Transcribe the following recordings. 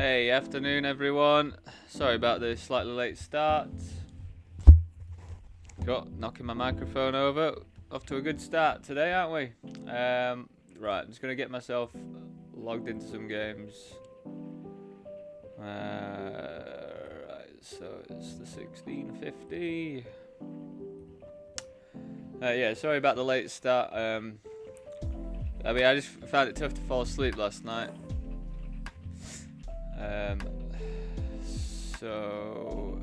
Hey, afternoon everyone. Sorry about the slightly late start. Knocking my microphone over. Off to a good start today, aren't we? Right, I'm just going to get myself logged into some games. Right, so it's the 1650. Yeah, sorry about the late start. I mean, I just found it tough to fall asleep last night. So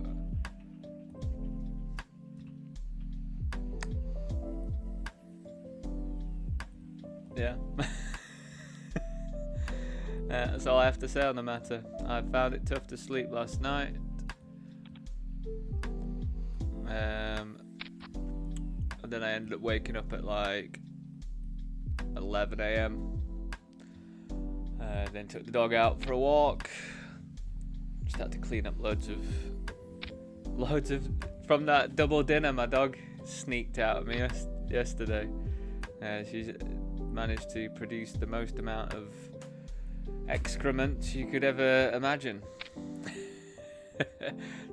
yeah. That's all I have to say on the matter. I found it tough to sleep last night. And then I ended up waking up at like 11 a.m. Then took the dog out for a walk. Just had to clean up loads of from that double dinner my dog sneaked out of me yesterday. She's managed to produce the most amount of excrement you could ever imagine.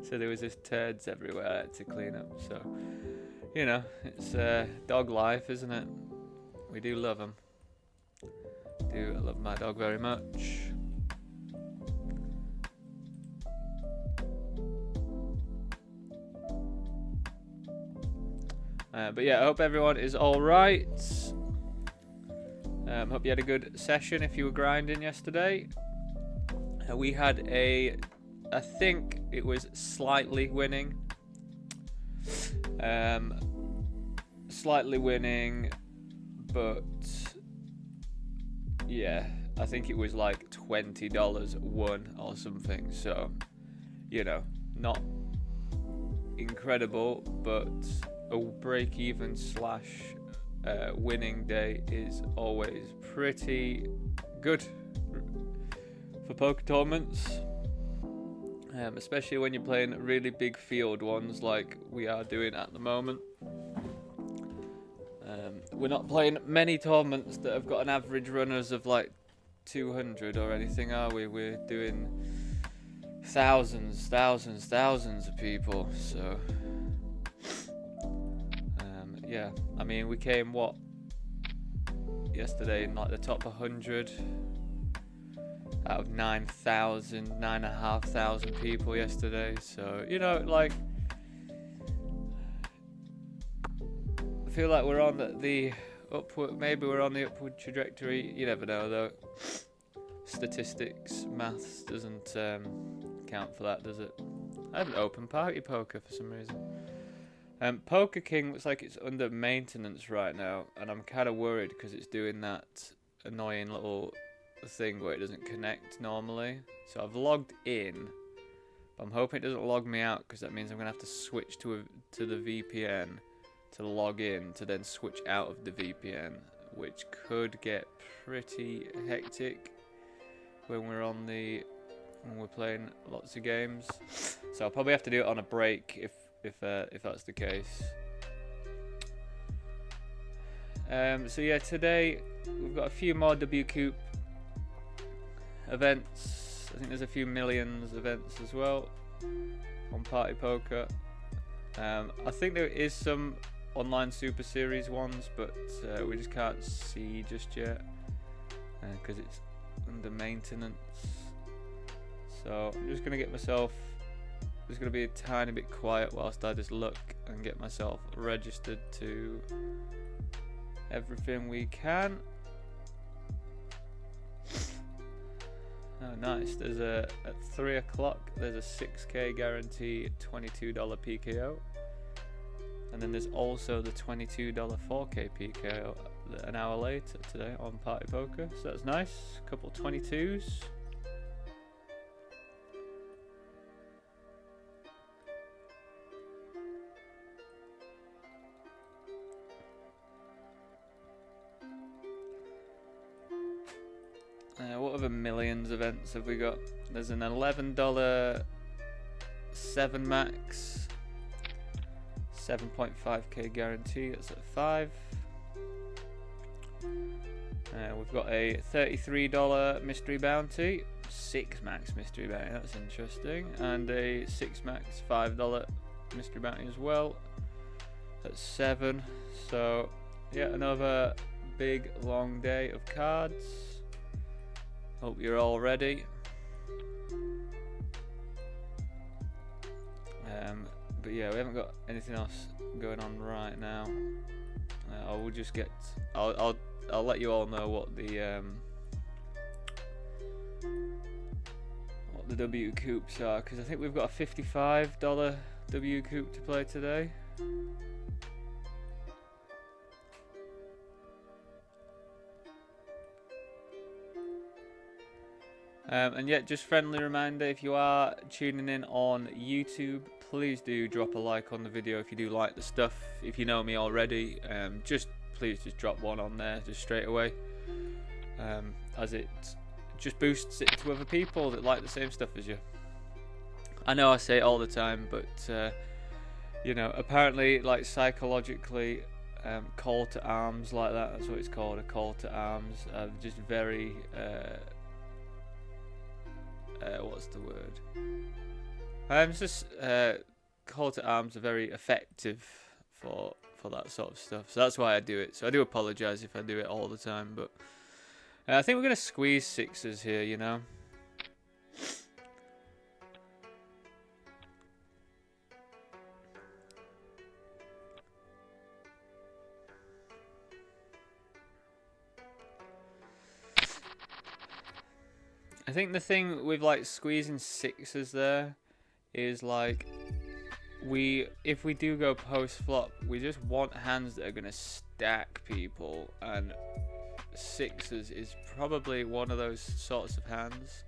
So there was just turds everywhere I had to clean up. So, you know, it's dog life, isn't it? We do love them. I love my dog very much. But yeah, I hope everyone is all right. Hope you had a good session if you were grinding yesterday. We had I think it was slightly winning. Slightly winning, but yeah, I think it was like $20 won or something. So, you know, not incredible, but a break-even / winning day is always pretty good for poker tournaments, especially when you're playing really big field ones like we are doing at the moment. We're not playing many tournaments that have got an average runners of like 200 or anything, are we? We're doing thousands of people. So yeah, I mean, we came yesterday in like the top 100 out of 9,500 people yesterday. So, you know, like, I feel like we're on the upward, maybe we're on the upward trajectory. You never know though. Statistics, maths doesn't count for that, does it? I haven't opened Party Poker for some reason. Poker King looks like it's under maintenance right now, and I'm kind of worried because it's doing that annoying little thing where it doesn't connect normally. So I've logged in, but I'm hoping it doesn't log me out, because that means I'm gonna have to switch to the VPN to log in, to then switch out of the VPN, which could get pretty hectic when we're playing lots of games. So I'll probably have to do it on a break if that's the case. So yeah, today we've got a few more WCOOP events. I think there's a few millions events as well on Party Poker. I think there is some online Super Series ones, but we just can't see just yet because it's under maintenance. So I'm just gonna just gonna be a tiny bit quiet whilst I just look and get myself registered to everything we can. Oh, nice. There's at 3 o'clock. There's a 6K guarantee, $22 PKO, and then there's also the $22 4K PKO an hour later today on Party Poker. So that's nice. A couple 22s. What other millions events have we got? There's an $11 7 max, 7.5k guarantee. That's at 5. We've got a $33 mystery bounty, 6 max mystery bounty, that's interesting, and a 6 max $5 mystery bounty as well. That's 7. So yeah, another big long day of cards. Hope you're all ready. But yeah, we haven't got anything else going on right now. I will just get. I'll let you all know what the WCOOPs are, because I think we've got a $55 WCOOP to play today. And yet, just friendly reminder, if you are tuning in on YouTube, please do drop a like on the video if you do like the stuff. If you know me already, please just drop one on there just straight away, as it just boosts it to other people that like the same stuff as you. I know I say it all the time, but you know, apparently, like, psychologically, call to arms like that's what it's called, a call to arms, just very what's the word? Call to arms are very effective for that sort of stuff. So that's why I do it. So I do apologise if I do it all the time, but I think we're gonna squeeze 6s here, you know. I think the thing with like squeezing 6s there is like if we do go post flop, we just want hands that are gonna stack people, and 6s is probably one of those sorts of hands.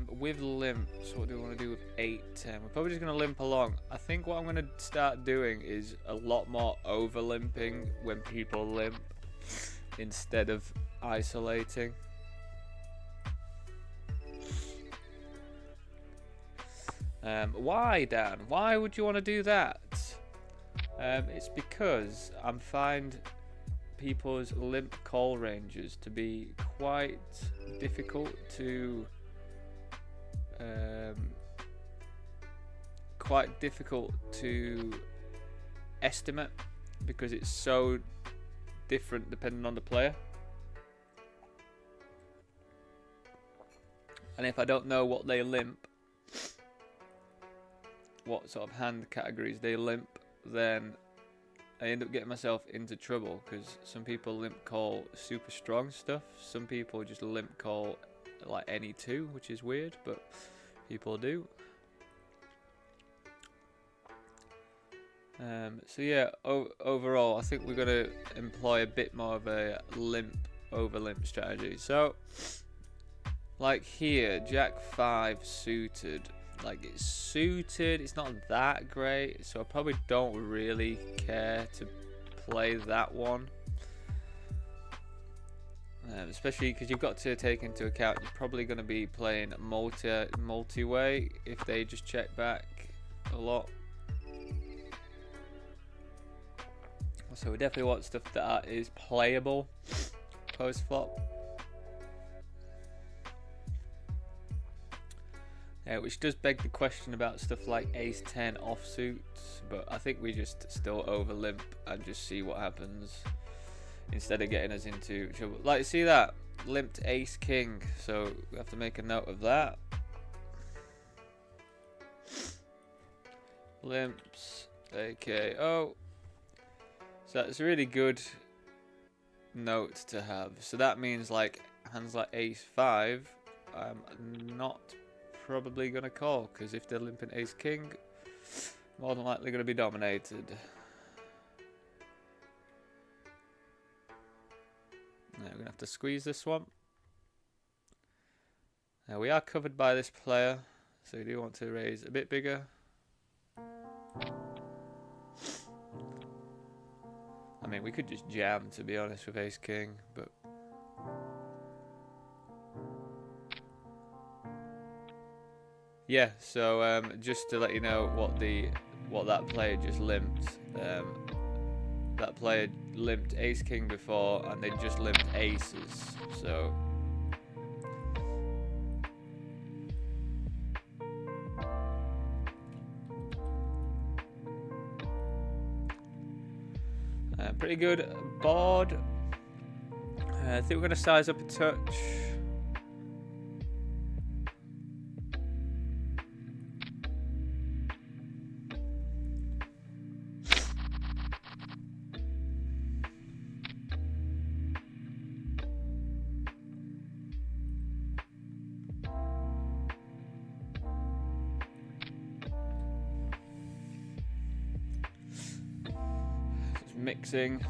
With limps, what do we want to do with 8-10? We're probably just gonna limp along. I think what I'm gonna start doing is a lot more over limping when people limp instead of isolating. Why, Dan? Why would you want to do that? It's because I find people's limp call ranges to be quite difficult to estimate, because it's so different depending on the player. And if I don't know what they limp, what sort of hand categories they limp, then I end up getting myself into trouble, because some people limp call super strong stuff, some people just limp call like any 2, which is weird, but people do. So yeah, overall I think we're going to employ a bit more of a limp over limp strategy. So like here, Jack 5 suited. Like, it's suited, it's not that great, so I probably don't really care to play that one. Especially because you've got to take into account you're probably going to be playing multi-way if they just check back a lot. So we definitely want stuff that is playable post-flop. Which does beg the question about stuff like ace-10 offsuits, but I think we just still over limp and just see what happens instead of getting us into trouble. Like, see that? Limped ace-king, so we have to make a note of that. Limps, AKO. So that's a really good note to have. So that means like hands like ace-5, I'm not probably gonna call, because if they're limping ace king, more than likely gonna be dominated. Now we're gonna have to squeeze this one. Now we are covered by this player, so we do want to raise a bit bigger. I mean, we could just jam, to be honest, with ace king, but yeah, so just to let you know what that player just limped. that player limped ace king before, and they just limped aces. So pretty good board. I think we're going to size up a touch. Just mixing.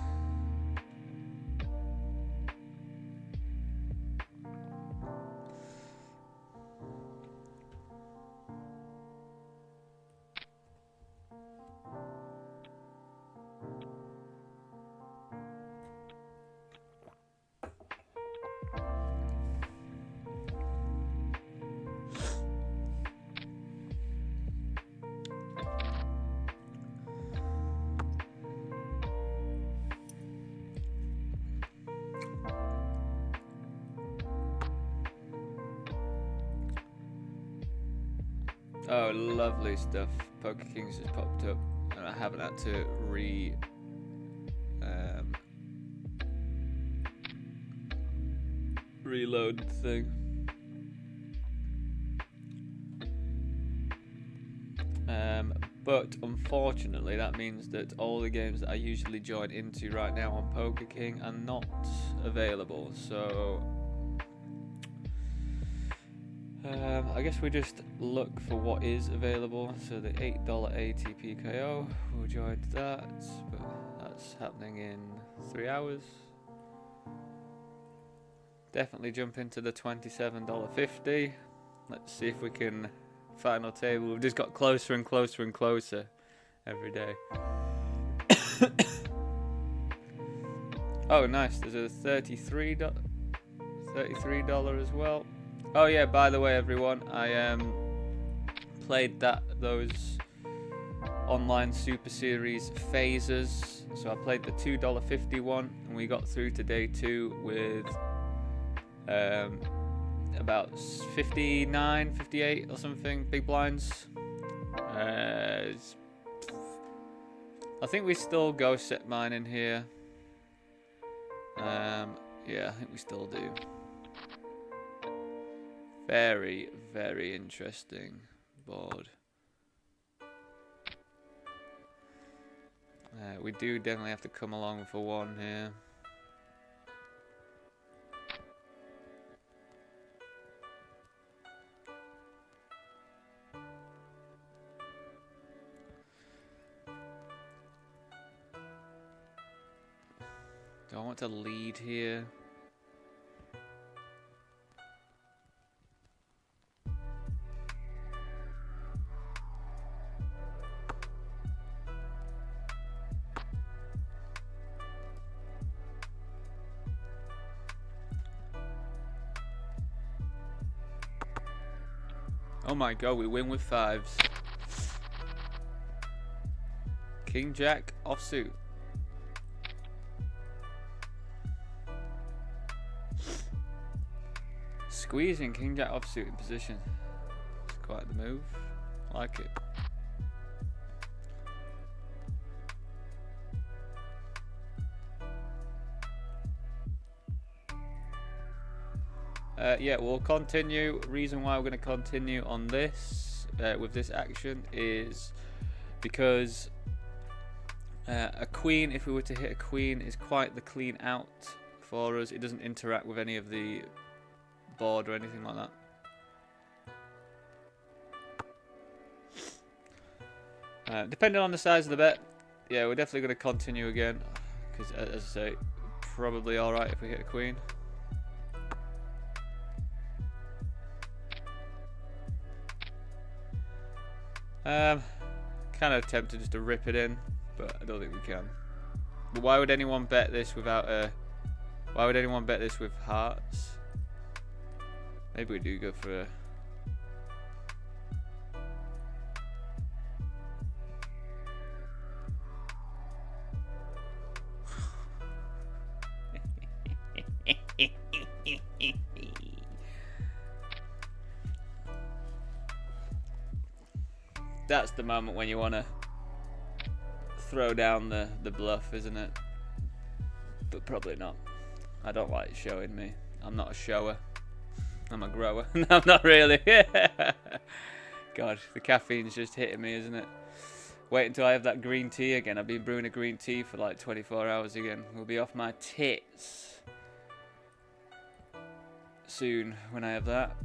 Oh, lovely stuff. Poker Kings has popped up, and I haven't had to reload the thing. But unfortunately, that means that all the games that I usually join into right now on Poker King are not available. So I guess we just look for what is available. So the $8 ATP KO, we'll join that, but that's happening in 3 hours. Definitely jump into the $27.50. Let's see if we can final table. We've just got closer and closer and closer every day. Oh, nice. There's a $33 as well. Oh yeah, by the way, everyone, I played those online Super Series phases. So I played the $2.50 one, and we got through to day 2 with about 59, 58 or something big blinds. I think we still go set mine in here. Yeah, I think we still do. Very, very interesting board. We do definitely have to come along for one here. Do I want to lead here? Oh my god, we win with 5s. King Jack offsuit. Squeezing King Jack offsuit in position. It's quite the move. I like it. Yeah, we'll continue. Reason why we're going to continue on this with this action is because a queen, if we were to hit a queen, is quite the clean out for us. It doesn't interact with any of the board or anything like that. Depending on the size of the bet, yeah, we're definitely going to continue again, because as I say, probably alright if we hit a queen. Kind of tempted just to rip it in, but I don't think we can. But why would anyone bet this without why would anyone bet this with hearts? Maybe we do go for a... that's the moment when you want to throw down the bluff, isn't it? But probably not. I don't like showing me. I'm not a shower. I'm a grower. No, I'm not really. God, the caffeine's just hitting me, isn't it? Wait until I have that green tea again. I've been brewing a green tea for like 24 hours again. We'll be off my tits soon when I have that.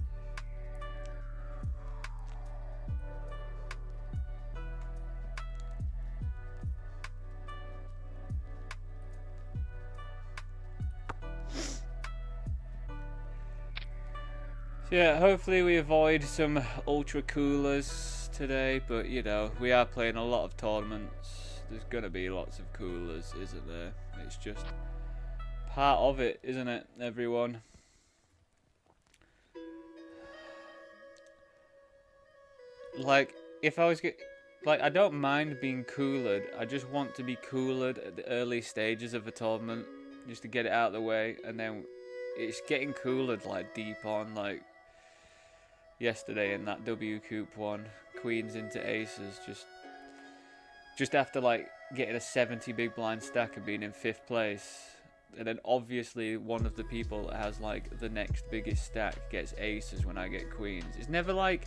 So yeah, hopefully we avoid some ultra coolers today, but you know, we are playing a lot of tournaments. There's gonna be lots of coolers, isn't there? It's just part of it, isn't it, everyone? Like, if I was like, I don't mind being coolered. I just want to be coolered at the early stages of a tournament, just to get it out of the way, and then it's getting coolered like deep on, like yesterday in that WCOOP one, queens into aces, just after like getting a 70 big blind stack and being in 5th place, and then obviously one of the people that has like the next biggest stack gets aces when I get queens. It's never like,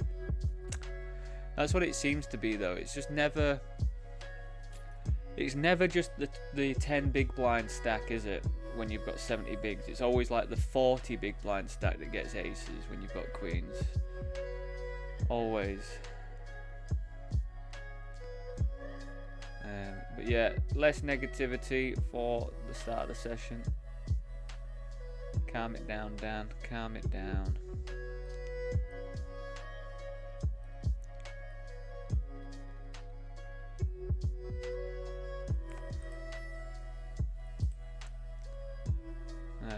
that's what it seems to be though. It's just never, it's never just the 10 big blind stack, is it? When you've got 70 bigs, it's always like the 40 big blind stack that gets aces when you've got queens. Always. But yeah, less negativity for the start of the session. Calm it down, Dan. Calm it down.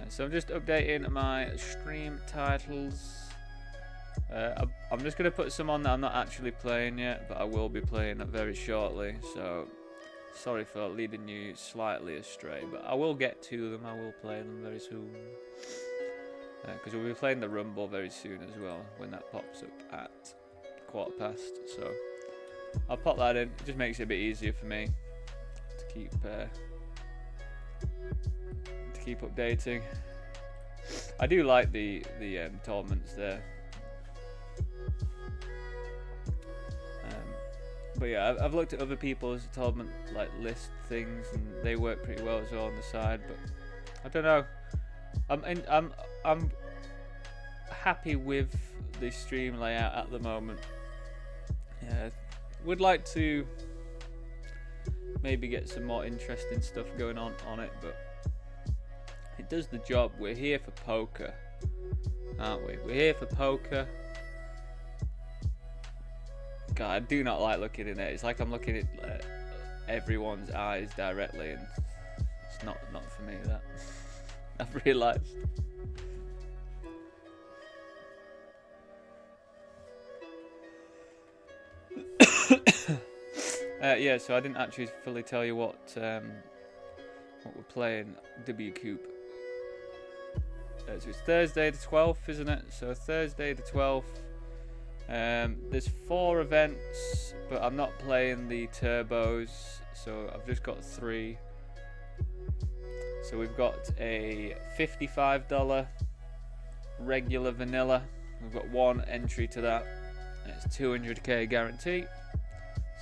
So I'm just updating my stream titles. I'm just going to put some on that I'm not actually playing yet, but I will be playing it very shortly. So sorry for leading you slightly astray, but I will get to them. I will play them very soon. Because we'll be playing the Rumble very soon as well, when that pops up at 1:15. So I'll pop that in. It just makes it a bit easier for me to keep updating. I do like the tournaments there. But yeah, I've looked at other people's tournament like list things, and they work pretty well as well on the side. But I don't know. I'm happy with the stream layout at the moment. Yeah, would like to maybe get some more interesting stuff going on it, but it does the job. We're here for poker, aren't we? We're here for poker. God, I do not like looking in it. It's like I'm looking at everyone's eyes directly, and it's not for me. That I've realised. Yeah, so I didn't actually fully tell you what we're playing WCOOP. So it's Thursday the 12th, isn't it? So Thursday the 12th. There's 4 events, but I'm not playing the turbos, so I've just got 3. So we've got a $55 regular vanilla. We've got 1 entry to that. And it's 200k guarantee.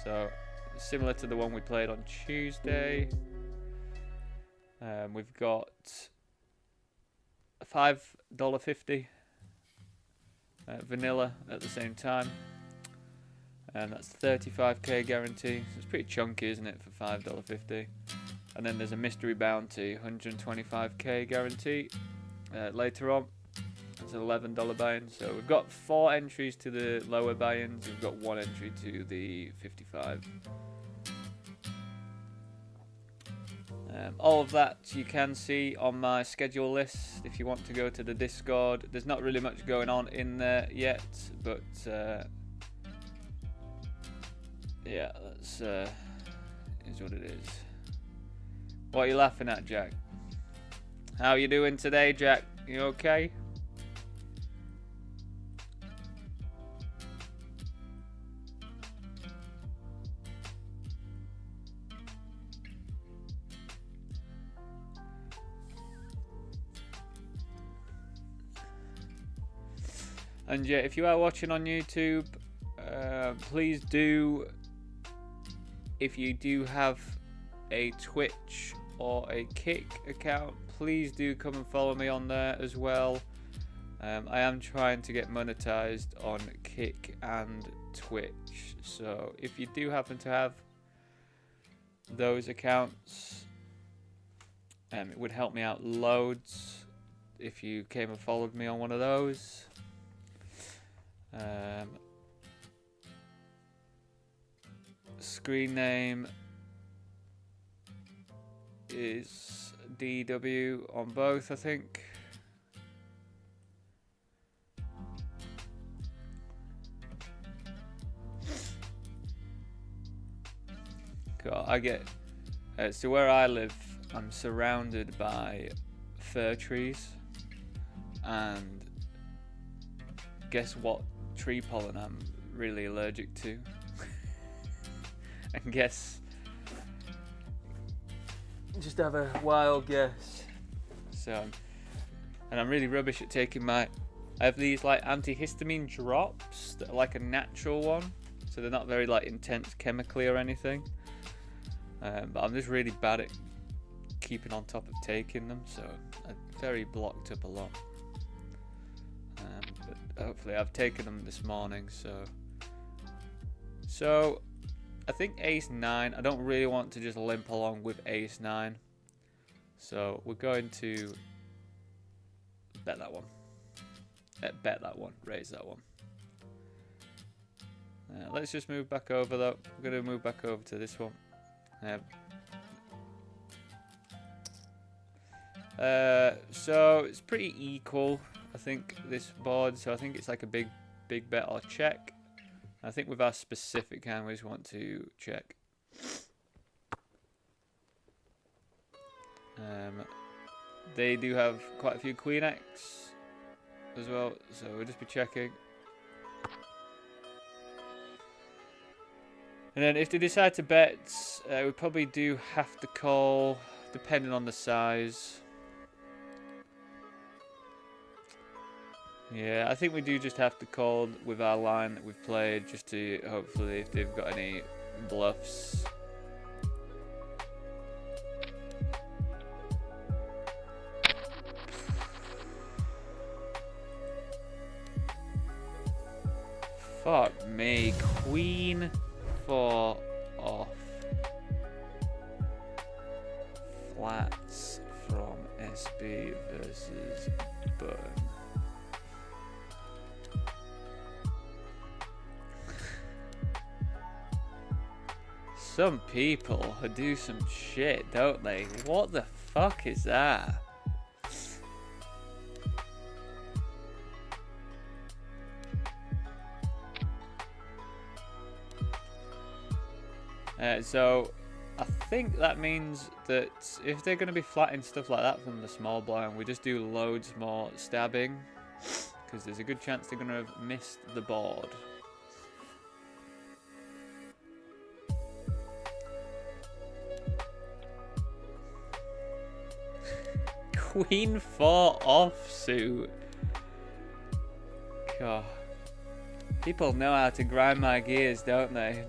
So similar to the one we played on Tuesday. We've got a $5.50 vanilla at the same time, and that's 35k guarantee. So it's pretty chunky, isn't it, for $5.50? And then there's a mystery bounty, 125k guarantee later on. It's an $11 buy-in. So we've got 4 entries to the lower buy-ins. We've got 1 entry to the 55. All of that you can see on my schedule list if you want to go to the Discord. There's not really much going on in there yet, but yeah, that's is what it is. What are you laughing at, Jack? How are you doing today, Jack? You okay? And yeah, if you are watching on YouTube, please do, if you do have a Twitch or a Kick account, please do come and follow me on there as well. I am trying to get monetized on Kick and Twitch, so if you do happen to have those accounts, it would help me out loads if you came and followed me on one of those. Screen name is DeeDubbleYou on both, I think. God, I get so where I live, I'm surrounded by fir trees, and guess what tree pollen I'm really allergic to? And guess, just have a wild guess. So, and I'm really rubbish at taking I have these like antihistamine drops that are like a natural one, so they're not very like intense chemically or anything. But I'm just really bad at keeping on top of taking them, so I'm very blocked up a lot. But hopefully I've taken them this morning, so I think ace 9. I don't really want to just limp along with ace 9, so we're going to bet that one. Bet that one. Raise that one. Let's just move back over though. We're going to move back over to this one. So it's pretty equal, I think, this board. So I think it's like a big bet or check. I think with our specific hand, we just want to check. They do have quite a few queen X as well, so we'll just be checking. And then if they decide to bet, we probably do have to call, depending on the size. Yeah, I think we do just have to call with our line that we've played, just to hopefully if they've got any bluffs. Fuck me, queen 4 off. Flats from SB versus button. Some people do some shit, don't they? What the fuck is that? So I think that means that if they're going to be flatting stuff like that from the small blind, we just do loads more stabbing, because there's a good chance they're going to have missed the board. Queen 4 offsuit. God. People know how to grind my gears, don't they?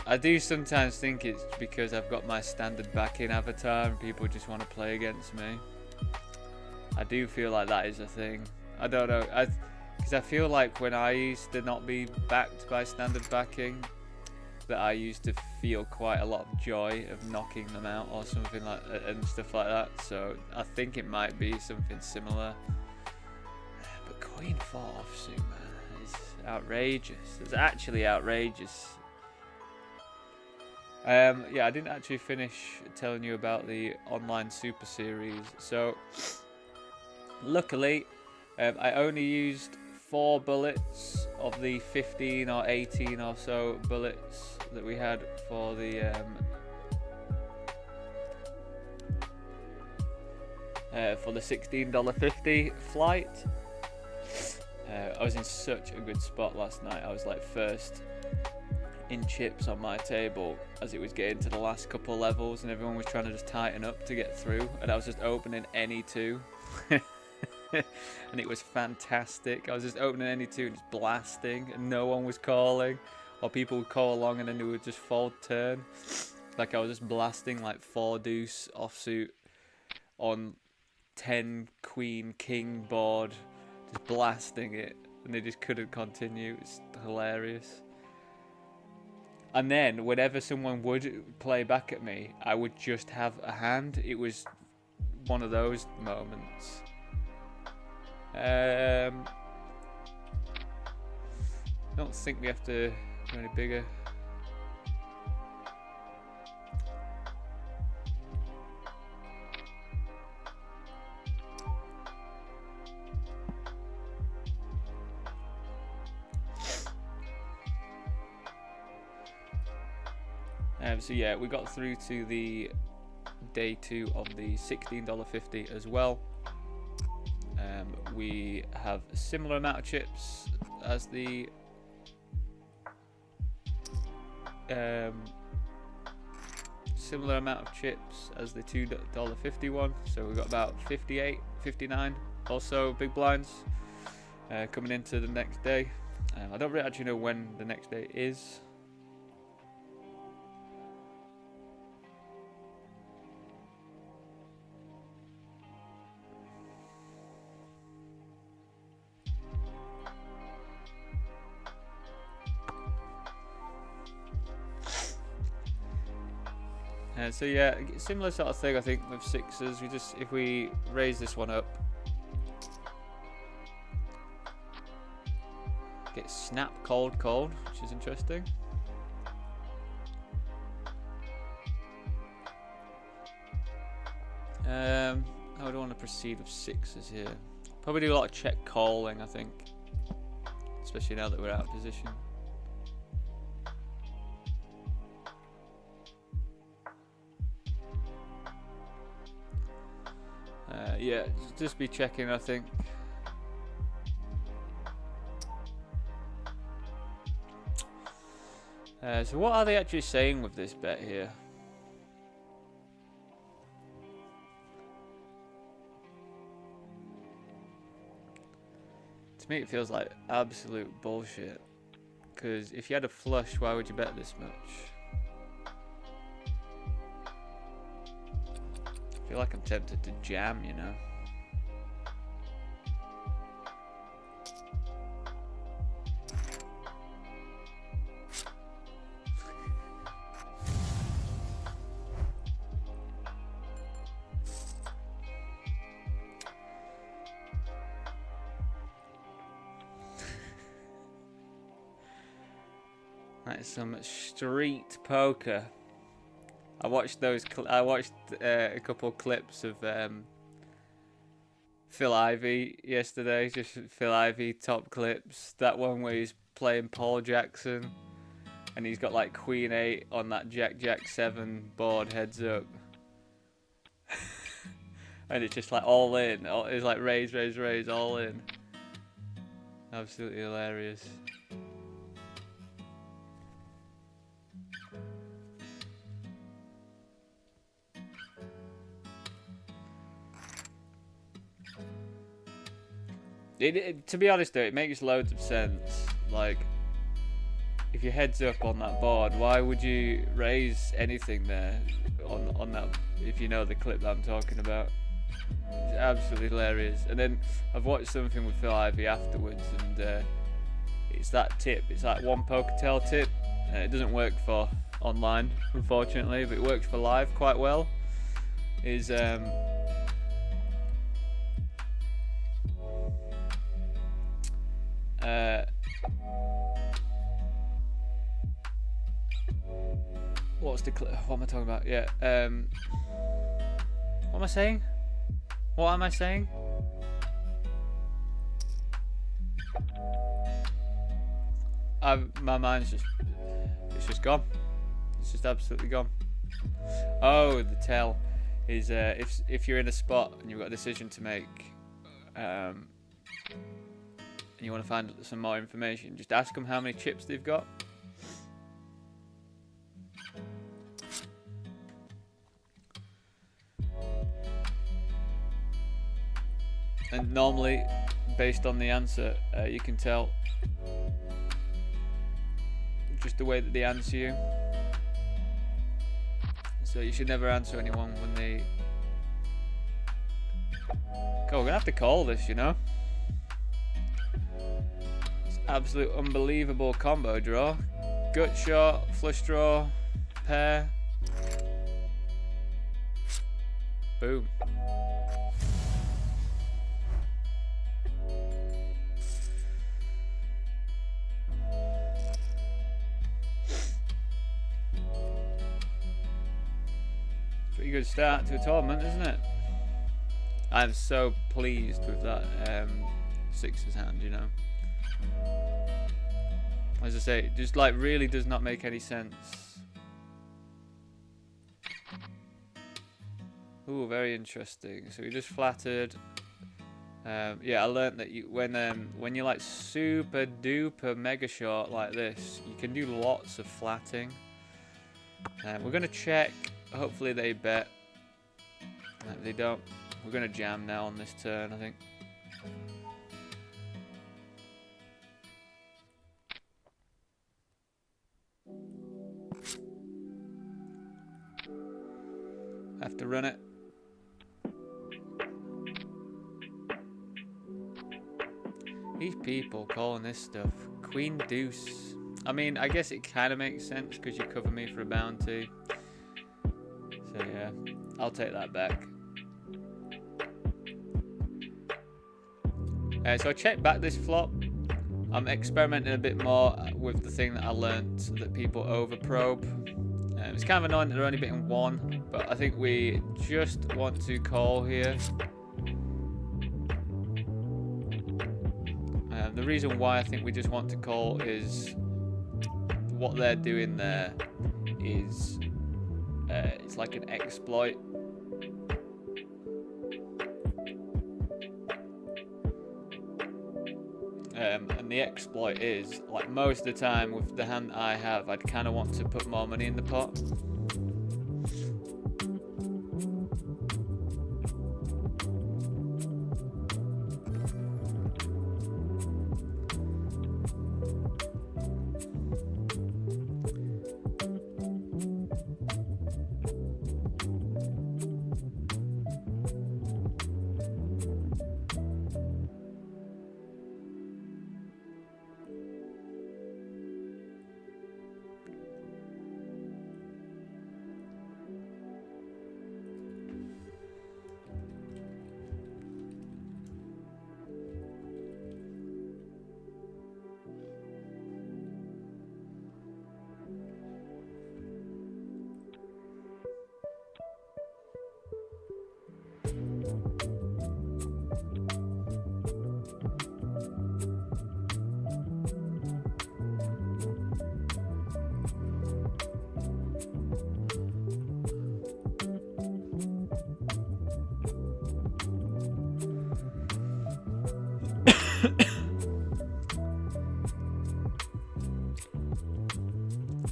I do sometimes think it's because I've got my standard backing avatar and people just want to play against me. I do feel like that is a thing. I don't know, because I feel like when I used to not be backed by standard backing, that I used to feel quite a lot of joy of knocking them out or something like that, and stuff like that. So I think it might be something similar. But Queen 4 offsuit, man, is outrageous. It's actually outrageous. Yeah, I didn't actually finish telling you about the online super series. So luckily, I only used 4 bullets of the 15 or 18 or so bullets that we had for the $16.50 flight. I was in such a good spot last night. I was like first in chips on my table as it was getting to the last couple levels, and everyone was trying to just tighten up to get through, and I was just opening any two. And it was fantastic. I was just opening any two and just blasting, and no one was calling, or people would call along and then they would just fold turn. Like I was just blasting like 4 deuce offsuit on 10 queen king board, just blasting it, and they just couldn't continue. It's hilarious. And then whenever someone would play back at me, I would just have a hand. It was one of those moments. I don't think we have to go any bigger. So yeah, we got through to the day 2 of the $16.50 as well. We have a similar amount of chips as the $2.50 one, so we've got about 58, 59 also big blinds coming into the next day. I don't really actually know when the next day is. So yeah, similar sort of thing I think with sixes. We just, if we raise this one up, get snap cold, which is interesting. How would I want to proceed with sixes here? Probably do a lot of check calling, I think, especially now that we're out of position. Yeah, just be checking, I think. So what are they actually saying with this bet here? To me it feels like absolute bullshit. Because if you had a flush, why would you bet this much? I feel like I'm tempted to jam, you know. That is some street poker. I watched those. I watched a couple of clips of Phil Ivey yesterday. Just Phil Ivey top clips. That one where he's playing Paul Jackson, and he's got like Queen 8 on that Jack 7 board heads up, and it's just like all in. It's like raise, all in. Absolutely hilarious. To be honest though, it makes loads of sense. Like, if your head's up on that board, why would you raise anything there on that, if you know the clip that I'm talking about? It's absolutely hilarious. And then I've watched something with Phil Ivey afterwards, and it's that tip. It's like one poker tail tip. It doesn't work for online, unfortunately, but it works for live quite well. Is what am I talking about? Yeah. What am I saying? What am I saying? My mind's it's just gone. It's just absolutely gone. Oh, the tell is if you're in a spot and you've got a decision to make, and you want to find some more information, just ask them how many chips they've got. And normally, based on the answer, you can tell just the way that they answer you. So you should never answer anyone when they... God, we're gonna have to call this, you know? It's absolute unbelievable combo draw. Gut shot, flush draw, pair. Boom. Pretty good start to a tournament, isn't it? I'm so pleased with that sixes hand, you know. As I say, it just like really does not make any sense. Ooh, very interesting. So we just flattered. Yeah, I learned that when you're like super duper mega short like this, you can do lots of flatting. We're gonna check. Hopefully they bet. If they don't, we're gonna jam now on this turn, I think. Have to run it. These people calling this stuff Queen Deuce. I mean, I guess it kind of makes sense because you cover me for a bounty. So yeah, I'll take that back. So I checked back this flop. I'm experimenting a bit more with the thing that I learnt that people overprobe. It's kind of annoying that they're only betting one, but I think we just want to call here. The reason why I think we just want to call is what they're doing there is it's like an exploit. And the exploit is, like most of the time with the hand that I have, I'd kind of want to put more money in the pot.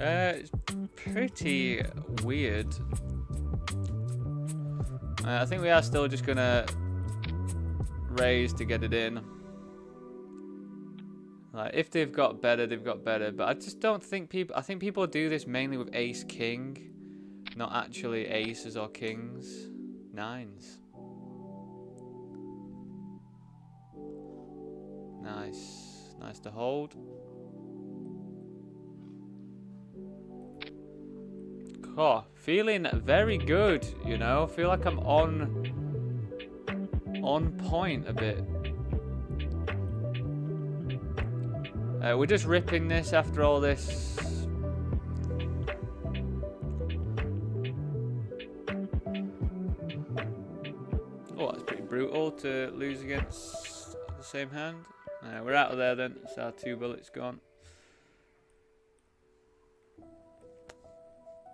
It's pretty weird. I think we are still just gonna raise to get it in. Like, if they've got better, they've got better. But I just don't think people... I think people do this mainly with ace-king. Not actually aces or kings. Nines. Nice. Nice to hold. Oh, feeling very good, you know. Feel like I'm on point a bit. We're just ripping this after all this. Oh, that's pretty brutal to lose against the same hand. We're out of there then. So our 2 bullets gone.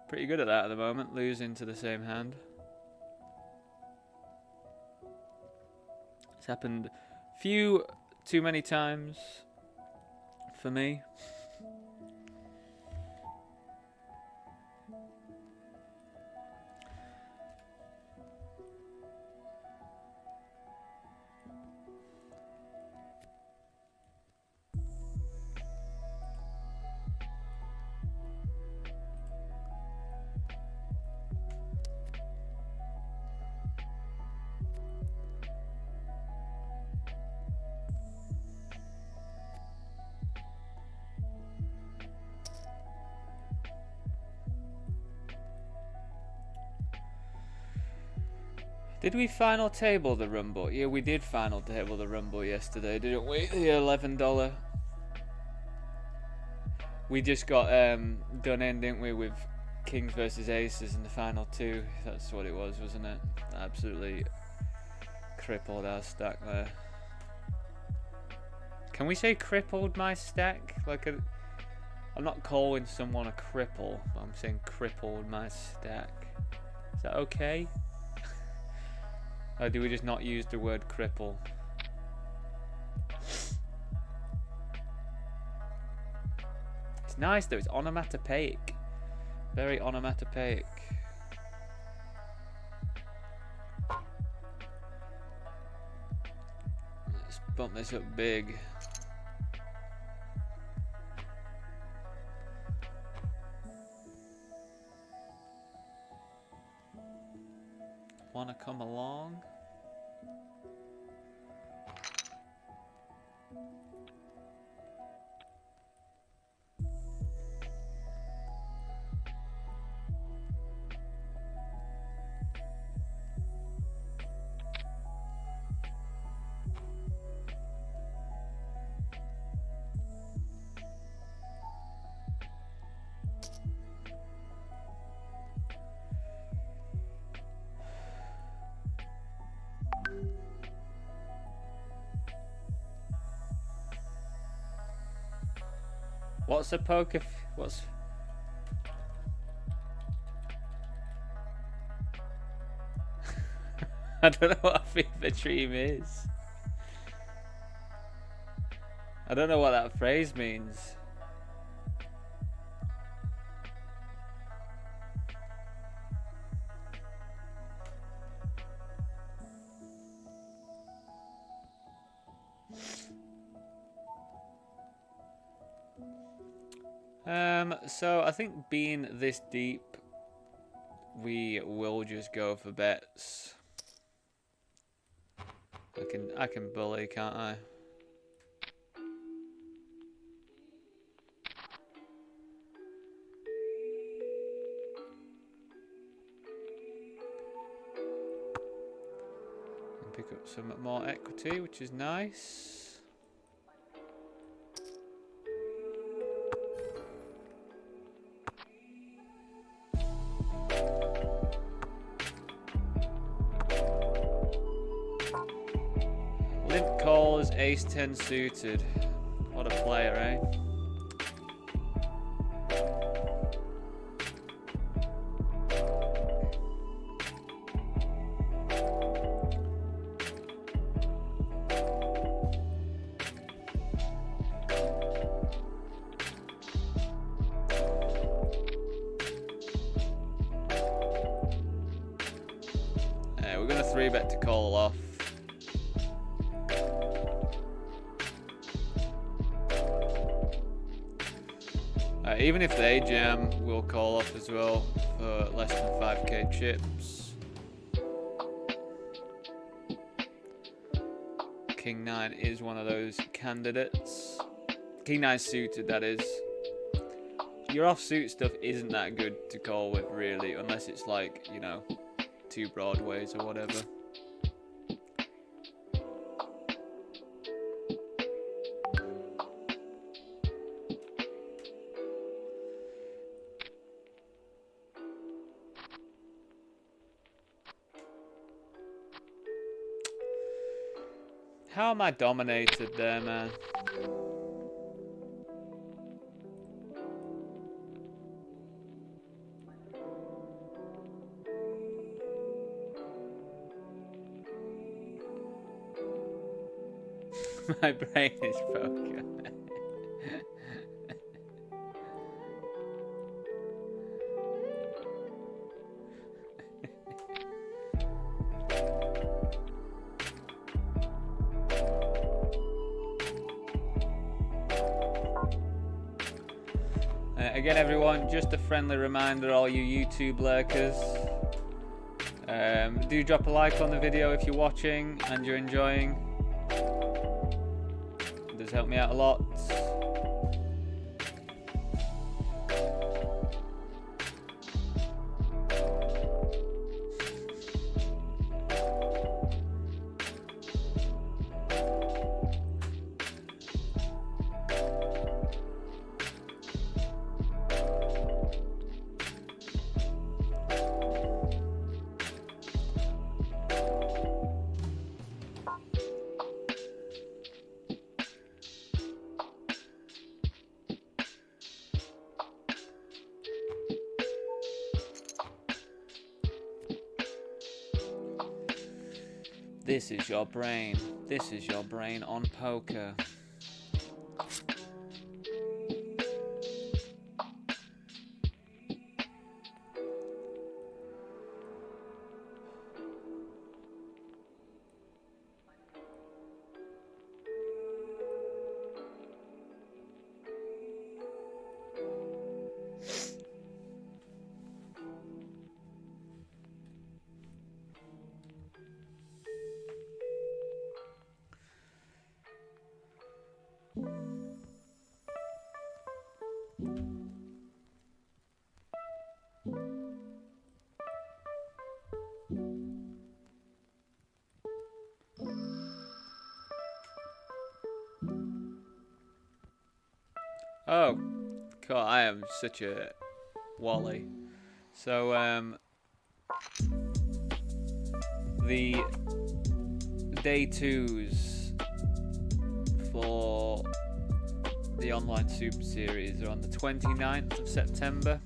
Pretty good at that at the moment, losing to the same hand. It's happened few too many times for me. Did we final table the Rumble? Yeah, we did final table the Rumble yesterday, didn't we? The $11. We just got done in, didn't we, with Kings versus Aces in the final two. That's what it was, wasn't it? Absolutely crippled our stack there. Can we say crippled my stack? Like I'm not calling someone a cripple, but I'm saying crippled my stack. Is that okay? Or do we just not use the word cripple? It's nice though, it's onomatopoeic. Very onomatopoeic. Let's bump this up big. Wanna come along? What's a poker? What's? I don't know what a fever dream is. I don't know what that phrase means. So I think being this deep, we will just go for bets. I can bully, can't I? And pick up some more equity, which is nice. Calls ace 10 suited. What a player, eh? We're gonna 3-bet to call off. Even if they jam, we'll call off as well for less than 5k chips. King 9 is one of those candidates. King 9 suited, that is. Your offsuit stuff isn't that good to call with, really, unless it's like, you know, 2 broadways or whatever. How am I dominated there, man? My brain is broken. Again, everyone, just a friendly reminder, all you YouTube lurkers, do drop a like on the video if you're watching and you're enjoying. It does help me out a lot. This is your brain. This is your brain on poker. Oh, God, I am such a wally. So, the day 2s for the online Super Series are on the 29th of September.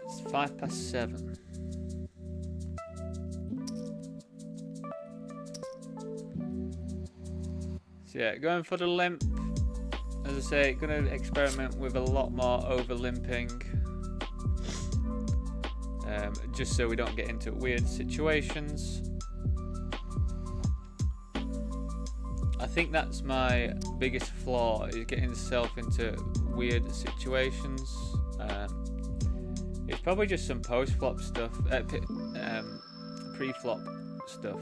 It's 7:05. So yeah, going for the limp. As I say, going to experiment with a lot more over limping, just so we don't get into weird situations. I think that's my biggest flaw, is getting myself into weird situations. It's probably just some post-flop stuff, pre-flop stuff.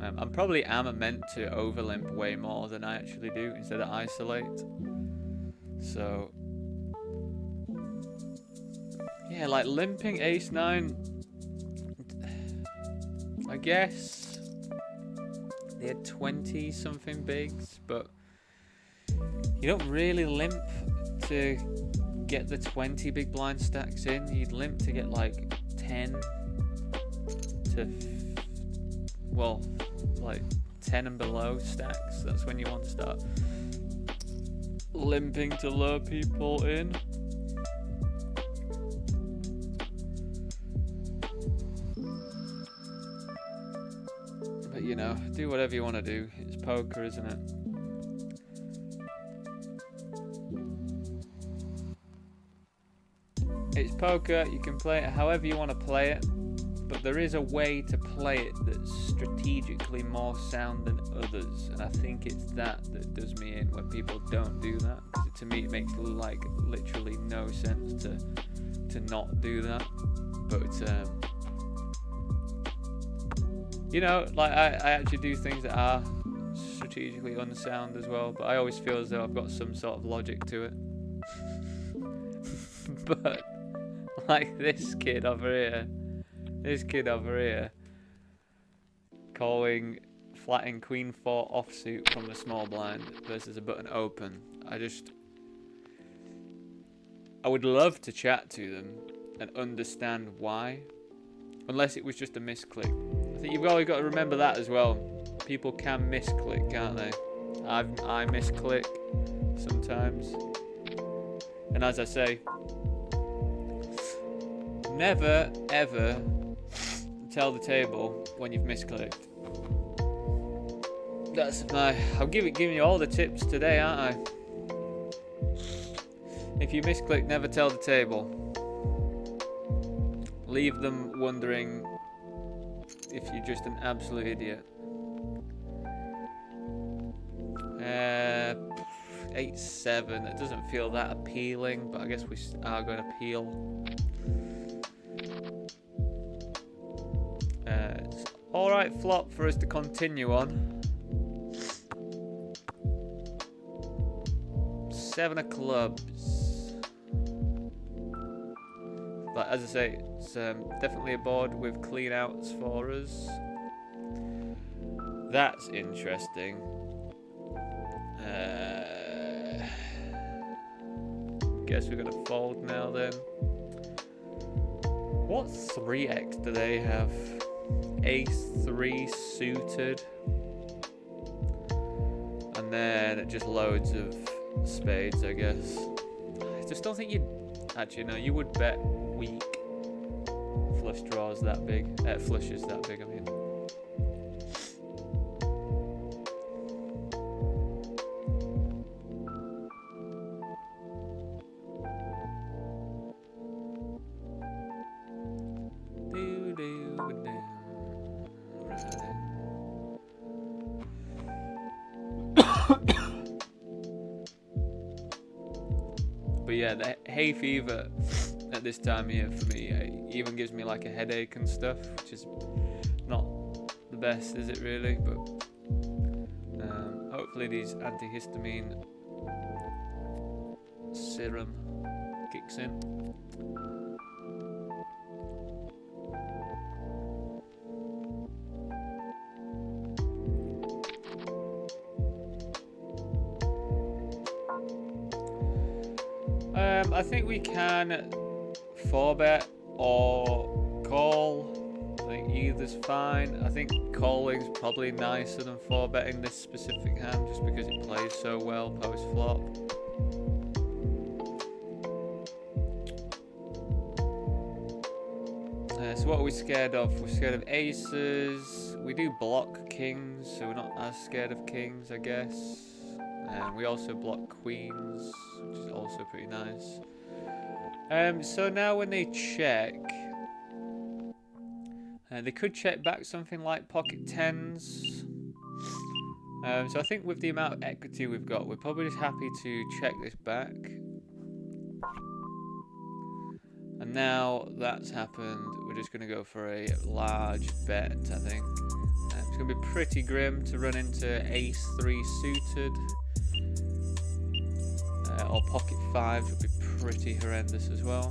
I'm probably meant to overlimp way more than I actually do instead of isolate. So yeah, like limping ace-9, I guess they had 20 something bigs, but you don't really limp to get the 20 big blind stacks in. You'd limp to get like 10 to like 10 and below stacks. That's when you want to start limping to lure people in. But you know, do whatever you want to do. It's poker, isn't it? It's poker, you can play it however you want to play it, but there is a way to play it that's strategically more sound than others, and I think it's that does me in when people don't do that, because to me it makes like literally no sense to not do that. But you know, like I actually do things that are strategically unsound as well, but I always feel as though I've got some sort of logic to it. But like this kid over here calling flatting queen 4 offsuit from the small blind versus a button open. I would love to chat to them and understand why, unless it was just a misclick. I think you've always got to remember that as well. People can misclick, can't they? I misclick sometimes, and as I say, never ever tell the table when you've misclicked. I'm giving you all the tips today, aren't I? If you misclick, never tell the table. Leave them wondering if you're just an absolute idiot. 8-7. It doesn't feel that appealing, but I guess we are going to appeal. It's alright flop for us to continue on. 7 of clubs. But as I say, it's definitely a board with clean outs for us. That's interesting. guess we're gonna fold now then. What 3x do they have? Ace 3 suited. And then just loads of spades, I guess. I just don't think you'd... Actually, no, you would bet weak flush draws that big. Flushes that big, I mean. But yeah, the hay fever at this time of year for me even gives me like a headache and stuff, which is not the best, is it really? But hopefully these antihistamine serum kicks in. I think we can 4-bet or call. I think either's fine. I think calling's probably nicer than 4-betting this specific hand, just because it plays so well post flop. So what are we scared of? We're scared of aces. We do block kings, so we're not as scared of kings, I guess. And we also block queens, which is also pretty nice. So now when they check, they could check back something like pocket tens. So I think with the amount of equity we've got, we're probably just happy to check this back. And now that's happened, we're just going to go for a large bet, I think. It's going to be pretty grim to run into ace 3 suited. Or pocket 5s would be pretty horrendous as well.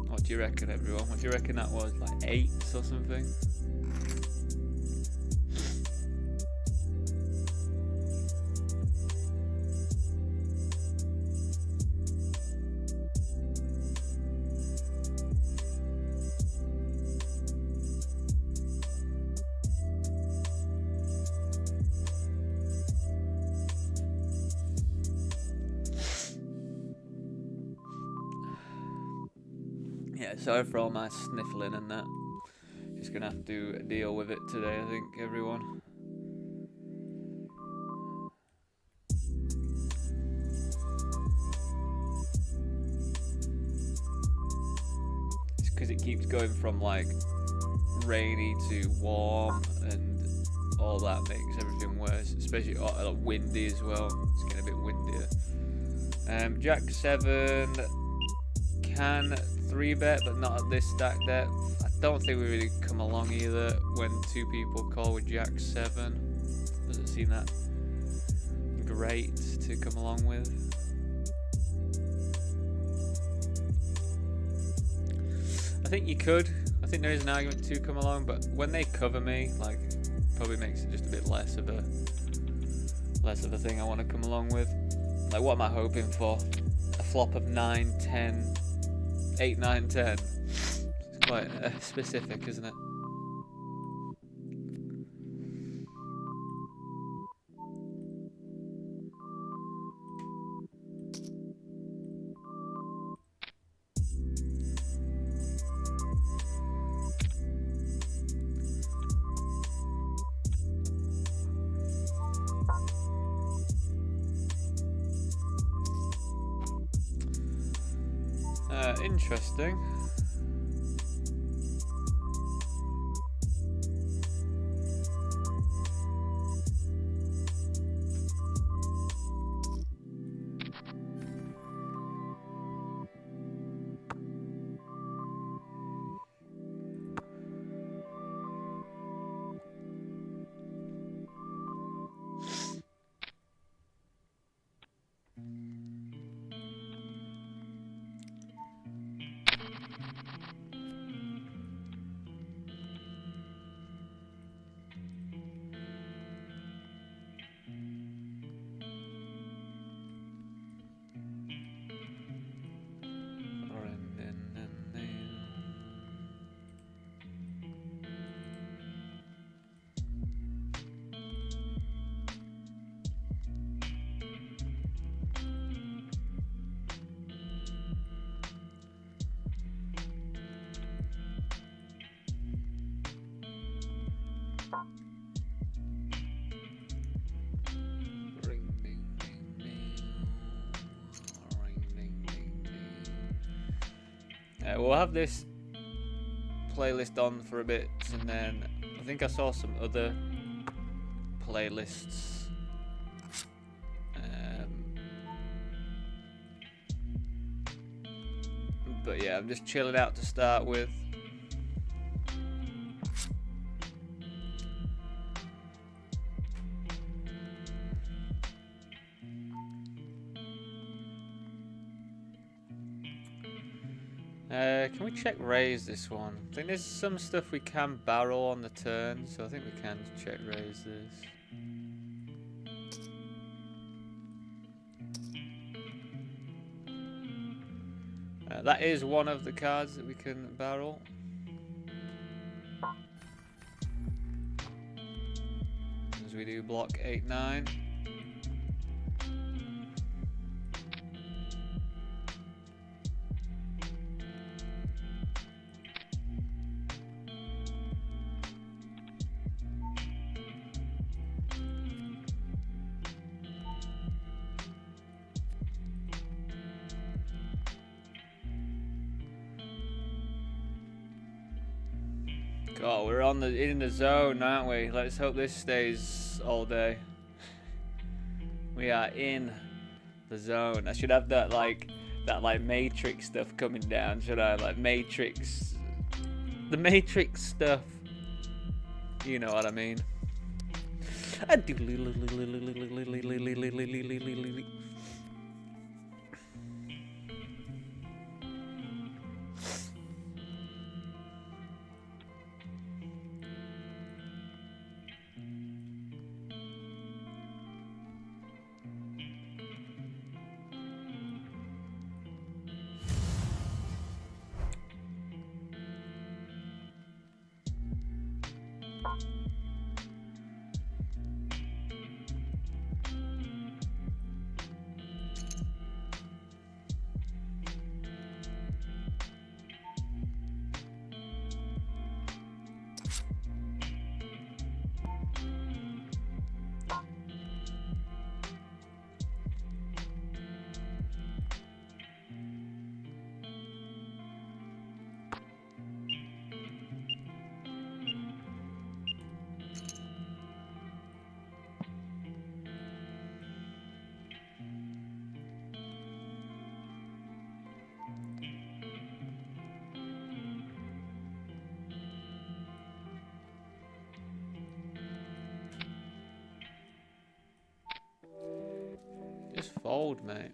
What do you reckon, everyone? What do you reckon that was? Like 8s or something? Yeah, sorry for all my sniffling and that. Just gonna have to deal with it today, I think, everyone. It's because it keeps going from like rainy to warm, and all that makes everything worse, especially windy as well. It's getting a bit windier. Jack 7 can 3-bet, but not at this stack depth. I don't think we really come along either when two people call with Jack 7. Doesn't seem that great to come along with. I think you could. I think there is an argument to come along, but when they cover me, like, probably makes it just a bit less of a thing I want to come along with. Like, what am I hoping for? A flop of 9, 10, 8, 9, 10. It's quite specific, isn't it? Interesting. We'll have this playlist on for a bit, and then I think I saw some other playlists. But yeah, I'm just chilling out to start with. Can we check raise this one? I think there's some stuff we can barrel on the turn, so I think we can check raise this. That is one of the cards that we can barrel. As we do block 8-9. God, we're in the zone, aren't we? Let's hope this stays all day. We are in the zone. I should have that like Matrix stuff coming down, should I? Like Matrix, the Matrix stuff. You know what I mean? Just fold, mate.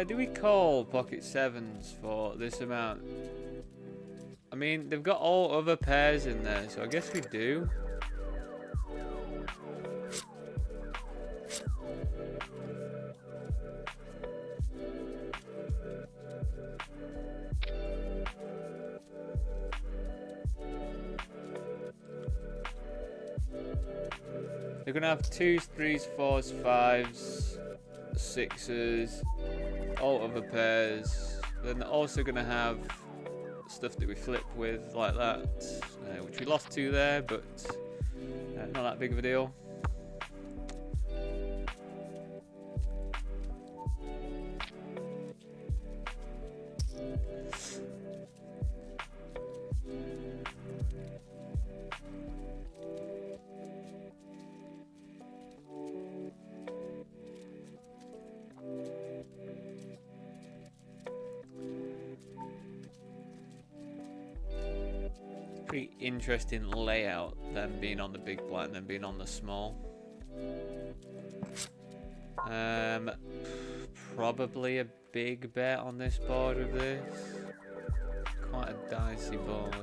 Do we call pocket sevens for this amount? I mean, they've got all other pairs in there, so I guess we do. They're gonna have 2s, 3s, 4s, 5s, 6s, all other pairs. Then they're also gonna have stuff that we flip with like that, which we lost to there, but not that big of a deal. Pretty interesting layout, them being on the big blind, them being on the small. Probably a big bet on this board with this. Quite a dicey board.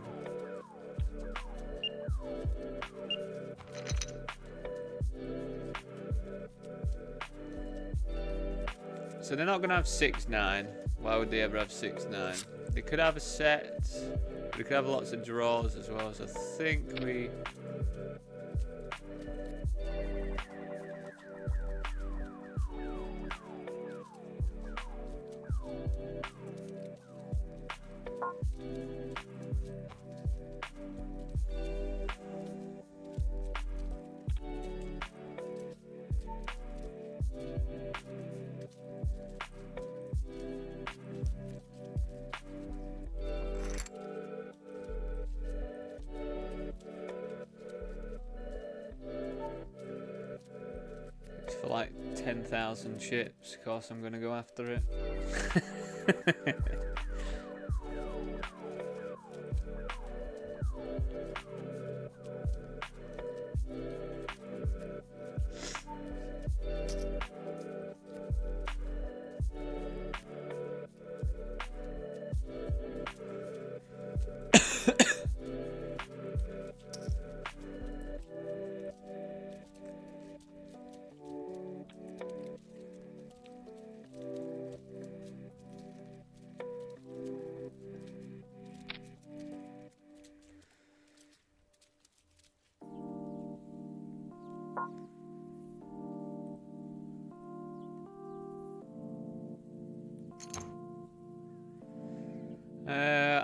So they're not going to have 6-9. Why would they ever have 6-9? They could have a set. But we could have lots of draws as well, so I think we... for like 10,000 chips. Of course, I'm going to go after it.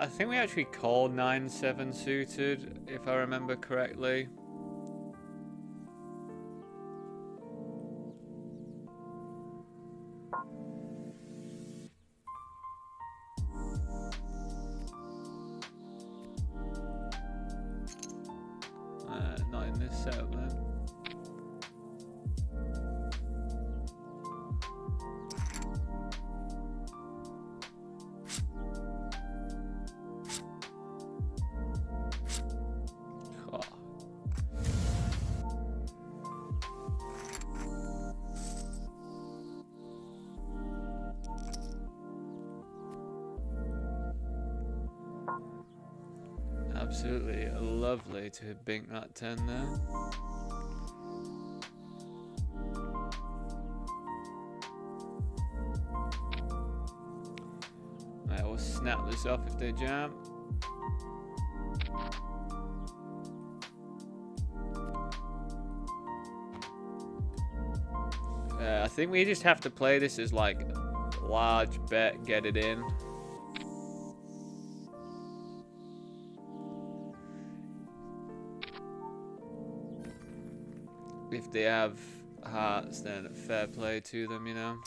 I think we actually called 9-7 suited, if I remember correctly. Not in this setup then. Absolutely lovely to bink that 10 there. Right, we'll snap this off if they jam. I think we just have to play this as like large bet, get it in. If they have hearts, then fair play to them, you know.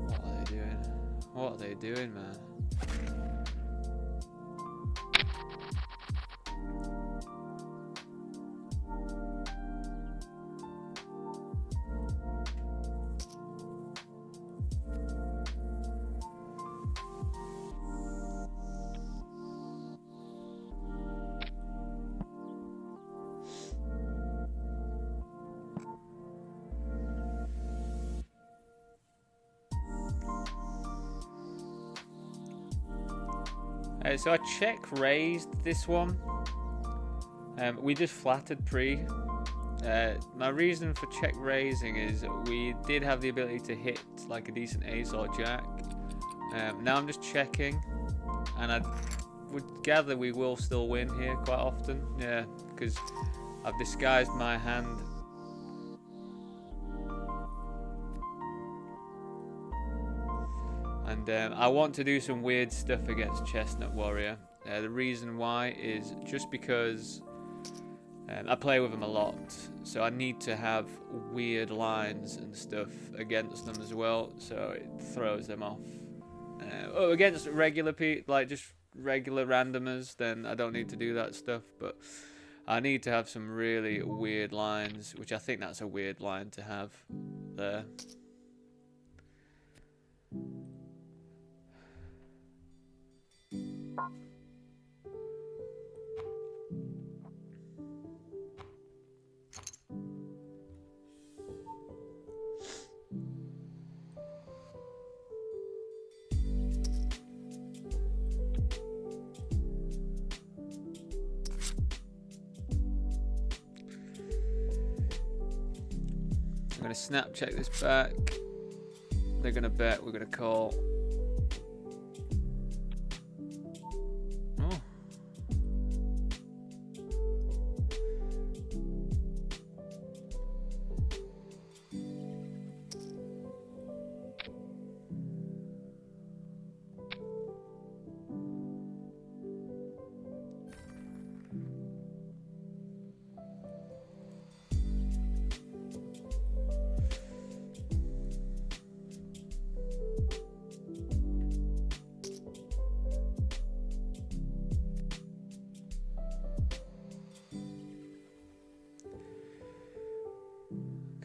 What are they doing? What are they doing, man? So I check raised this one. We just flattered pre. My reason for check raising is we did have the ability to hit like a decent ace or jack. Now I'm just checking, and I would gather we will still win here quite often. Yeah, because I've disguised my hand. And I want to do some weird stuff against Chestnut Warrior. The reason why is just because I play with him a lot, so I need to have weird lines and stuff against them as well, so it throws them off. Against regular like just regular randomers, then I don't need to do that stuff, but I need to have some really weird lines, which I think that's a weird line to have there. I'm going to snap check this back. They're going to bet, we're going to call. Oh.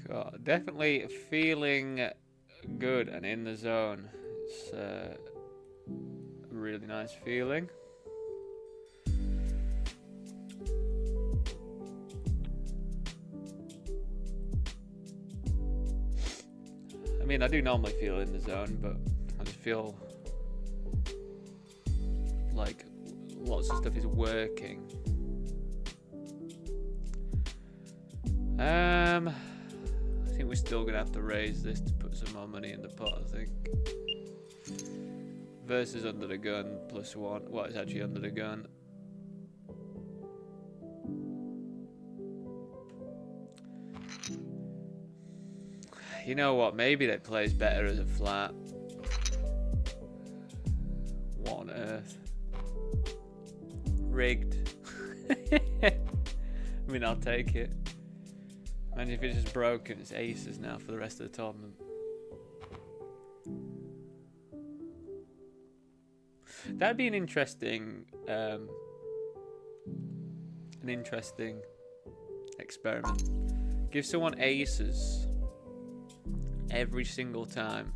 God, definitely feeling good and in the zone. It's a really nice feeling. I mean, I do normally feel in the zone, but I just feel like lots of stuff is working. I think we're still gonna have to raise this to put some more money in the pot, I think. Versus under the gun +1. What is actually under the gun? You know what? Maybe that plays better as a flat. What on earth? Rigged. I mean, I'll take it. And if it's just broken, it's aces now for the rest of the tournament. That'd be an interesting experiment. Give someone aces every single time.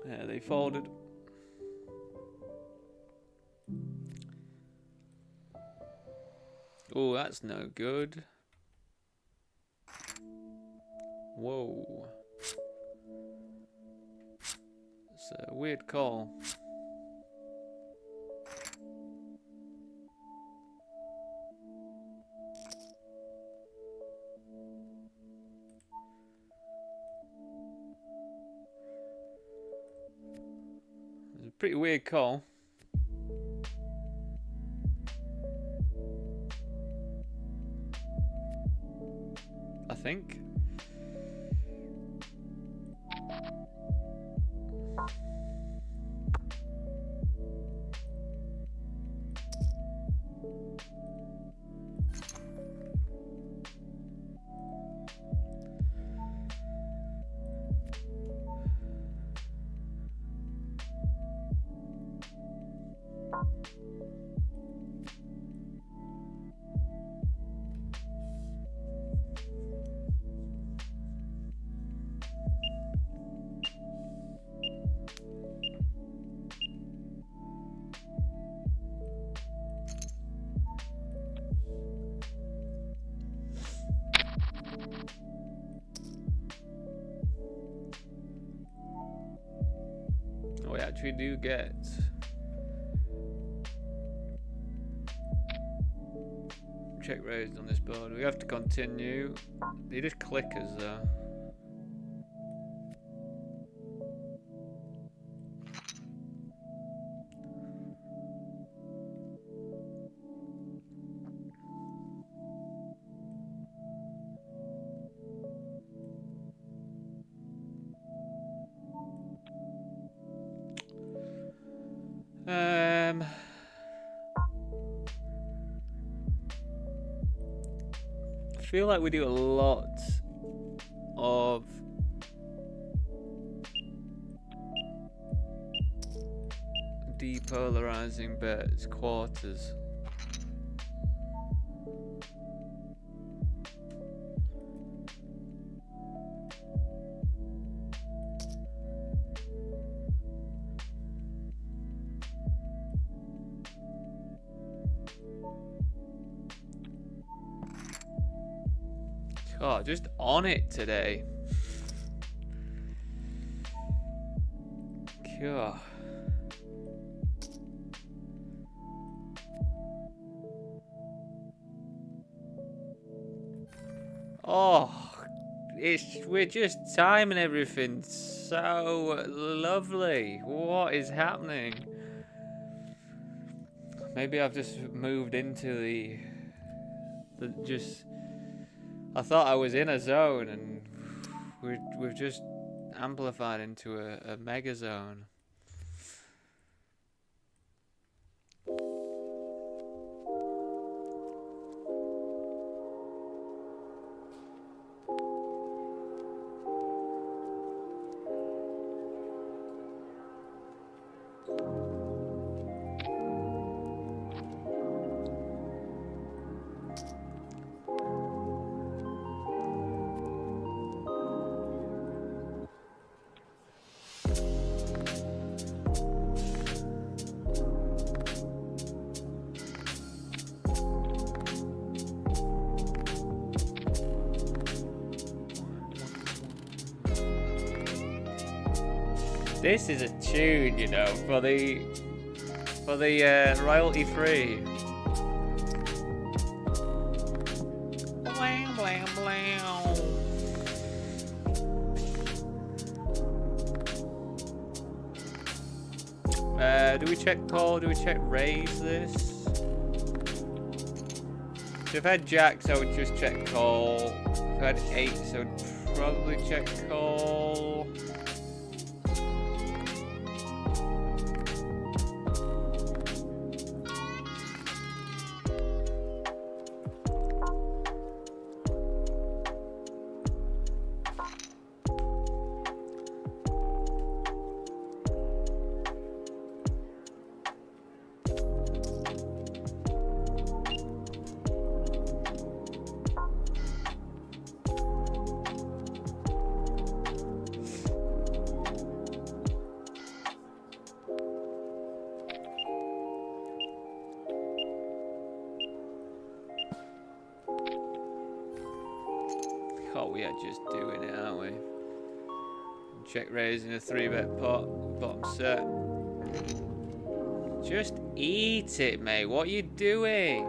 Yeah, they folded. Oh, that's no good. Whoa. It's a weird call. It's a pretty weird call. I think. We actually do get check raised on this board. We have to continue. They just clickers though. I feel like we do a lot of depolarizing bets, quarters. God, just on it today. God. Oh, we're just timing everything so lovely. What is happening? Maybe I've just moved into the just. I thought I was in a zone, and we've just amplified into a mega zone. This is a tune, you know, for the royalty free. Blam blam blam. Do we check call? Do we check raise this? So if I had jacks, I would just check call. If I had eights, I would probably check call. Oh, we are just doing it, aren't we? Check raising a 3-bet pot, bottom set. Just eat it, mate. What are you doing?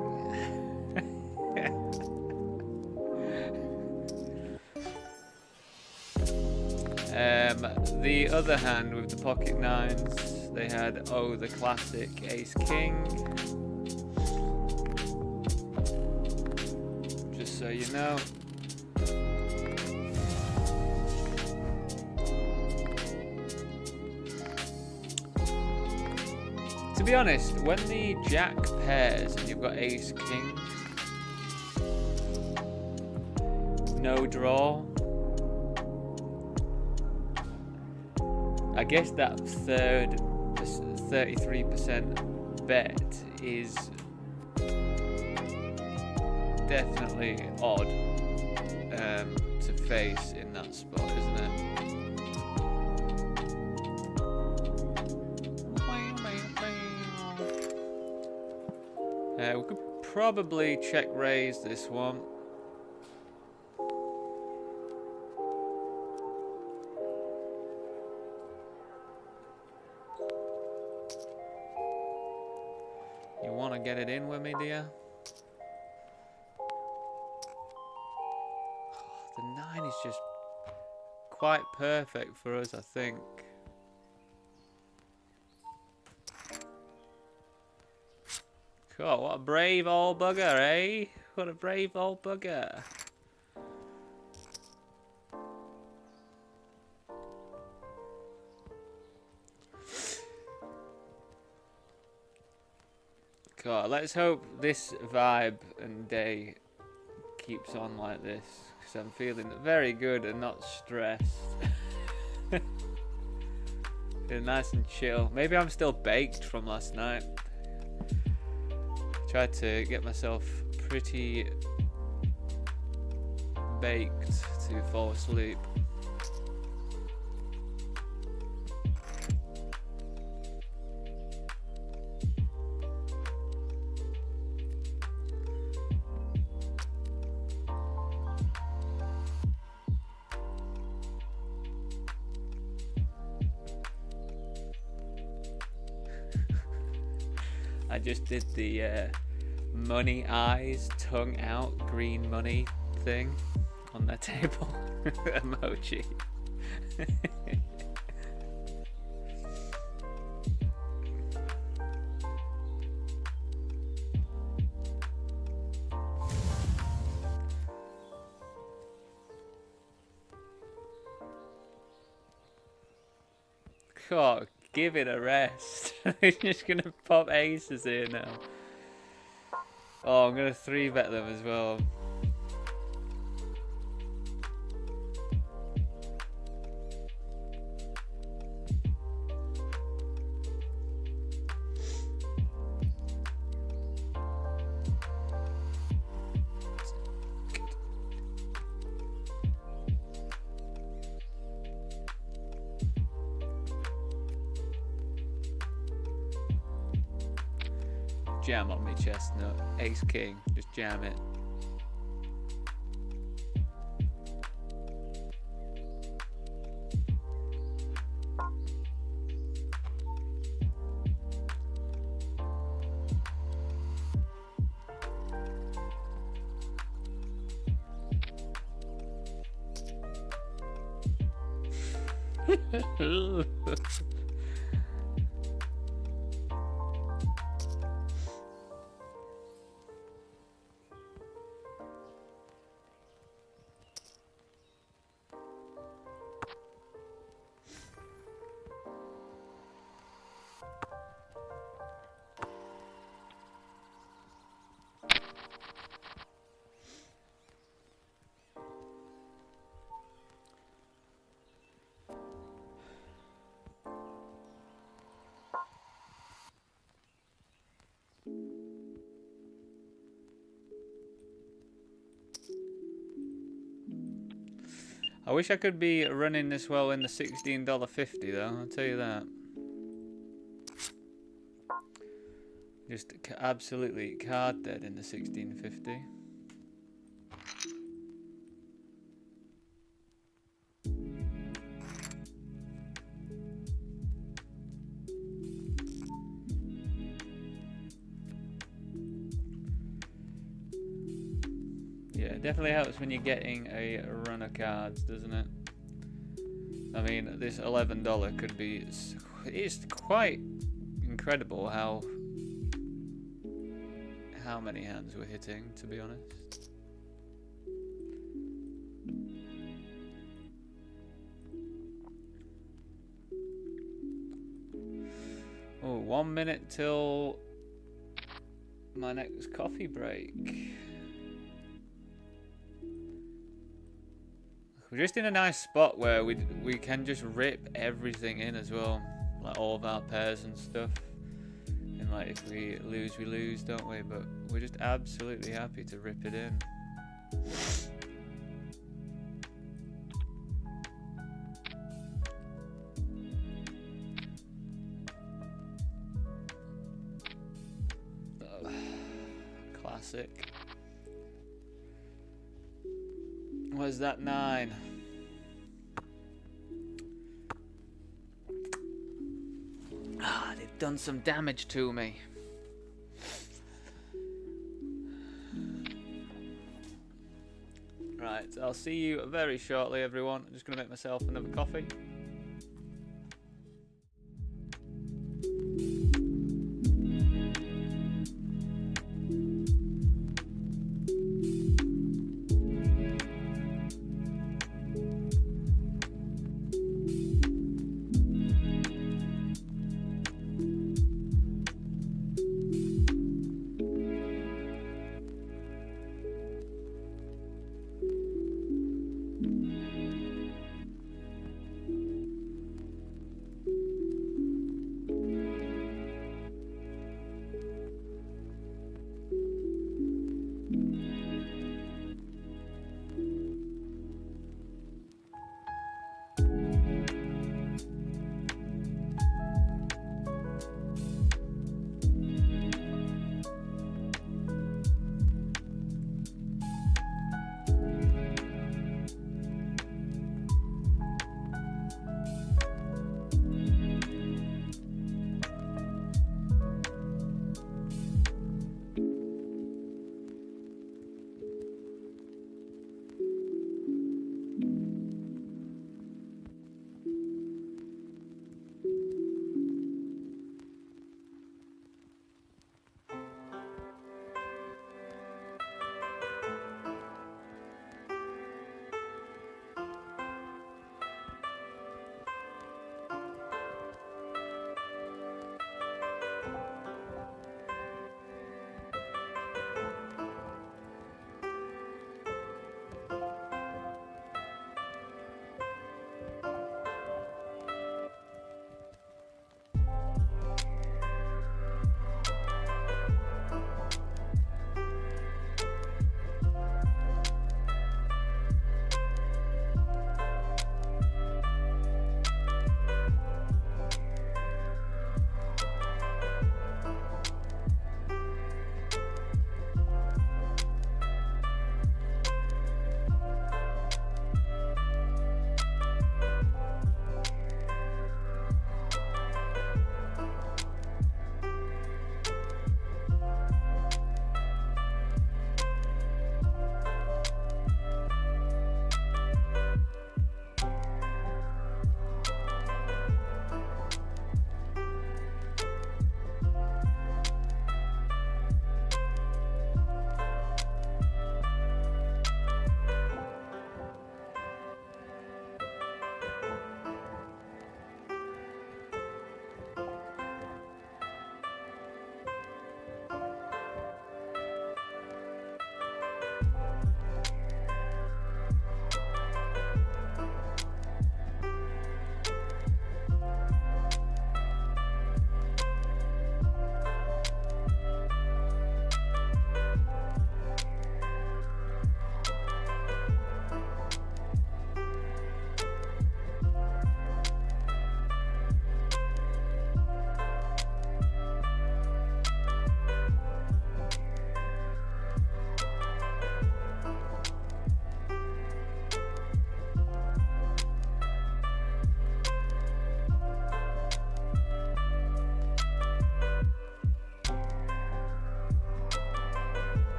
The other hand with the pocket nines, they had the classic ace king. Just so you know. To be honest, when the jack pairs and you've got ace king, no draw, I guess that third 33% bet is definitely odd to face in that spot, isn't it? We could probably check raise this one. You want to get it in with me, dear? The 9 is just quite perfect for us, I think. God, what a brave old bugger, eh? What a brave old bugger. God, let's hope this vibe and day keeps on like this, because I'm feeling very good and not stressed. Feeling nice and chill. Maybe I'm still baked from last night. Tried to get myself pretty baked to fall asleep. I just did the money eyes, tongue out, green money thing on that table emoji. God, give it a rest. He's just gonna pop aces here now. Oh, I'm gonna 3-bet them as well. Jam on me, chestnut. Ace king, just jam it. I wish I could be running this well in the $16.50 though, I'll tell you that. Just absolutely card dead in the $16.50. Yeah, it definitely helps when you're getting a run of cards, doesn't it? I mean, this $11 could be... It's quite incredible how many hands we're hitting, to be honest. Oh, 1 minute till my next coffee break. We're just in a nice spot where we can just rip everything in as well, like all of our pairs and stuff. And like if we lose, don't we? But we're just absolutely happy to rip it in. Oh, classic. Where's that 9? Ah, they've done some damage to me. Right, I'll see you very shortly, everyone. I'm just going to make myself another coffee.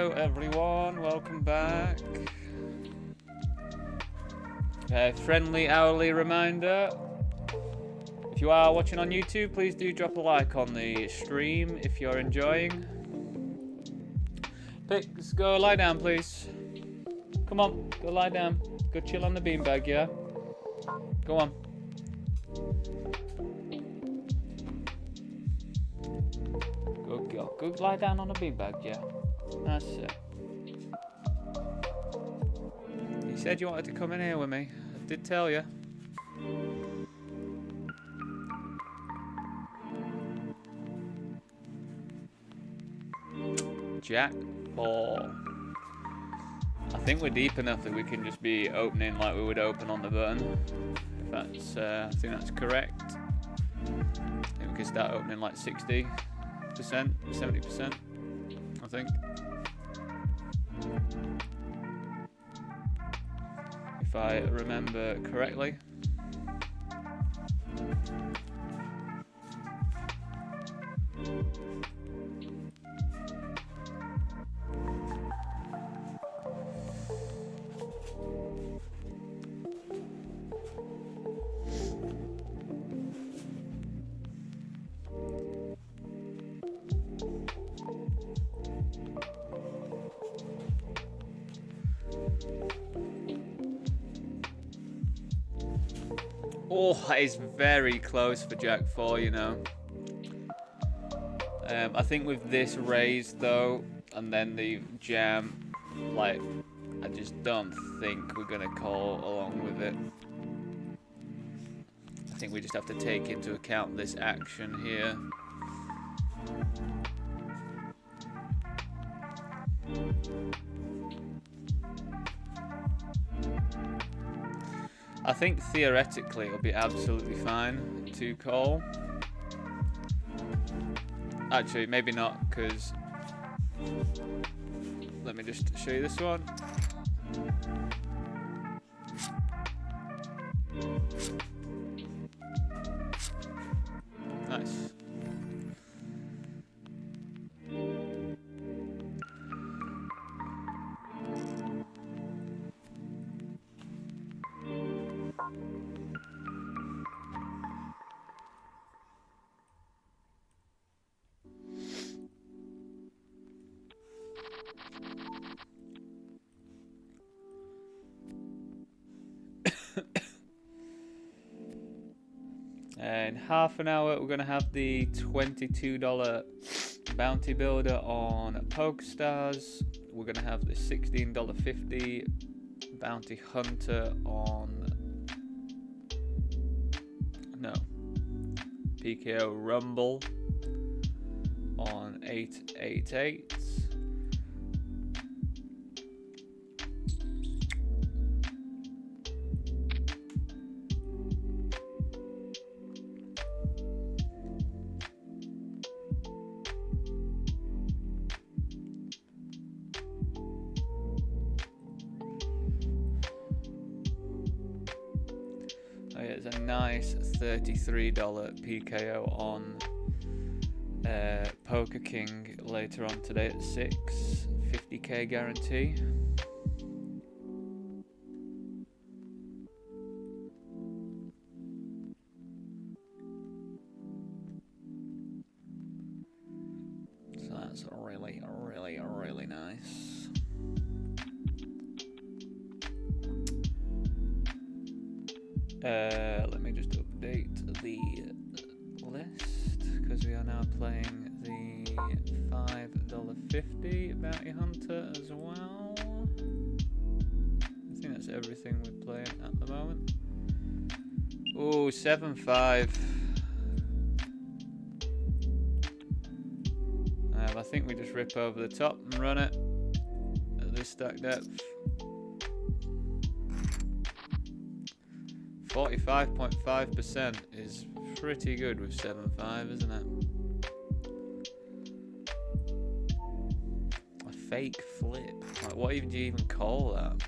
Hello everyone, welcome back. Friendly hourly reminder, if you are watching on YouTube, please do drop a like on the stream if you're enjoying. Pigs, go lie down please. Come on, go lie down. Go chill on the beanbag, yeah? Go on. Good girl. Go lie down on the beanbag, yeah? That's it. You said you wanted to come in here with me. I did tell you. Jack 4. I think we're deep enough that we can just be opening like we would open on the button. If that's, I think that's correct. I think we can start opening like 60%, 70%, I think. If I remember correctly. Oh, that is very close for Jack 4, you know. I think with this raise though, and then the jam, like, I just don't think we're gonna call along with it. I think we just have to take into account this action here. I think theoretically it'll be absolutely fine to call. Actually, maybe not, because let me just show you this one. Nice. In half an hour, we're going to have the $22 bounty builder on PokerStars. We're going to have the $16.50 bounty hunter on PKO Rumble on 888. It's a nice $33 PKO on Poker King later on today at 6. 50k guarantee. So that's really, really, really nice. Let me just update the list, because we are now playing the $5.50 bounty hunter as well. I think that's everything we're playing at the moment. Ooh, 7.5. I think we just rip over the top and run it at this stack depth. 45.5% is pretty good with 7.5, isn't it? A fake flip. Like, what even do you even call that?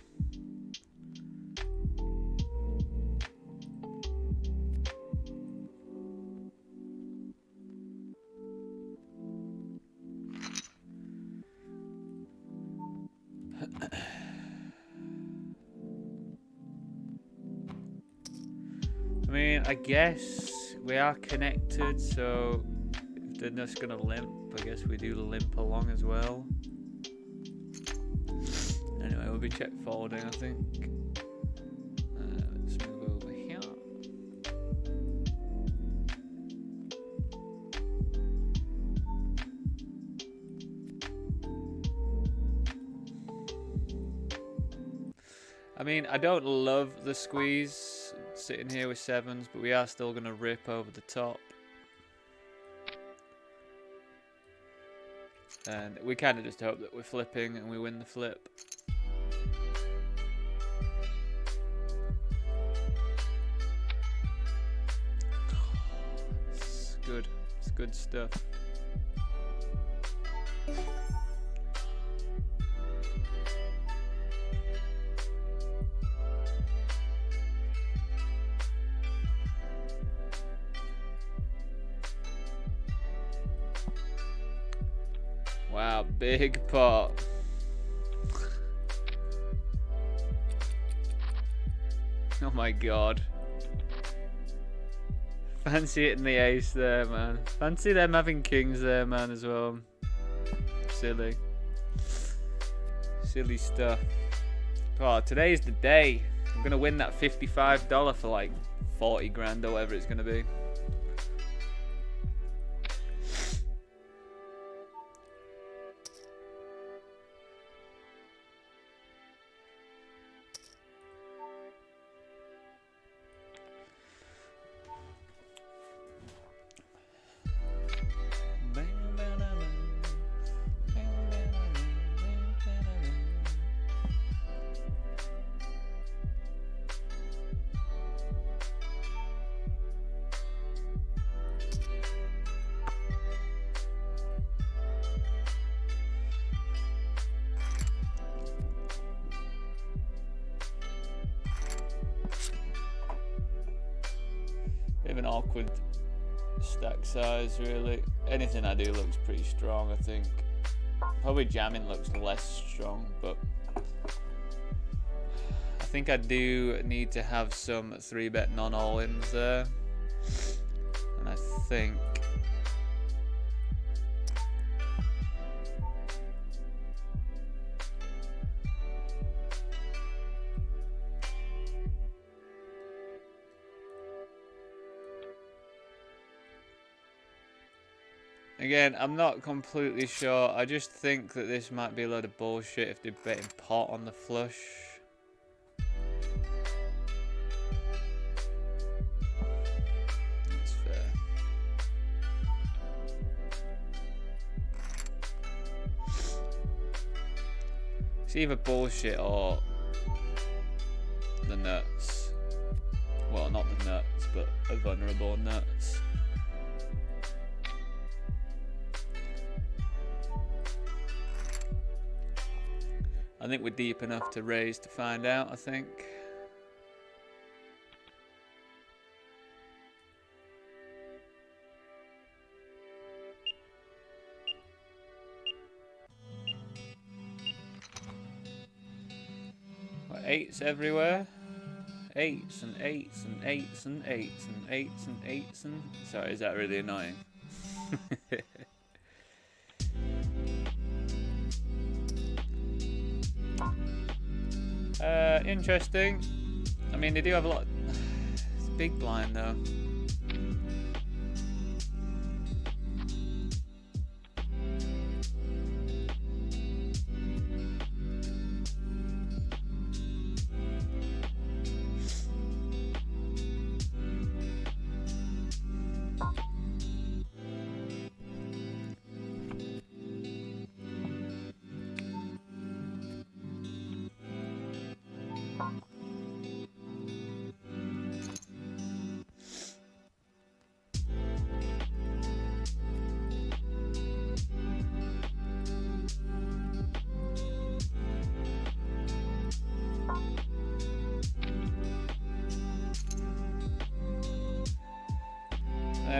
mean, I guess we are connected, so if they're just gonna limp, I guess we do limp along as well. Anyway, we'll be check forwarding, I think. Let's move over here. I mean, I don't love the squeeze sitting here with 7s, but we are still going to rip over the top. And we kind of just hope that we're flipping and we win the flip. It's good. It's good stuff. Wow, big pot. Oh my god. Fancy hitting the ace there, man. Fancy them having kings there, man, as well. Silly. Silly stuff. Oh, today's the day. I'm gonna win that $55 for like 40 grand or whatever it's gonna be. Bit of an awkward stack size, really. Anything I do looks pretty strong, I think. Probably jamming looks less strong, but I think I do need to have some 3-bet non-all-ins there. And I think again, I'm not completely sure. I just think that this might be a load of bullshit if they're betting pot on the flush. That's fair. It's either bullshit or the nuts. Well, not the nuts, but a vulnerable nuts. I think we're deep enough to raise to find out, I think. What, 8s everywhere? 8s and 8s and 8s and 8s and 8s and 8s and... Sorry, is that really annoying? Interesting. I mean, they do have a lot. It's a big blind though.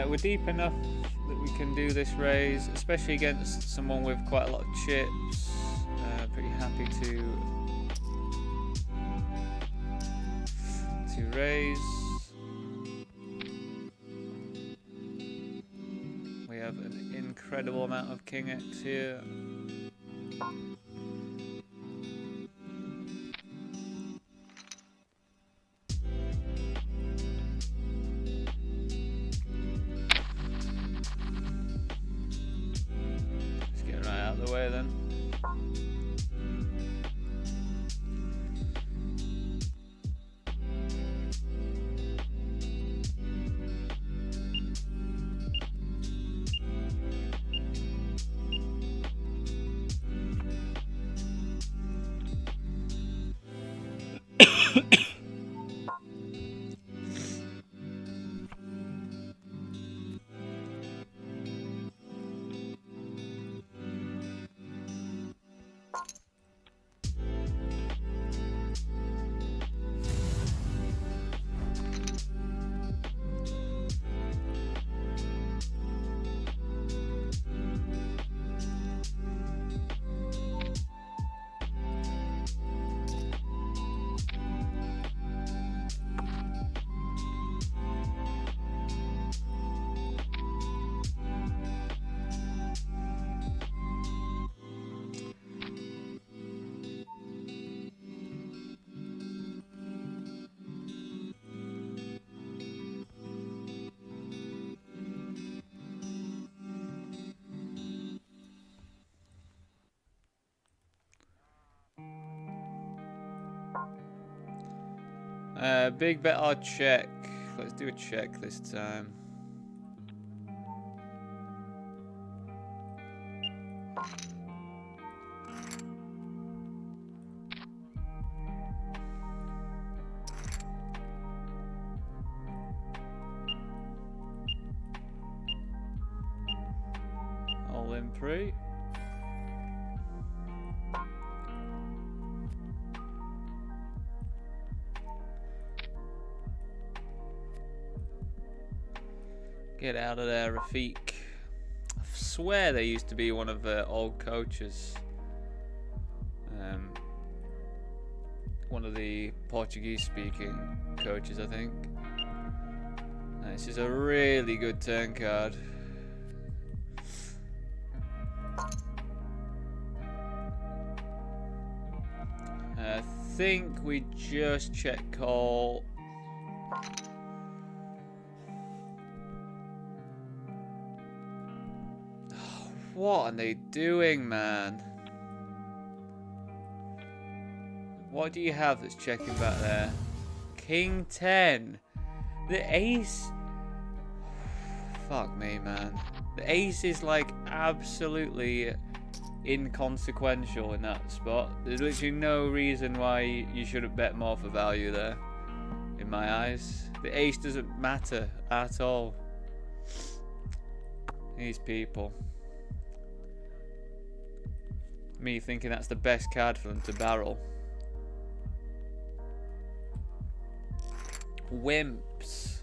We're deep enough that we can do this raise, especially against someone with quite a lot of chips. Pretty happy to raise. incredible amount of King X here. Let's get right out of the way then. Big bet or check. Let's do a check this time. All in pre. Get out of there, Rafik. I swear they used to be one of the old coaches. One of the Portuguese-speaking coaches, I think. This is a really good turn card. I think we just check call. What are they doing, man? What do you have that's checking back there? King 10. The ace. Fuck me, man. The ace is like absolutely inconsequential in that spot. There's literally no reason why you shouldn't bet more for value there, in my eyes. The ace doesn't matter at all. These people. Me thinking that's the best card for them to barrel. Wimps.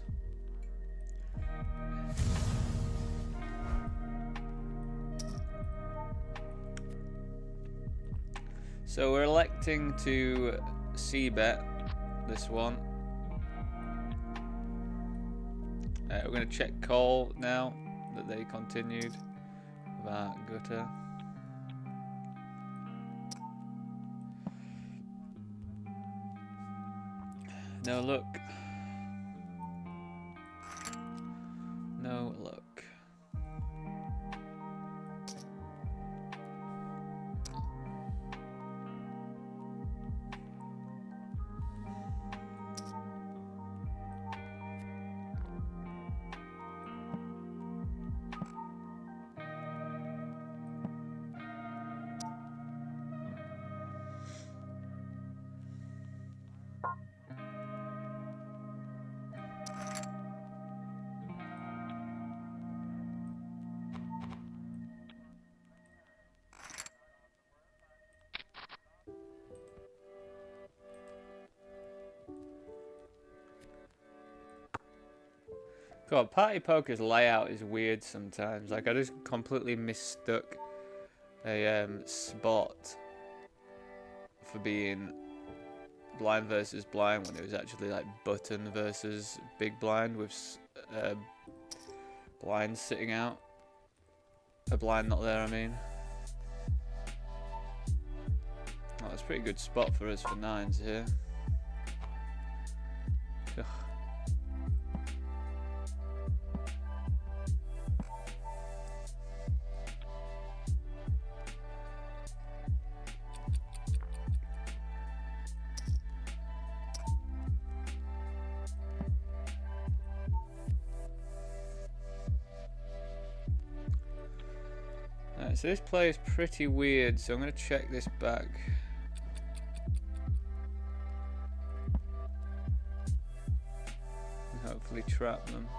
So we're electing to c-bet this one. We're going to check call now that they continued that gutter. No look. No look. God, Party Poker's layout is weird sometimes. Like, I just completely mistook a spot for being blind versus blind when it was actually like button versus big blind with blinds sitting out. A blind not there, I mean. Oh, that's a pretty good spot for us for nines here. Ugh. So this play is pretty weird, so I'm going to check this back. And hopefully trap them.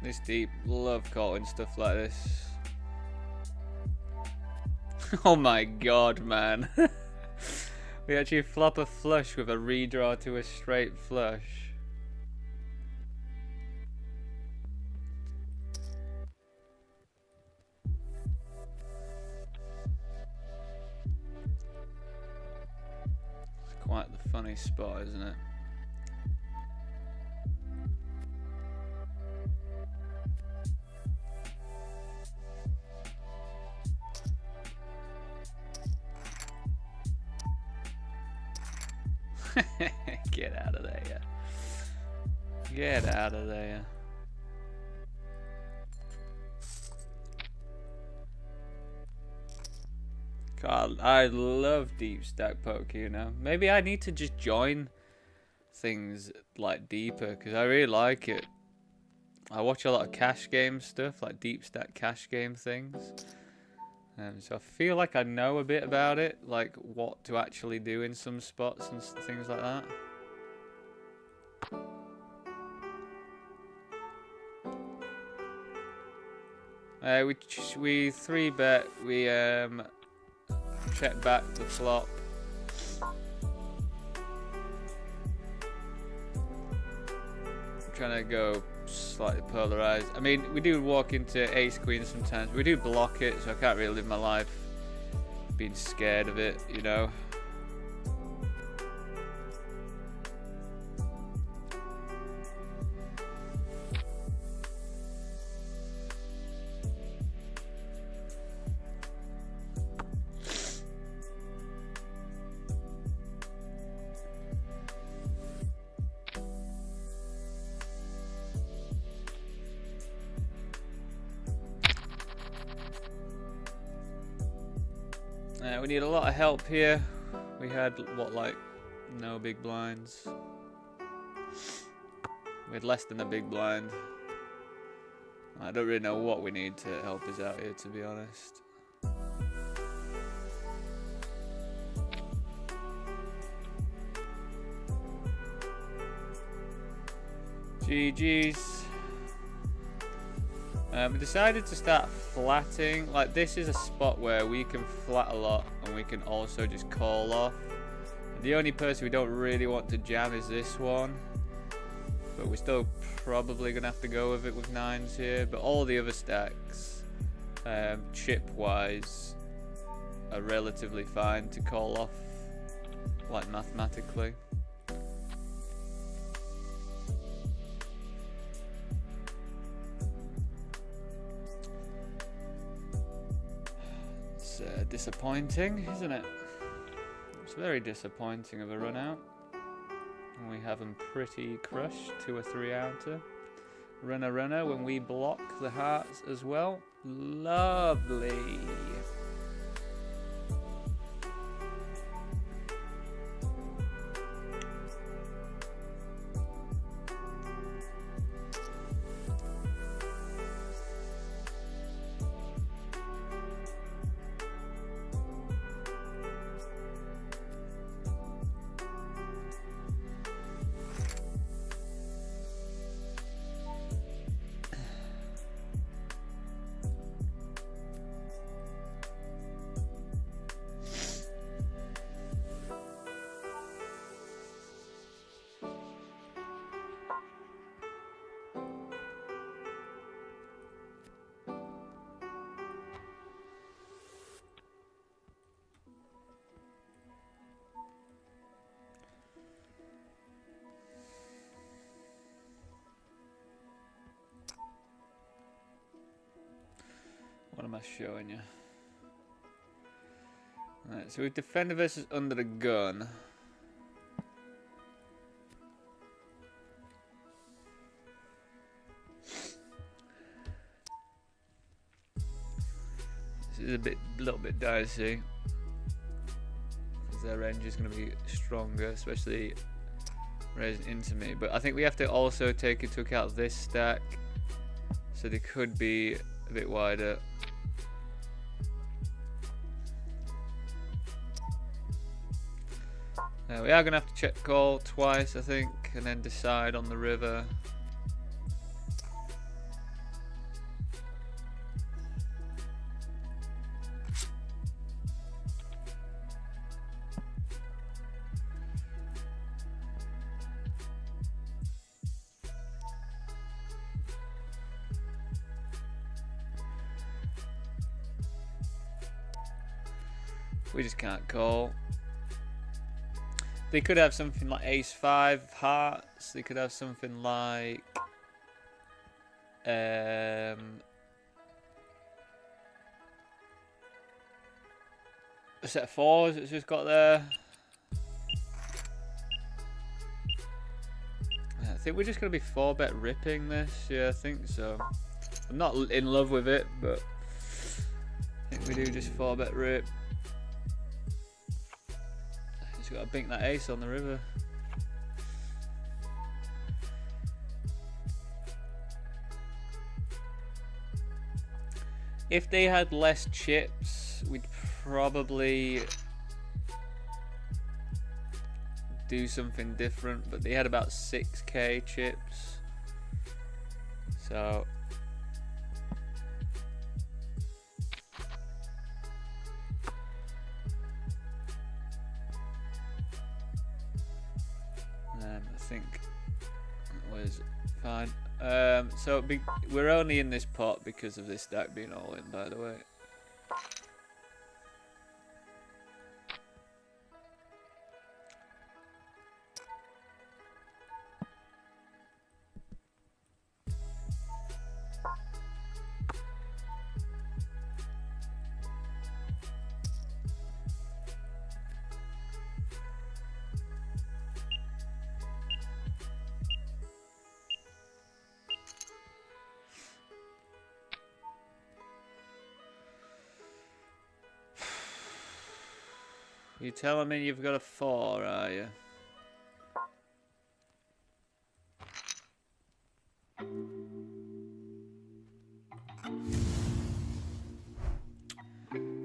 This deep, love calling stuff like this. Oh my god, man. We actually flop a flush with a redraw to a straight flush. It's quite the funny spot, isn't it? Get out of there, yeah. Get out of there. God, I love deep stack poker, you know. Maybe I need to just join things like deeper, because I really like it. I watch a lot of cash game stuff, like deep stack cash game things. So I feel like I know a bit about it, like what to actually do in some spots and things like that. We 3-bet, we check back the flop. I'm trying to go slightly polarized. I mean, we do walk into ace queen sometimes. We do block it, so I can't really live my life being scared of it, you know. We need a lot of help here. We had, what, like, no big blinds. We had less than a big blind. I don't really know what we need to help us out here, to be honest. GG's. We decided to start flatting. Like, this is a spot where we can flat a lot and we can also just call off. The only person we don't really want to jam is this one, but we're still probably gonna have to go with it with nines here. But all the other stacks, chip wise, are relatively fine to call off, like mathematically. Disappointing, isn't it? It's very disappointing of a run out. And we have them pretty crushed. 2 or 3 outer. Runner when we block the hearts as well. Lovely. What am I showing you? Right, so we defender versus under the gun. This is a little bit dicey, because their range is going to be stronger, especially raising into me. But I think we have to also take into account this stack, so they could be a bit wider. We are going to have to check call twice, I think, and then decide on the river. We just can't call. They could have something like ace 5 hearts. They could have something like a set of 4s it's just got there. I think we're just going to be 4-bet ripping this. Yeah, I think so. I'm not in love with it, but I think we do just 4-bet rip. Got to bink that ace on the river. If they had less chips, we'd probably do something different, but they had about 6k chips, so I think it was fine. So we're only in this pot because of this stack being all in, by the way. You telling me you've got a 4, are you?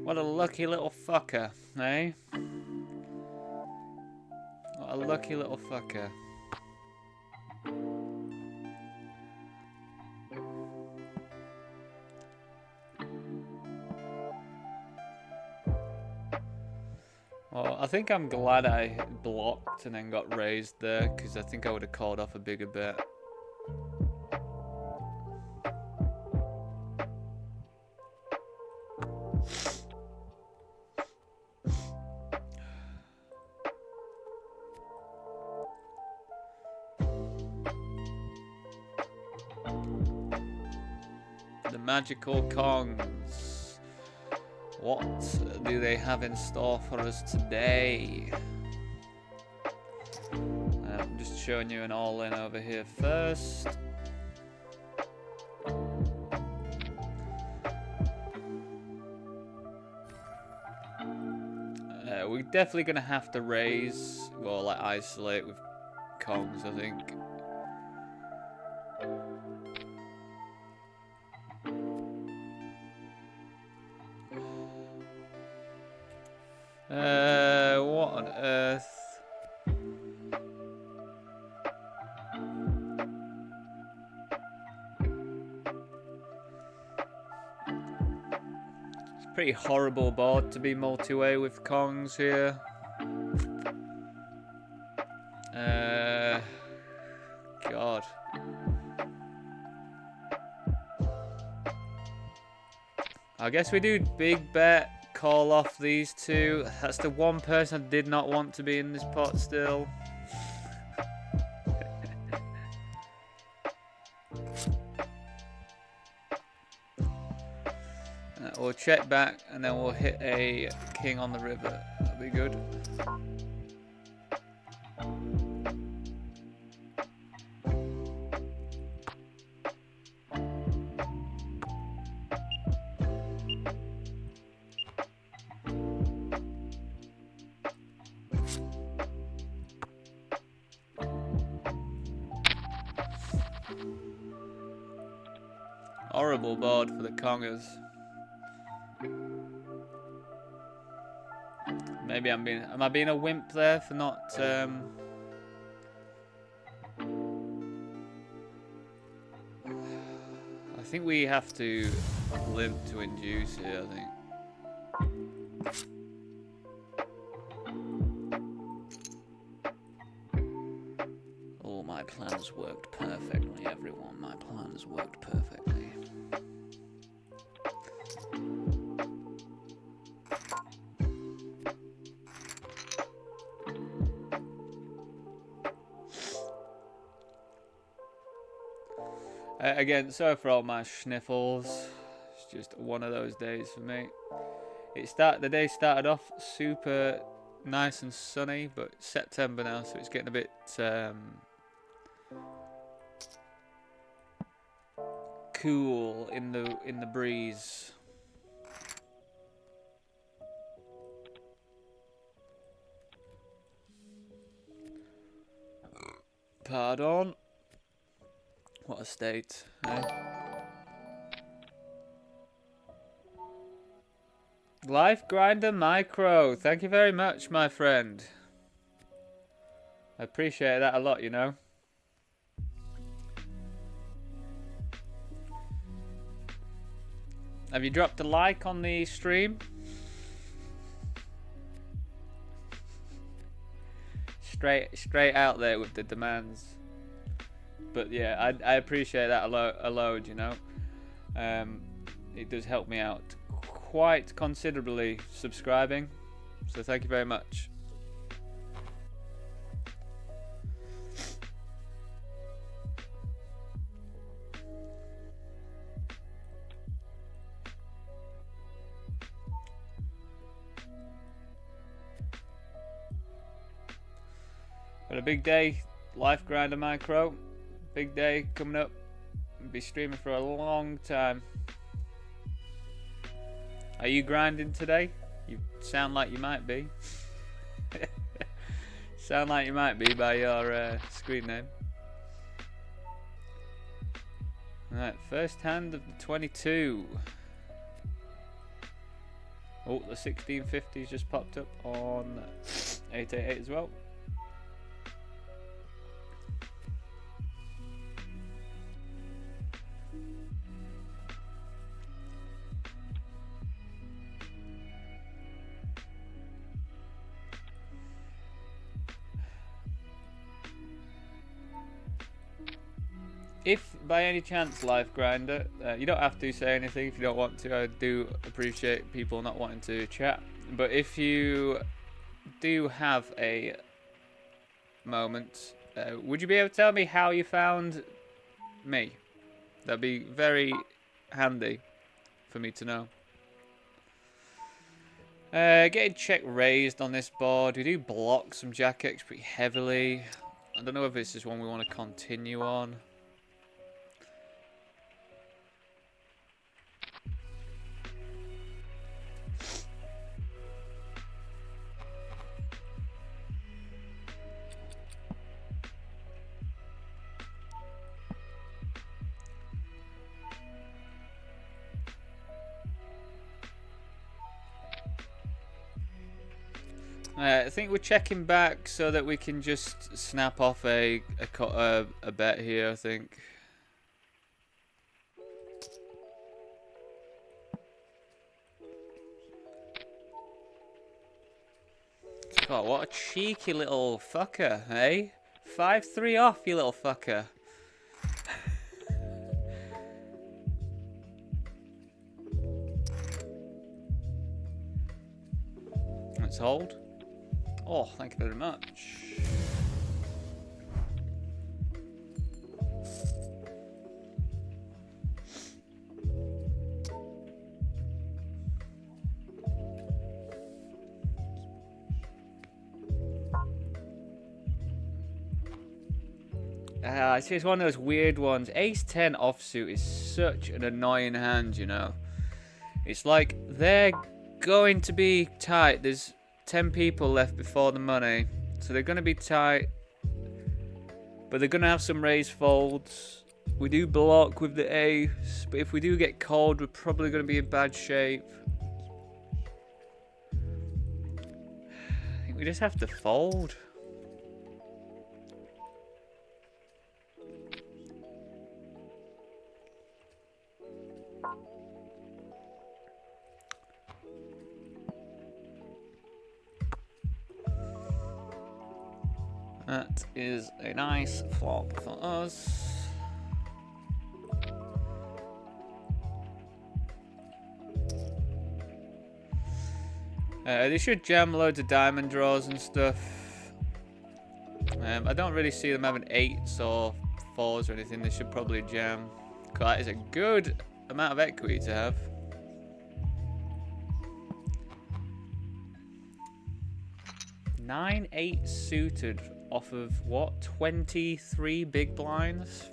What a lucky little fucker, eh? What a lucky little fucker. Well, I think I'm glad I blocked and then got raised there, because I think I would have called off a bigger bet. The magical Kongs. What do they have in store for us today? I'm just showing you an all-in over here first. We're definitely going to have to raise, or like isolate with Kongs, I think. What on earth? It's a pretty horrible board to be multi-way with Kongs here. God. I guess we do big bet, call off these two. That's the one person I did not want to be in this pot still. We'll check back and then we'll hit a king on the river. That'll be good. Horrible board for the Kongers. Maybe am I being a wimp there for not I think we have to limp to induce here, I think. Oh, my plans worked perfectly, everyone. My plans worked perfectly. Again, sorry for all my sniffles. It's just one of those days for me. The day started off super nice and sunny, but it's September now, so it's getting a bit cool in the breeze. Pardon. What a state, eh? Life Grinder Micro, thank you very much, my friend. I appreciate that a lot, you know. Have you dropped a like on the stream? Straight out there with the demands. But yeah, I appreciate that a load, you know. It does help me out quite considerably subscribing, so thank you very much. Got a big day, Life Grinder Micro. Big day coming up. I'll be streaming for a long time. Are you grinding today? You sound like you might be. Sound like you might be by your screen name. Alright, first hand of the 22. Oh, the 1650's just popped up on 888 as well. If by any chance, Life Grinder, you don't have to say anything if you don't want to. I do appreciate people not wanting to chat. But if you do have a moment, would you be able to tell me how you found me? That'd be very handy for me to know. Getting check raised on this board. We do block some Jack X pretty heavily. I don't know if this is one we want to continue on. I think we're checking back so that we can just snap off a bet here, I think. God, what a cheeky little fucker, eh? 5-3 off, you little fucker. Let's hold. Oh, thank you very much. It's just one of those weird ones. Ace-10 offsuit is such an annoying hand, you know. It's like they're going to be tight. There's 10 people left before the money, so they're going to be tight, but they're going to have some raise folds. We do block with the ace, but if we do get called, we're probably going to be in bad shape. I think we just have to fold. That is a nice flop for us. They should jam loads of diamond draws and stuff. I don't really see them having 8s or 4s or anything. They should probably jam. That is a good amount of equity to have. Nine 8 suited off of what? 23 big blinds?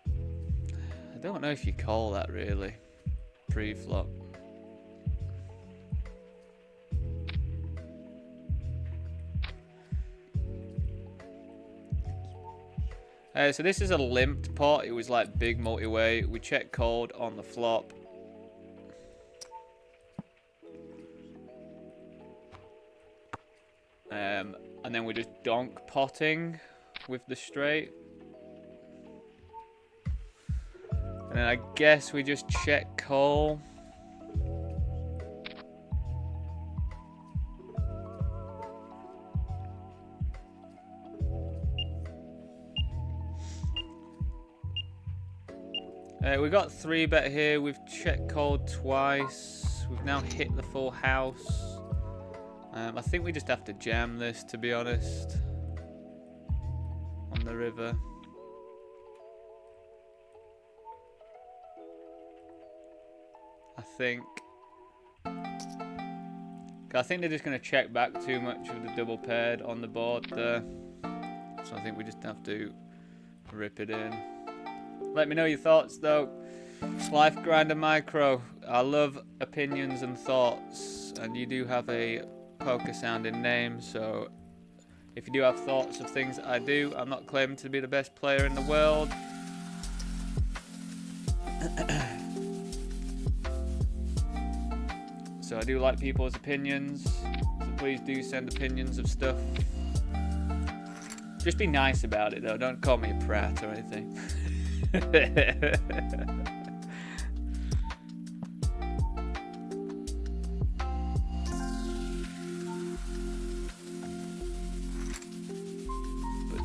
I don't know if you call that really pre-flop. So this is a limped pot. It was like big multi-way. We check called on the flop. And then we're just donk potting with the straight. And then I guess we just check call. We got 3-bet here. We've check called twice. We've now hit the full house. I think we just have to jam this, to be honest, on the river. I think they're just going to check back too much of the double paired on the board there. So I think we just have to rip it in. Let me know your thoughts, though. Life Grinder Micro. I love opinions and thoughts, and you do have a poker sounding name, so if you do have thoughts of things that I do, I'm not claiming to be the best player in the world. So I do like people's opinions, so please do send opinions of stuff. Just be nice about it though, don't call me a prat or anything.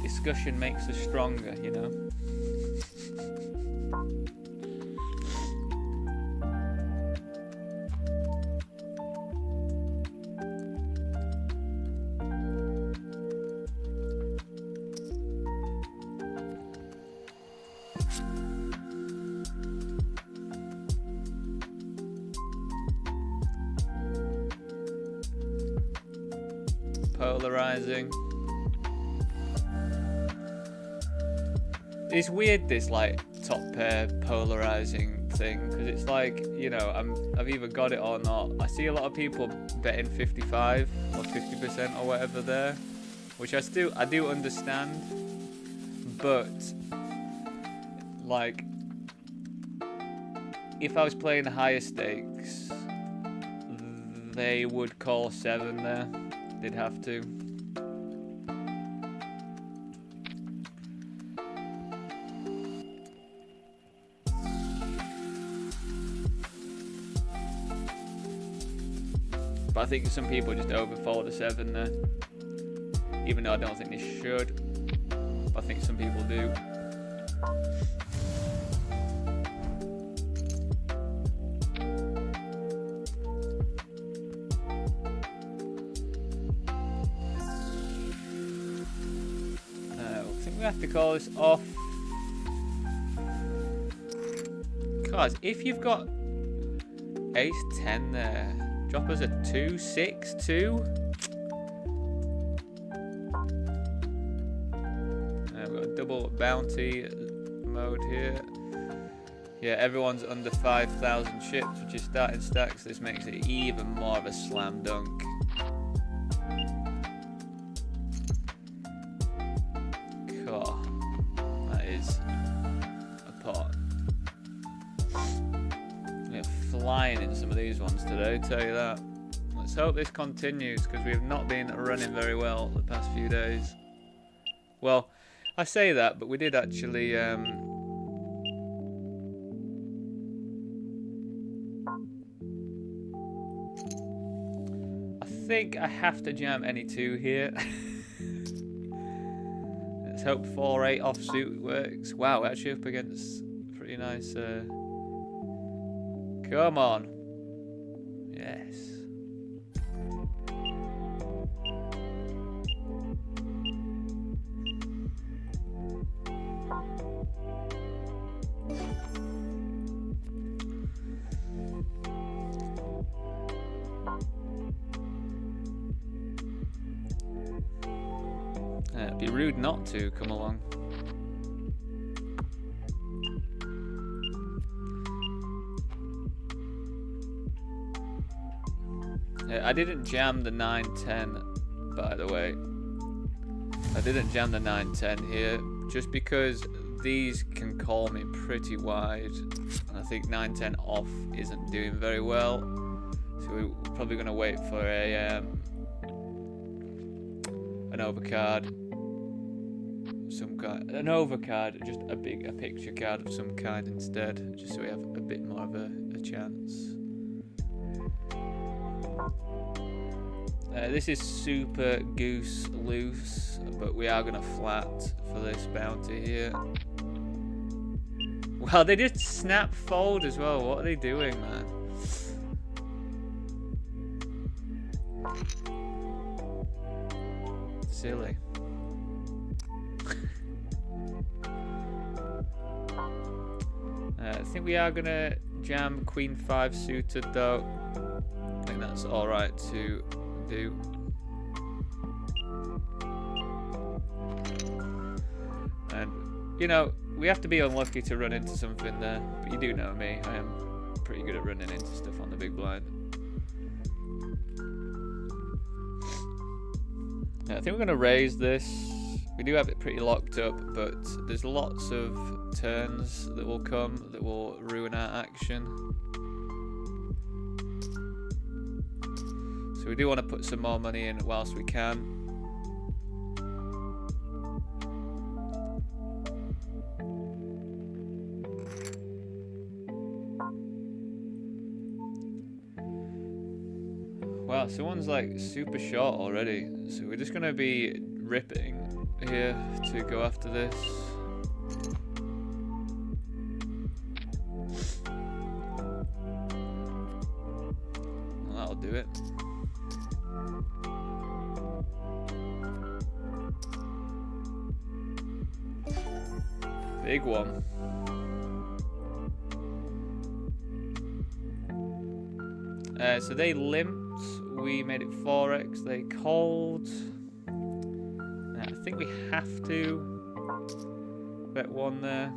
Discussion makes us stronger, you know. Polarizing. it's weird, this like top pair polarizing thing, because it's like, you know, I've either got it or not. I see a lot of people betting 55 or 50% or whatever there, which I do understand, but like if I was playing the higher stakes, they would call 7 there. They'd have to. But I think some people just overfold a 7 there, even though I don't think they should. But I think some people do. I think we have to call this off. Because if you've got ace 10 there, drop us a 2, 6, 2. We've got a double bounty mode here. Yeah, everyone's under 5,000 chips, which is starting stacks. This makes it even more of a slam dunk. Cool. That is a pot. Flying in some of these ones today, tell you that. Let's hope this continues, because we have not been running very well the past few days. Well, I say that, but we did actually I think I have to jam any 2 here. Let's hope 4-8 offsuit works. Wow, we're actually up against pretty nice come on. Yes. It'd be rude not to come along. I didn't jam the 9-10, by the way. I didn't jam the 9-10 here, just because these can call me pretty wide. And I think 9-10 off isn't doing very well. So we're probably going to wait for a an overcard. Some kind, an overcard, just a picture card of some kind instead, just so we have a bit more of a chance. This is super goose loose, but we are gonna flat for this bounty here. Well, they just snap fold as well. What are they doing, man? Silly. I think we are gonna jam Queen 5 suited though. I think that's all right to do. And you know, we have to be unlucky to run into something there, but you do know me, I am pretty good at running into stuff on the big blind. Yeah, I think we're gonna raise this. We do have it pretty locked up, but there's lots of turns that will come that will ruin our action. So we do want to put some more money in whilst we can. Wow, someone's like super short already. So we're just going to be ripping here to go after this. Well, that'll do it. Big one. So they limped, we made it 4x, they called. I think we have to. Bet one there.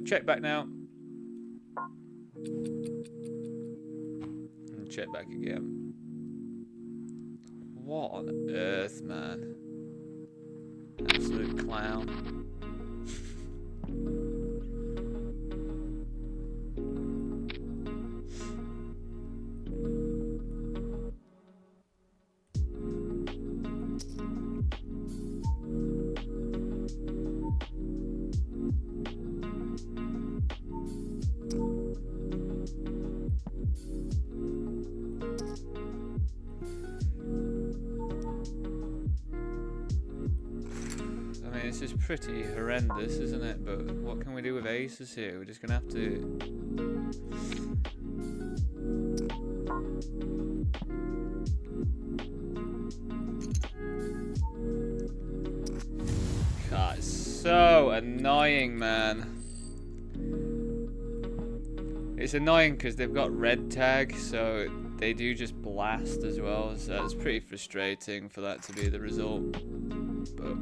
Check back now. And check back again. What on earth, man? Absolute clown. This is pretty horrendous, isn't it? But what can we do with aces here? We're just gonna have to... God, it's so annoying, man. It's annoying because they've got red tag, so they do just blast as well. So it's pretty frustrating for that to be the result. But...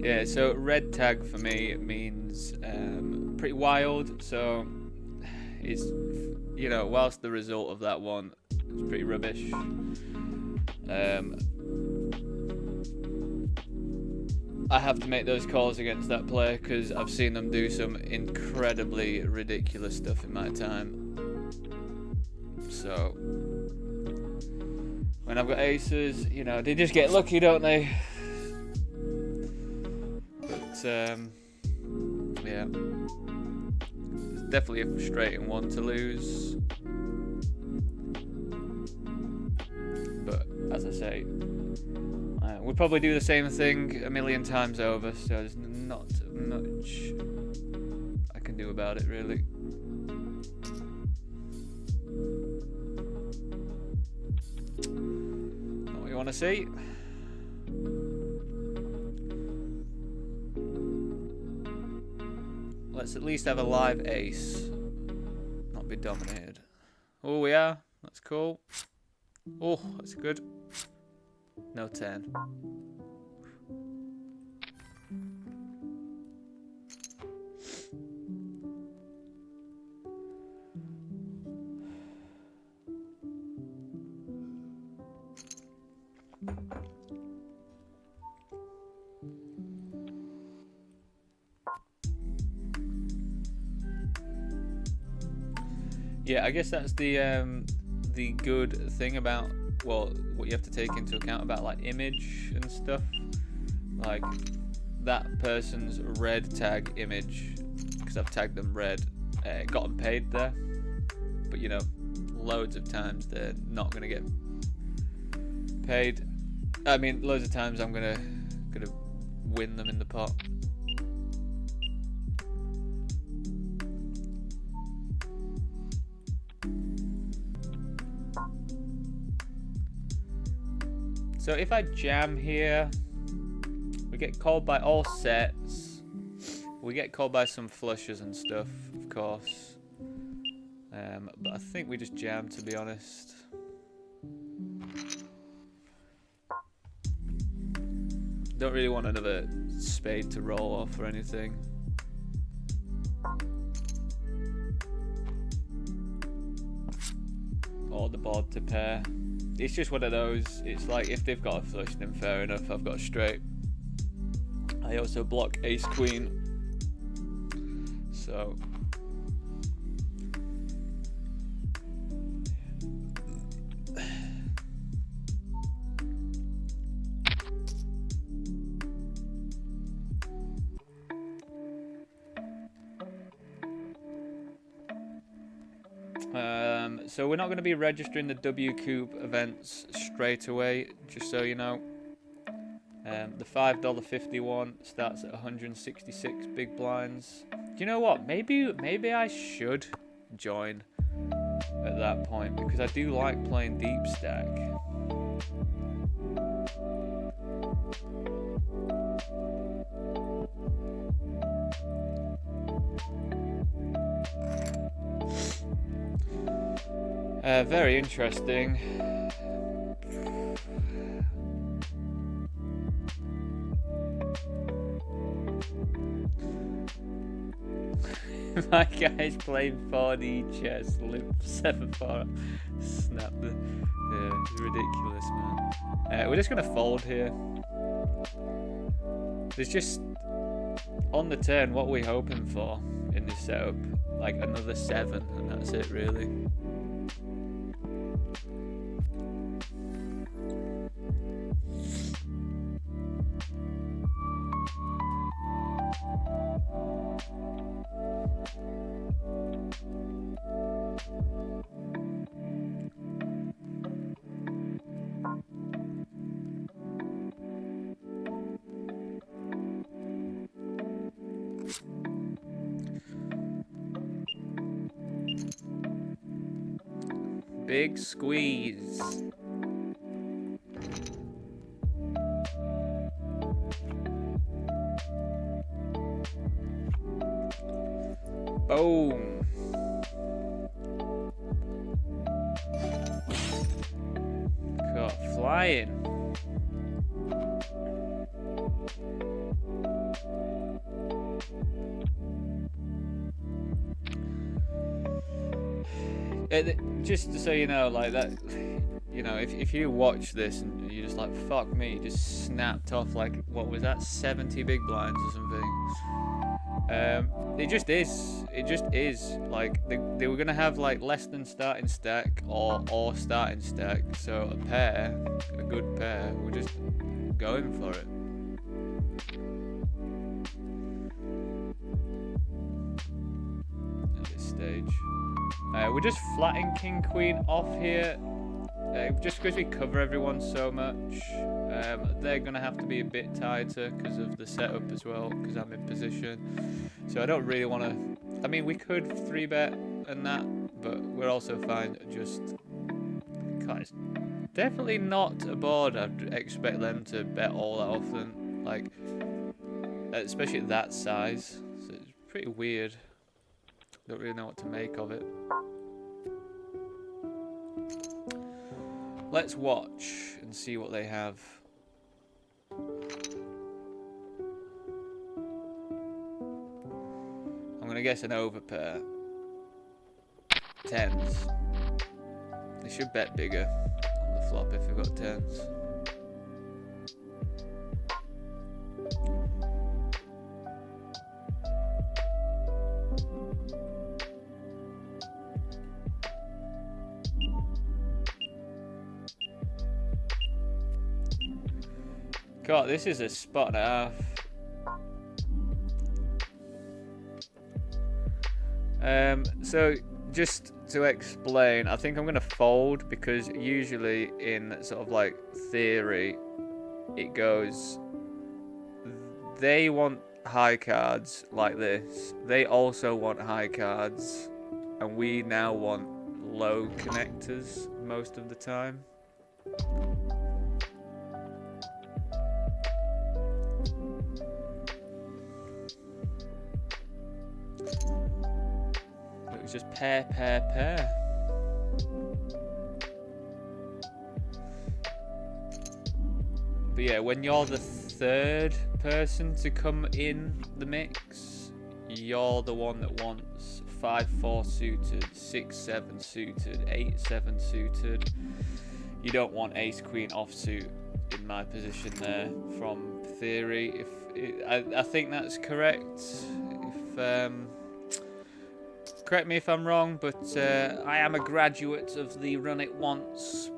yeah, so red tag for me means pretty wild, so it's, you know, whilst the result of that one is pretty rubbish, I have to make those calls against that player because I've seen them do some incredibly ridiculous stuff in my time. So when I've got aces, you know, they just get lucky, don't they? Yeah, it's definitely a frustrating one to lose, but as I say, we'll probably do the same thing a million times over, so there's not much I can do about it, really. Not what you want to see. Let's at least have a live ace, not be dominated. Oh, we are. That's cool. Oh, that's good. No 10. Yeah, I guess that's the good thing about, well, what you have to take into account about like image and stuff. Like that person's red tag image, because I've tagged them red, got them paid there. But you know, loads of times they're not gonna get paid. I mean, loads of times I'm gonna win them in the pot. So if I jam here, we get called by all sets. We get called by some flushes and stuff, of course. But I think we just jam, to be honest. Don't really want another spade to roll off or anything. Or the board to pair. It's just one of those. It's like if they've got a flush, then fair enough, I've got a straight. I also block ace queen. So So we're not going to be registering the WCOOP events straight away, just so you know. The $5.50 one starts at 166 big blinds. Do you know what? Maybe I should join at that point, because I do like playing deep stack. Very interesting. My guy's playing 4D chess, limp 7-4. Snap the. Yeah, it's ridiculous, man. We're just gonna fold here. There's just on the turn, what are we hoping for in this setup? Like another 7, and that's it, really. Big squeeze. Boom. Caught flying. Just so you know, like that, you know, if you watch this and you're just like, fuck me, just snapped off like, what was that, 70 big blinds or something. It just is like they were gonna have like less than starting stack or starting stack, so a good pair, we're just going for it. At this stage. We're just flatting King Queen off here, just because we cover everyone so much. They're going to have to be a bit tighter because of the setup as well, because I'm in position. So I don't really want to... I mean, we could 3-bet and that, but we're also fine just... God, it's definitely not a board I'd expect them to bet all that often, like, especially at that size. So it's pretty weird. Don't really know what to make of it. Let's watch and see what they have. I'm gonna guess an overpair. 10s. They should bet bigger on the flop if we've got 10s. God, this is a spot and a half. So just to explain, I think I'm gonna fold because usually in sort of like theory, it goes, they want high cards like this. They also want high cards, and we now want low connectors most of the time. Just pair. But yeah, when you're the third person to come in the mix, you're the one that wants 5-4 suited, 6-7 suited, 8-7 suited. You don't want ace-queen offsuit in my position there from theory. I think that's correct. Correct me if I'm wrong, but I am a graduate of the Run It Once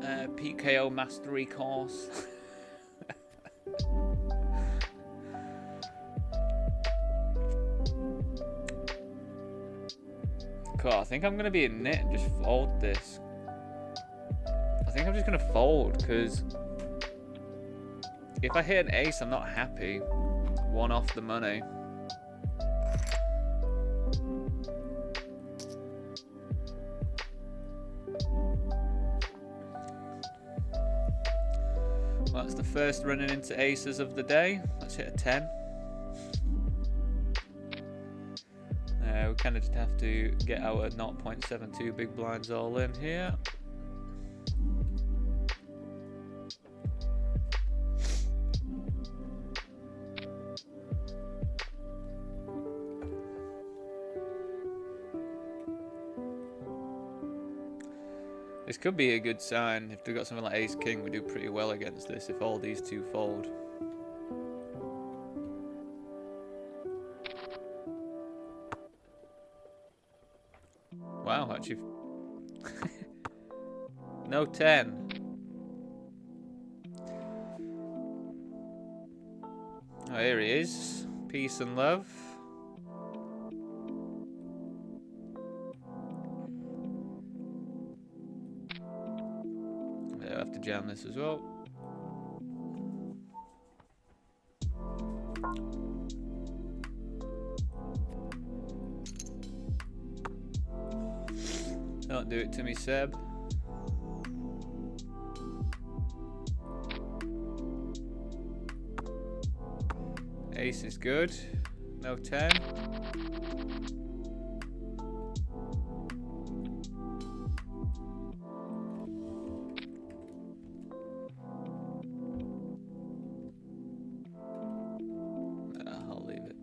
PKO Mastery course. God, I think I'm going to be a nit and just fold this. I think I'm just going to fold, because if I hit an ace, I'm not happy. One off the money. Well, that's the first running into aces of the day. Let's hit a 10. We kind of just have to get our 0.72 big blinds all in here. This could be a good sign. If they've got something like ace king, we do pretty well against this if all these two fold. Wow, actually. No 10. Oh, here he is. Peace and love. I'll have to jam this as well. Don't do it to me, Seb. Ace is good. No 10. I'll leave it.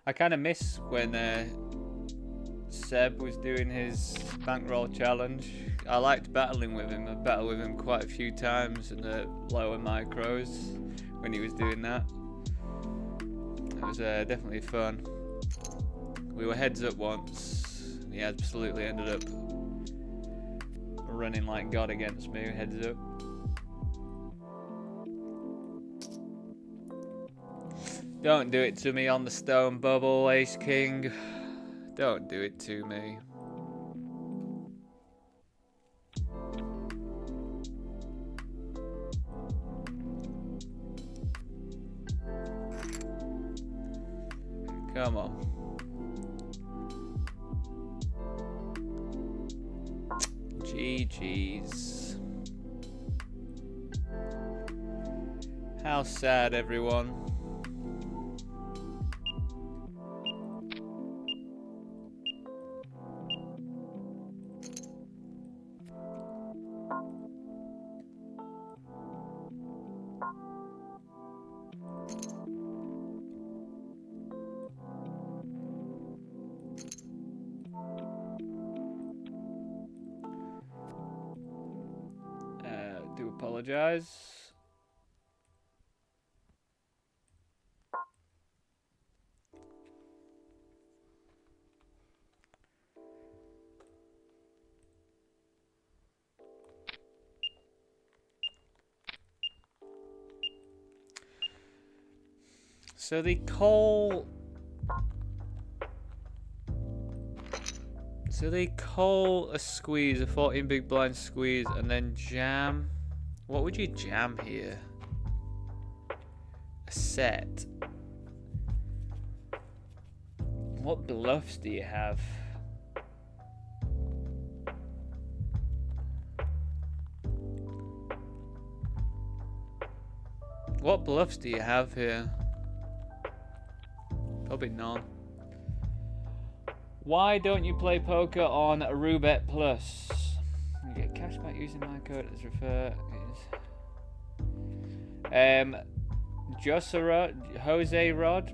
I kind of miss when Seb was doing his bankroll challenge. I liked battling with him. I battled with him quite a few times in the lower micros when he was doing that. It was definitely fun. We were heads up once. He absolutely ended up running like God against me, heads up. Don't do it to me on the stone bubble, Ace King. Don't do it to me. Come on. GG's. How sad, everyone. Do apologize. So they call a squeeze, a 14 big blind squeeze, and then jam. What would you jam here? A set. What bluffs do you have? What bluffs do you have here? Probably none. Why don't you play poker on Roulette Plus? You get cash back using my code as refer. Jose Rod.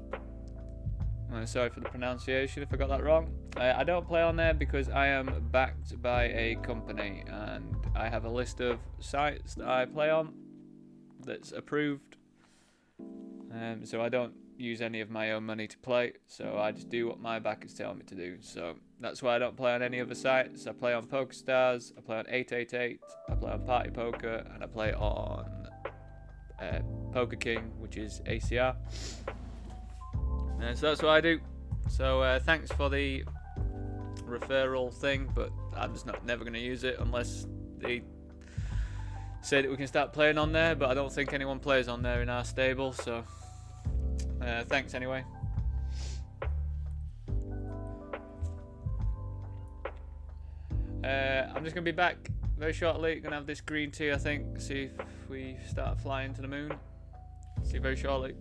Sorry for the pronunciation if I got that wrong. I don't play on there because I am backed by a company and I have a list of sites that I play on that's approved. So I don't use any of my own money to play, so I just do what my backers tell me to do. So that's why I don't play on any other sites. I play on PokerStars, I play on 888, I play on Party Poker, and I play on Poker King, which is ACR. So that's what I do. So thanks for the referral thing, but I'm just never going to use it unless they say that we can start playing on there, but I don't think anyone plays on there in our stable, so thanks anyway. I'm just going to be back very shortly. Going to have this green tea, I think, see if we start flying to the moon. See you very shortly.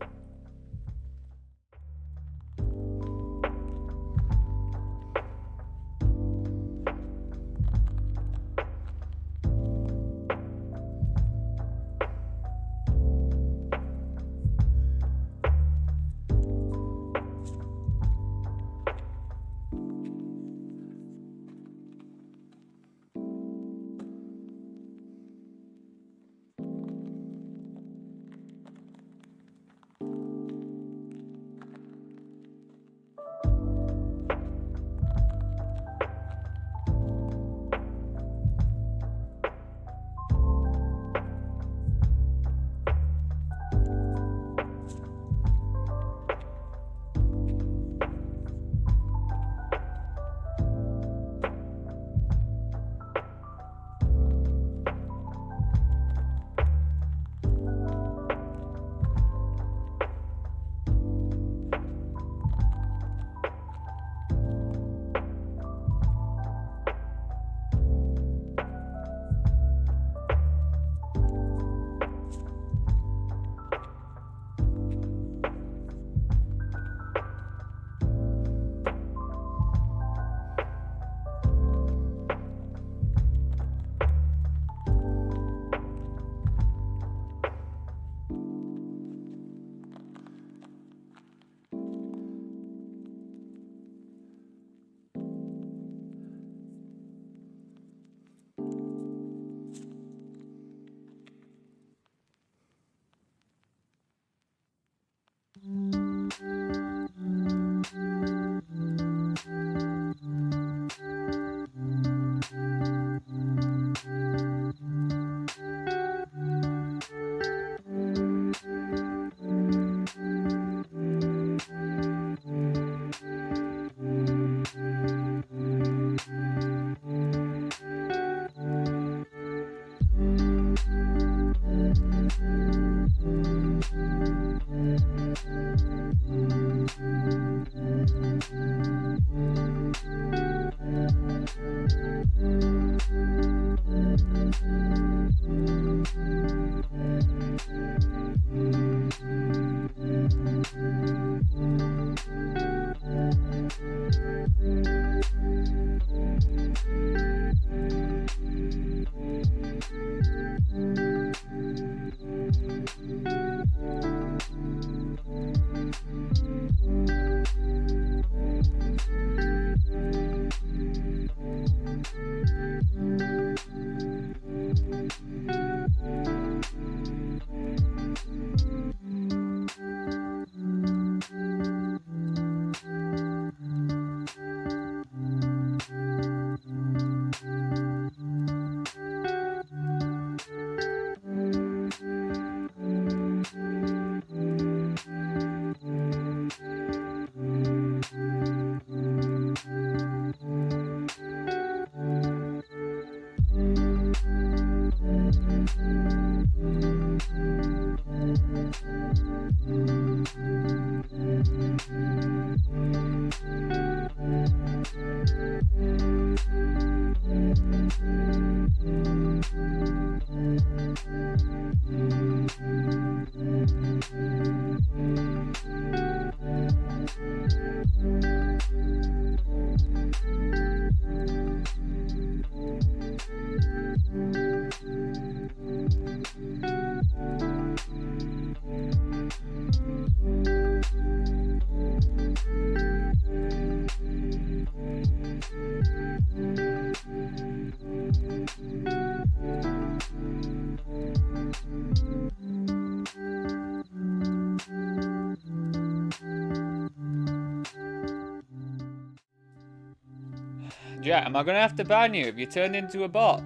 Jack, am I gonna have to ban you if you turned into a bot?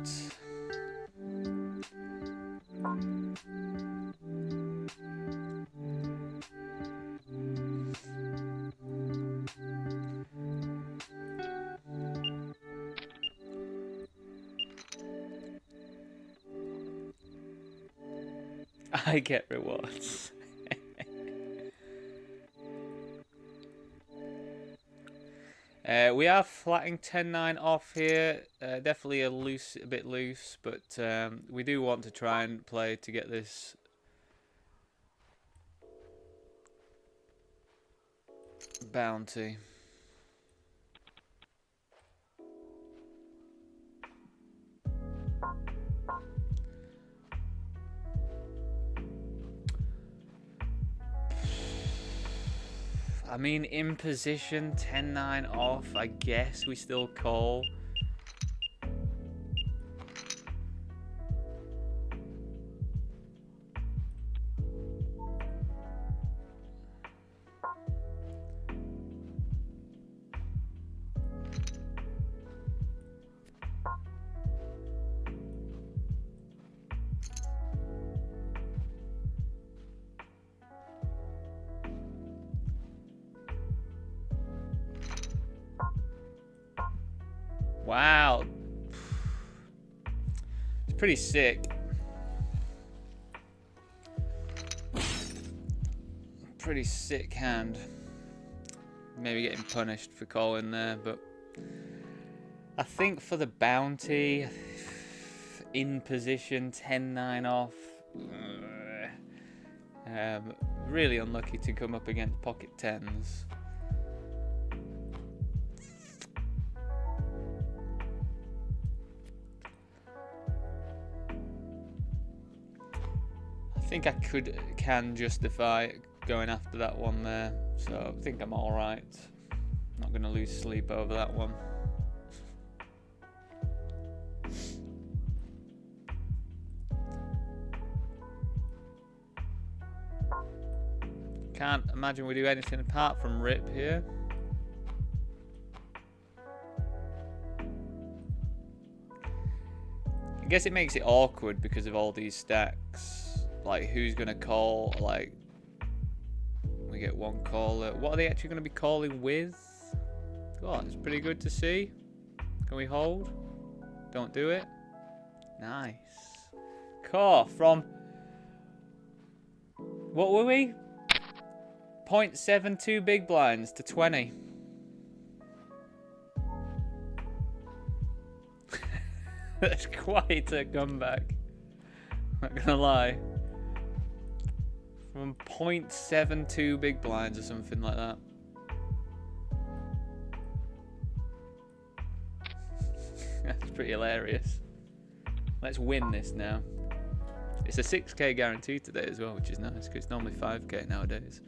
I get rewards. We are flatting 10-9 off here. Definitely a bit loose, but we do want to try and play to get this bounty. I mean, in position, 10-9 off, I guess we still call. Wow. It's pretty sick. Pretty sick hand. Maybe getting punished for calling there, but I think for the bounty, in position, 10-9 off. Really unlucky to come up against pocket 10s. I think I can justify going after that one there, so I think I'm alright. Not going to lose sleep over that one. Can't imagine we do anything apart from rip here. I guess it makes it awkward because of all these stacks. Like, who's going to call? Like, we get one caller. What are they actually going to be calling with? Oh, it's pretty good to see. Can we hold? Don't do it. Nice. Car from... What were we? 0.72 big blinds to 20. That's quite a comeback. Not gonna lie. From 0.72 big blinds or something like that. That's pretty hilarious. Let's win this now. It's a 6k guarantee today as well, which is nice because it's normally 5k nowadays.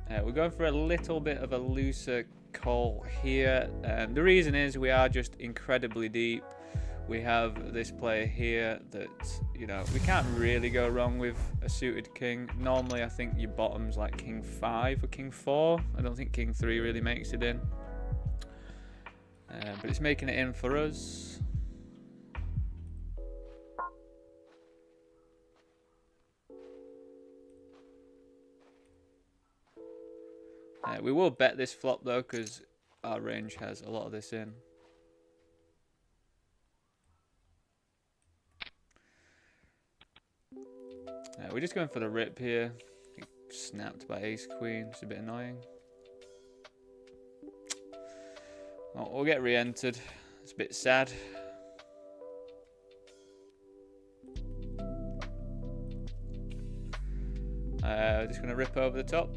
We're going for a little bit of a looser call here. The reason is we are just incredibly deep. We have this player here that, you know, we can't really go wrong with a suited king. Normally I think your bottom's like king 5 or king 4. I don't think king 3 really makes it in. But it's making it in for us. We will bet this flop though, because our range has a lot of this in. We're just going for the rip here. Snapped by ace queen. It's a bit annoying. Well, we'll get re-entered. It's a bit sad. Just going to rip over the top.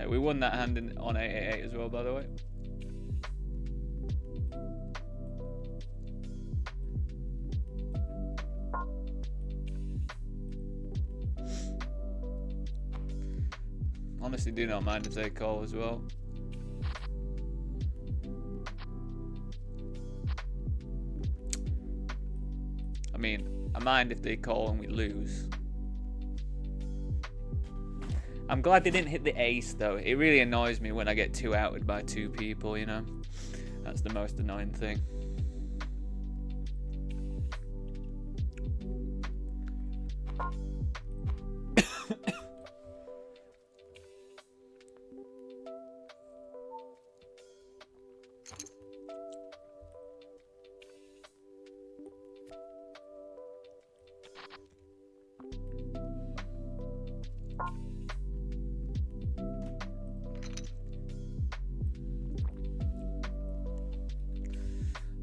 We won that hand on 888 as well, by the way. Honestly, do not mind if they call as well. I mean, I mind if they call and we lose. I'm glad they didn't hit the ace though. It really annoys me when I get 2-outed by 2 people, you know. That's the most annoying thing.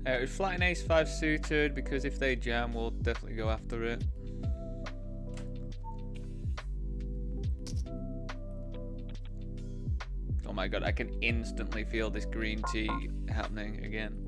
We're flatting ace-5 suited because if they jam, we'll definitely go after it. Oh my god, I can instantly feel this green tea happening again.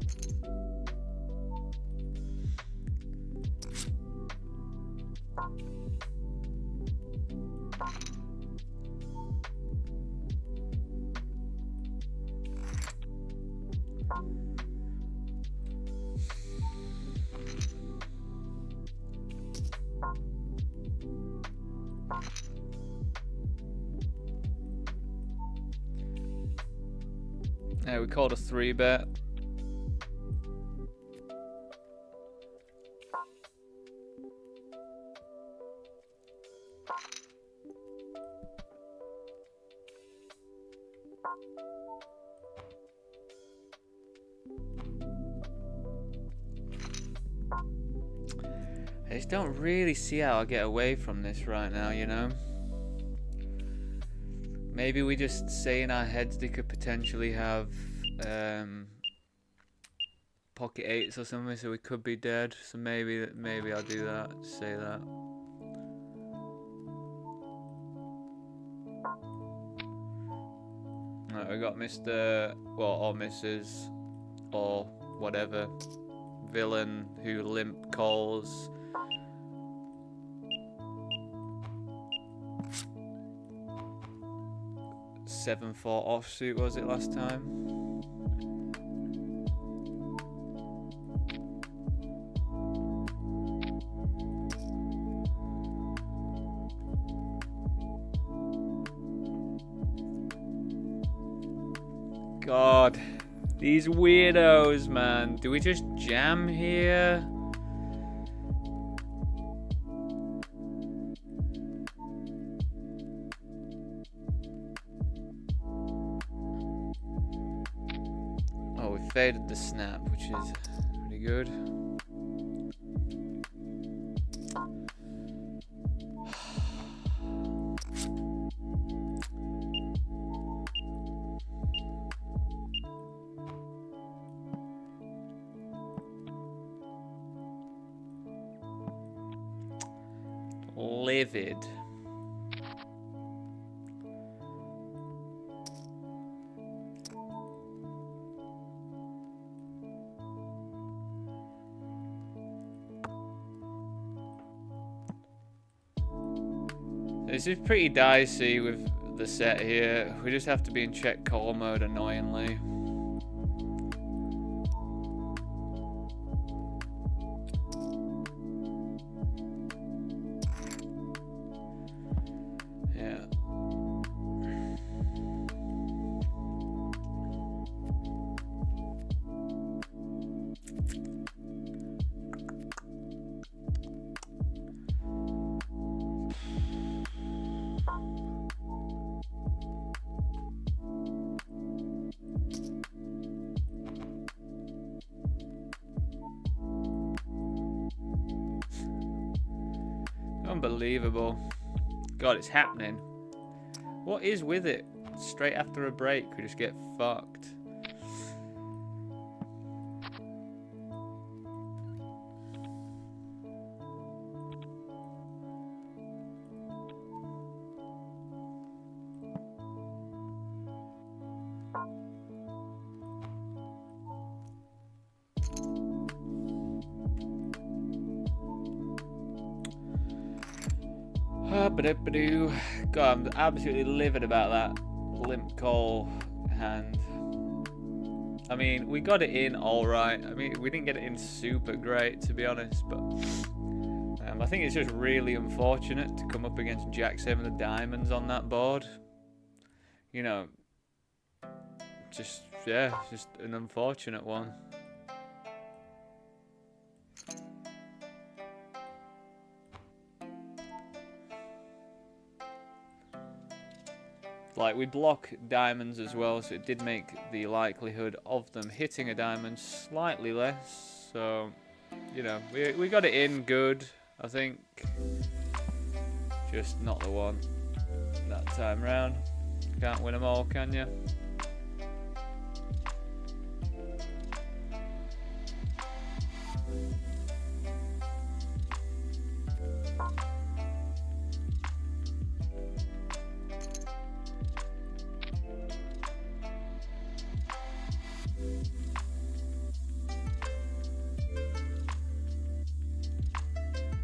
We called a 3-bet. I just don't really see how I get away from this right now, you know? Maybe we just say in our heads they could potentially have pocket 8s or something, so we could be dead. So maybe I'll do that. Say that. Right, we got Mr. or Mrs. or whatever villain who limp calls. $7-4 offsuit was it last time? God, these weirdos, man. Do we just jam here? Faded the snap, which is pretty good. Livid. This is pretty dicey with the set here. We just have to be in check call mode annoyingly. Yeah. Unbelievable. God, it's happening. What is with it? Straight after a break, we just get fucked. God, I'm absolutely livid about that limp call hand. I mean, we got it in all right. I mean, we didn't get it in super great, to be honest, but I think it's just really unfortunate to come up against Jack 7 of diamonds on that board. You know, just, yeah, just an unfortunate one. Like, we block diamonds as well, so it did make the likelihood of them hitting a diamond slightly less. So, you know, we got it in good, I think. Just not the one that time round. Can't win them all, can you?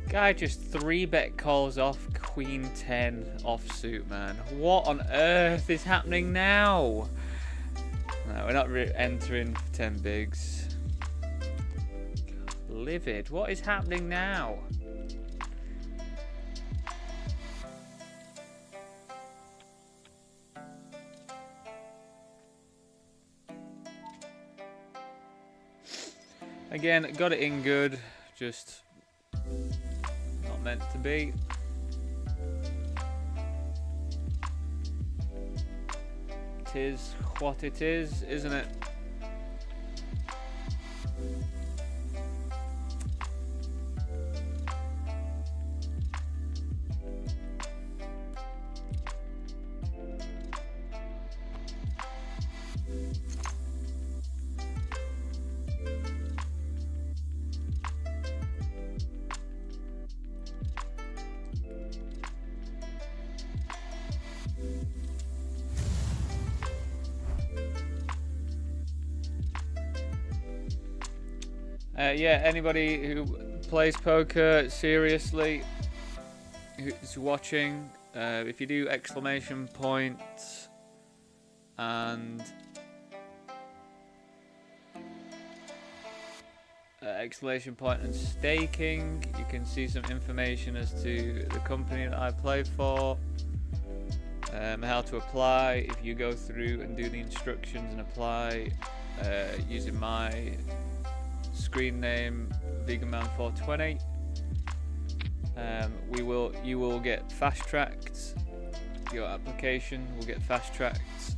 Guy just 3-bet calls off Queen 10 offsuit, man. What on earth is happening now? No, we're not entering for 10 bigs. Livid. What is happening now? Again, got it in good. Just not meant to be. It is what it is, isn't it? Yeah, anybody who plays poker seriously, who's watching, if you do exclamation point and exclamation point and staking, you can see some information as to the company that I play for, how to apply. If you go through and do the instructions and apply using my screen name veganman420, you will get fast tracked. Your application will get fast tracked.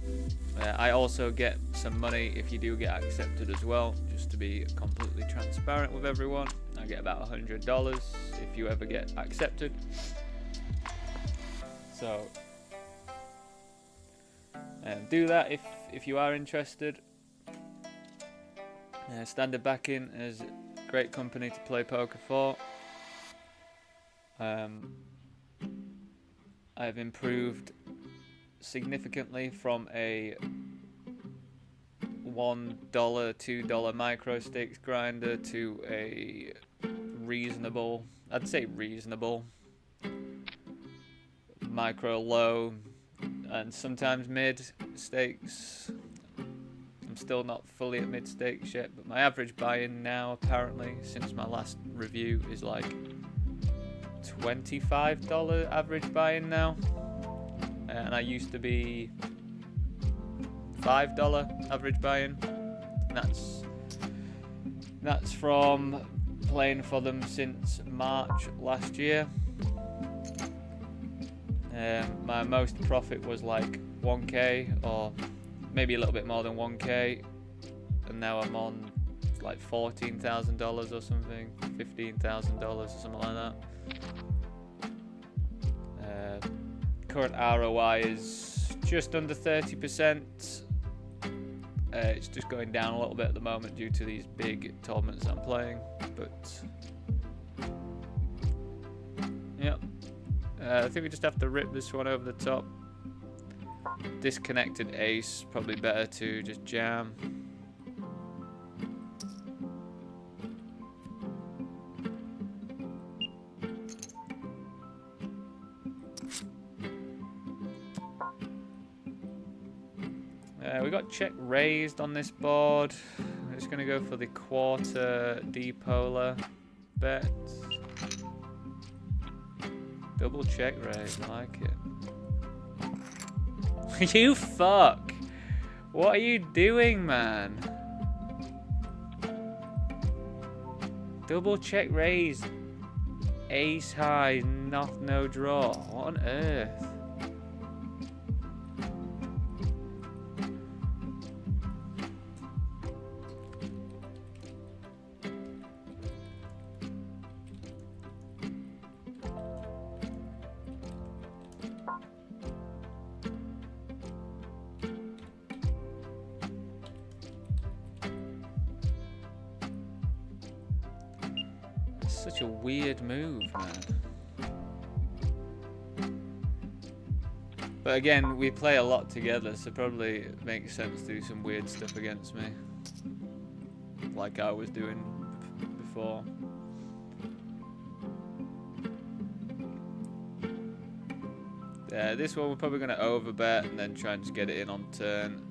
I also get some money if you do get accepted as well, just to be completely transparent with everyone. I get about $100 if you ever get accepted. So do that if you are interested. Standard Backing is a great company to play poker for. I've improved significantly from a $1, $2 micro stakes grinder to a reasonable, I'd say reasonable, micro low and sometimes mid stakes. I'm still not fully at mid stakes yet, but my average buy-in now, apparently, since my last review, is like $25 average buy-in now, and I used to be $5 average buy-in. That's from playing for them since March last year. My most profit was like 1k, or maybe a little bit more than 1k, and now I'm on like $14,000 or something, $15,000 or something like that. Current ROI is just under 30%. It's just going down a little bit at the moment due to these big tournaments I'm playing, but yeah, I think we just have to rip this one over the top. Disconnected ace, probably better to just jam. We got check raised on this board. I'm just going to go for the quarter depolar bet. Double check raise. I like it. You fuck! What are you doing, man? Double check raise. Ace high, no draw. What on earth? Such a weird move, man. But again, we play a lot together, so probably it makes sense to do some weird stuff against me. Like I was doing before. Yeah, this one we're probably going to overbet and then try and just get it in on turn.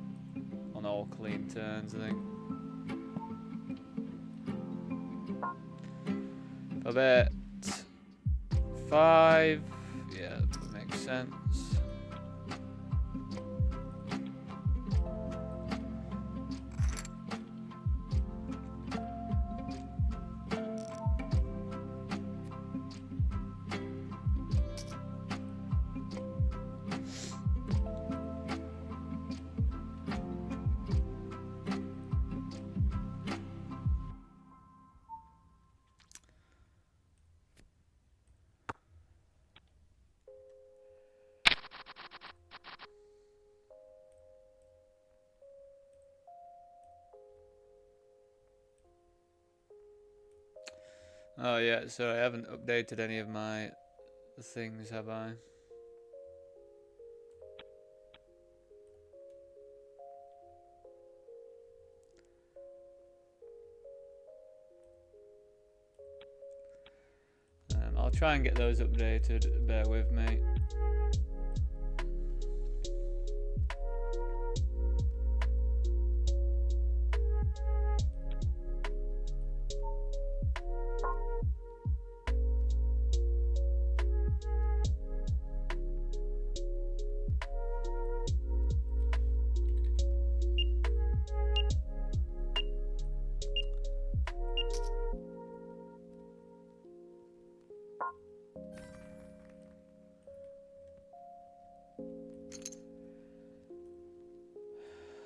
On all clean turns, I think. I bet 5. Yeah, that makes sense. Oh yeah, sorry, I haven't updated any of my things, have I? I'll try and get those updated, bear with me.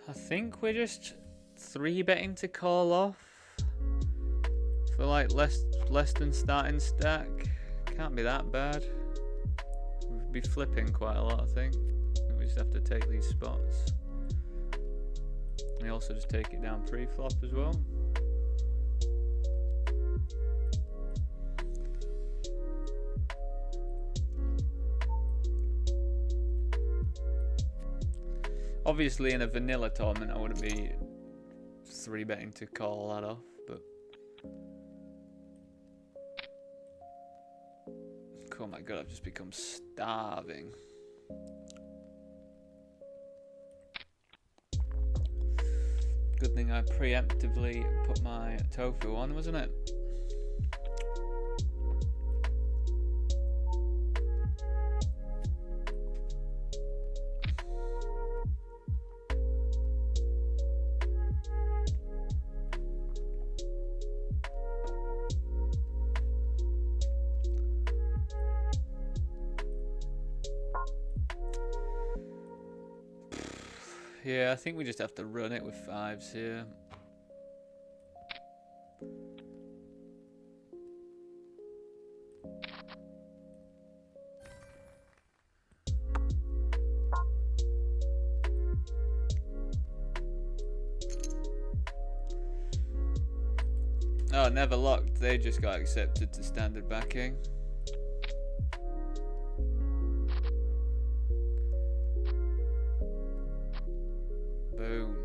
I think we're just 3-betting to call off for like less than starting stack. Can't be that bad. We'd be flipping quite a lot, I think. We just have to take these spots. We also just take it down pre-flop as well. Obviously, in a vanilla tournament, I wouldn't be 3-betting to call that off, but... Oh my god, I've just become starving. Good thing I preemptively put my tofu on, wasn't it? Yeah, I think we just have to run it with 5s here. Oh, never locked. They just got accepted to standard backing. Boom.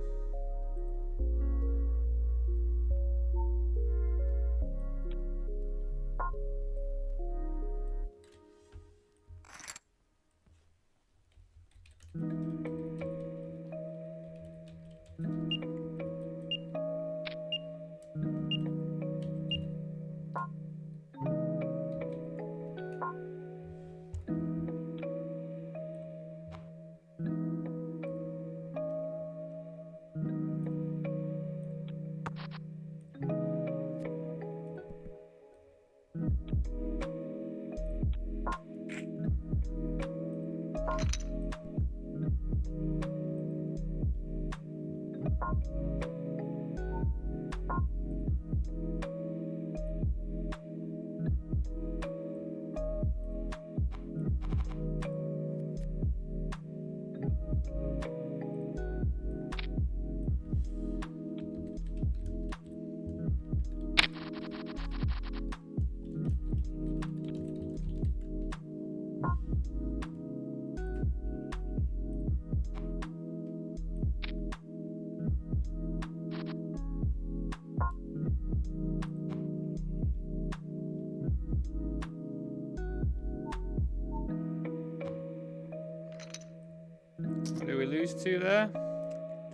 What do we lose to there?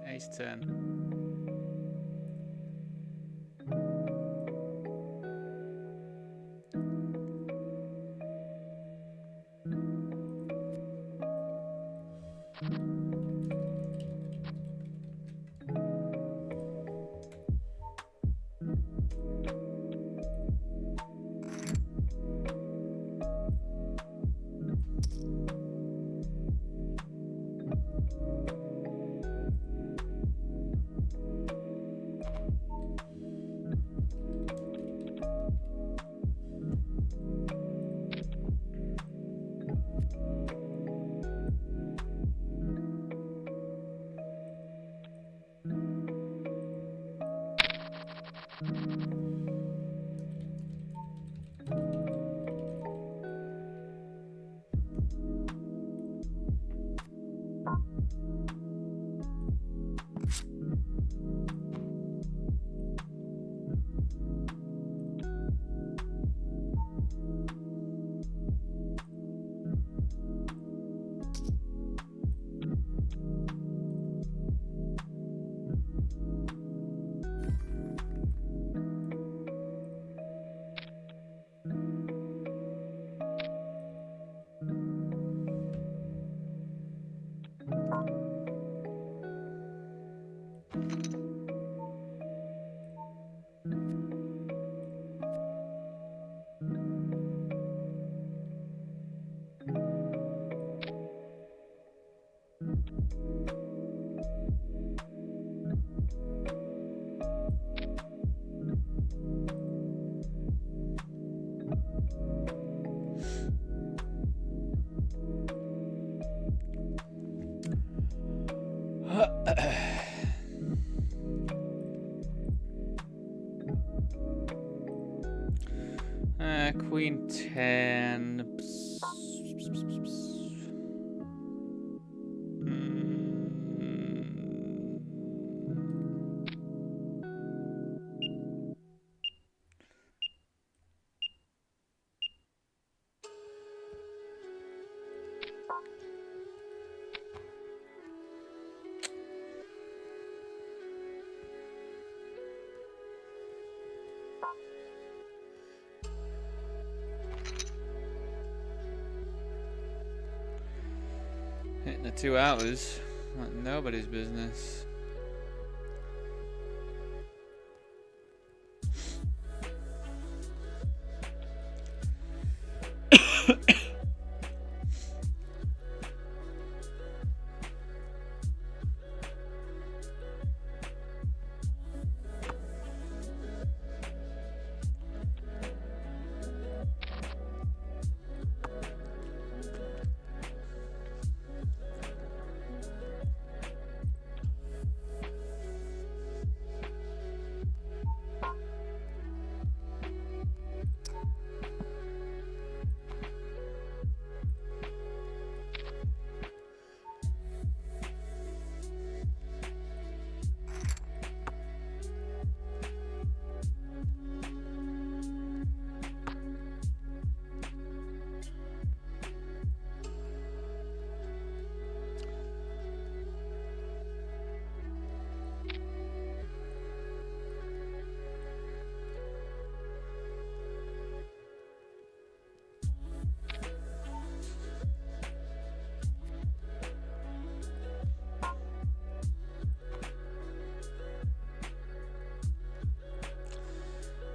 Ace 10. Queen 10. Hitting the 2 hours like nobody's business.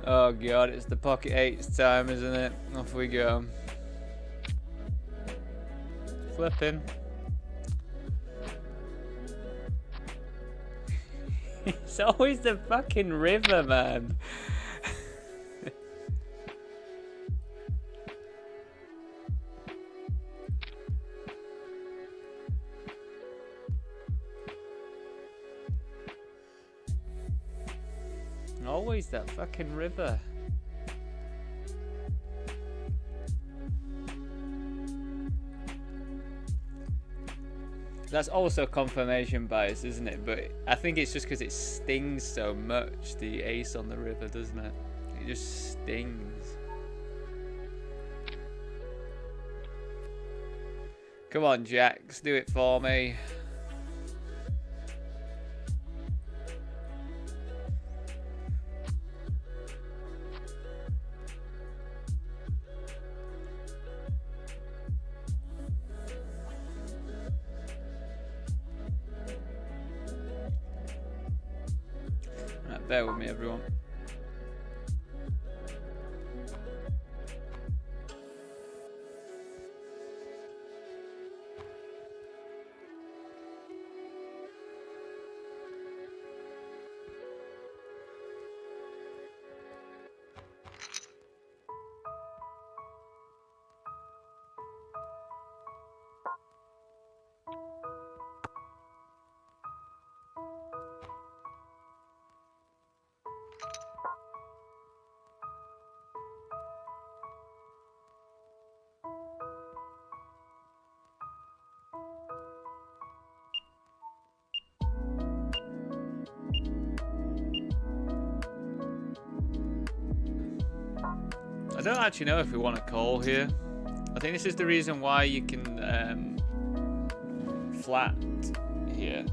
Oh god, it's the pocket 8's time, isn't it? Off we go. Flipping. It's always the fucking river, man. Always that fucking river. That's also confirmation bias, isn't it? But I think it's just because it stings so much, the ace on the river, doesn't it? It just stings. Come on, Jacks, do it for me. Bear with me, everyone. I don't actually know if we want to call here. I think this is the reason why you can flat here.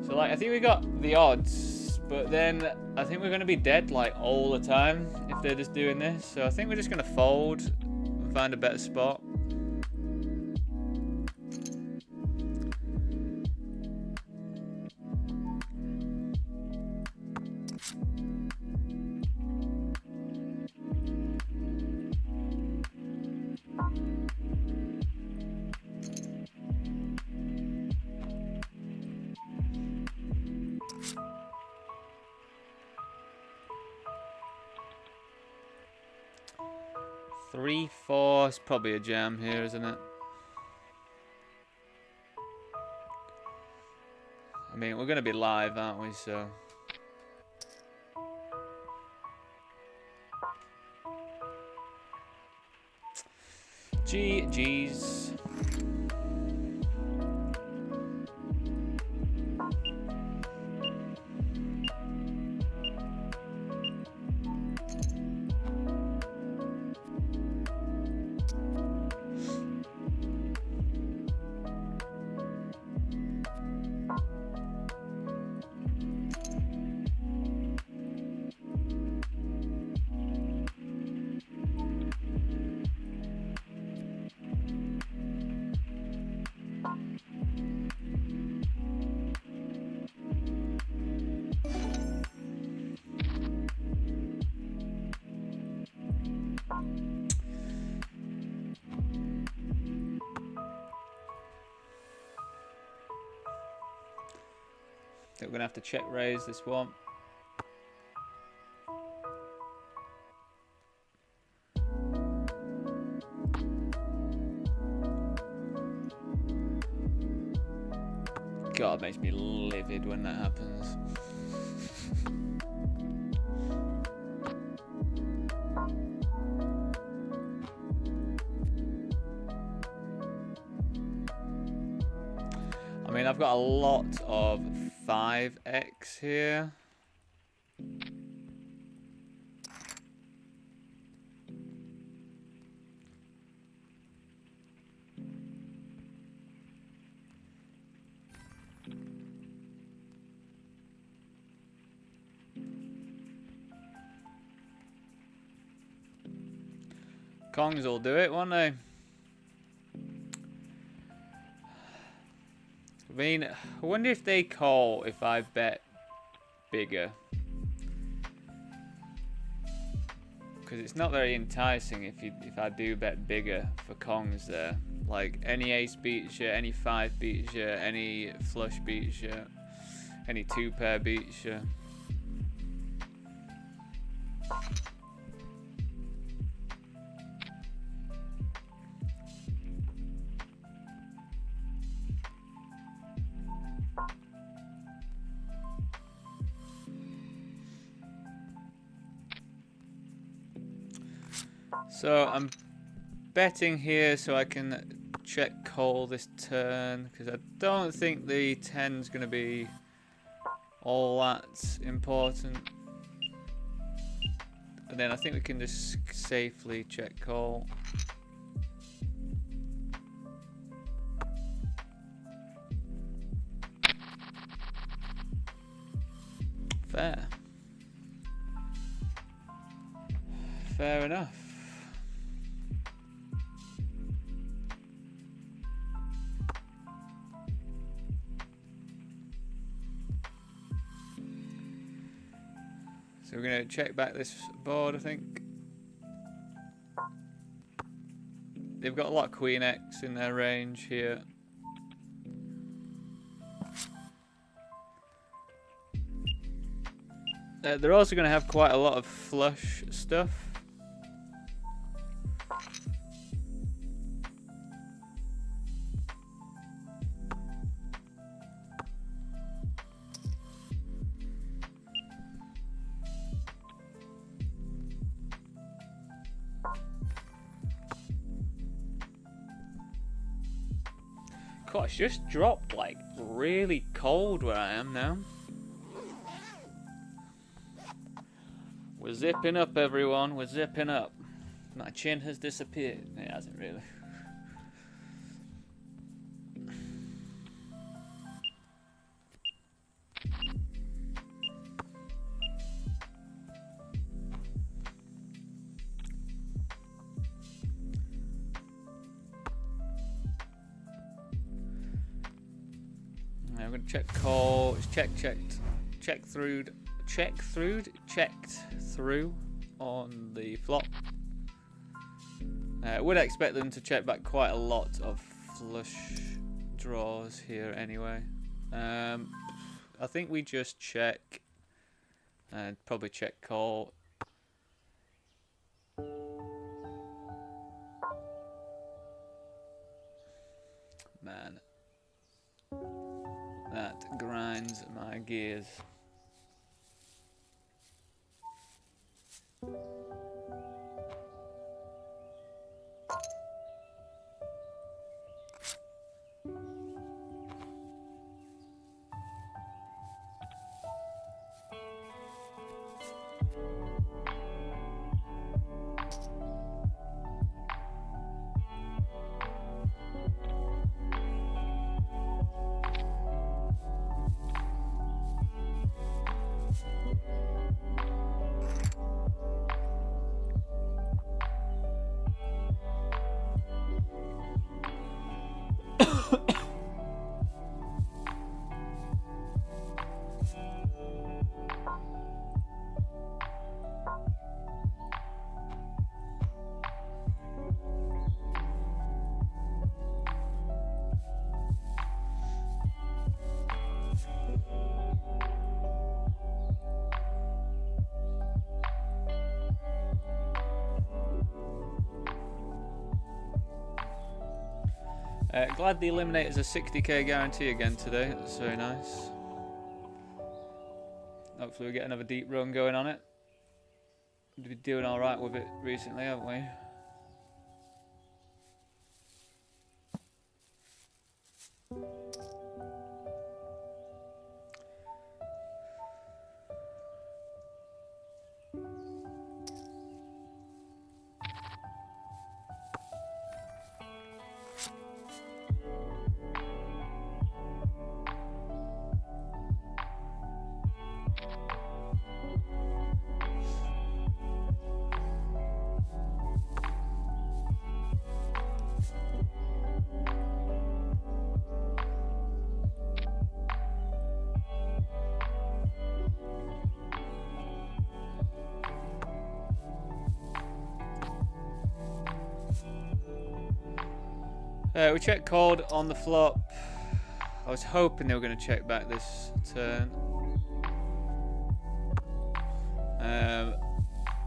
So like, I think we got the odds, but then I think we're going to be dead like all the time if they're just doing this. So I think we're just going to fold and find a better spot. Three, four is probably a jam here, isn't it? I mean, we're going to be live, aren't we? So. GG's. We're going to have to check raise this one. God, it makes me livid when that happens. I mean, I've got a lot of 5x here. Kongs will do it, won't they? I mean, I wonder if they call if I bet bigger. Because it's not very enticing if I do bet bigger for Kongs there. Like, any ace beats you, any 5 beats you, any flush beats you. Any 2-pair beats, yeah. So I'm betting here so I can check call this turn, because I don't think the 10's going to be all that important. And then I think we can just safely check call. Fair. Fair enough. So we're going to check back this board, I think. They've got a lot of Queen X in their range here. They're also going to have quite a lot of flush stuff. God, it's just dropped like really cold where I am now. We're zipping up, everyone. We're zipping up. My chin has disappeared. It hasn't really. I'm gonna check call. It's checked through on the flop. I would expect them to check back quite a lot of flush draws here anyway. I think we just check and probably check call. Man, that grinds my gears. Glad the Eliminator's a 60k guarantee again today. That's very nice. Hopefully we get another deep run going on it. We've been doing alright with it recently, haven't we? We check called on the flop. I was hoping they were going to check back this turn.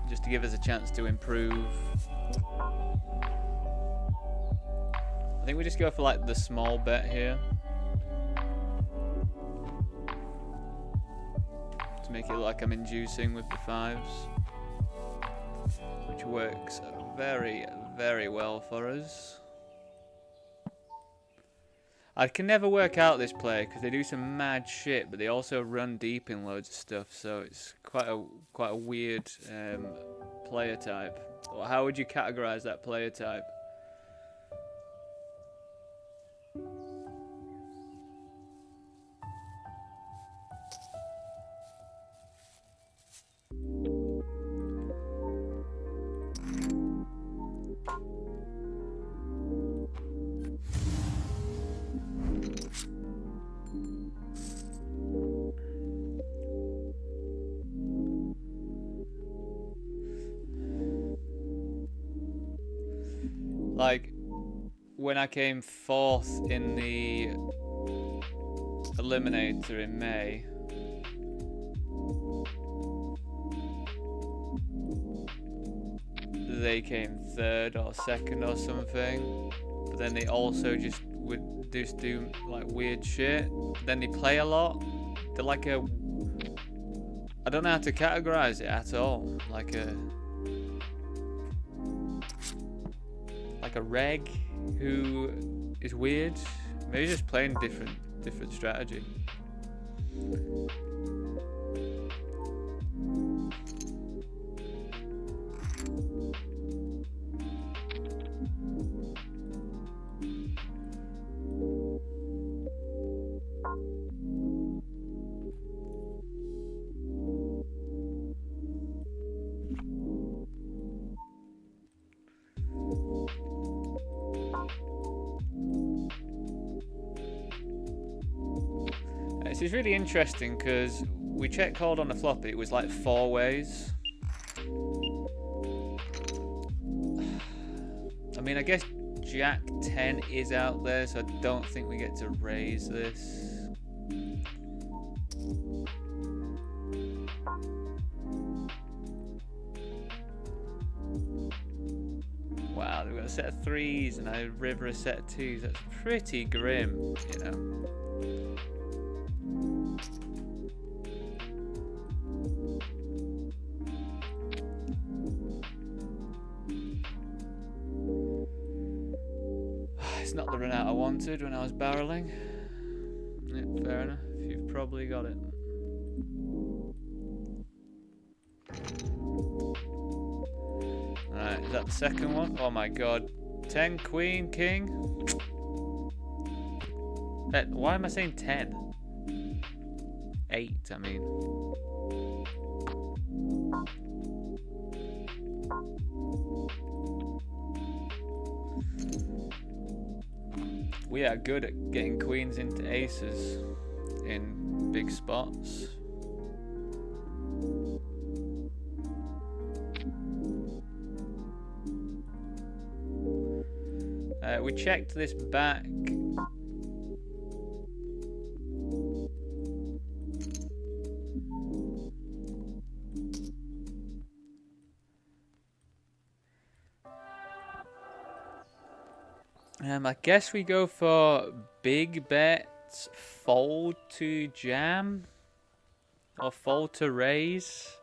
Just to give us a chance to improve. I think we just go for like the small bet here. To make it look like I'm inducing with the 5s. Which works very, very well for us. I can never work out this play because they do some mad shit, but they also run deep in loads of stuff, so it's quite a weird player type. Well, how would you categorize that player type? Like, when I came 4th in the Eliminator in May, they came 3rd or 2nd or something, but then they also just would just do like weird shit. Then they play a lot. They're like a, I don't know how to categorize it at all. Like a reg who is weird. Maybe just playing different strategy. This is really interesting because we check called on the flop. It was like 4 ways. I mean, I guess Jack 10 is out there, so I don't think we get to raise this. Wow, they've got a set of 3s and a river a set of 2s. That's pretty grim, you know. It's not the run out I wanted when I was barreling. Yeah, fair enough. You've probably got it. Alright, is that the second one? Oh my god. 10, queen, king. Why am I saying 10? 8, I mean. We are good at getting queens into aces in big spots. We checked this back. I guess we go for big bets, fold to jam, or fold to raise.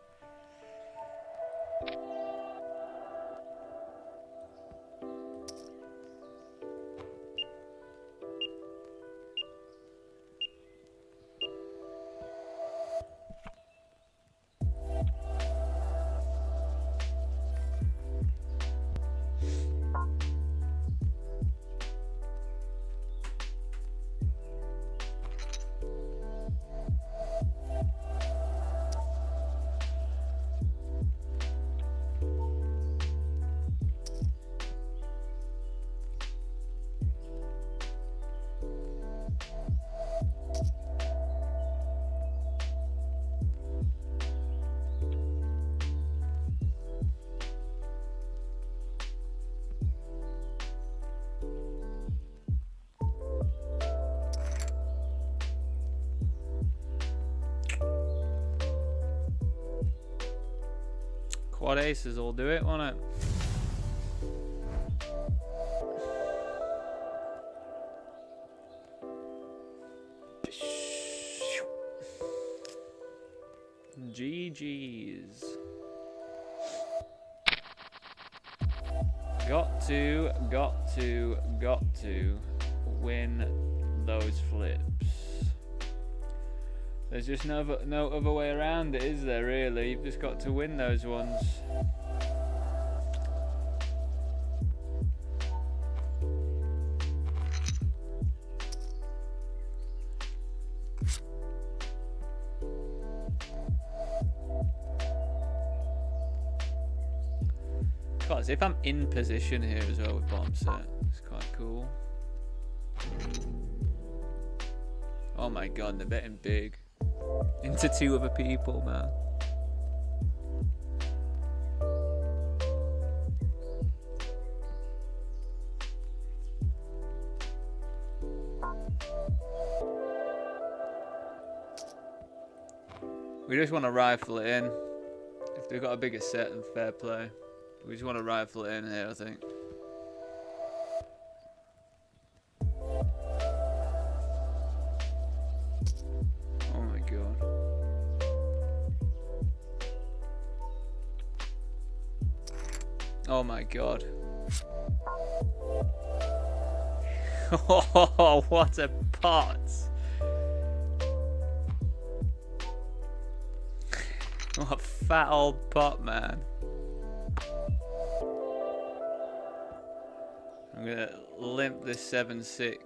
Quad aces will do it, won't it? GG's. Got to win those flips. There's just no other way around it, is there, really? You've just got to win those ones. God, as if I'm in position here as well with bomb set. It's quite cool. Oh my god, they're betting big. Into 2 other people, man. We just want to rifle it in. If they've got a bigger set, then fair play. We just want to rifle it in here, I think. Oh my god. Oh my god. Oh, what a pot. What a fat old pot, man. I'm gonna limp this 7-6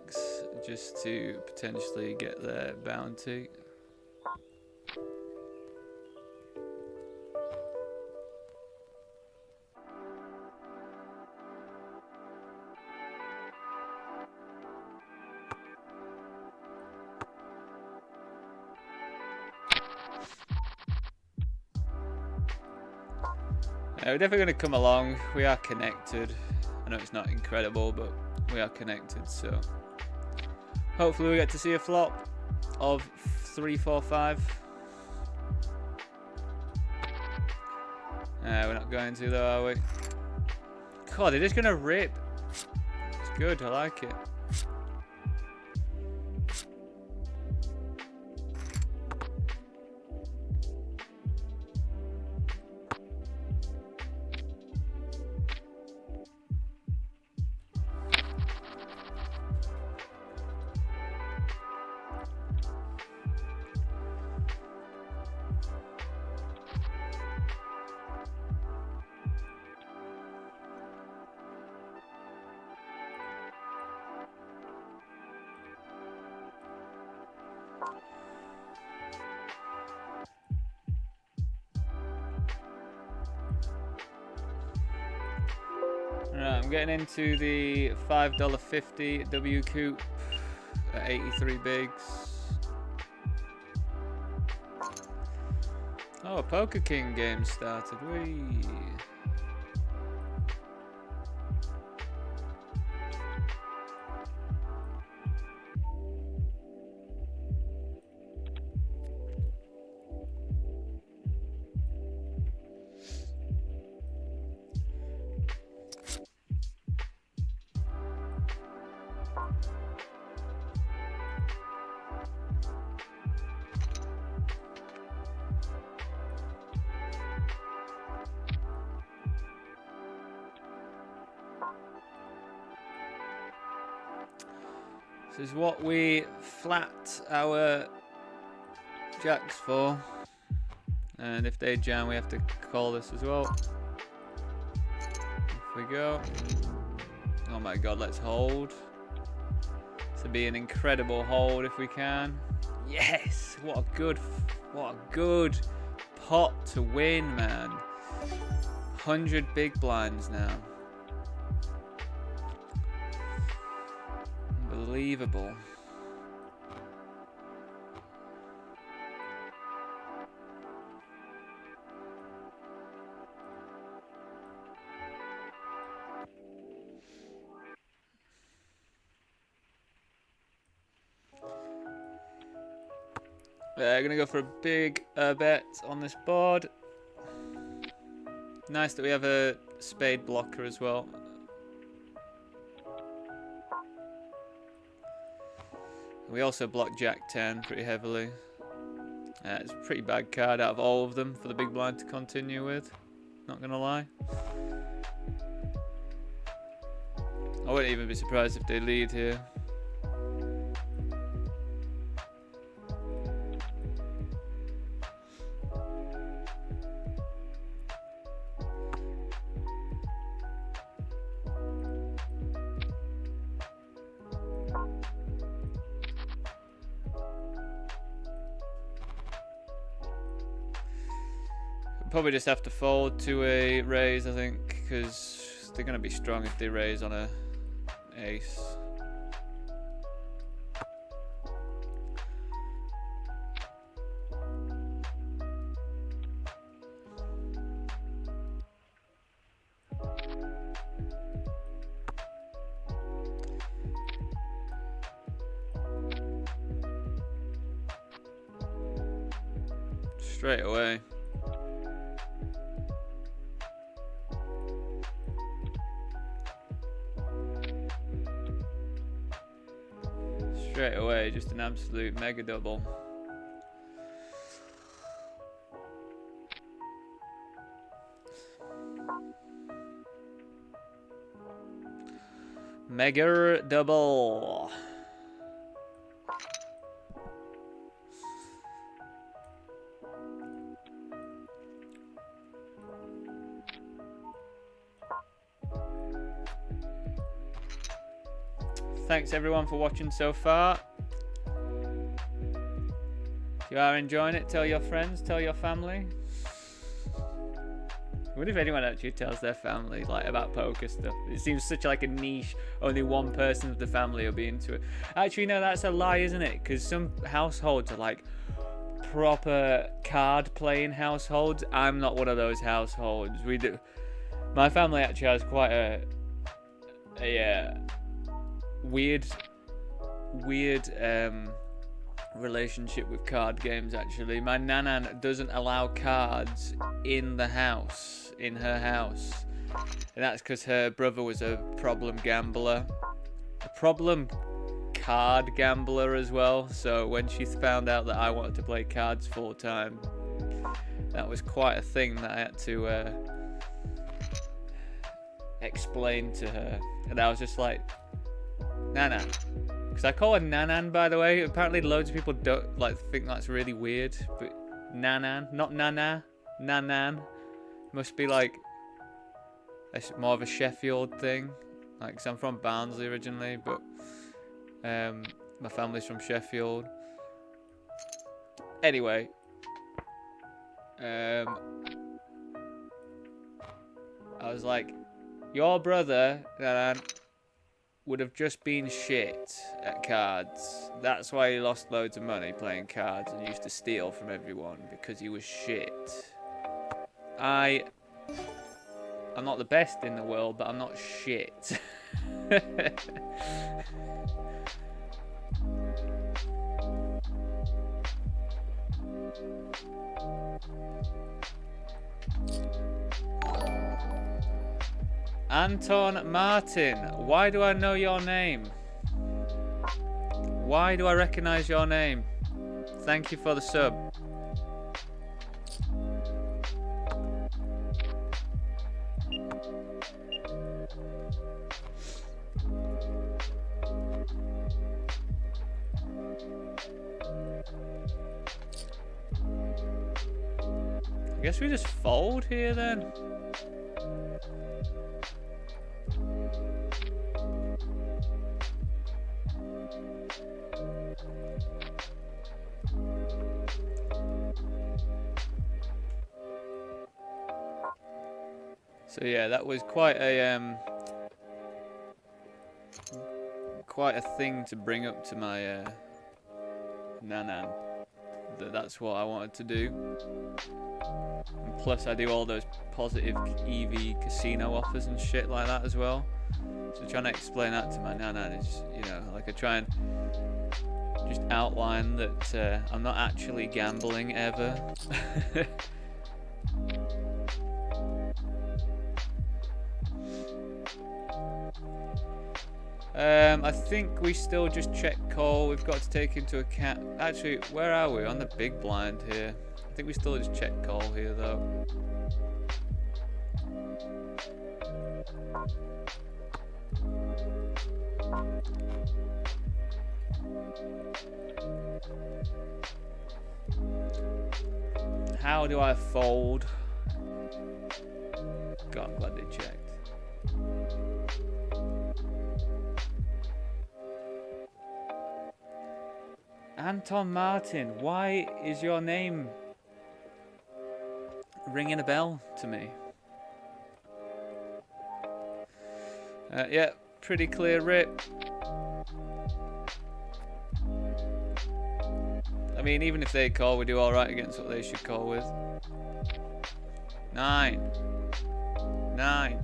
just to potentially get their bounty. We're definitely going to come along. We are connected. I know it's not incredible, but we are connected, so hopefully we get to see a flop of 3, 4, 5. We're not going to though, are we? God, they're just going to rip. It's good, I like it. Right, I'm getting into the $5.50 WCOOP at 83 bigs. Oh, a Poker King game started. Whee! This is what we flat our jacks for, and if they jam we have to call this as well. Off we go. Oh my god, let's hold. This would be an incredible hold if we can. Yes! What a good pot to win, man. 100 big blinds now. Unbelievable. Gonna go for a big bet on this board. Nice that we have a spade blocker as well. We also block Jack 10 pretty heavily. It's a pretty bad card out of all of them for the big blind to continue with. Not gonna lie. I wouldn't even be surprised if they lead here. Probably just have to fold to a raise, I think, because they're going to be strong if they raise on a ace. Straight away. Straight away, just an absolute mega double. Mega double. Thanks everyone for watching so far. If you are enjoying it, tell your friends, tell your family. I wonder if anyone actually tells their family like about poker stuff. It seems such like a niche. Only one person of the family will be into it. Actually, no, that's a lie, isn't it? Because some households are like proper card playing households. I'm not one of those households. We do. My family actually has quite a weird relationship with card games. Actually, my nanan doesn't allow cards in the house, in her house, and that's because her brother was a problem gambler, a problem card gambler as well. So when she found out that I wanted to play cards full time, that was quite a thing that I had to explain to her, and I was just like, Nana, because I call her Nanan, by the way. Apparently loads of people don't like think that's really weird, but Nanan, not Nana, Nanan, must be like more of a Sheffield thing. Like, 'cause I'm from Barnsley originally, but my family's from Sheffield. Anyway, I was like, your brother, Nanan, would have just been shit at cards. That's why he lost loads of money playing cards and used to steal from everyone, because he was shit. I'm not the best in the world, but I'm not shit. Anton Martin, why do I know your name? Why do I recognize your name? Thank you for the sub. I guess we just fold here then. So yeah, that was quite a thing to bring up to my nanan. That's what I wanted to do. And plus, I do all those positive EV casino offers and shit like that as well. So trying to explain that to my nanan is, you know, like I try and just outline that I'm not actually gambling ever. I think we still just check call. We've got to take into account. Actually, where are we? On the big blind here. I think we still just check call here though. How do I fold? God, I'm glad they checked. Anton Martin, why is your name ringing a bell to me? Yeah, pretty clear rip. I mean, even if they call, we do alright against what they should call with. 9. 9.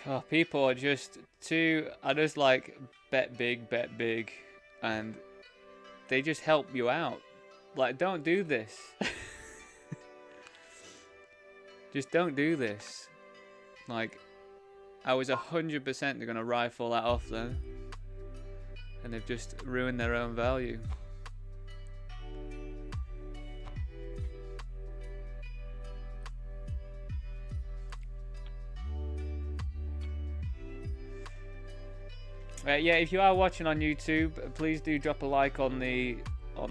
Oh, people are just I just like bet big, and they just help you out. Like, don't do this. Just don't do this. Like, I was 100% gonna rifle that off then, and they've just ruined their own value. Yeah, if you are watching on YouTube, please do drop a like on the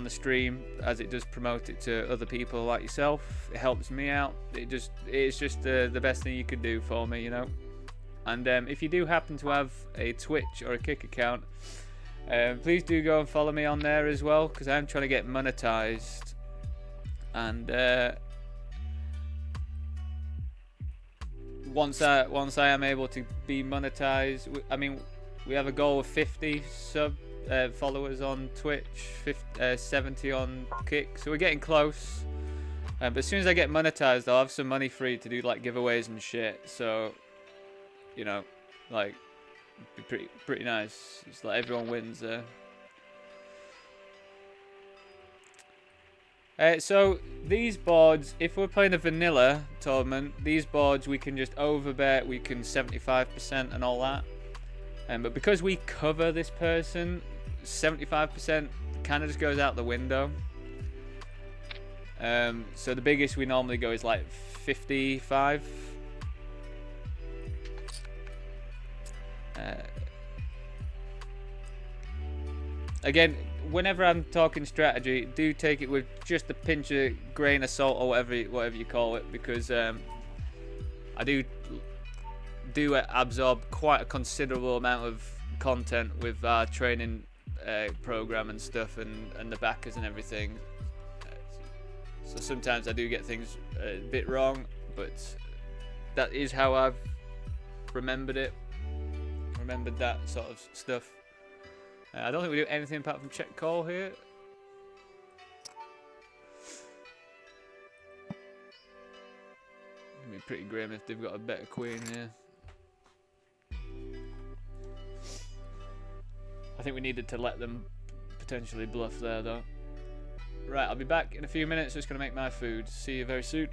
stream, as it does promote it to other people like yourself. It helps me out. It's just the best thing you could do for me, you know. And if you do happen to have a Twitch or a Kick account, please do go and follow me on there as well, because I'm trying to get monetized. And once I am able to be monetized, I mean, we have a goal of 50 followers on Twitch, 70 on Kick, so we're getting close. But as soon as I get monetized, I'll have some money free to do like giveaways and shit. So, you know, like, be pretty nice. It's like everyone wins there. So these boards, if we're playing a vanilla tournament, these boards we can just overbet, we can 75% and all that. But because we cover this person, 75% kind of just goes out the window. So the biggest we normally go is like 55. Again, whenever I'm talking strategy, do take it with just a pinch of grain of salt or whatever you call it, because I do absorb quite a considerable amount of content with our training program and stuff, and the backers and everything. So sometimes I do get things a bit wrong, but that is how I've remembered that sort of stuff. I don't think we do anything apart from check call here. It'd be pretty grim if they've got a better queen here. I think we needed to let them potentially bluff there though. Right, I'll be back in a few minutes. Just gonna make my food. See you very soon.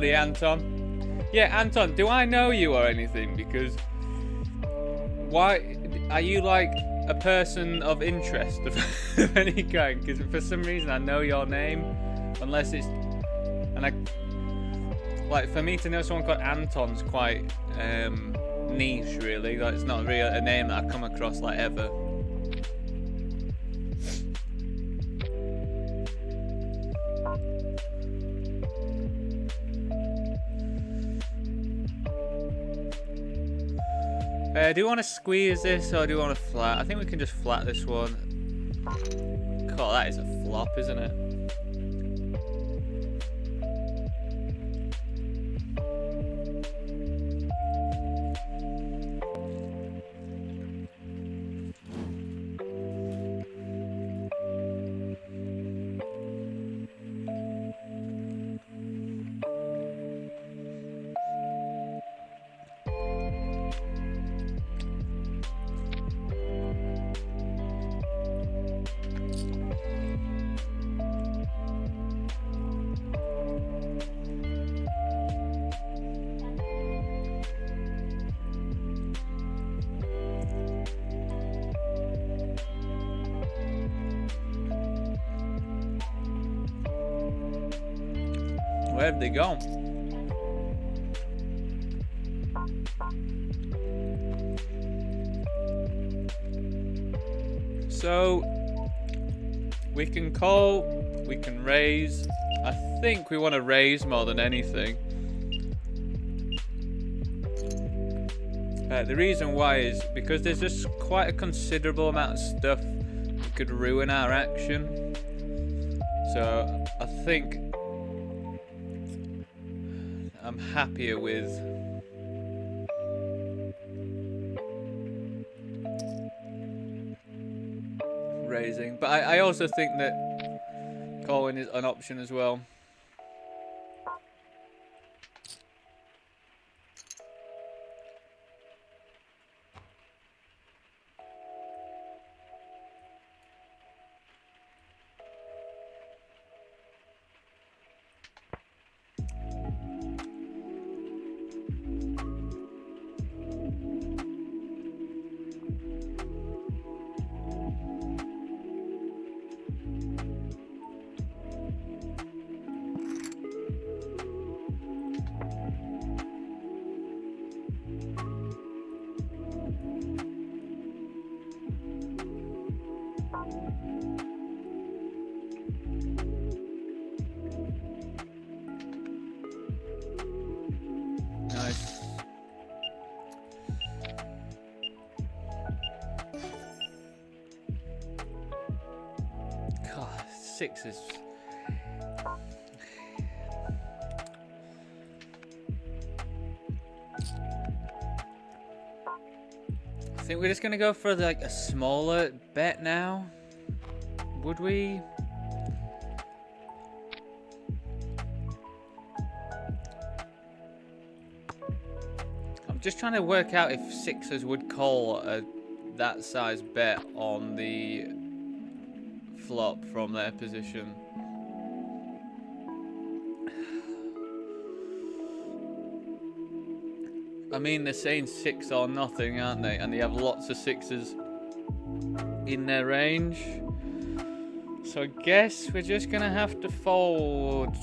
buddy Anton. Yeah, Anton, do I know you or anything? Because why are you like a person of interest of any kind? Because for some reason I know your name, unless it's like for me to know someone called Anton's quite niche, really. Like, it's not really a name that I've come across like ever. Do you want to squeeze this or do you want to flat? I think we can just flat this one. God, that is a flop, isn't it? Where have they gone? So we can call, we can raise. I think we want to raise more than anything. The reason why is because there's just quite a considerable amount of stuff that could ruin our action. So I think I'm happier with raising, but I also think that calling is an option as well. Nice. God, 6 is... I think we're just gonna go for like a smaller bet now. Would we? I'm just trying to work out if sixers would call that size bet on the flop from their position. I mean, they're saying 6 or nothing, aren't they? And they have lots of sixes in their range. So I guess we're just gonna have to fold.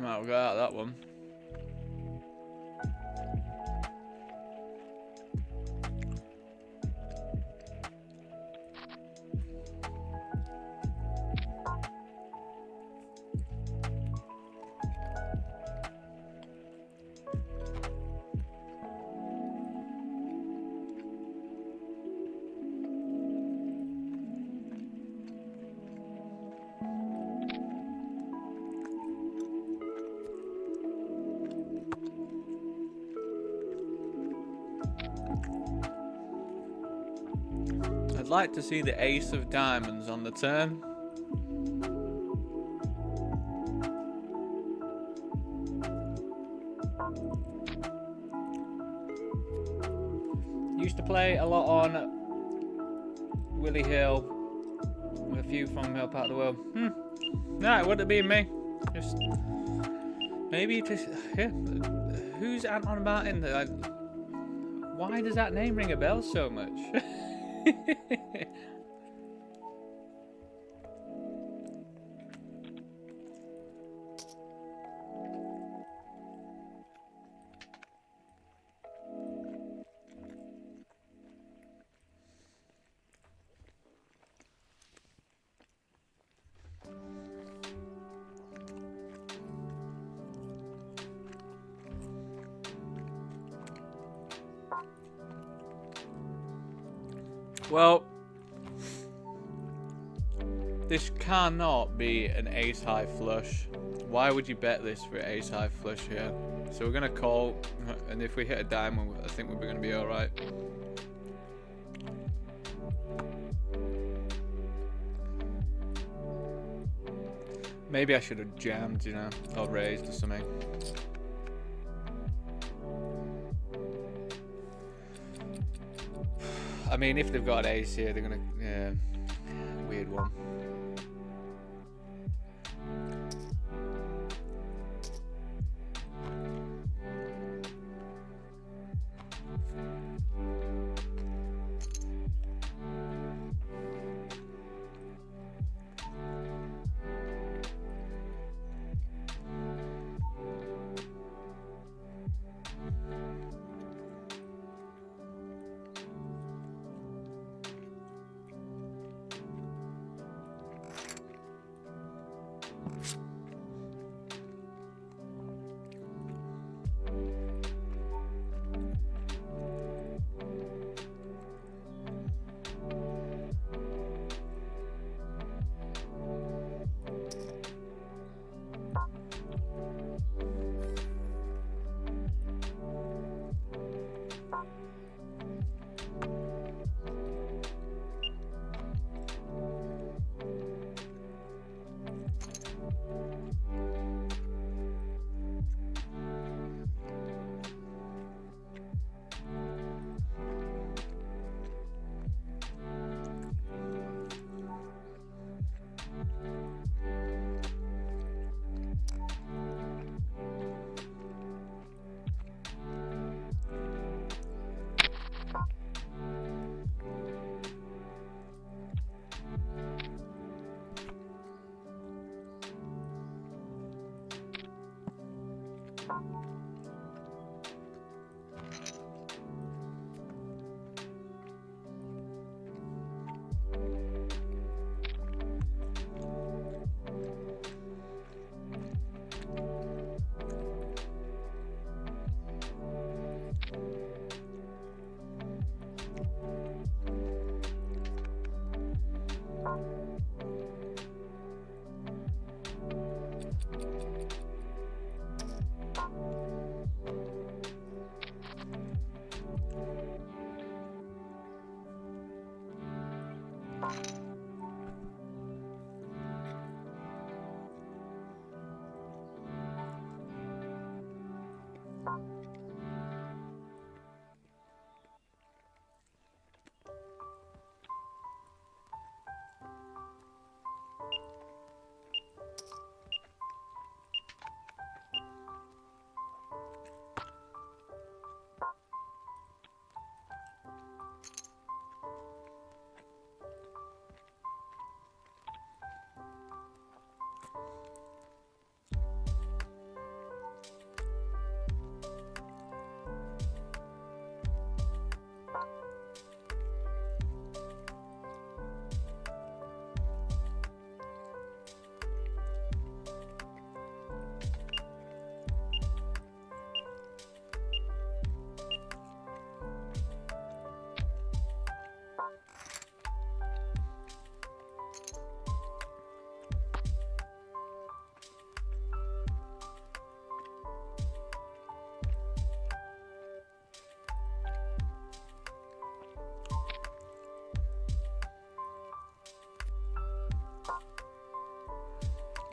Right, we'll go out of that one. like to see the ace of diamonds on the turn. Used to play a lot on Willie Hill with a few from my part of the world. No, it wouldn't have been me. Just maybe just yeah. Who's Anton Martin? Why does that name ring a bell so much? Well, this cannot be an ace high flush. Why would you bet this for ace high flush here? So we're gonna call, and if we hit a diamond, I think we're gonna be all right. Maybe I should have jammed, you know, or raised or something. I mean, if they've got an ace here, they're gonna, yeah, weird one.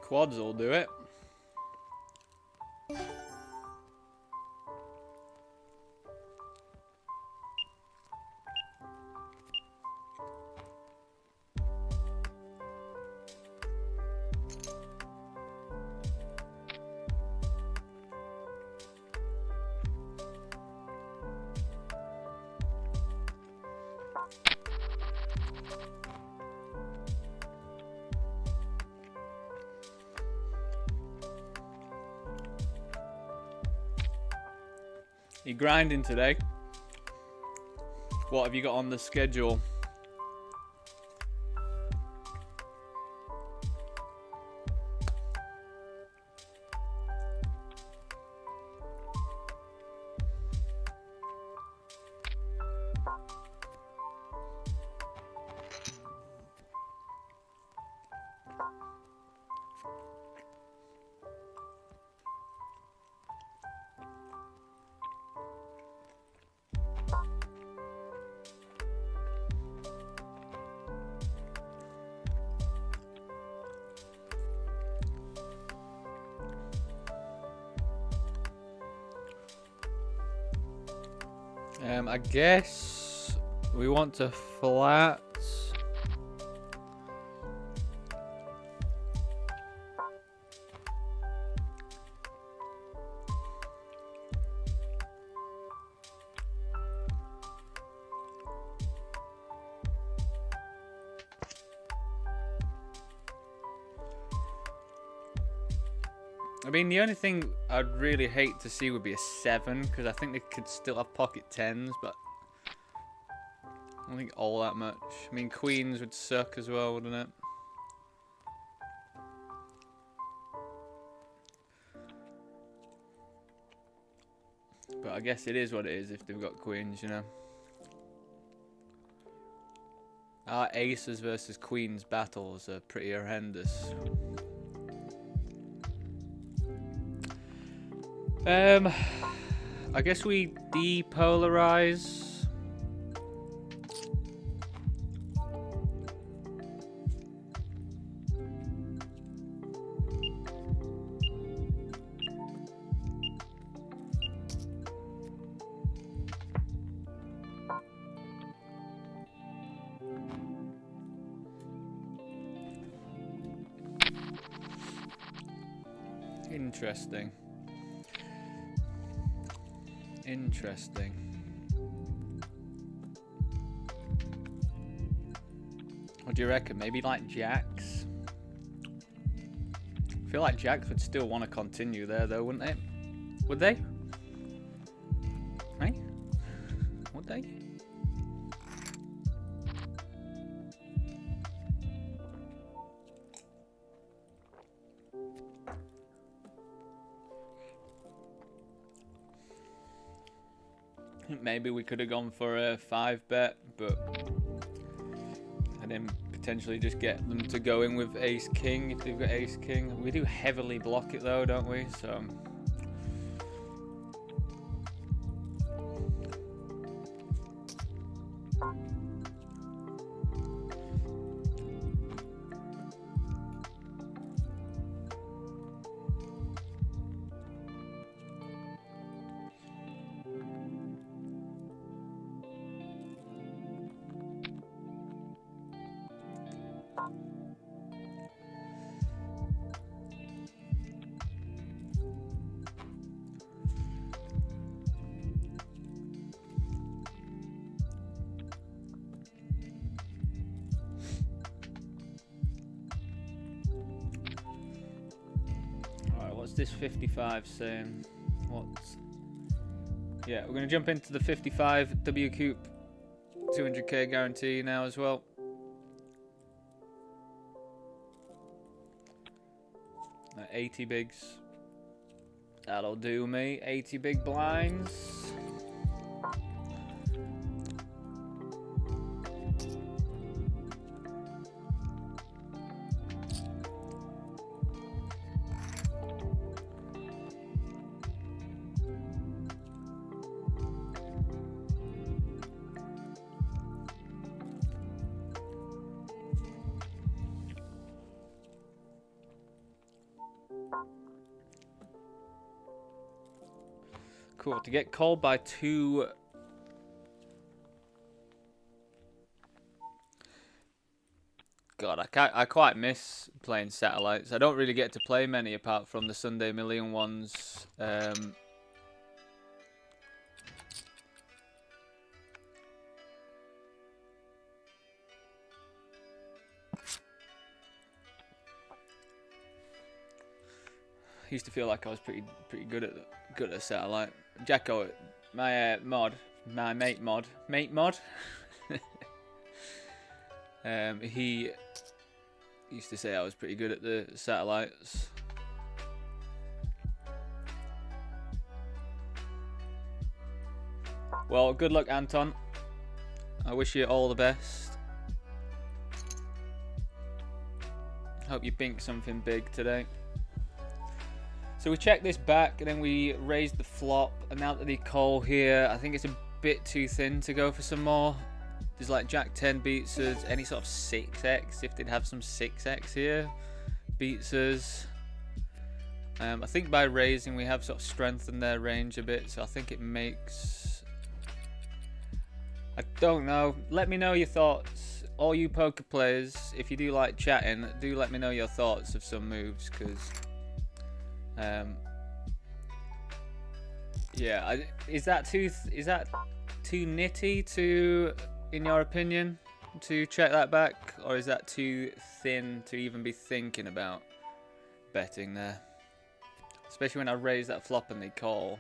Quads will do it. You grinding today? What have you got on the schedule? I guess we want to flat. I mean, the only thing I'd really hate to see would be a 7, because I think they could still have pocket 10s, but I don't think all that much. I mean, queens would suck as well, wouldn't it? But I guess it is what it is if they've got queens, you know. Our aces versus queens battles are pretty horrendous. I guess we depolarize. Interesting. Interesting. What do you reckon? Maybe like jacks? I feel like jacks would still want to continue there though, wouldn't they? Would they? Hey? Would they? Maybe we could have gone for a 5-bet, and then potentially just get them to go in with ace-king if they've got ace-king. We do heavily block it though, don't we? So this 55 saying? What's... Yeah, we're going to jump into the 55 WCOOP 200k guarantee now as well. At 80 bigs. That'll do me. 80 big blinds. Cool. To get called by 2... God, I quite miss playing satellites. I don't really get to play many apart from the Sunday Million ones. Used to feel like I was pretty good at satellite. Jacko, my mate mod, he used to say I was pretty good at the satellites. Well, good luck, Anton. I wish you all the best. Hope you bink something big today. So we check this back, and then we raise the flop, and now that the call here, I think it's a bit too thin to go for some more. There's like Jack 10 beats us, any sort of 6x, if they'd have some 6x here, beats us. I think by raising we have sort of strengthened their range a bit, so I think it makes... I don't know, let me know your thoughts. All you poker players, if you do like chatting, do let me know your thoughts of some moves, because... yeah, is that too nitty to, in your opinion, to check that back, or is that too thin to even be thinking about betting there? Especially when I raise that flop and they call.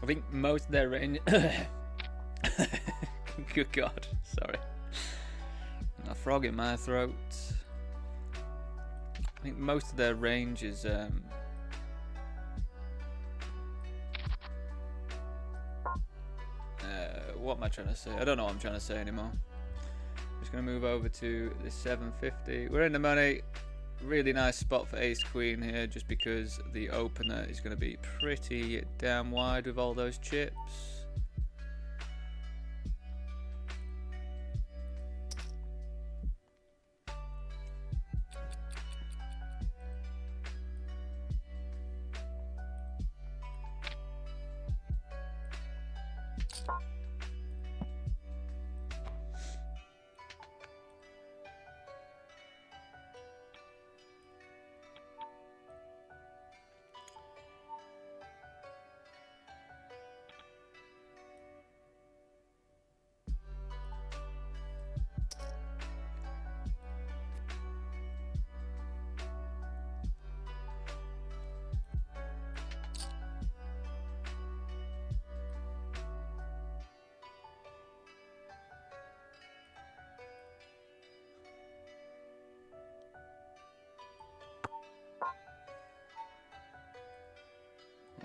I think most of their range. Good God, sorry. A frog in my throat. I think most of their range is what am I trying to say? I don't know what I'm trying to say anymore. I'm just going to move over to the 750. We're in the money. Really nice spot for ace queen here, just because the opener is going to be pretty damn wide with all those chips.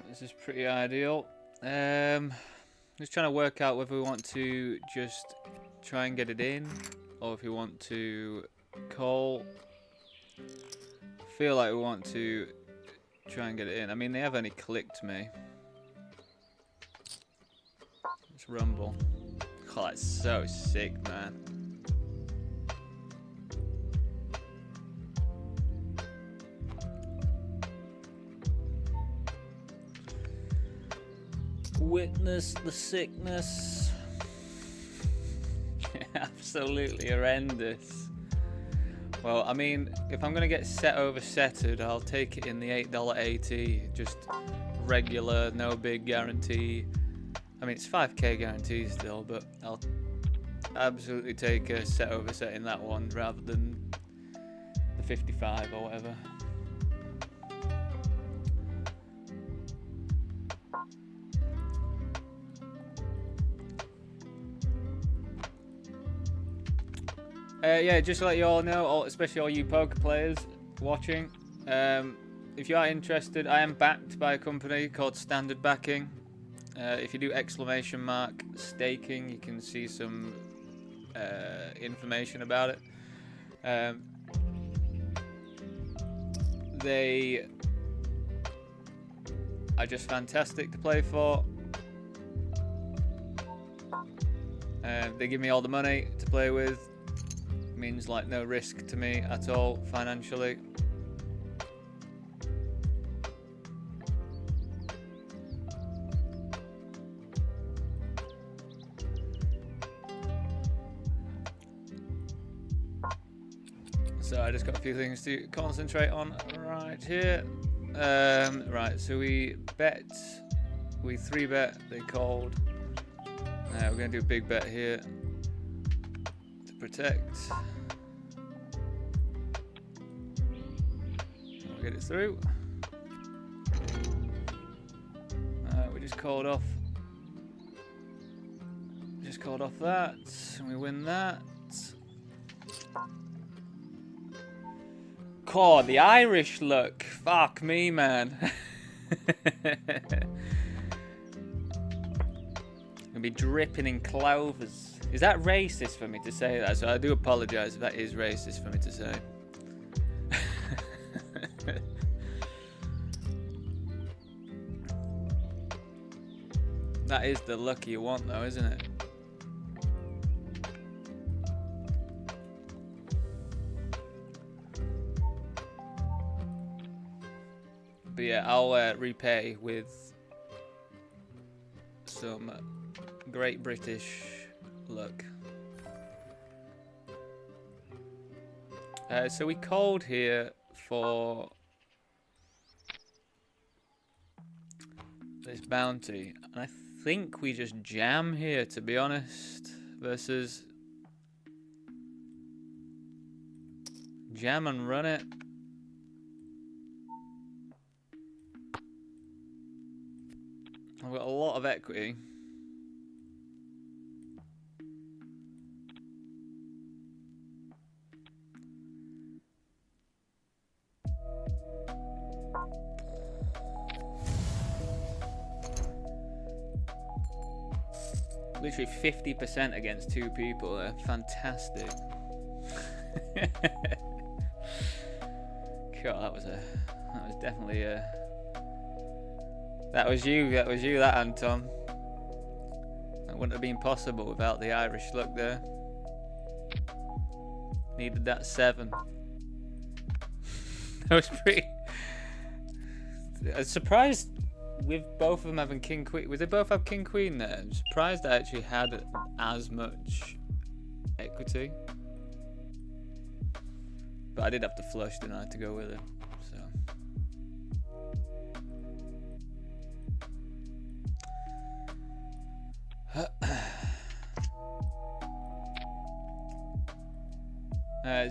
This is pretty ideal. Just trying to work out whether we want to just try and get it in, or if we want to call. I feel like we want to try and get it in. I mean, they have only clicked me. Let's rumble. Oh, that's so sick, man. Witness the sickness. Absolutely horrendous. Well, I mean, if I'm going to get set over setted, I'll take it in the $8.80. Just regular, no big guarantee. I mean, it's 5k guarantee still, but I'll absolutely take a set over set in that one rather than the 55 or whatever. Yeah, just to let you all know, especially all you poker players watching, if you are interested, I am backed by a company called Standard Backing. If you do ! staking, you can see some information about it. They are just fantastic to play for. They give me all the money to play with. Means like no risk to me at all financially. So I just got a few things to concentrate on right here. Right, so we bet, we 3-bet, they called. We're gonna do a big bet here to protect. We'll get it through. We just called off. Just called off that, and we win that. God, the Irish look. Fuck me, man. Gonna be dripping in clovers. Is that racist for me to say that? So I do apologise if that is racist for me to say. That is the look you want, though, isn't it? But yeah, I'll repay with some Great British look. So we called here for this bounty, and I think we just jam here, to be honest, versus jam and run it. I've got a lot of equity. Literally 50% against 2 people. They're fantastic. God, that was definitely a. That was you, that Anton. That wouldn't have been possible without the Irish look there. Needed that 7. That was pretty. I was surprised with both of them having king queen. Would they both have king queen there? I'm surprised I actually had as much equity. But I did have to flush, didn't I, to go with it.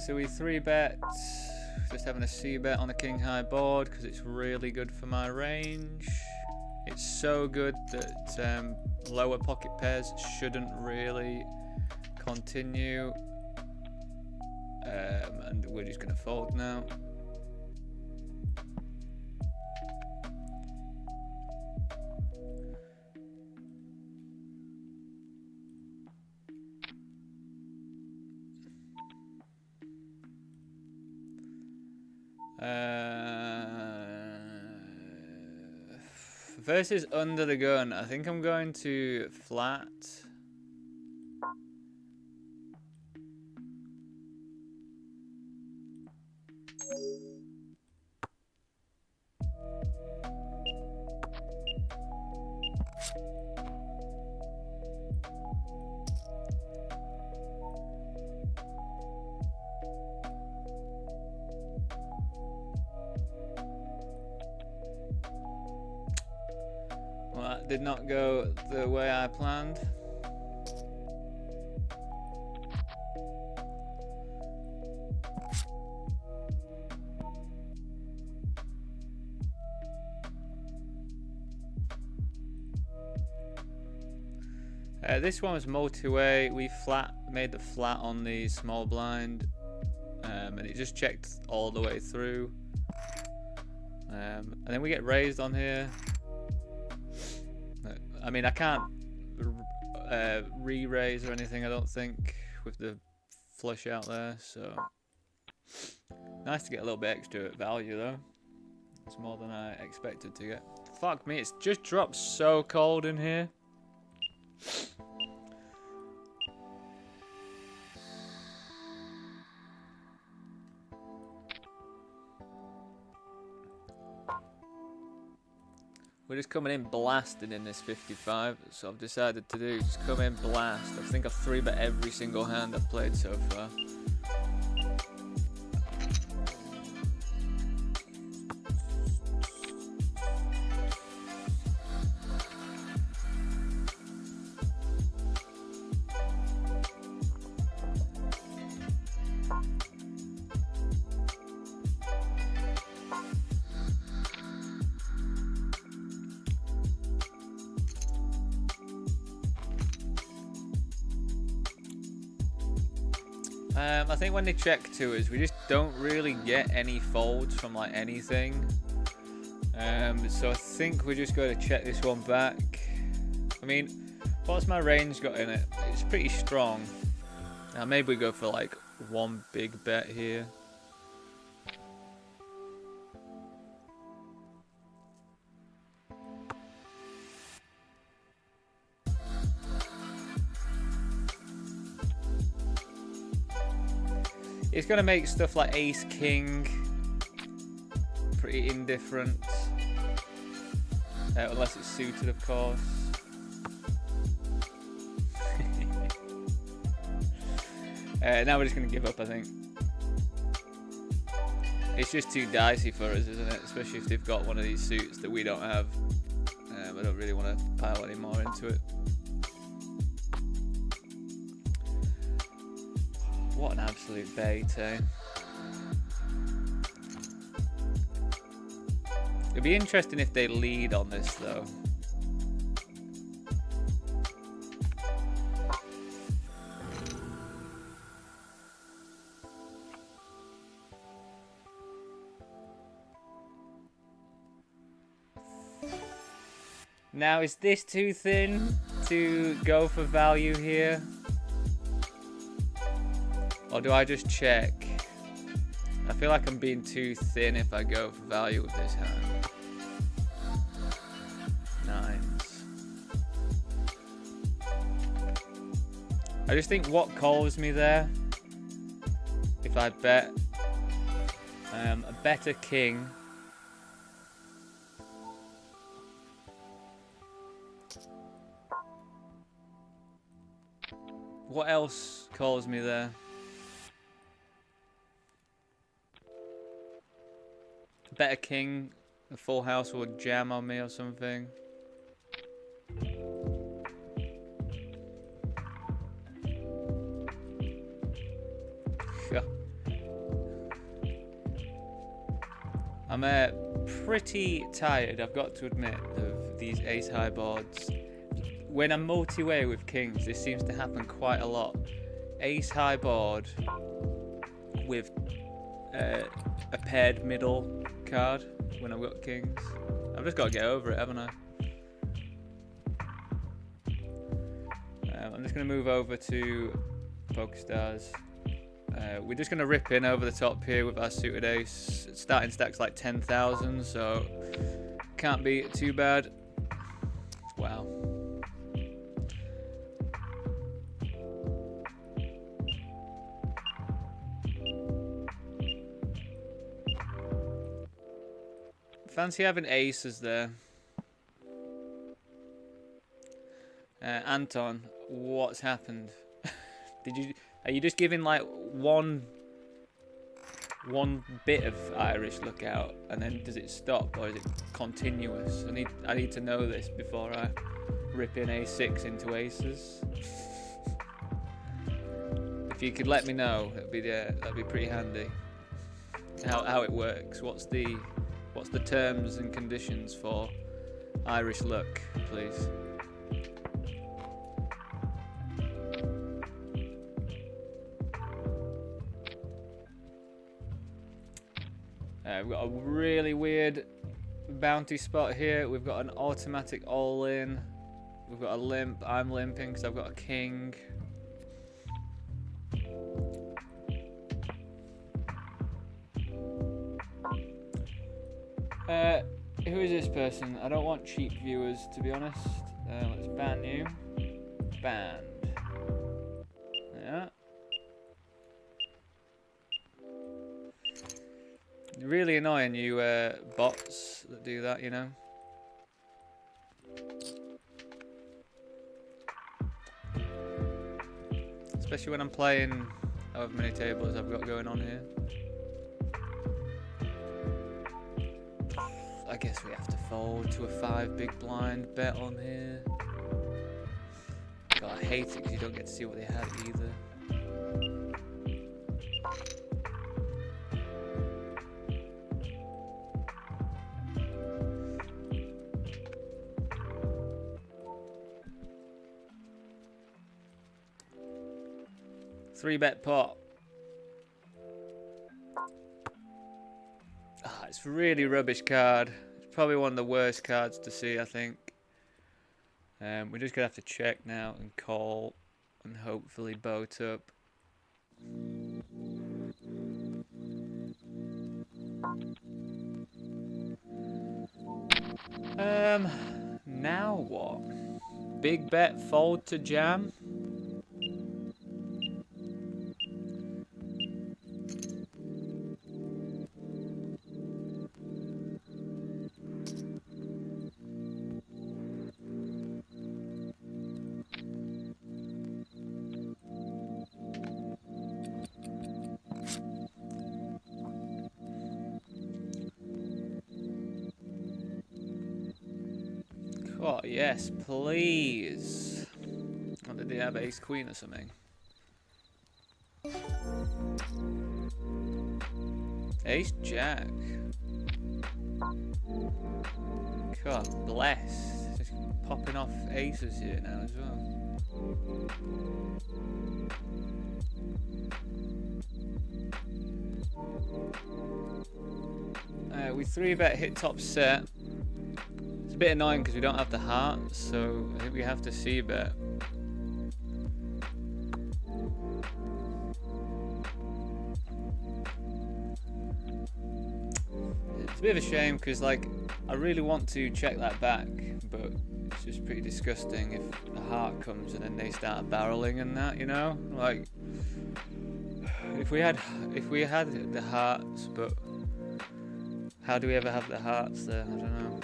So we 3-bet, just having a C-bet on a king high board because it's really good for my range. It's so good that lower pocket pairs shouldn't really continue, and we're just going to fold now. Versus under the gun, I think I'm going to flat. Well, that did not go the way I planned. This one was multi-way. We made the flat on the small blind, and it just checked all the way through. And then we get raised on here. I mean, I can't re-raise or anything, I don't think, with the flush out there. So nice to get a little bit extra value though. It's more than I expected to get. Fuck me, it's just dropped so cold in here. We're just coming in blasted in this 55, so I've decided to do just come in blast. I think I've 3-bet every single hand I've played so far. I think when they check to us, we just don't really get any folds from like anything. So I think we're just going to check this one back. I mean, what's my range got in it? It's pretty strong. Now maybe we go for like one big bet here. It's going to make stuff like Ace King pretty indifferent. Unless it's suited, of course. Now we're just going to give up, I think. It's just too dicey for us, isn't it? Especially if they've got one of these suits that we don't have. I don't really want to pile any more into it. What an absolute bait, eh? It'd be interesting if they lead on this, though. Now, is this too thin to go for value here? Or do I just check? I feel like I'm being too thin if I go for value with this hand. Nines. I just think what calls me there, if I bet a better king. What else calls me there? Better king, a full house will jam on me or something. I'm pretty tired, I've got to admit, of these ace high boards. When I'm multi-way with kings, this seems to happen quite a lot. Ace high board with a paired middle card when I've got kings. I've just got to get over it, haven't I? I'm just going to move over to PokerStars. We're just going to rip in over the top here with our suited ace. Starting stack's like 10,000, so can't be too bad. Wow. Fancy having aces there. Anton, what's happened? Are you just giving like one bit of Irish lookout and then does it stop, or is it continuous? I need to know this before I rip in a6 into aces. If you could let me know, that'd be pretty handy. How it works. What's the terms and conditions for Irish luck, please? We've got a really weird bounty spot here. We've got an automatic all-in. We've got a limp. I'm limping because I've got a king. Who is this person? I don't want cheap viewers, to be honest. Let's ban you. Banned. Yeah. Really annoying, you bots that do that, you know. especially when I'm playing however many tables I've got going on here. I guess we have to fold to a 5 big blind bet on here. God, I hate it because you don't get to see what they had either. Three bet pot. Ah, it's a really rubbish card. It's probably one of the worst cards to see, I think. We're just gonna have to check now and call and hopefully boat up. Now what? Big bet, fold to jam. Oh, yes, please. Or did they have ace queen or something? Ace jack. God bless. Just popping off aces here now as well. We 3-bet hit top set. It's a bit annoying because we don't have the hearts, so I think we have to c-bet. It's a bit of a shame because, like, I really want to check that back, but it's just pretty disgusting if the heart comes and then they start barreling and that, you know? Like, if we had the hearts, but how do we ever have the hearts there? I don't know.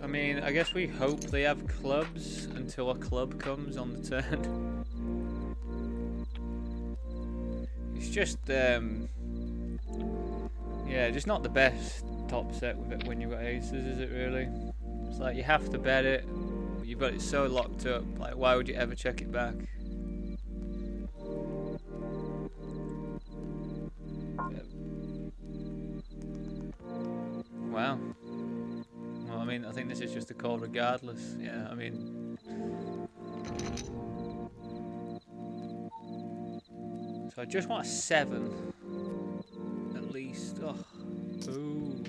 I mean, I guess we hope they have clubs until a club comes on the turn. It's just, yeah, just not the best top set with it when you've got aces, is it really? It's like you have to bet it, but you've got it so locked up, like why would you ever check it back? Wow. Well, I mean, I think this is just a call regardless. Yeah, I mean... So I just want a 7. At least. Oh. Ooh.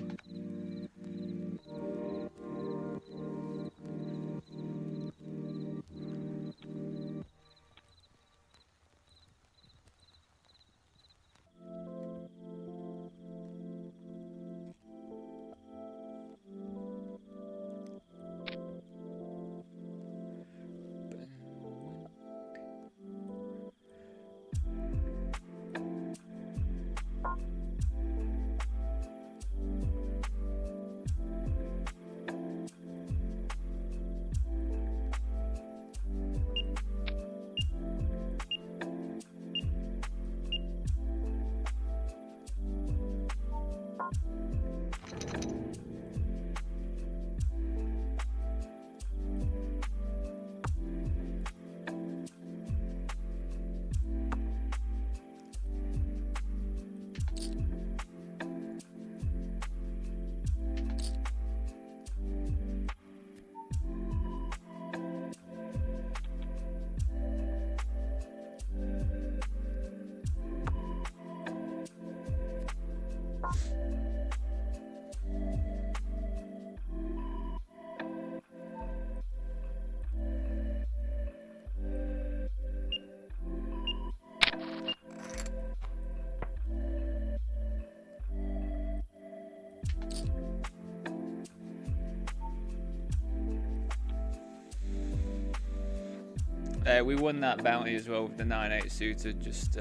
We won that bounty as well with the 9-8 suited, just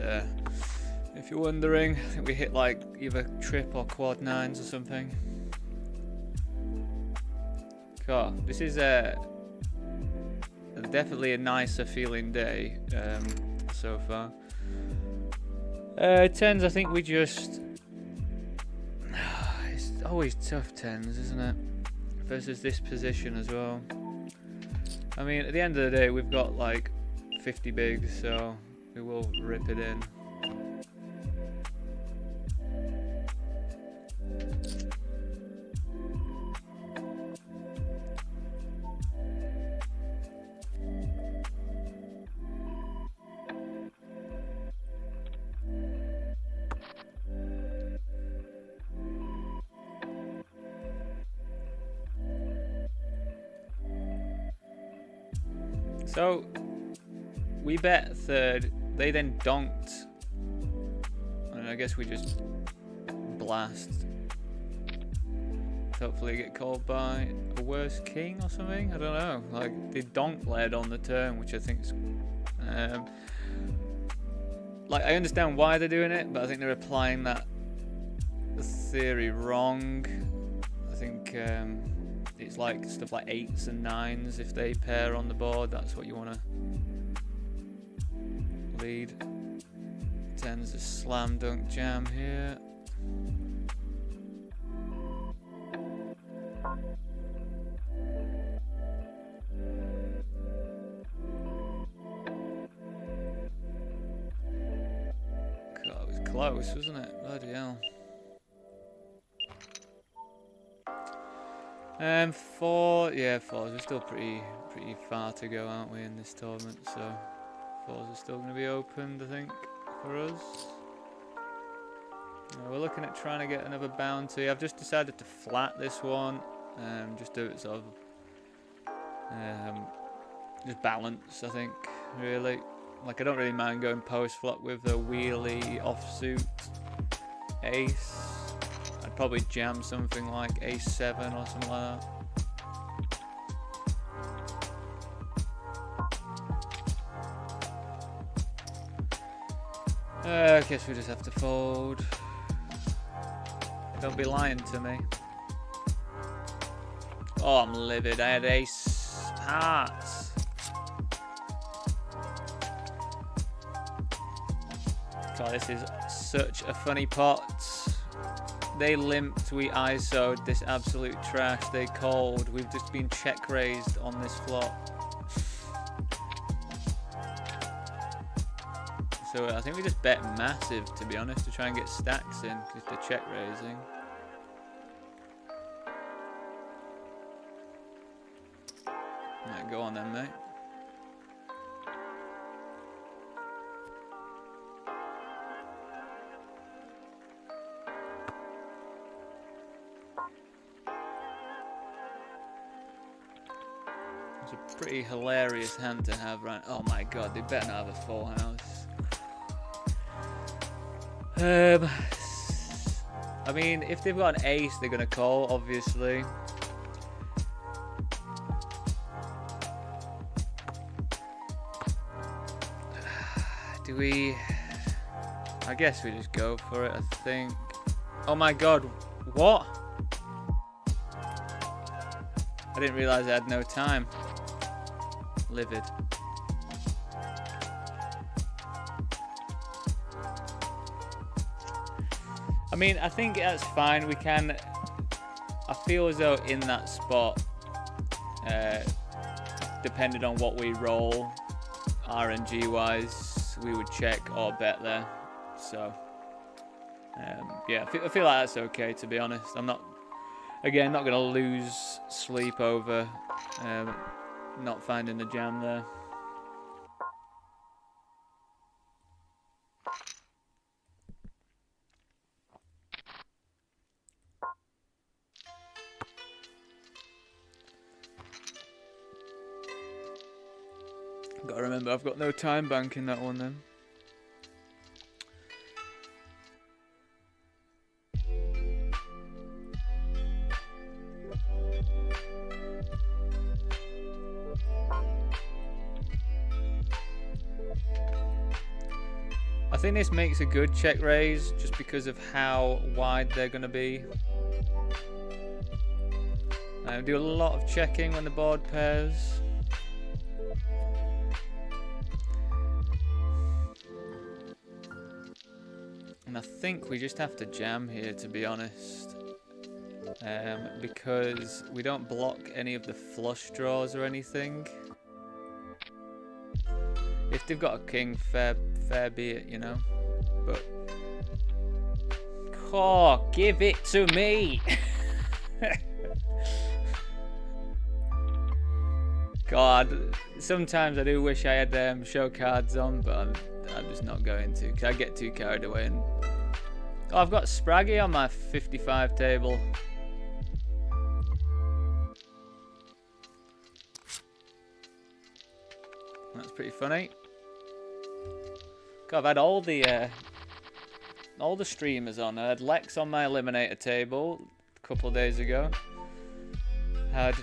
if you're wondering. I think we hit like either trip or quad 9s or something. God, this is definitely a nicer feeling day so far. 10s, I think we just... It's always tough 10s, isn't it? Versus this position as well. I mean, at the end of the day, we've got like 50 bigs, so we will rip it in. So we bet third, they then donked, and I guess we just blast. Hopefully get called by a worse king or something, I don't know. Like, they donk led on the turn, which I think is like, I understand why they're doing it, but I think they're applying that theory wrong. I think it's like stuff like 8s and 9s. If they pair on the board, that's what you want to lead. 10's a slam dunk jam here. God, it was close, wasn't it? Bloody hell. 4, yeah, 4s. We're still pretty far to go, aren't we, in this tournament? So 4s are still going to be opened, I think, for us. We're looking at trying to get another bounty. I've just decided to flat this one, just do it sort of, just balance, I think, really. Like, I don't really mind going post flop with a wheelie offsuit ace. I'd probably jam something like ace-7 or something like that. I guess we just have to fold. Don't be lying to me. Oh, I'm livid. I had ace hearts. God, this is such a funny pot. They limped, we ISO'd this absolute trash, they called, we've just been check raised on this flop. So I think we just bet massive, to be honest, to try and get stacks in, because they're check raising. Right, go on then, mate. It's a pretty hilarious hand to have, right? Oh my god, they better not have a full house. I mean, if they've got an ace, they're gonna call, obviously. Do we? I guess we just go for it, I think. Oh my god, what? I didn't realize I had no time. Livid. I mean, I think that's fine. We can... I feel as though in that spot, depending on what we roll, RNG wise, we would check or bet there. So, yeah, I feel like that's okay, to be honest. I'm not, again, not going to lose sleep over not finding the jam there. Got to remember, I've got no time bank in that one then. think this makes a good check raise just because of how wide they're going to be. I do a lot of checking when the board pairs. And I think we just have to jam here, to be honest. Because we don't block any of the flush draws or anything. If they've got a king, fair be it, you know. But oh, give it to me. God, sometimes I do wish I had show cards on, but I'm just not going to, because I get too carried away. And oh, I've got Spraggy on my 55 table. That's pretty funny. God, I've had all the streamers on. I had Lex on my eliminator table a couple of days ago. Had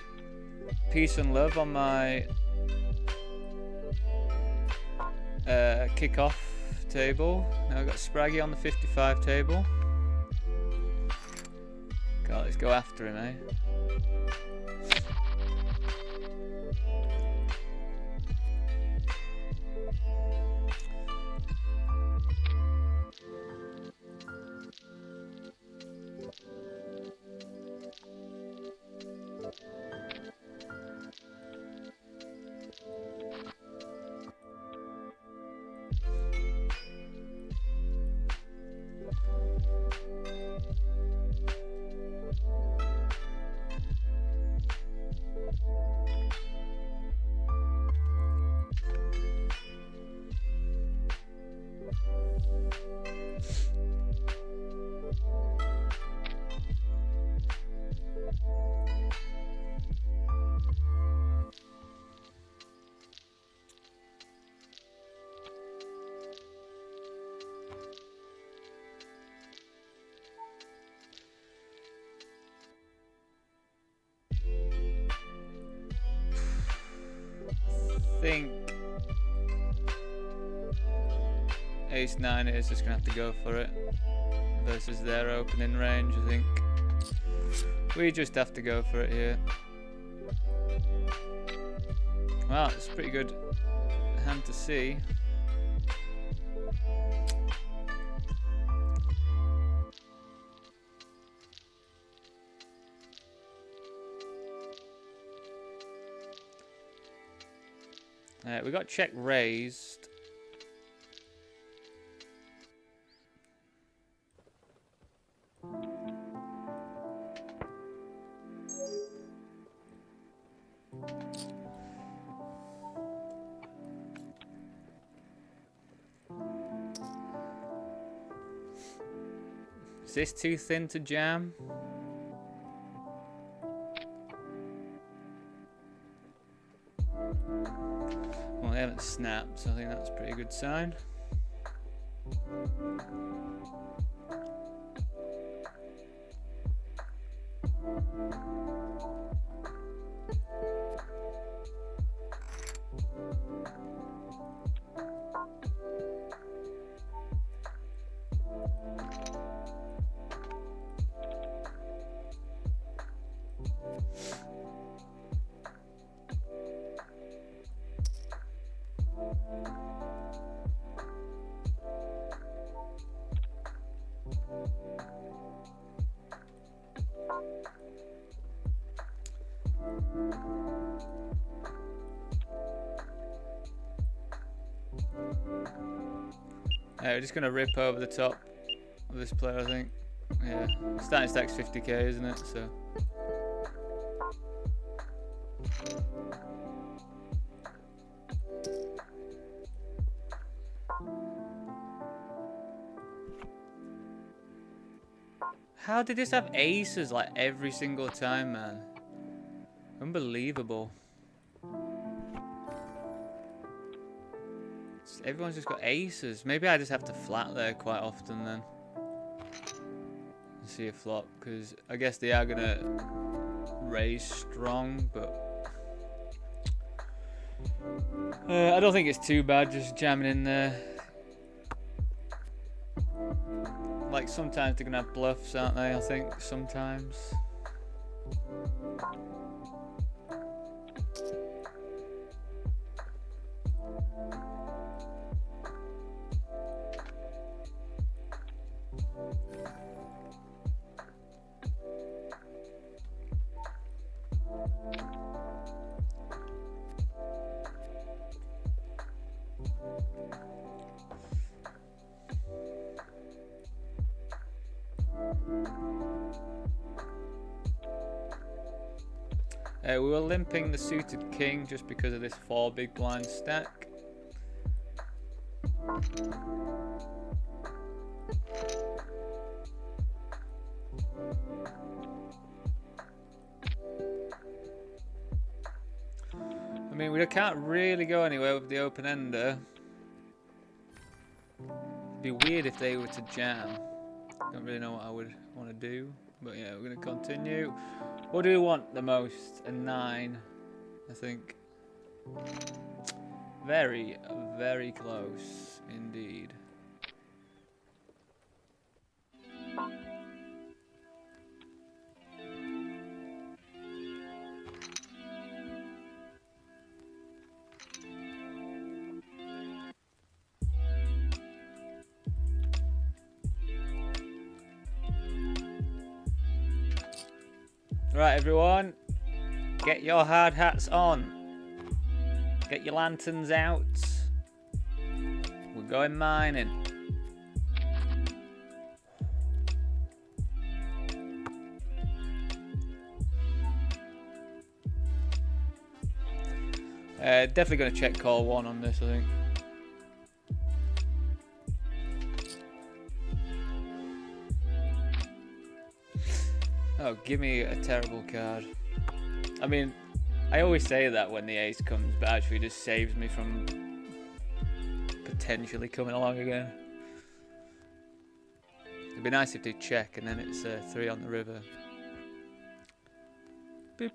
Peace and Love on my kickoff table. Now I've got Spraggy on the 55 table. God, let's go after him, eh? Think Ace-9 is just gonna have to go for it versus their opening range. I think we just have to go for it here. Well, it's a pretty good hand to see. We got check raised. Is this too thin to jam? Well, they haven't snapped, so I think that's a pretty good sign. We're just gonna rip over the top of this player, I think. Yeah, starting stack's 50k, isn't it? So. How did this have aces like every single time, man? Unbelievable. Everyone's just got aces. Maybe I just have to flat there quite often then. See a flop, because I guess they are gonna raise strong, but I don't think it's too bad just jamming in there. Like sometimes they're gonna have bluffs, aren't they? I think sometimes. We were limping the suited king just because of this 4 big blind stack. I mean, we can't really go anywhere with the open ender. It'd be weird if they were to jam. Don't really know what I would want to do, but yeah, we're going to continue. What do we want the most? A 9, I think. Very, very close indeed. Right, everyone, get your hard hats on. Get your lanterns out. We're going mining. Definitely going to check call 1 on this, I think. Oh, give me a terrible card. I mean, I always say that when the ace comes, but actually it just saves me from potentially coming along again. It'd be nice if they check and then it's 3 on the river. Boop.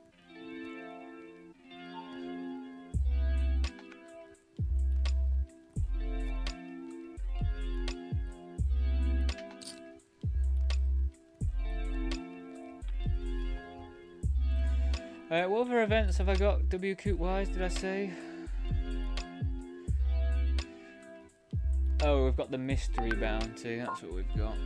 What other events have I got WCOOP wise, did I say? Oh, we've got the mystery bounty, that's what we've got.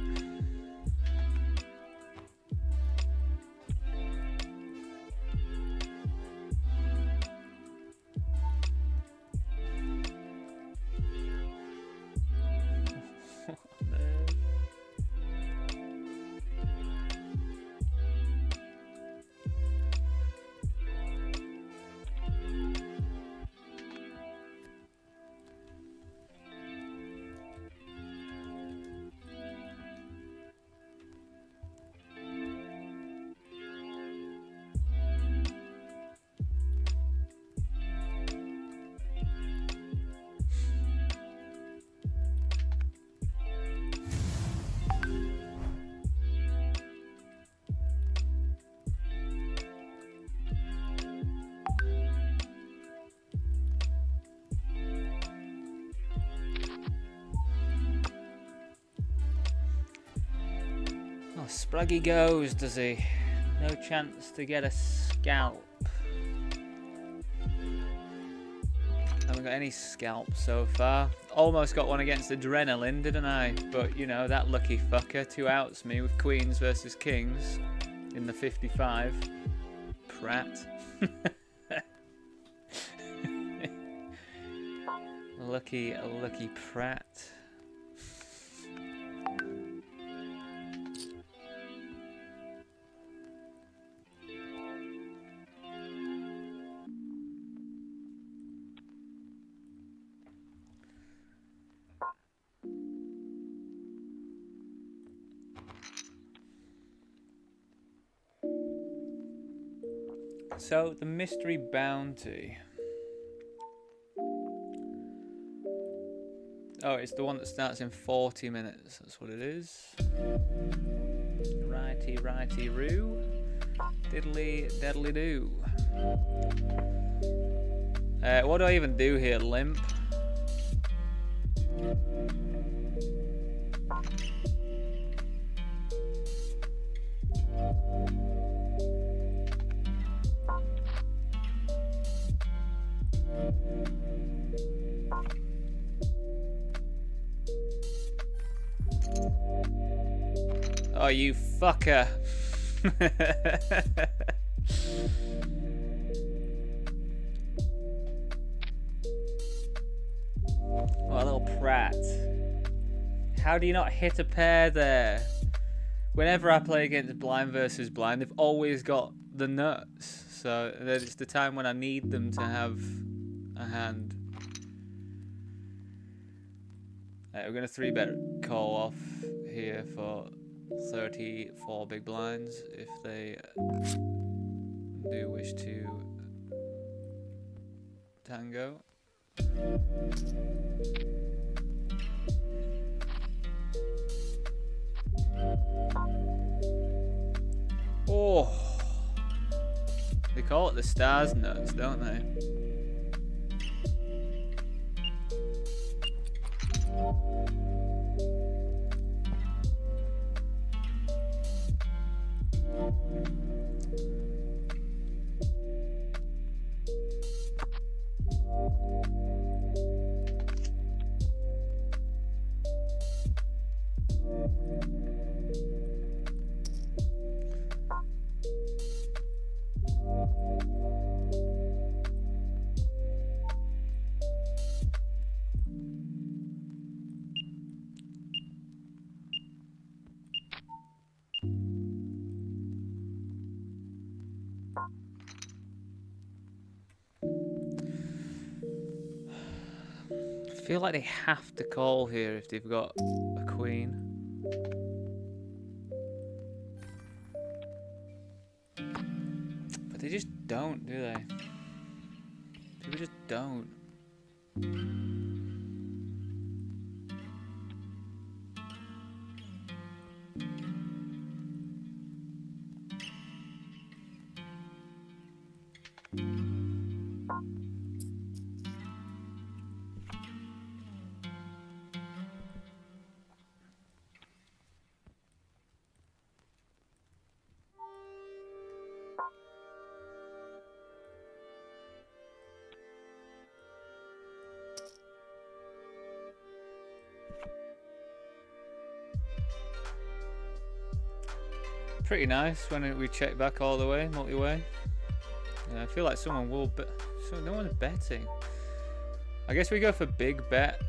Spraggy goes, does he? No chance to get a scalp. Haven't got any scalp so far. Almost got one against Adrenaline, didn't I? But, you know, that lucky fucker 2 outs me with queens versus kings in the 55. Prat. Lucky prat. So, the mystery bounty. Oh, it's the one that starts in 40 minutes. That's what it is. Righty, roo. Diddly do. What do I even do here? Limp? Oh, you fucker. What a little prat. How do you not hit a pair there? Whenever I play against blind versus blind, they've always got the nuts. So it's the time when I need them to have a hand. We're going to 3-bet call off here for 34 big blinds if they do wish to tango. Oh, they call it the stars nuts, don't they? I feel like they have to call here if they've got a queen. But they just don't, do they? People just don't. Pretty nice when we check back all the way, multi-way. I feel like someone will bet. So no one's betting. I guess we go for big bet.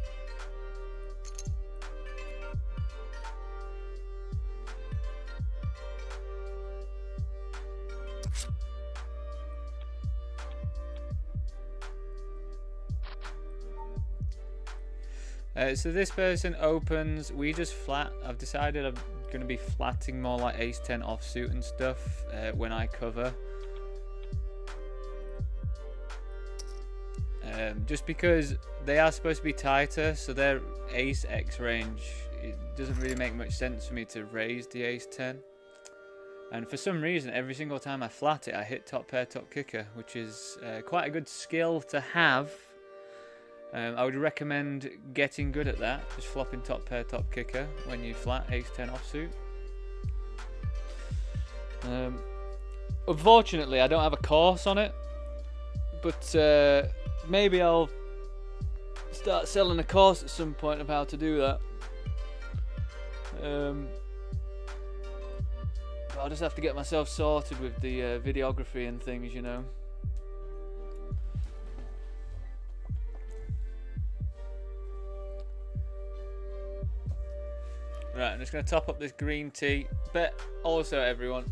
So this person opens. We just flat. I've decided I'm going to be flatting more like ace 10 offsuit and stuff when I cover. Just because they are supposed to be tighter, so their ace X range, it doesn't really make much sense for me to raise the ace 10. And for some reason, every single time I flat it, I hit top pair, top kicker, which is quite a good skill to have. I would recommend getting good at that, just flopping top pair, top kicker when you flat ace 10 offsuit. Unfortunately, I don't have a course on it, but maybe I'll start selling a course at some point of how to do that. But I'll just have to get myself sorted with the videography and things, you know. Right, I'm just going to top up this green tea. Bet also, everyone,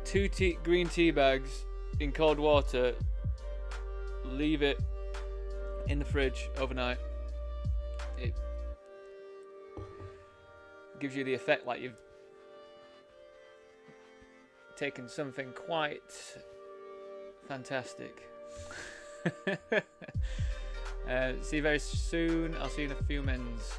2 green tea bags in cold water. Leave it in the fridge overnight. It gives you the effect like you've taken something quite fantastic. See you very soon. I'll see you in a few minutes.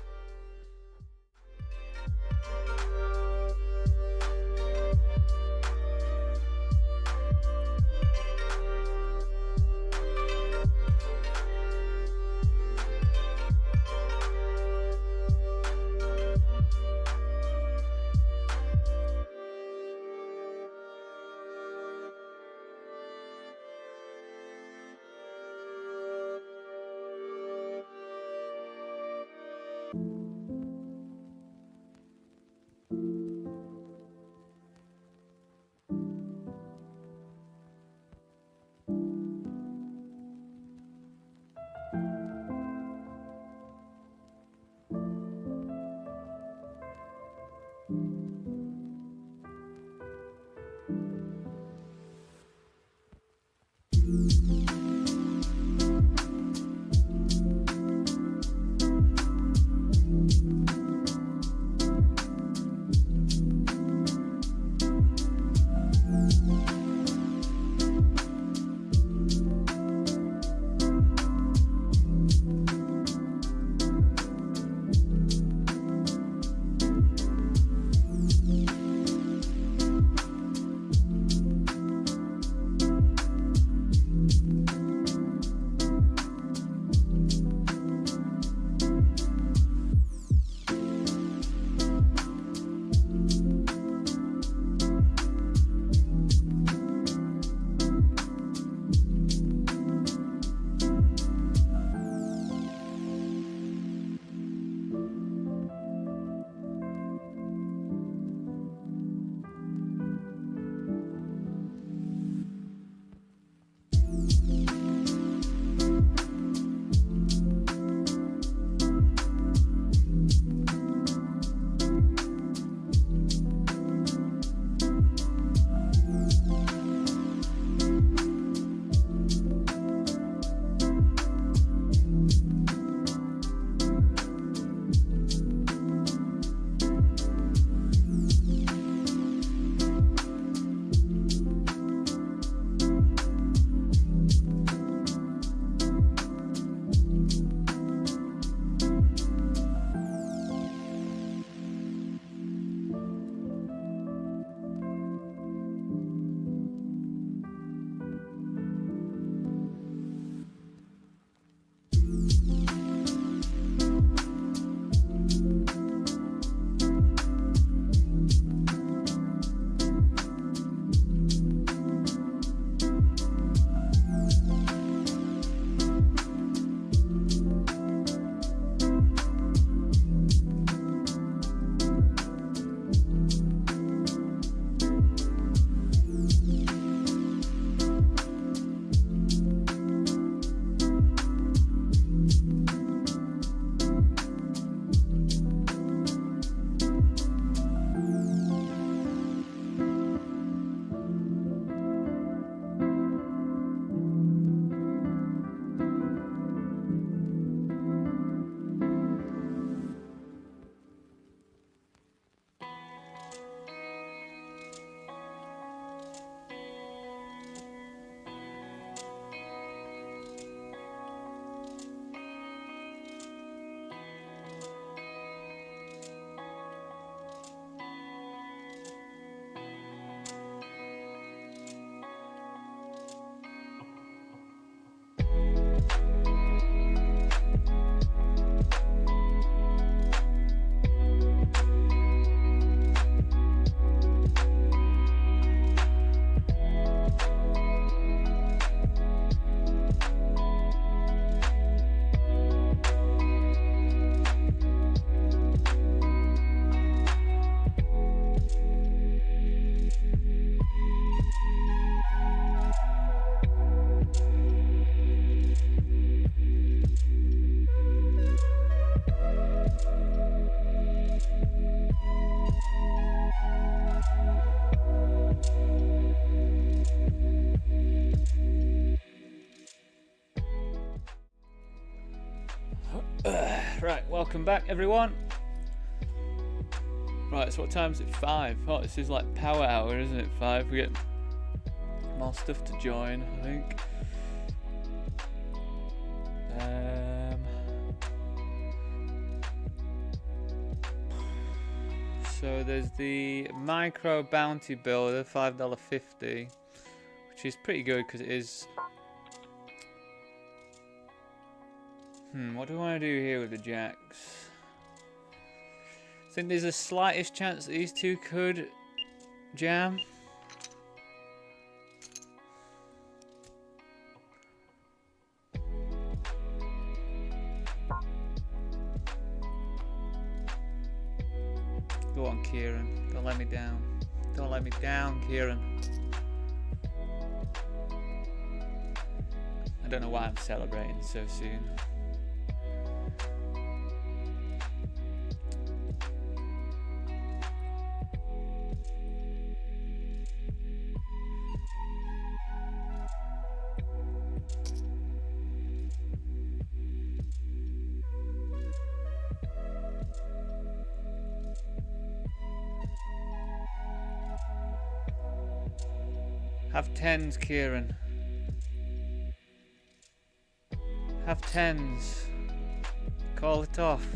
Right, welcome back everyone. Right, so what time is it? 5. Oh, this is like power hour, isn't it? 5. We get more stuff to join, I think. So there's the micro bounty builder, $5.50, which is pretty good because it is. What do I want to do here with the jacks? I think there's the slightest chance that these two could jam. Go on, Kieran. Don't let me down. Don't let me down, Kieran. I don't know why I'm celebrating so soon. Have 10s, Kieran. Have 10s. Call it off.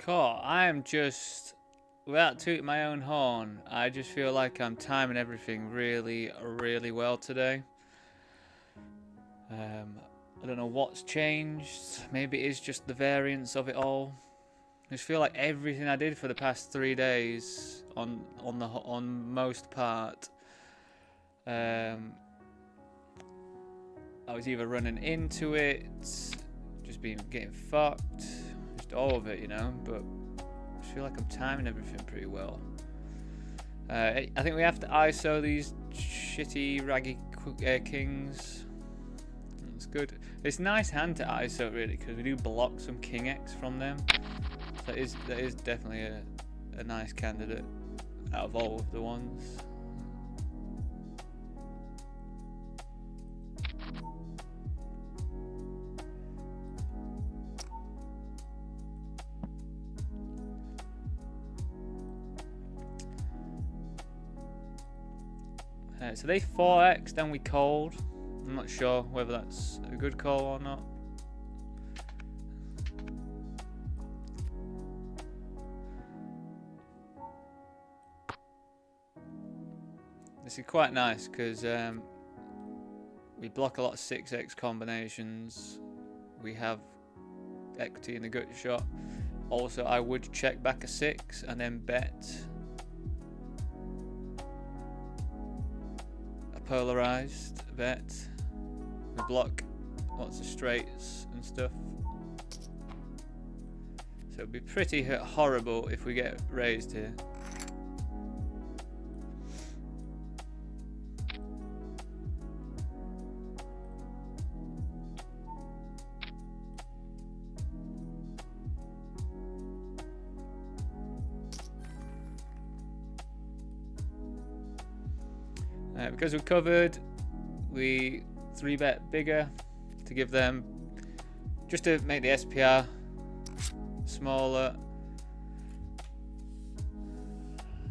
Cool. I am just, without tooting my own horn, I just feel like I'm timing everything really, really well today. I don't know what's changed. Maybe it is just the variance of it all. I just feel like everything I did for the past 3 days on most part, I was either running into it, just getting fucked. All of it, you know, but I feel like I'm timing everything pretty well. I think we have to ISO these shitty raggy kings. That's good. It's a nice hand to ISO really, because we do block some king X from them. So that is definitely a nice candidate out of all of the ones. So they 4x, then we called. I'm not sure whether that's a good call or not. This is quite nice because we block a lot of 6x combinations. We have equity in the gut shot. Also, I would check back a 6 and then bet polarized bet. We block lots of straights and stuff. So it'd be pretty horrible if we get raised here. Because we're covered, we 3-bet bigger to give them, just to make the SPR smaller.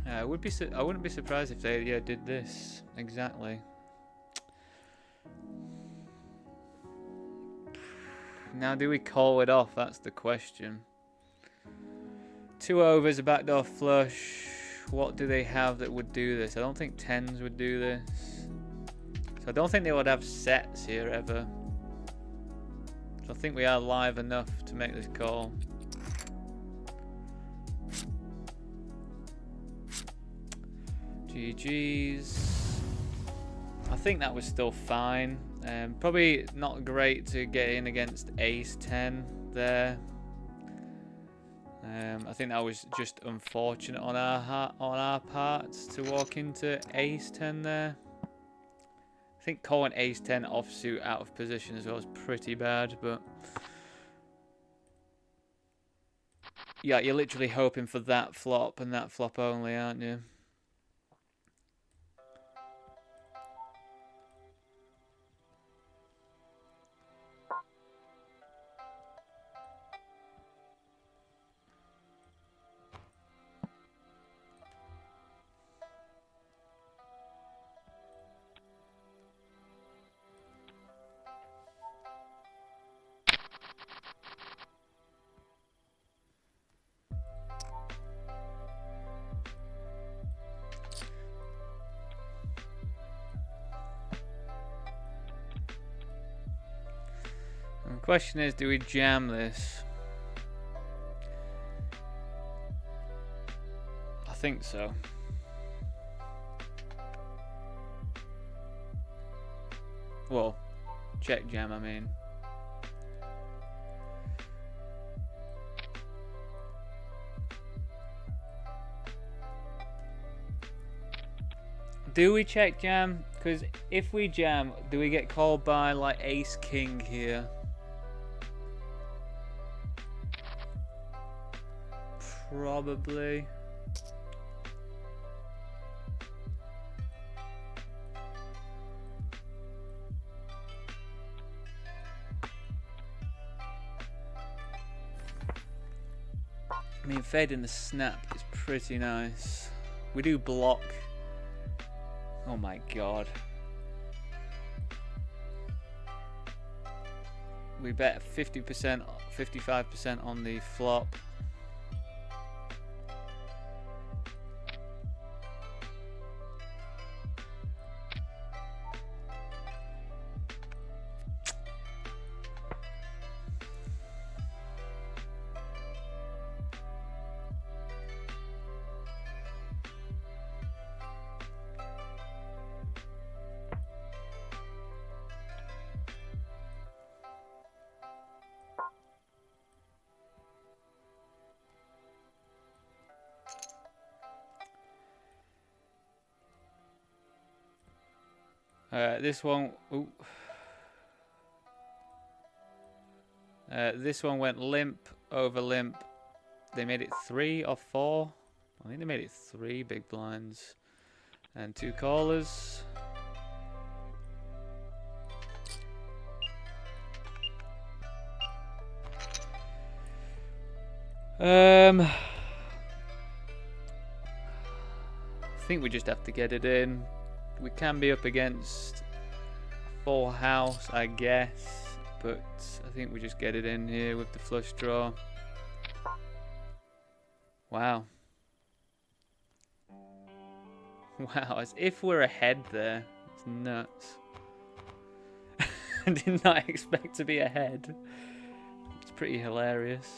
I wouldn't be surprised if they did this exactly. Now, do we call it off? That's the question. 2 overs, a backdoor flush. What do they have that would do this? I don't think 10s would do this. So I don't think they would have sets here ever. So I think we are live enough to make this call. GG's. I think that was still fine. Probably not great to get in against ace 10 there. I think that was just unfortunate on our part to walk into ace 10 there. I think calling ace 10 offsuit out of position as well is pretty bad, but yeah, you're literally hoping for that flop and that flop only, aren't you? The question is, do we jam this? I think so. Well, check jam, I mean. Do we check jam? Because if we jam, do we get called by like ace king here? Probably. I mean, fading the snap is pretty nice. We do block. Oh my god. We bet 50%, 55% on the flop. This one, this one went limp over limp. They made it 3 or 4. I think they made it 3 big blinds and 2 callers. I think we just have to get it in. We can be up against full house, I guess, but I think we just get it in here with the flush draw. Wow. Wow, as if we're ahead there. It's nuts. I did not expect to be ahead. It's pretty hilarious.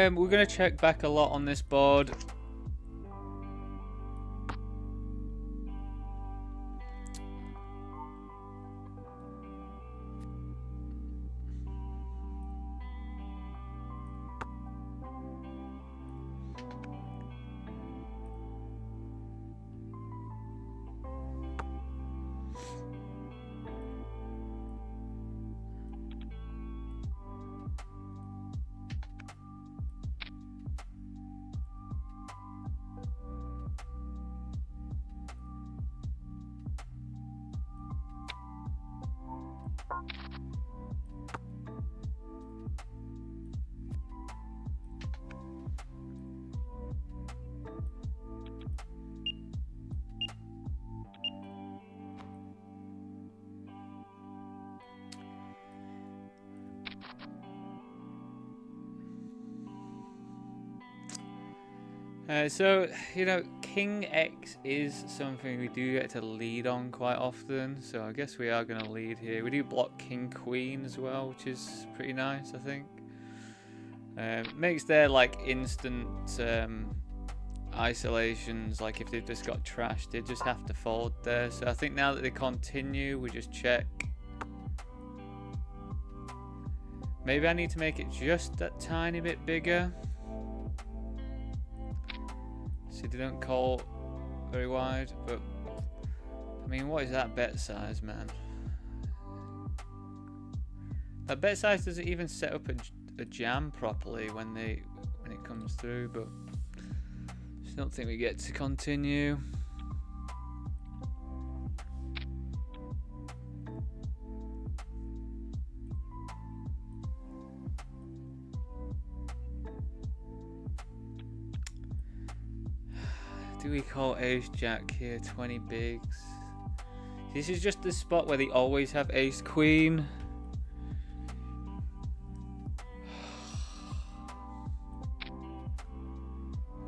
We're going to check back a lot on this board. So, you know, King X is something we do get to lead on quite often, so I guess we are going to lead here. We do block King Queen as well, which is pretty nice, I think. Makes their, like, instant isolations, like if they've just got trashed, they just have to fold there. So I think now that they continue, we just check. Maybe I need to make it just that tiny bit bigger. So they don't call very wide, but I mean, what is that bet size, man? That bet size doesn't even set up a jam properly when it comes through, but just don't think we get to continue. Do we call ace jack here? 20 bigs. This is just the spot where they always have ace queen.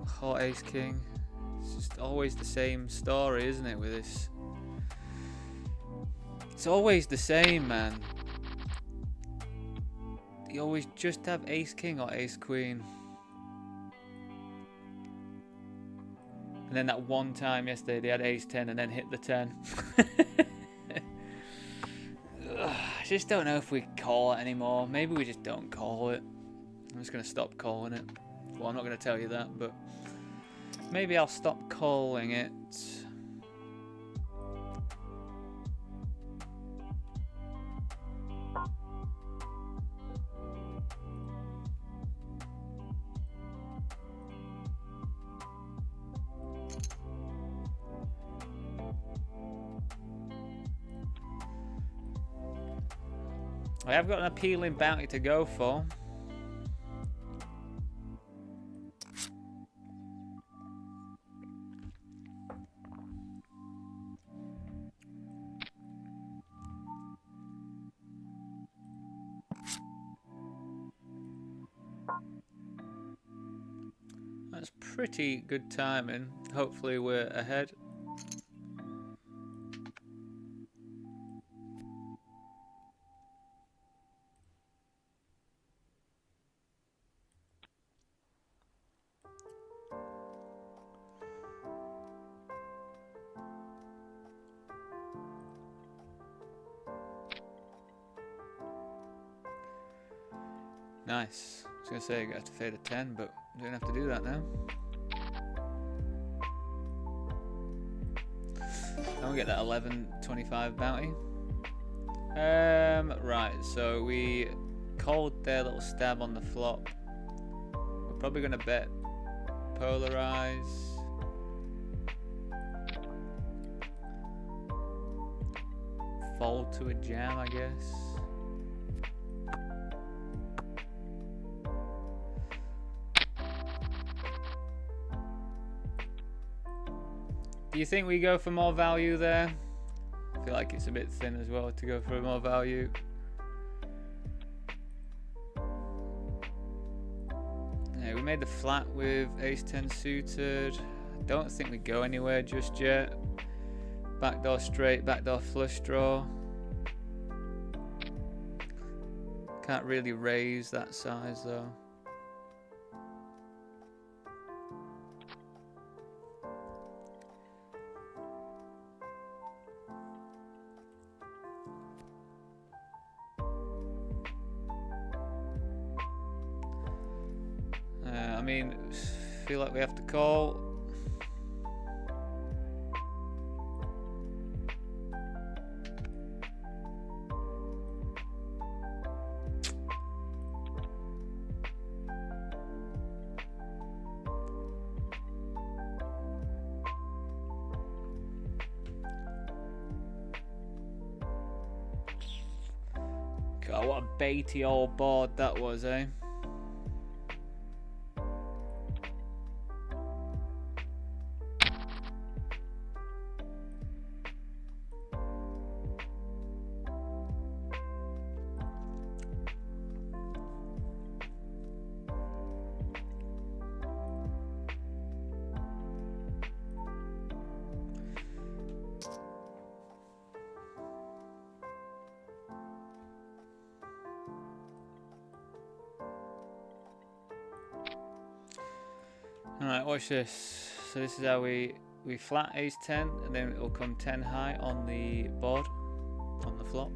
Call ace king. It's just always the same story, isn't it, with this? It's always the same, man. You always just have ace king or ace queen. And then that one time yesterday they had ace 10 and then hit the 10. I just don't know if we call it anymore. Maybe we just don't call it. I'm just going to stop calling it. Well, I'm not going to tell you that, but maybe I'll stop calling it. I have got an appealing bounty to go for. That's pretty good timing. Hopefully we're ahead. Nice. I was going to say I have to fade a 10, but I don't have to do that now. And we get that 11.25 bounty. Right, so we called their little stab on the flop. We're probably going to bet polarize. Fold to a jam, I guess. Do you think we go for more value there? I feel like it's a bit thin as well to go for more value. Yeah, we made the flat with ace 10 suited. I don't think we go anywhere just yet. Backdoor straight, backdoor flush draw. Can't really raise that size though. I mean, feel like we have to call. God, what a baity old board that was, eh? Alright, watch this. So this is how we flat ace 10, and then it'll come 10 high on the board, on the flop.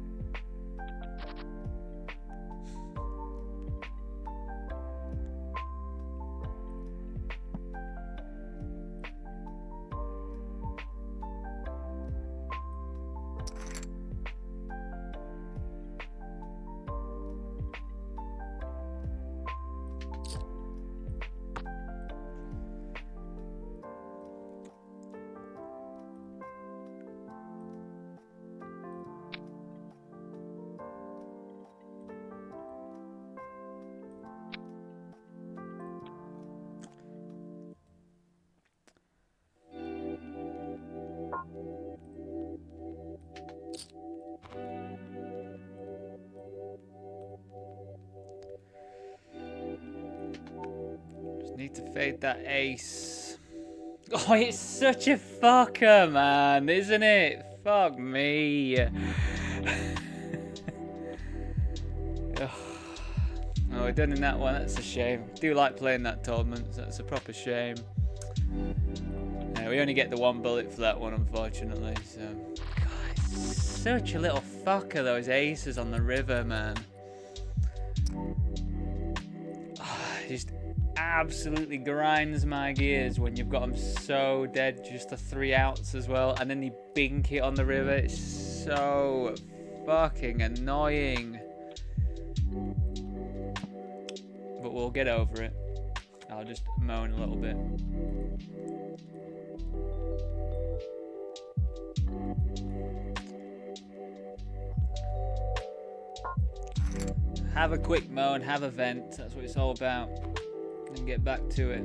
Need to fade that ace. Oh, it's such a fucker, man, isn't it? Fuck me. Oh, we're done in that one. That's a shame. I do like playing that tournament. That's a proper shame. We only get the one bullet for that one, unfortunately. So, God, it's such a little fucker, those aces on the river, man. Just absolutely grinds my gears when you've got them so dead, just the 3 outs as well, and then you bink it on the river. It's so fucking annoying, but we'll get over it. I'll just moan a little bit. Have a quick moan, have a vent, that's what it's all about, and get back to it.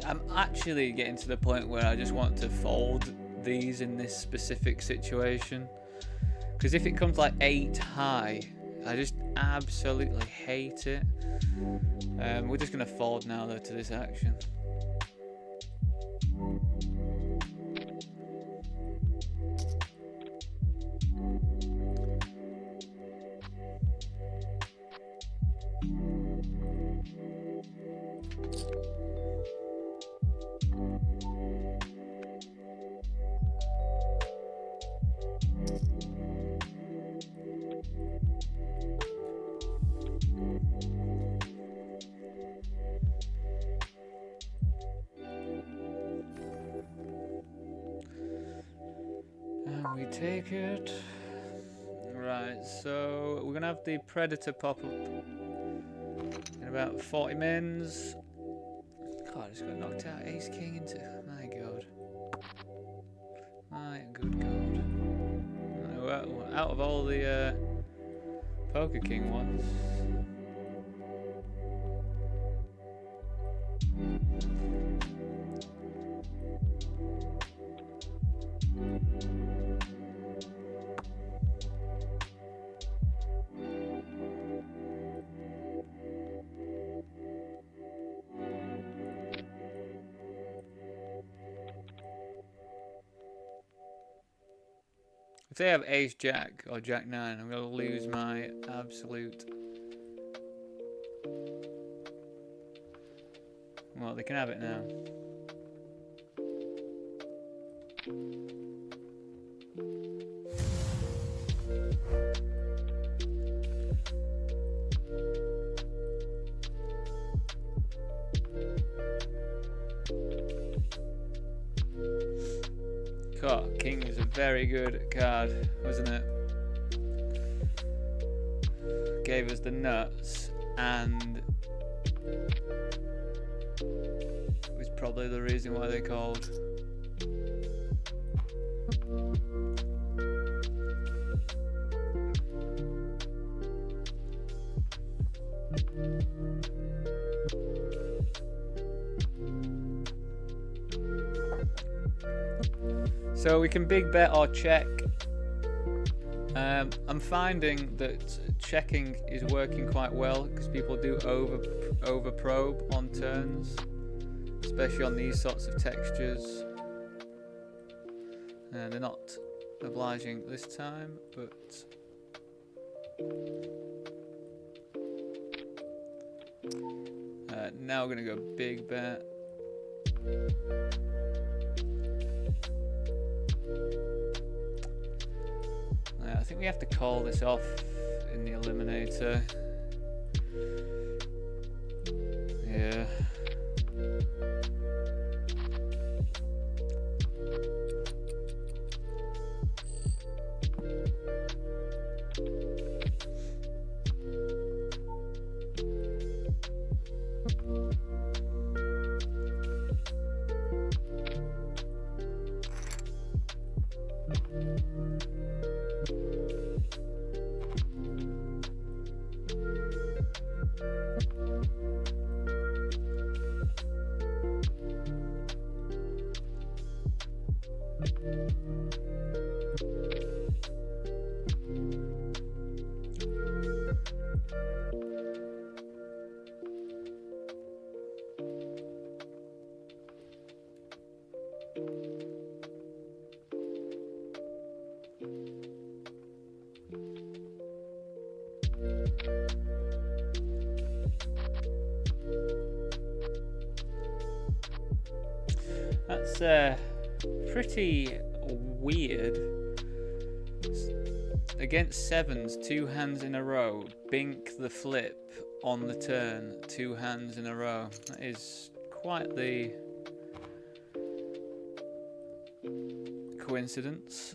I'm actually getting to the point where I just want to fold these in this specific situation, because if it comes like 8 high, I just absolutely hate it. We're just going to fold now though to this action. We take it. Right, so we're gonna have the Predator pop up in about 40 mins. God, I just got knocked out Ace King into. My God. My good God. Well, out of all the Poker King ones. If they have Ace Jack or Jack 9, I'm going to lose my absolute... Well, they can have it now. God, King was a very good card, wasn't it? Gave us the nuts, and was probably the reason why they called. So we can big bet or check. I'm finding that checking is working quite well because people do over probe on turns, especially on these sorts of textures. They're not obliging this time, but now we're gonna go big bet. I think we have to call this off in the eliminator. Yeah. That's pretty weird. Against sevens, 2 hands in a row. Bink the flip on the turn, 2 hands in a row. That is quite the coincidence.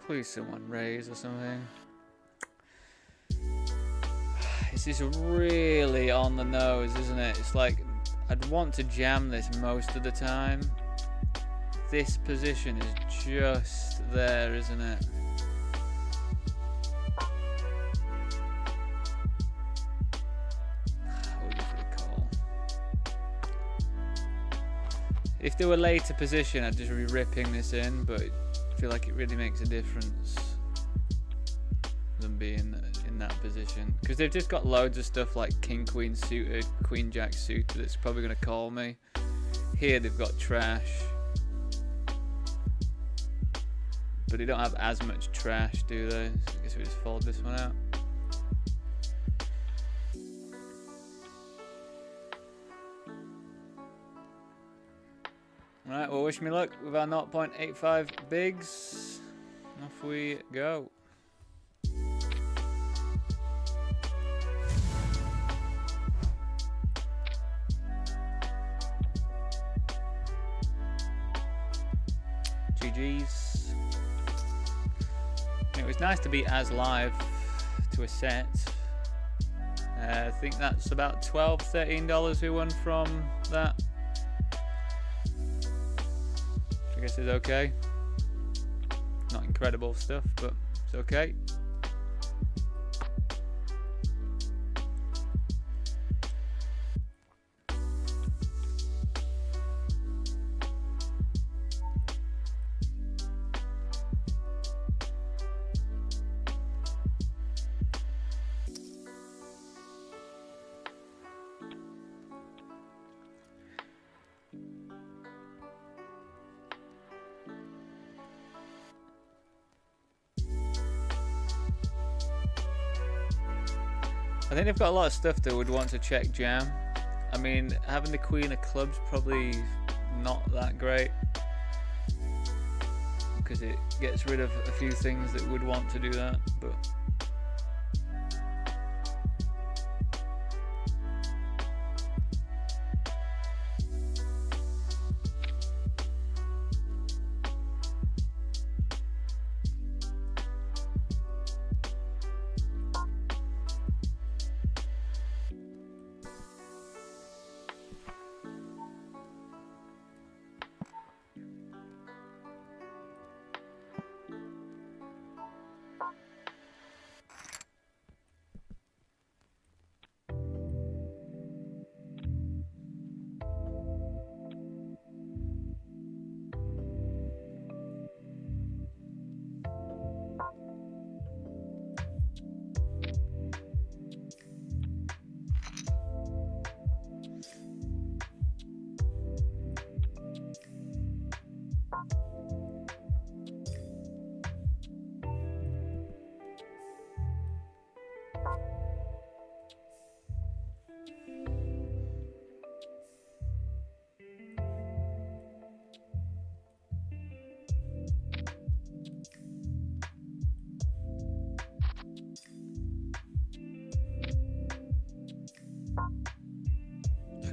Please someone raise or something. This is really on the nose, isn't it? It's like I'd want to jam this most of the time. This position is just there, isn't it? We'll give it a call. If they were later position, I'd just be ripping this in, but I feel like it really makes a difference than being in that position, because they've just got loads of stuff like king queen suited, queen jack suited that's probably going to call me. Here they've got trash, but they don't have as much trash, do they? So I guess we just fold this one out. Right, well, wish me luck with our 0.85 bigs. Off we go. GG's. It was nice to be as live to a set. I think that's about $12, $13 we won from that. I guess it's okay. Not incredible stuff, but it's okay. I think they've got a lot of stuff that would want to check jam. I mean, having the queen of clubs probably not that great, because it gets rid of a few things that would want to do that, but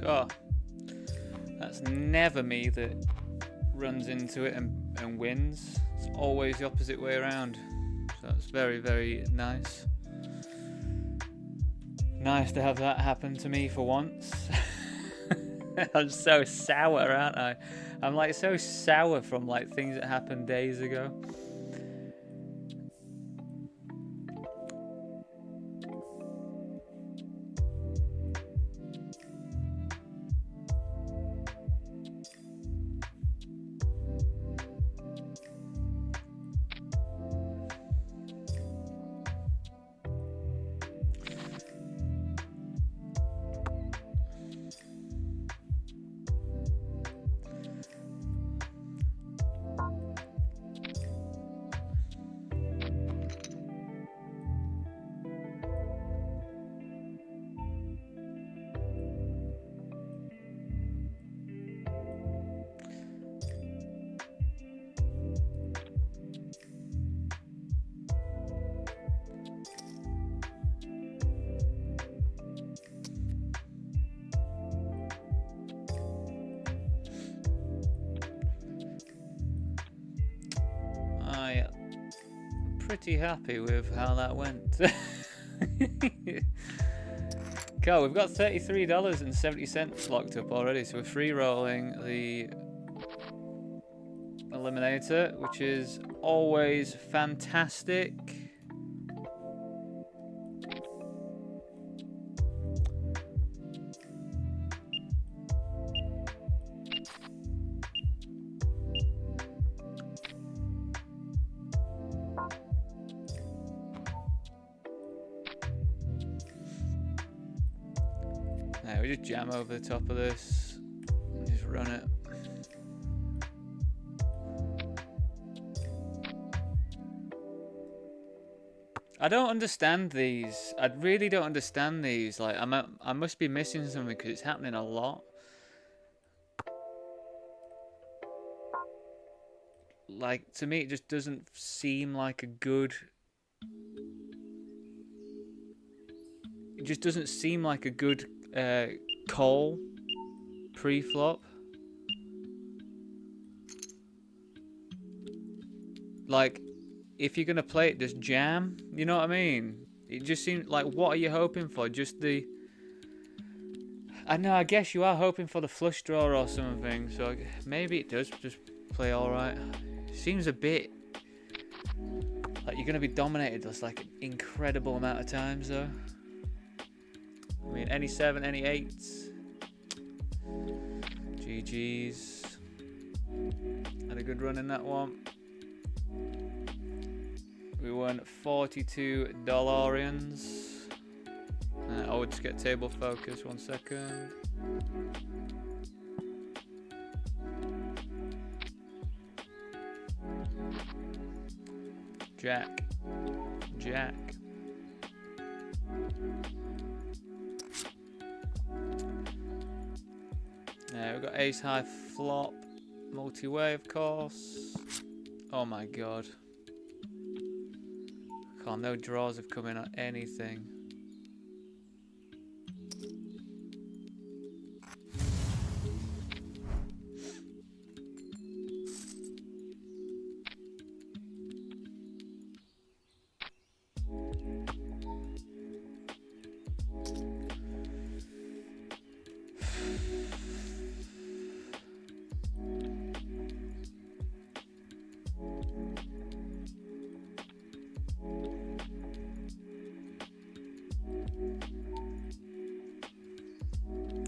Oh, that's never me that runs into it and wins. It's always the opposite way around. So that's very, very nice. Nice to have that happen to me for once. I'm so sour, aren't I? I'm like so sour from like things that happened days ago. Pretty happy with how that went. Cool, we've got $33.70 locked up already, so we're free rolling the eliminator, which is always fantastic. We just jam over the top of this and just run it. I don't understand these. I really don't understand these. Like I must be missing something because it's happening a lot. Like to me, it just doesn't seem like a good. It just doesn't seem like a good call pre-flop. Like, if you're gonna play it, just jam. You know what I mean? It just seems like, what are you hoping for? Just the... I know, I guess you are hoping for the flush draw or something. So maybe it does just play alright. Seems a bit... like you're gonna be dominated just like an incredible amount of times though. I mean, any 7, any 8s. GG's. Had a good run in that one. We won $42. I would just get table focus, 1 second. Jack. Jack. We've got ace high flop, multi-way of course. Oh my god. God, no draws have come in on anything.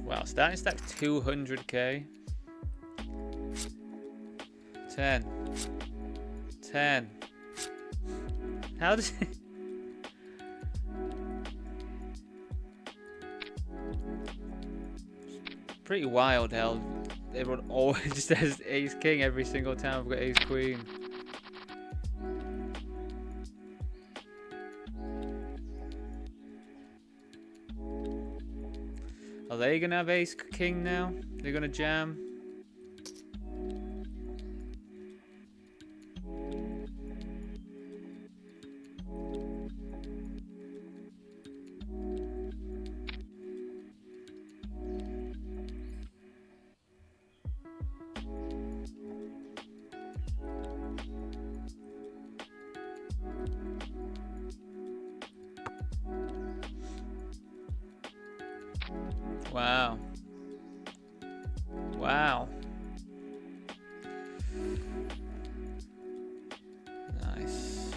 Wow, starting stack 200k. 10. 10. How does it... Pretty wild how everyone always just says ace king every single time I've got ace queen. Are they gonna have ace king now? They're gonna jam. Wow. Wow. Nice.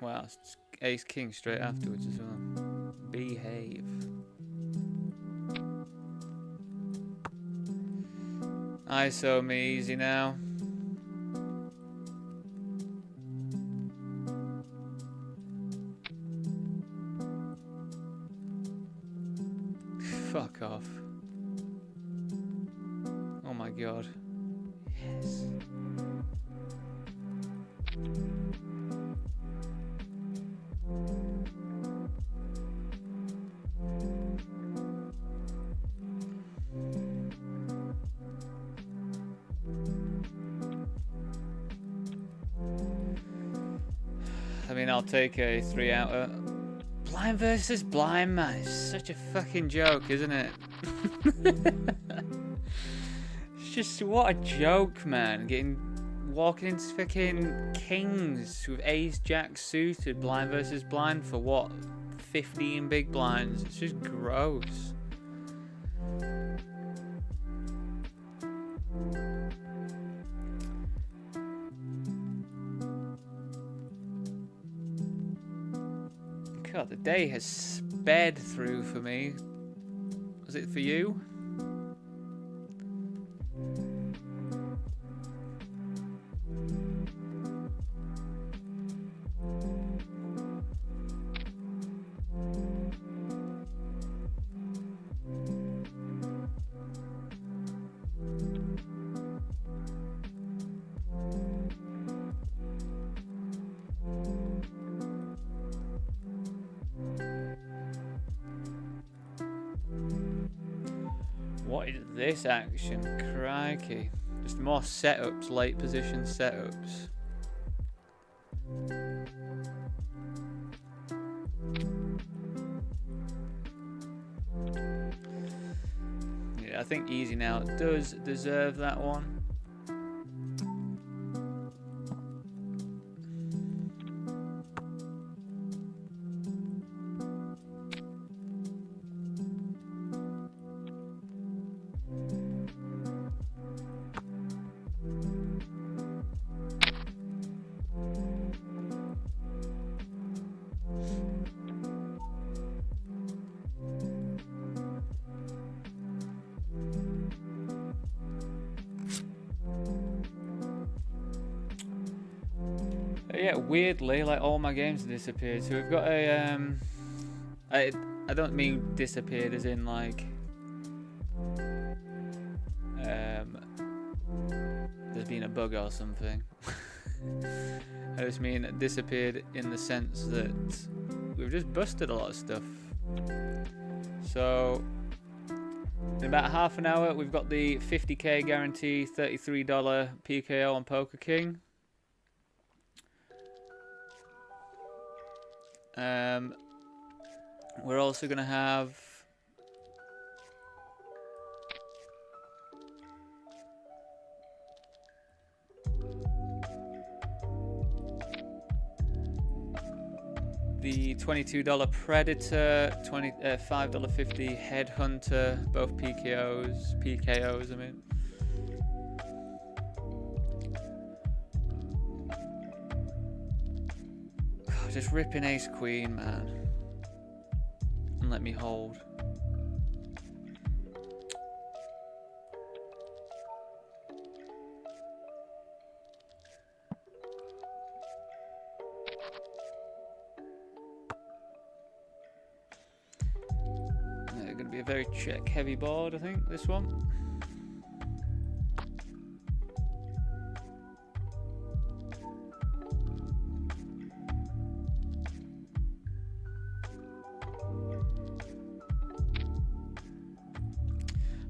Wow, it's ace king straight afterwards as well. Behave. ISO me easy now. Fuck off. Oh my god. Yes. I mean, I'll take a 3-outer. Blind versus blind, man. It's such a fucking joke, isn't it? It's just, what a joke, man. Walking into fucking kings with ace jack suited, blind versus blind for what? 15 big blinds. It's just gross. God, the day has sped through for me. Was it for you? What is this action? Crikey. Just more setups, late position setups. Yeah, I think easy now does deserve that one. Yeah, weirdly, like all my games have disappeared. So we've got a I don't mean disappeared as in like there's been a bug or something. I just mean disappeared in the sense that we've just busted a lot of stuff. So in about half an hour, we've got the 50k guarantee, $33 PKO on Poker King. We're also going to have the $22 Predator, $5.50 Headhunter, both PKOs, I mean. Just ripping ace queen, man, and let me hold. Yeah, going to be a very check heavy board, I think, this one.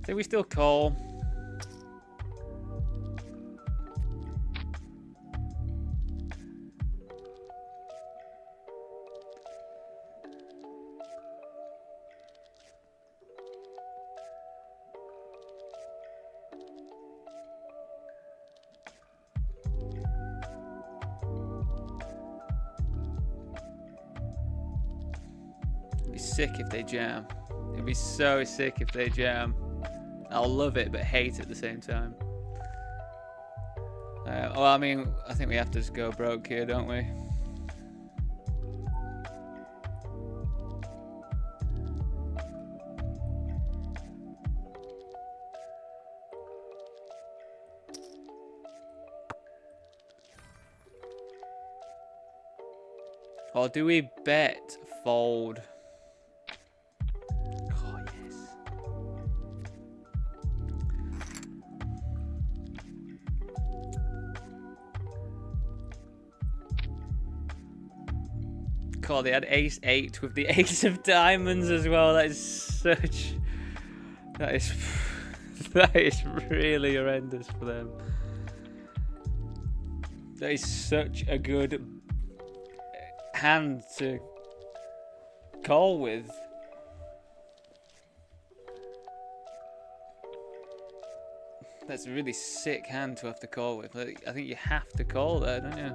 think we still call. It'd be sick if they jam. It'd be so sick if they jam. I'll love it, but hate at the same time. Well, I mean, I think we have to just go broke here, don't we? Or do we bet fold? Oh, yes. God, they had ace 8 with the ace of diamonds as well. That is such... That is... That is really horrendous for them. That is such a good hand to call with. That's a really sick hand to have to call with. Like, I think you have to call there, don't you?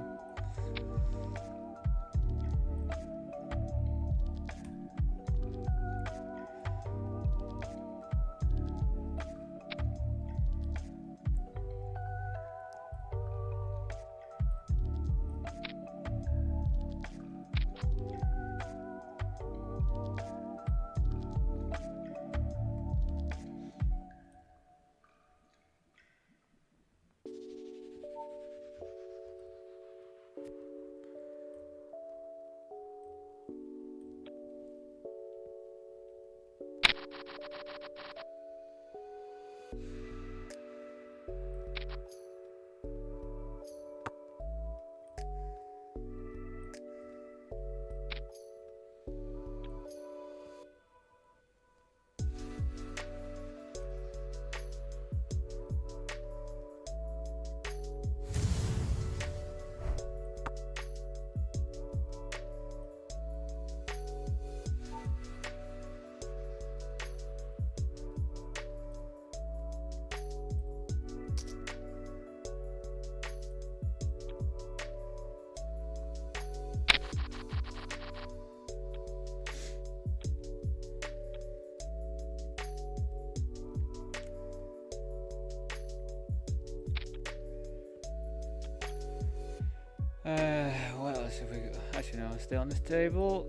What else have we got? Actually, no, I'll stay on this table.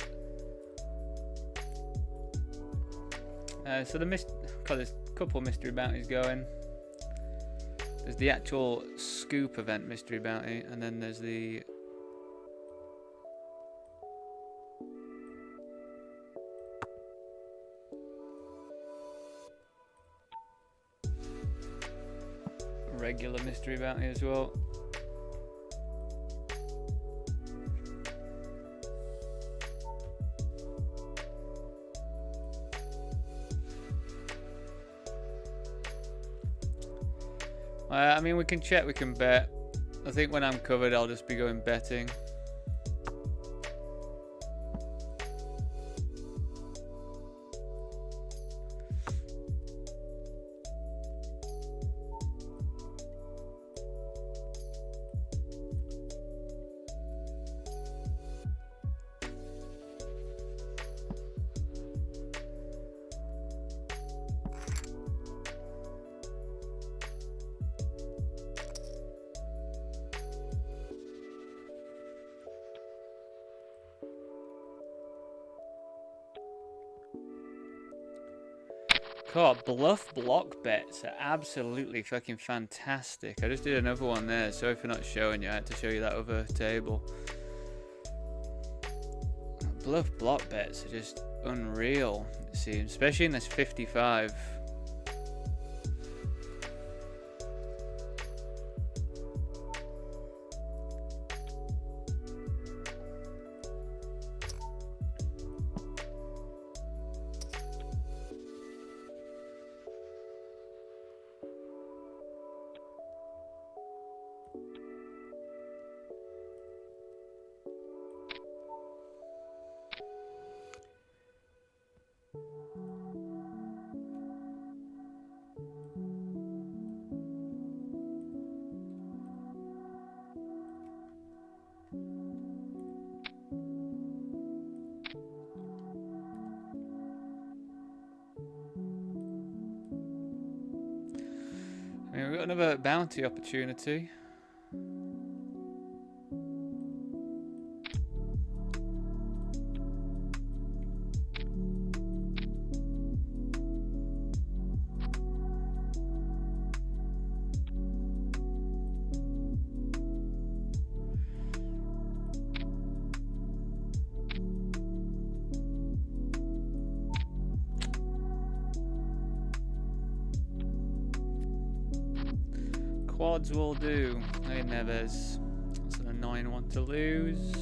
So there's a couple mystery bounties going. There's the actual scoop event mystery bounty, and then there's the regular mystery bounty as well. I mean, we can check, we can bet. I think when I'm covered, I'll just be going betting. God, bluff block bets are absolutely fucking fantastic. I just did another one there. Sorry for not showing you. I had to show you that other table. Bluff block bets are just unreal, it seems. Especially in this 55. Yeah, we've got another bounty opportunity. Quads will do. Hey, Neves. That's an annoying one to lose.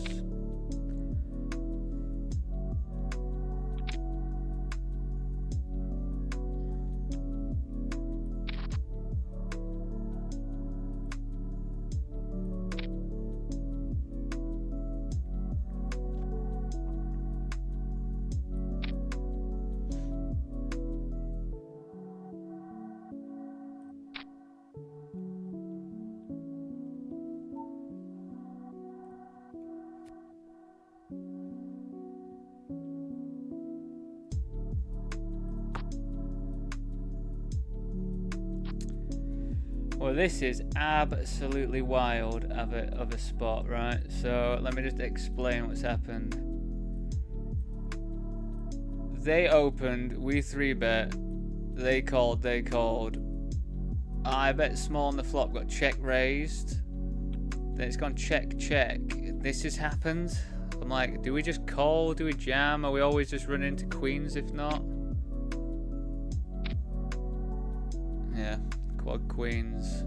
Well, this is absolutely wild of a spot, right? So let me just explain what's happened. They opened, we 3-bet, they called. I bet small on the flop, got check raised. Then it's gone check. This has happened. I'm like, do we just call? Do we jam? Are we always just run into queens if not? Yeah. Quad queens.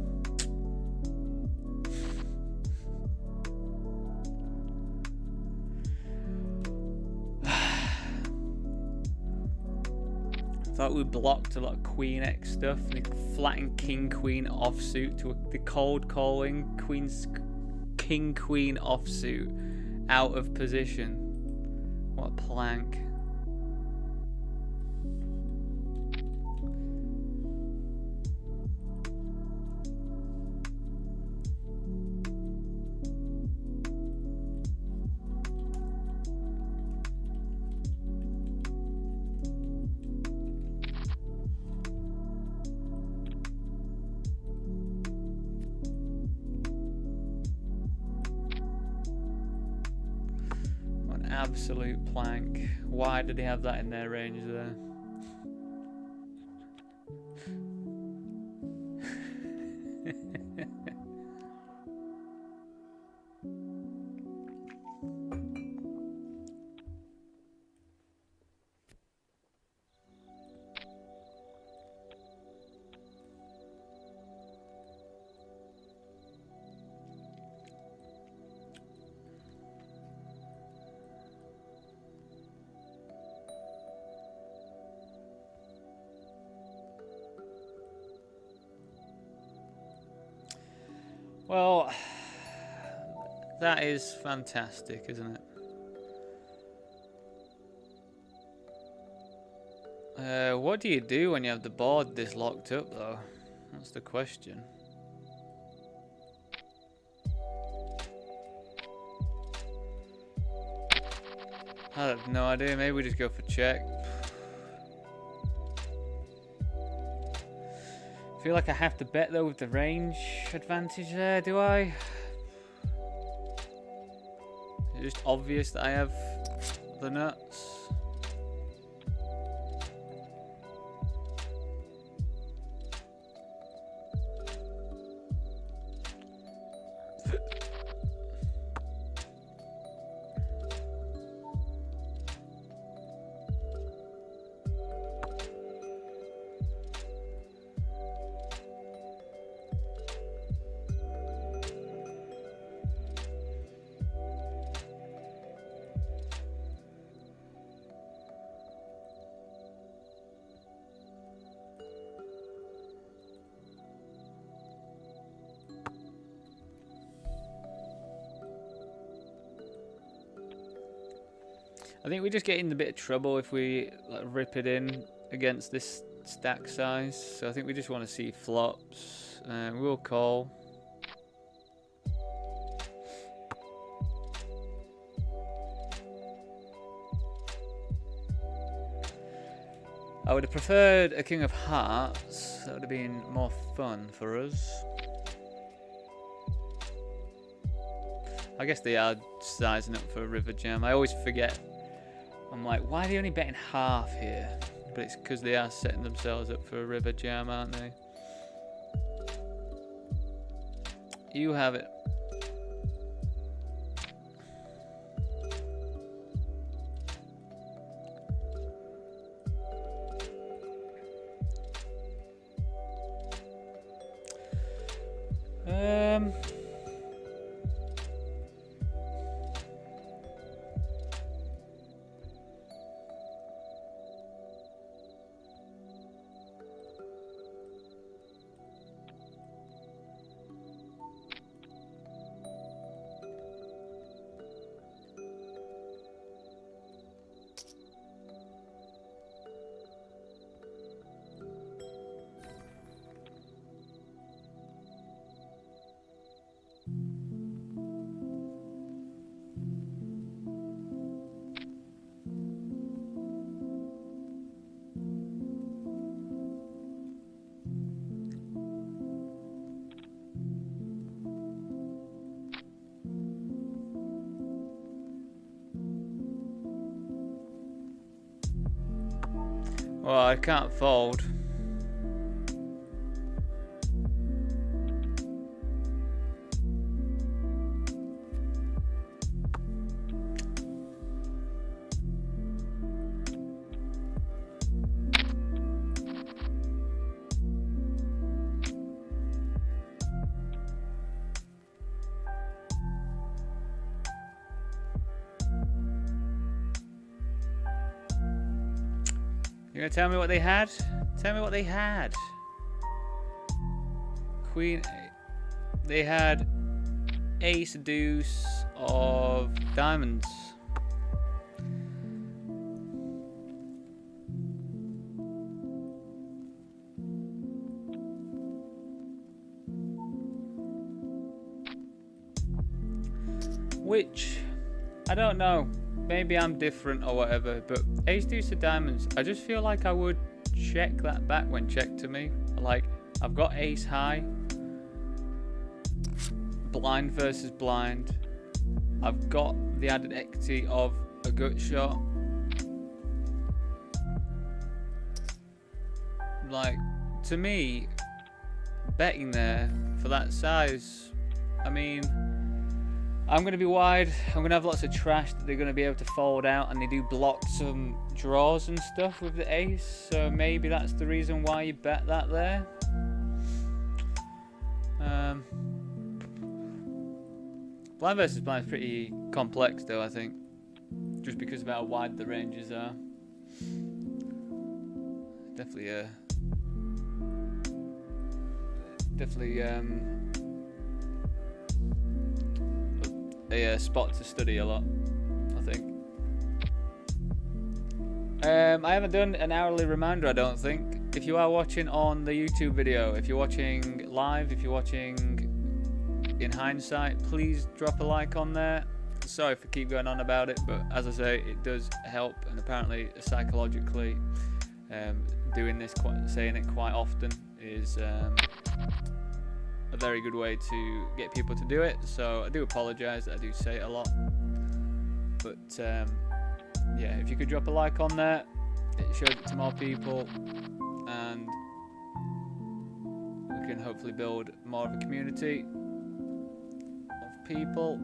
Thought we blocked a lot of queen X stuff. The flattened king queen offsuit to the cold calling king queen offsuit out of position. What a plank. Absolute plank. Why did they have that in their range there? Well, that is fantastic, isn't it? What do you do when you have the board this locked up, though? That's the question. I have no idea. Maybe we just go for check. I feel like I have to bet though with the range advantage there, do I? It's just obvious that I have the nuts. I think we just get in a bit of trouble if we like, rip it in against this stack size. So I think we just want to see flops. We'll call. I would have preferred a King of Hearts. That would have been more fun for us. I guess they are sizing up for a River Gem. I always forget. I'm like, why are they only betting half here? But it's because they are setting themselves up for a River Gem, aren't they? You have it. Well, I can't fold. You're gonna tell me what they had? Tell me what they had. Queen. They had ace deuce of diamonds. Which, I don't know. Maybe I'm different or whatever, but ace deuce of diamonds, I just feel like I would check that back when checked to me. Like, I've got ace high, blind versus blind. I've got the added equity of a gut shot. Like, to me, betting there for that size, I mean, I'm going to be wide. I'm going to have lots of trash that they're going to be able to fold out, and they do block some draws and stuff with the ace. So maybe that's the reason why you bet that there. Blind versus blind is pretty complex though, I think. Just because of how wide the ranges are. Definitely a spot to study a lot, I think. I haven't done an hourly reminder, I don't think. If you are watching on the YouTube video, if you're watching live, if you're watching in hindsight, please drop a like on there. Sorry for keep going on about it, but as I say, it does help, and apparently psychologically doing this, saying it quite often is a very good way to get people to do it. So I do apologise that I do say it a lot, but yeah, if you could drop a like on there, it shows it to more people, and we can hopefully build more of a community of people.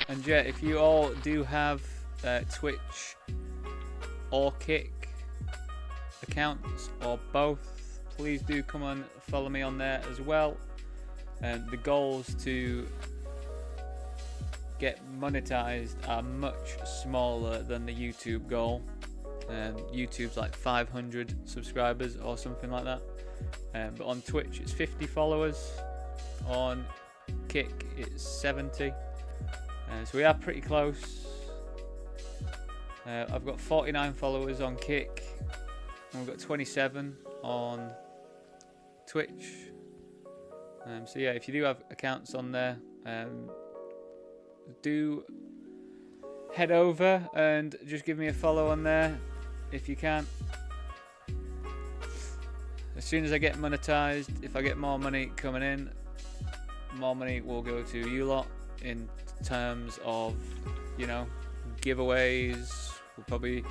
And yeah, if you all do have Twitch or Kick accounts, or both, please do come and follow me on there as well. The goals to get monetized are much smaller than the YouTube goal. YouTube's like 500 subscribers or something like that. But on Twitch it's 50 followers. On Kick it's 70. So we are pretty close. I've got 49 followers on Kick, and we've got 27 on Twitch. So yeah, if you do have accounts on there, do head over and just give me a follow on there if you can. As soon as I get monetized, if I get more money coming in, more money will go to you lot in terms of, you know, giveaways. We'll probably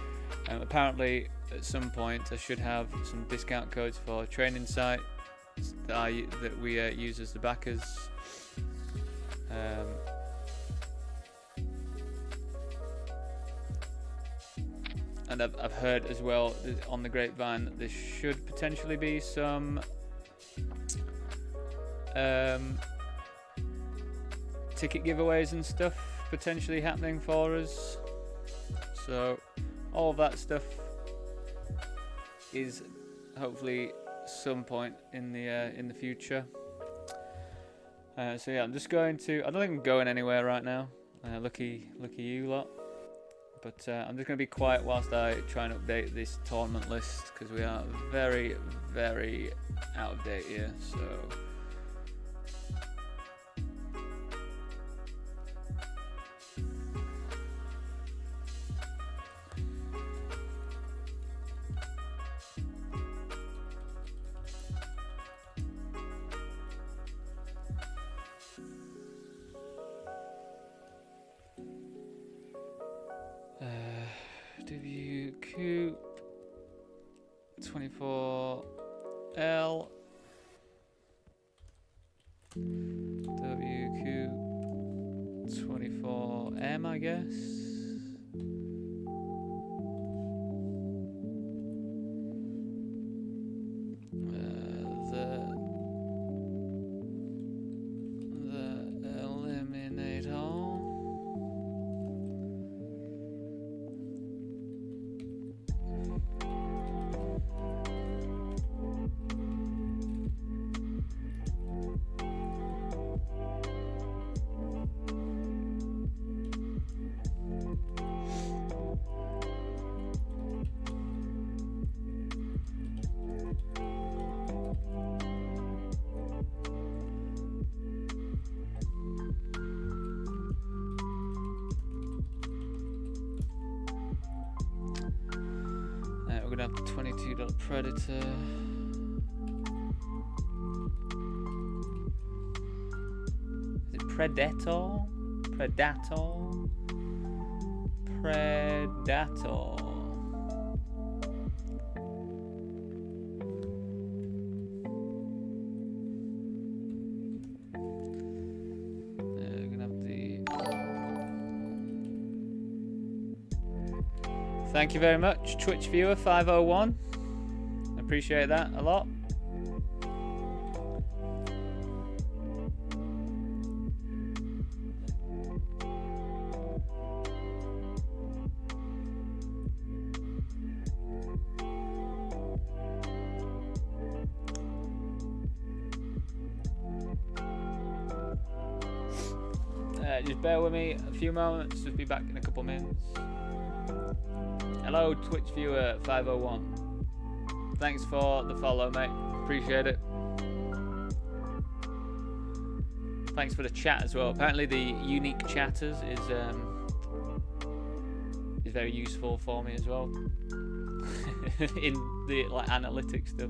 apparently at some point I should have some discount codes for training sites that we use as the backers. And I've heard as well on the grapevine that there should potentially be some ticket giveaways and stuff potentially happening for us. So all of that stuff is hopefully some point in the future. So yeah, I'm just going to. I don't think I'm going anywhere right now. Lucky you lot. But I'm just going to be quiet whilst I try and update this tournament list, because we are very, very out of date here. So. WCOOP 24L WCOOP 24M, I guess. The eliminator. We're gonna have the $22 Predator. Is it Predator? Predator? Predator. We're gonna have the. Thank you very much, Twitch viewer 501. I appreciate that a lot. Just bear with me a few moments, just be back in a couple minutes. Hello, Twitch viewer 501. Thanks for the follow, mate. Appreciate it. Thanks for the chat as well. Apparently, the unique chatters is very useful for me as well in the like analytics stuff.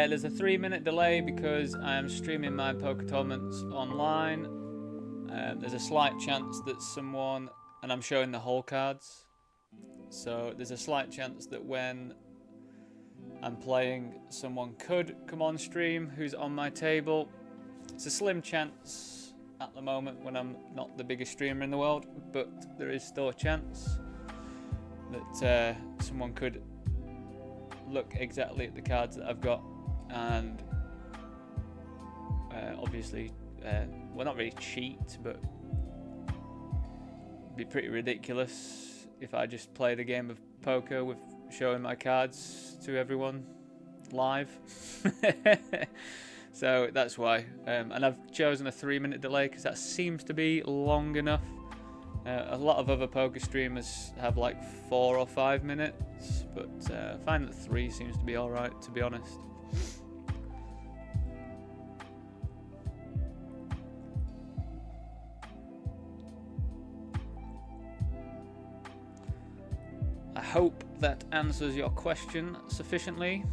there's a 3-minute delay because I am streaming my poker tournaments online. There's a slight chance that someone, and I'm showing the whole cards, so there's a slight chance that when I'm playing, someone could come on stream who's on my table. It's a slim chance at the moment when I'm not the biggest streamer in the world, but there is still a chance that someone could look exactly at the cards that I've got, and obviously, well, not really cheat, but be pretty ridiculous if I just played a game of poker with showing my cards to everyone live. So that's why, and I've chosen a 3-minute delay because that seems to be long enough. A lot of other poker streamers have like 4 or 5 minutes, but I find that 3 seems to be alright, to be honest. I hope that answers your question sufficiently.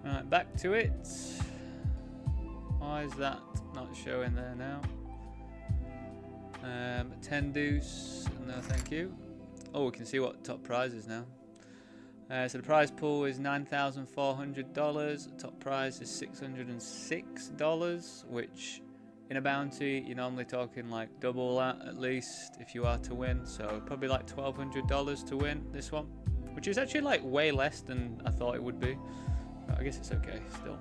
Right, back to it. Why is that not showing there now? 10 deuce, no thank you. Oh, we can see what top prize is now. So the prize pool is $9,400. Top prize is $606, which in a bounty you're normally talking like double that at least if you are to win. So probably like $1,200 to win this one, which is actually like way less than I thought it would be. But I guess it's okay still.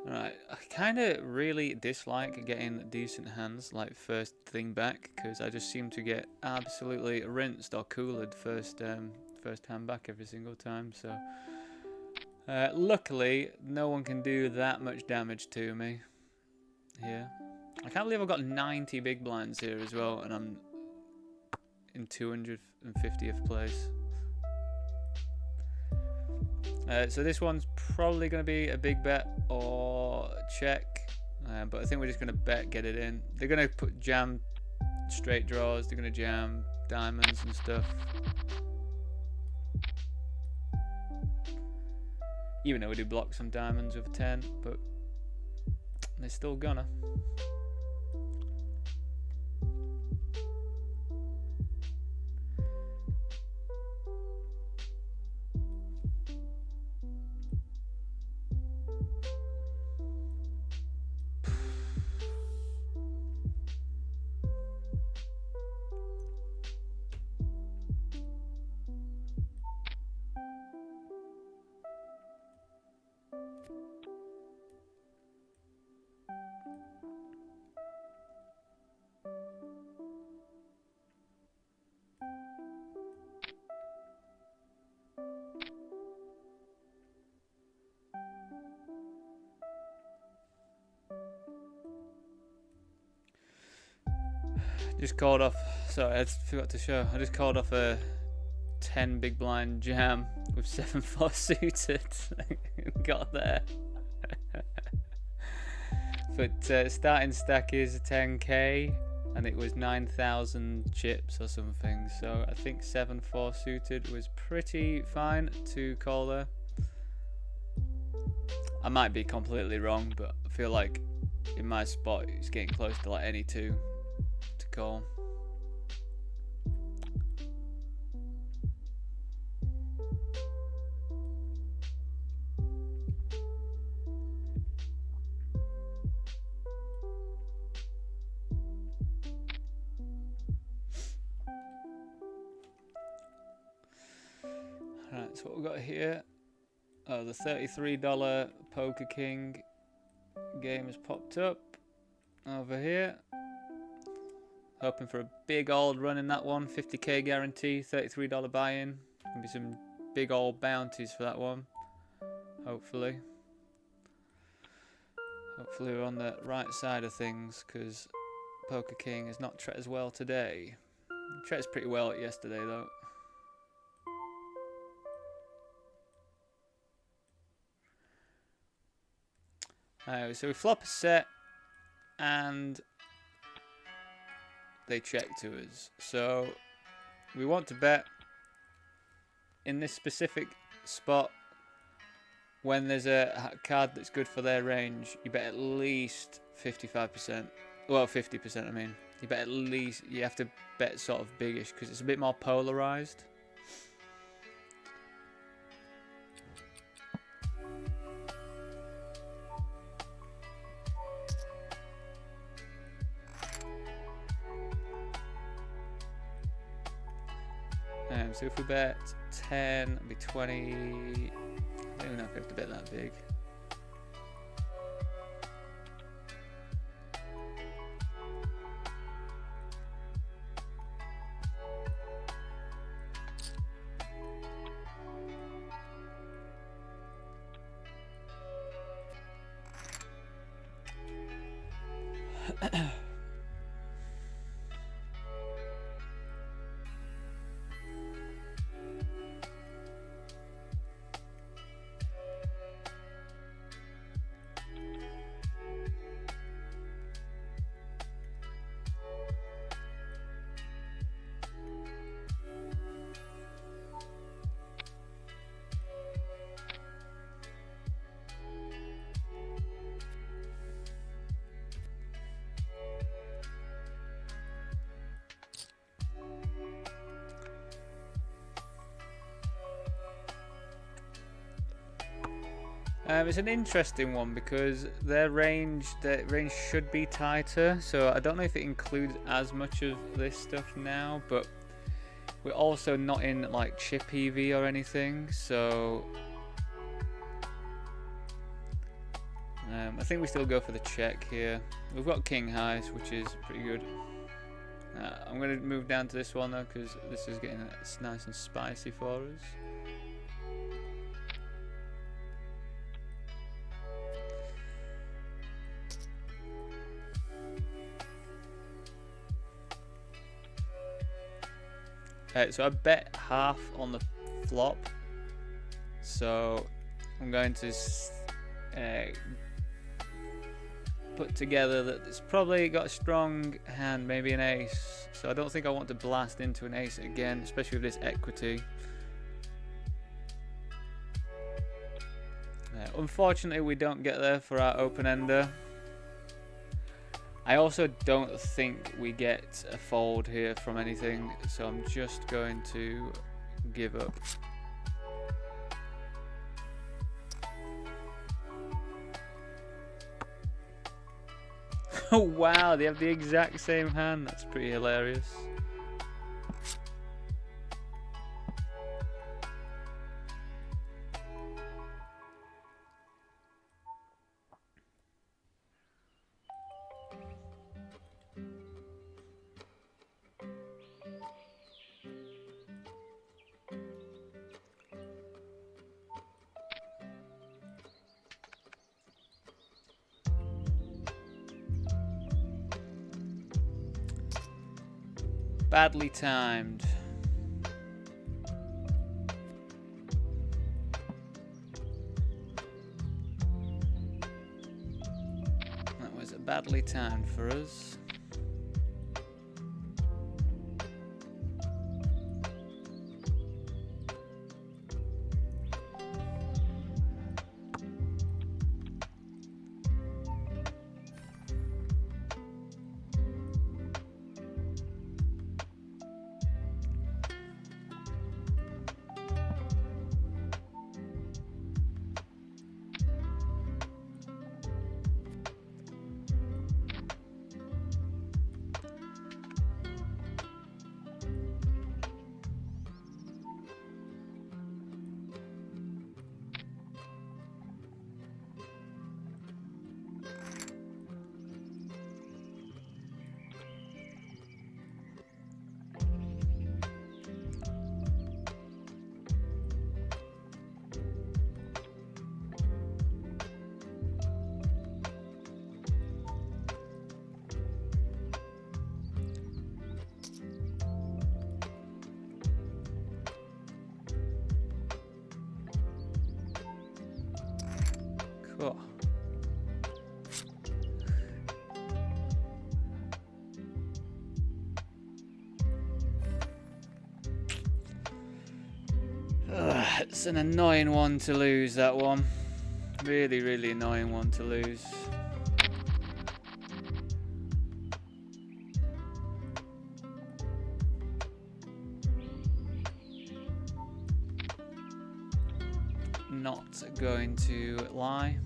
Right, I kind of really dislike getting decent hands like first thing back, because I just seem to get absolutely rinsed or cooled first hand back every single time. So luckily no one can do that much damage to me here. I can't believe I've got 90 big blinds here as well, and I'm in 250th place. So this one's probably going to be a big bet or check, but I think we're just going to bet, get it in. They're going to put jam straight draws, they're going to jam diamonds and stuff. Even though we do block some diamonds with a 10, but they're still gonna. Just called off, sorry, I forgot to show. I just called off a 10 big blind jam with 7-4 suited. Got there. But starting stack is 10k. and it was 9,000 chips or something. So I think 7-4 suited was pretty fine to call there. I might be completely wrong, but I feel like in my spot it's getting close to like any two to call. Alright, so what we've got here, oh, the $33 Poker King game has popped up over here. Hoping for a big old run in that one, 50k guarantee, $33 buy-in. Gonna be some big old bounties for that one, hopefully. Hopefully we're on the right side of things, because Poker King has not tread as well today. He treads pretty well yesterday though. So we flop a set and they check to us. So we want to bet in this specific spot. When there's a card that's good for their range, you bet at least 55%. Well, 50%, I mean. You bet at least, you have to bet sort of biggish because it's a bit more polarized. So if we bet 10, it'll be 20. I don't even know if we have to bet that big. It's an interesting one because their range should be tighter, so I don't know if it includes as much of this stuff now, but we're also not in like chip EV or anything, so I think we still go for the check here. We've got king highs, which is pretty good. I'm going to move down to this one though, because this is getting nice and spicy for us. So I bet half on the flop, so I'm going to put together that it's probably got a strong hand, maybe an ace, so I don't think I want to blast into an ace again, especially with this equity. Unfortunately we don't get there for our open-ender. I also don't think we get a fold here from anything, so I'm just going to give up. Oh wow, they have the exact same hand. That's pretty hilarious. Badly timed. That was badly timed for us. Oh. It's an annoying one to lose, that one. Really, really annoying one to lose. Not going to lie.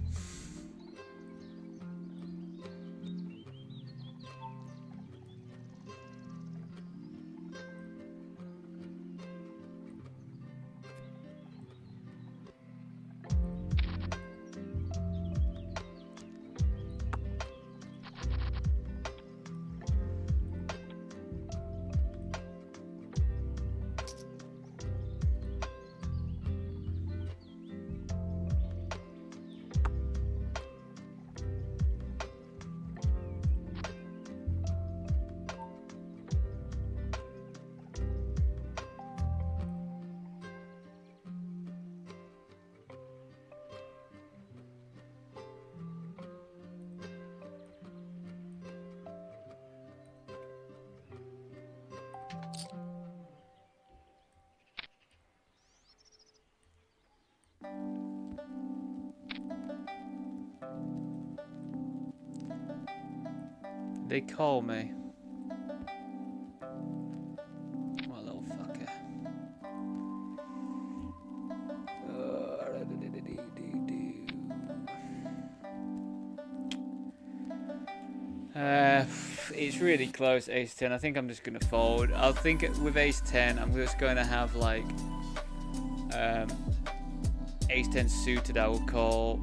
They call me. What a little fucker. It's really close, ace 10. I think I'm just going to fold. I'll think with ace 10, I'm just going to have like ace 10 suited, I will call.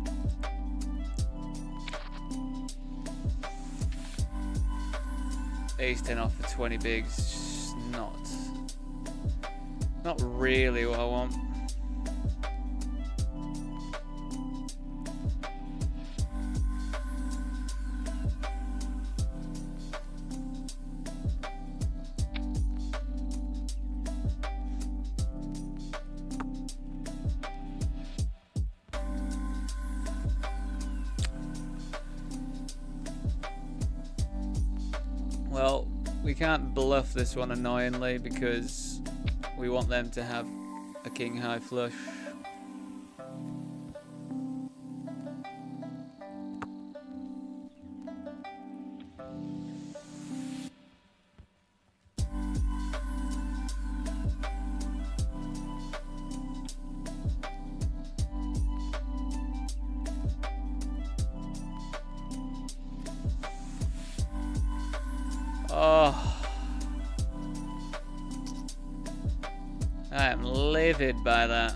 Ace 10 off for 20 bigs, just not really what I want. Well, we can't bluff this one annoyingly because we want them to have a king high flush. Oh, I am livid by that.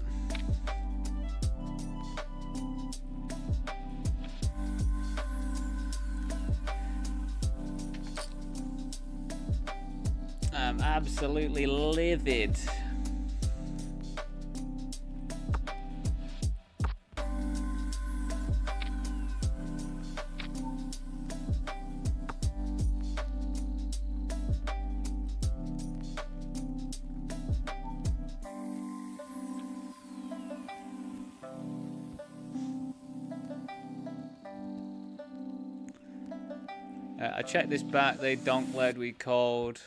I'm absolutely livid. I checked this back, they donk led, we called.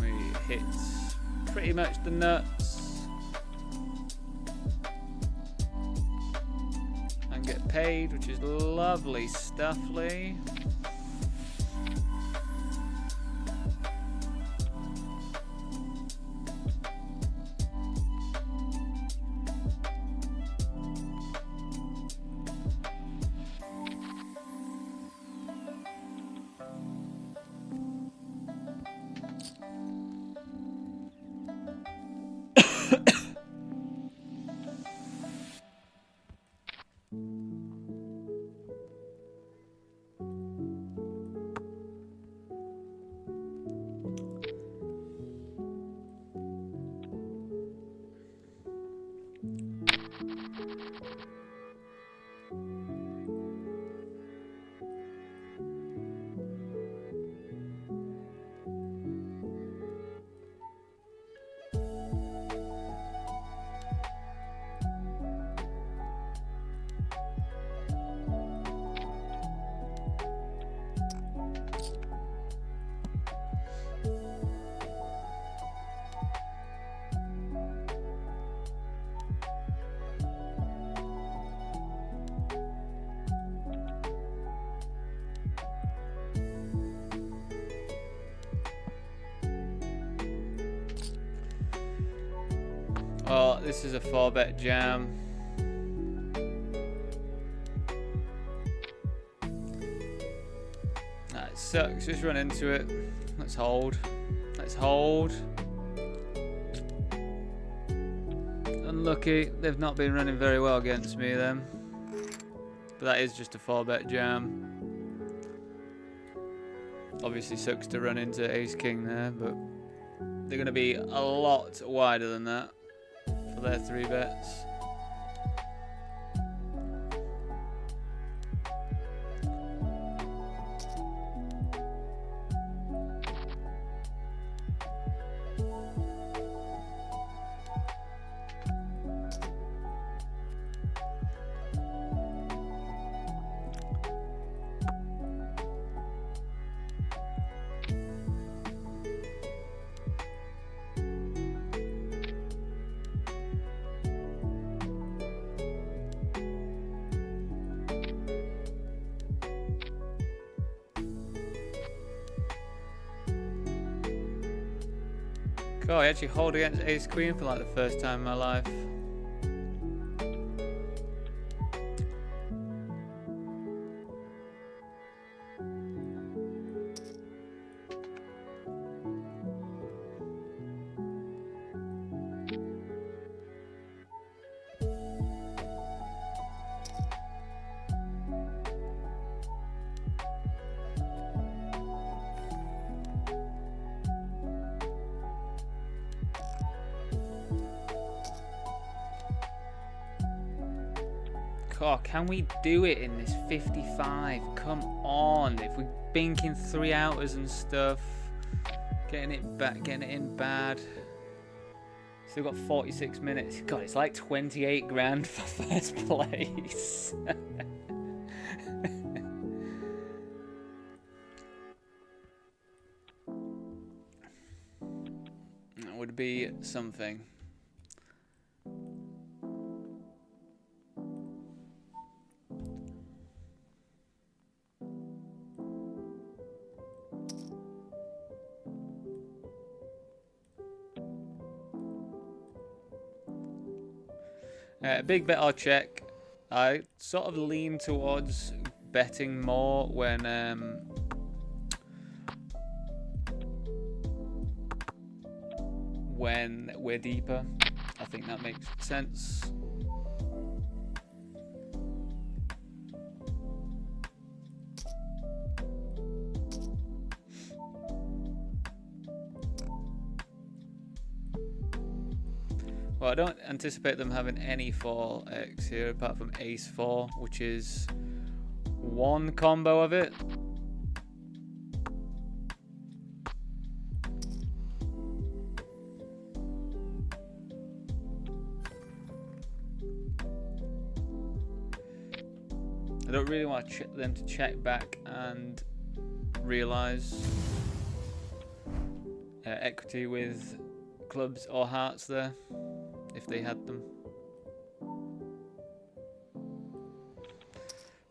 We hit pretty much the nuts. And get paid, which is lovely stuffly. Oh, this is a 4-bet jam. That sucks. Just run into it. Let's hold. Let's hold. Unlucky. They've not been running very well against me then. But that is just a 4-bet jam. Obviously sucks to run into ace-king there, but they're going to be a lot wider than that for their 3 bets. God, I actually hold against ace queen for like the first time in my life. God, can we do it in this 55? Come on. If we're binking 3 outers and stuff, getting it back, getting it in bad. Still got 46 minutes. God, it's like 28 grand for first place. That would be something. Big bet or check. I sort of lean towards betting more when we're deeper. I think that makes sense. Well, I don't anticipate them having any 4x here apart from ace 4, which is one combo of it. I don't really want them to check back and realise equity with clubs or hearts there, if they had them.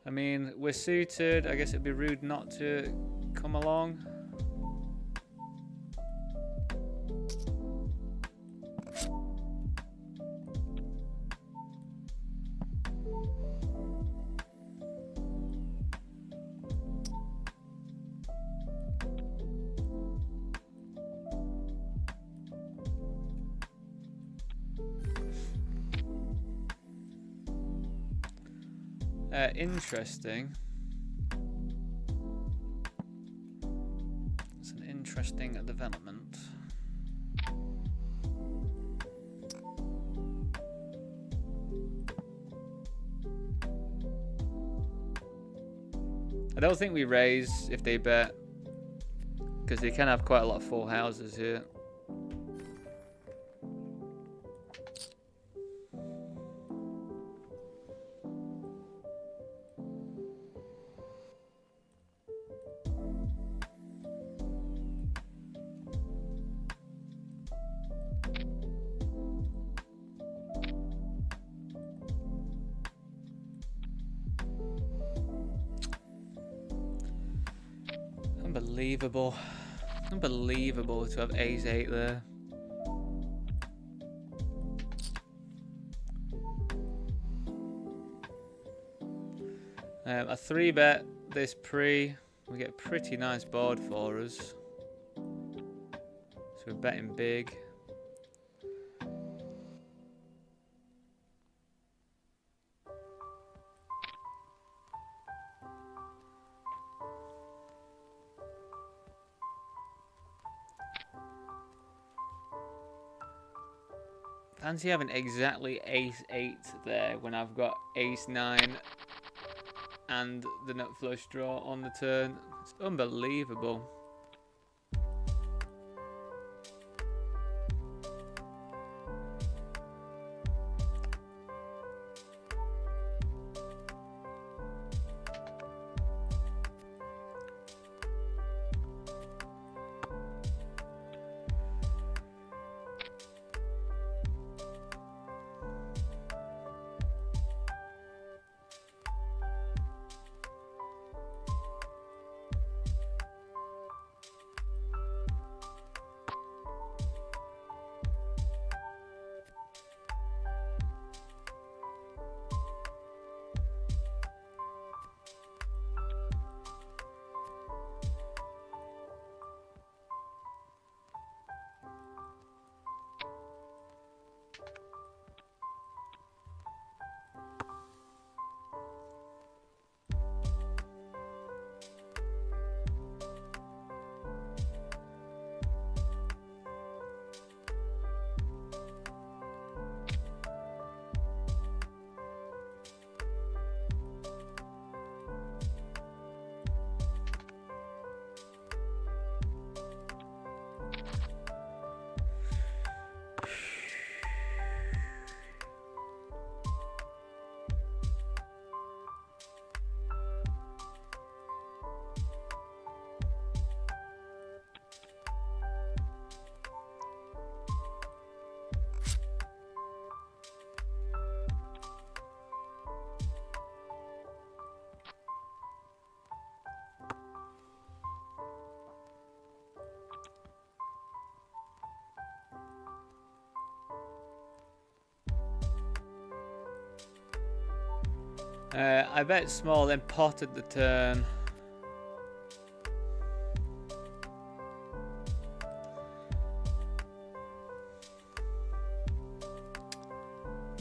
I mean, we're suited. I guess it'd be rude not to come along. Interesting. It's an interesting development. I don't think we raise if they bet, because they can have quite a lot of full houses here. Unbelievable to have ace 8 there. A 3-bet this pre. We get a pretty nice board for us. So we're betting big. Fancy having exactly ace-8 there when I've got ace-9 and the nut flush draw on the turn. It's unbelievable. I bet small, then potted the turn.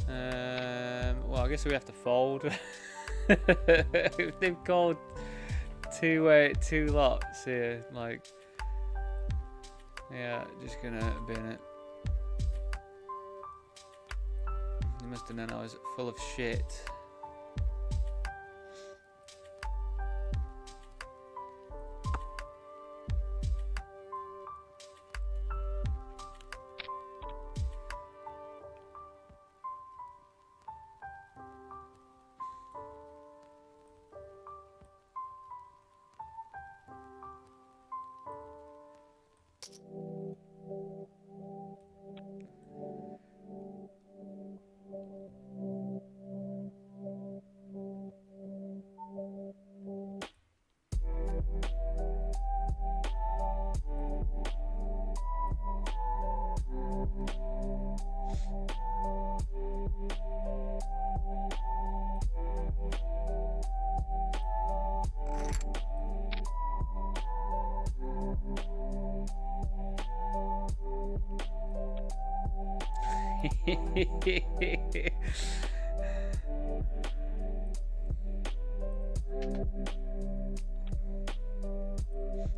Well, I guess we have to fold. They've called two lots here. Like, yeah, just gonna bin it. You must have known I was full of shit.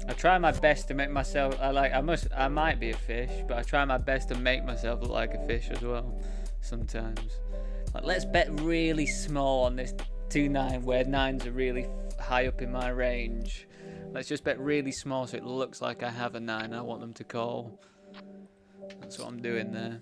I try my best to make myself. I might be a fish, but I try my best to make myself look like a fish as well. Sometimes, like, let's bet really small on this 2-9, where 9s are really high up in my range. Let's just bet really small so it looks like I have a 9. I want them to call. That's what I'm doing there.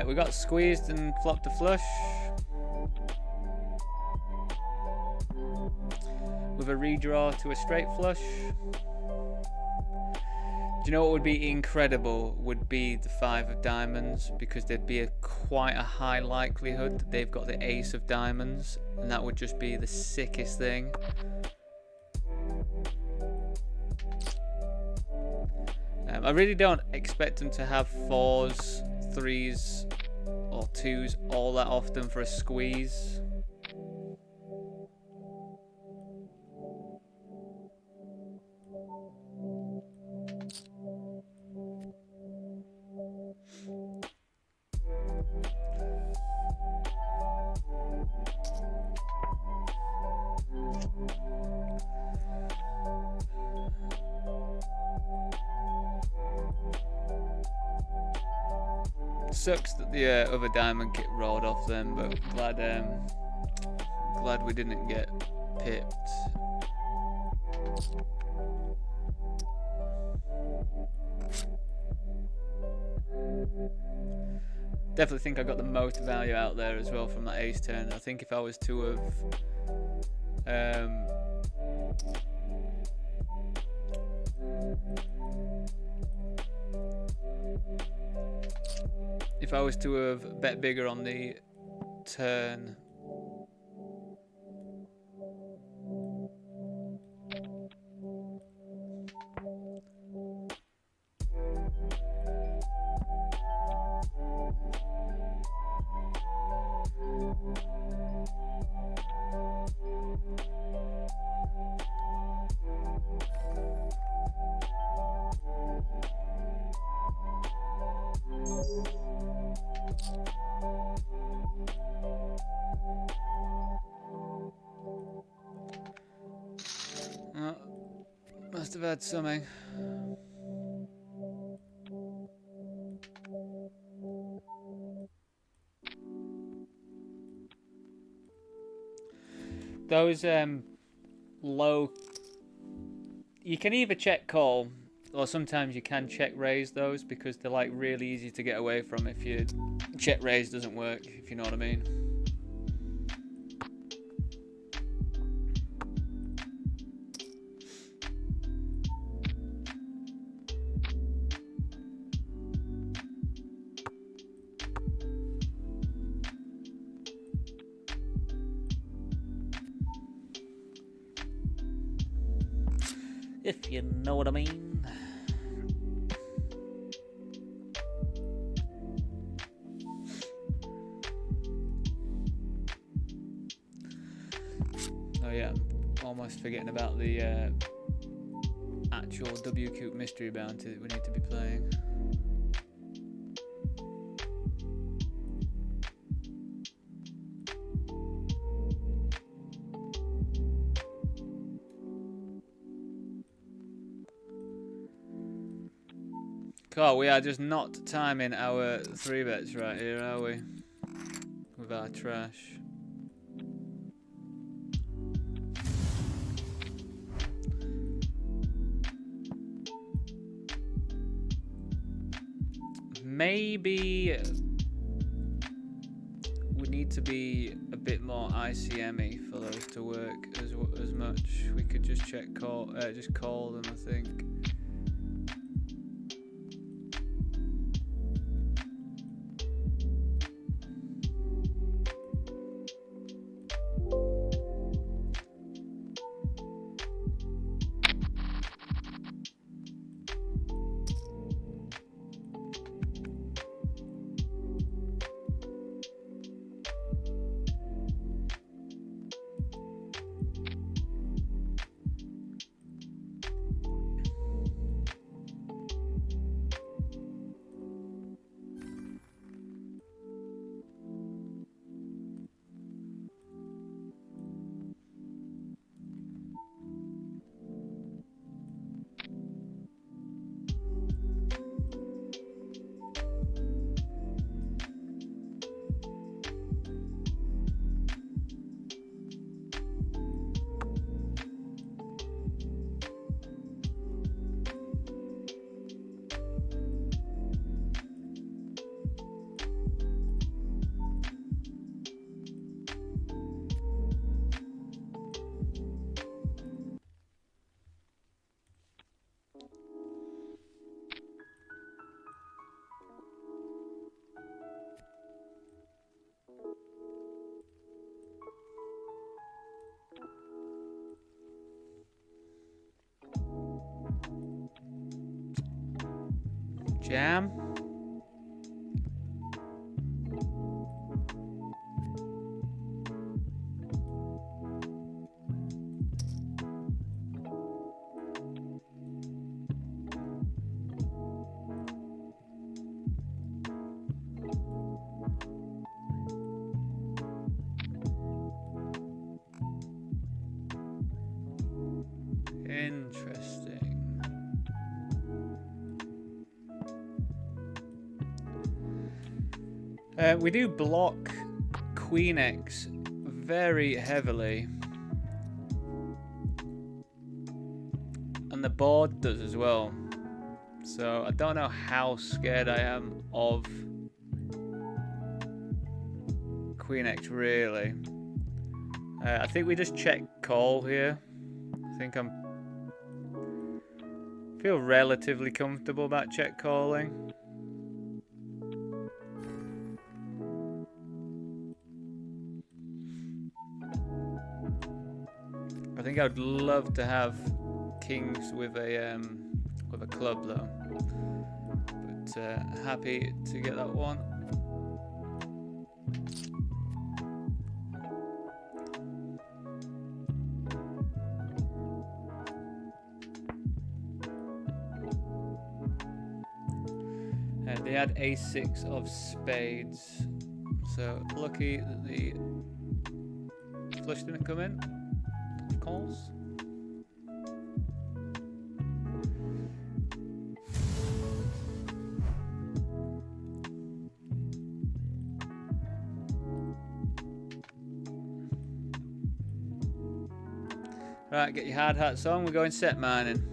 We got squeezed and flopped a flush with a redraw to a straight flush. Do you know what would be incredible? Would be the 5 of diamonds, because there'd be quite a high likelihood that they've got the ace of diamonds, and that would just be the sickest thing. I really don't expect them to have 4s, 3s, or 2s all that often for a squeeze. Sucks that the other diamond kit rolled off them, but glad we didn't get pipped. Definitely think I got the most value out there as well from that ace turn. I think if I was to have if I was to have bet bigger on the turn, oh, must have had something. Those low, you can either check call, or sometimes you can check raise those, because they're like really easy to get away from if your check raise doesn't work, if you know what I mean. If you know what I mean. Oh yeah, almost forgetting about the actual WCOOP mystery bounty that we need to be playing. God, we are just not timing our 3 bets right here, are we? With our trash. Maybe we need to be a bit more ICM-y for those to work as much. We could just just call them, I think. Jam. Interesting. We do block Queen X very heavily. And the board does as well. So I don't know how scared I am of Queen X really. I think we just check call here. I think feel relatively comfortable about check calling. I think I'd love to have kings with a club though, but happy to get that one. They had a6 of spades, so lucky that the flush didn't come in, of course. Right, get your hard hats on, we're going set mining.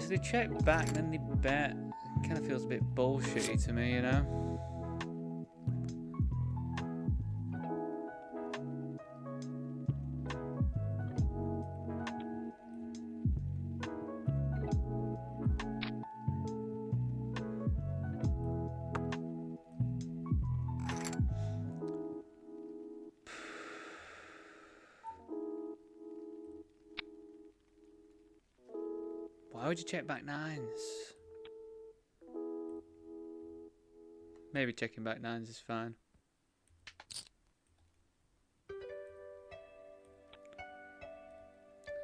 So they check back, then they bet. Kind of feels a bit bullshitty to me, you know. Why would you check back nines? Maybe checking back nines is fine.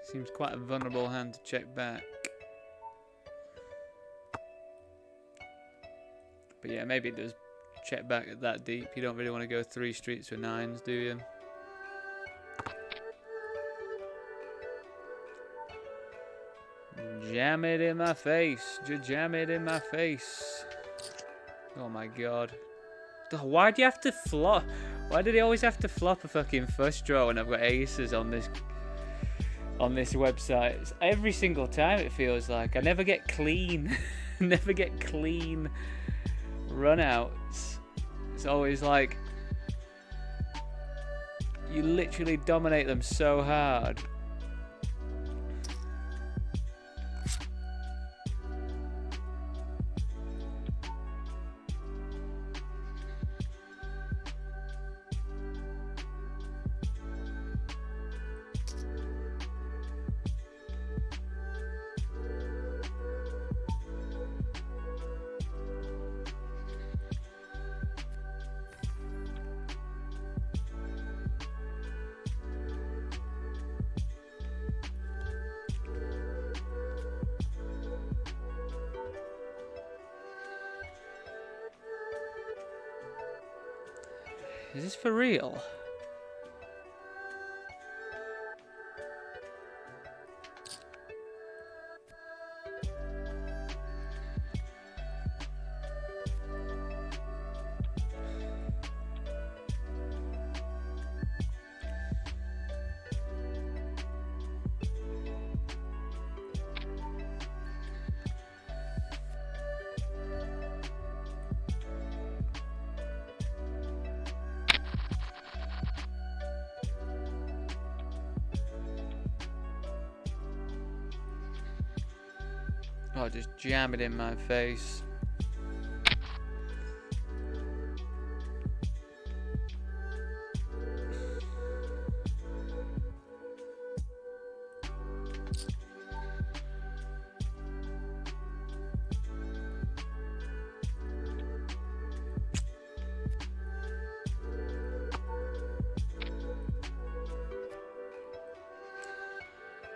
Seems quite a vulnerable hand to check back. But yeah, maybe it does check back at that deep. You don't really want to go 3 streets with nines, do you? Jam it in my face. Jam it in my face. Oh my god. Why do you have to flop? Why did he always have to flop a fucking first draw when I've got aces on this website? It's every single time it feels like. I never get clean. Never get clean runouts. It's always like you literally dominate them so hard. Is this for real? Oh, just jam it in my face.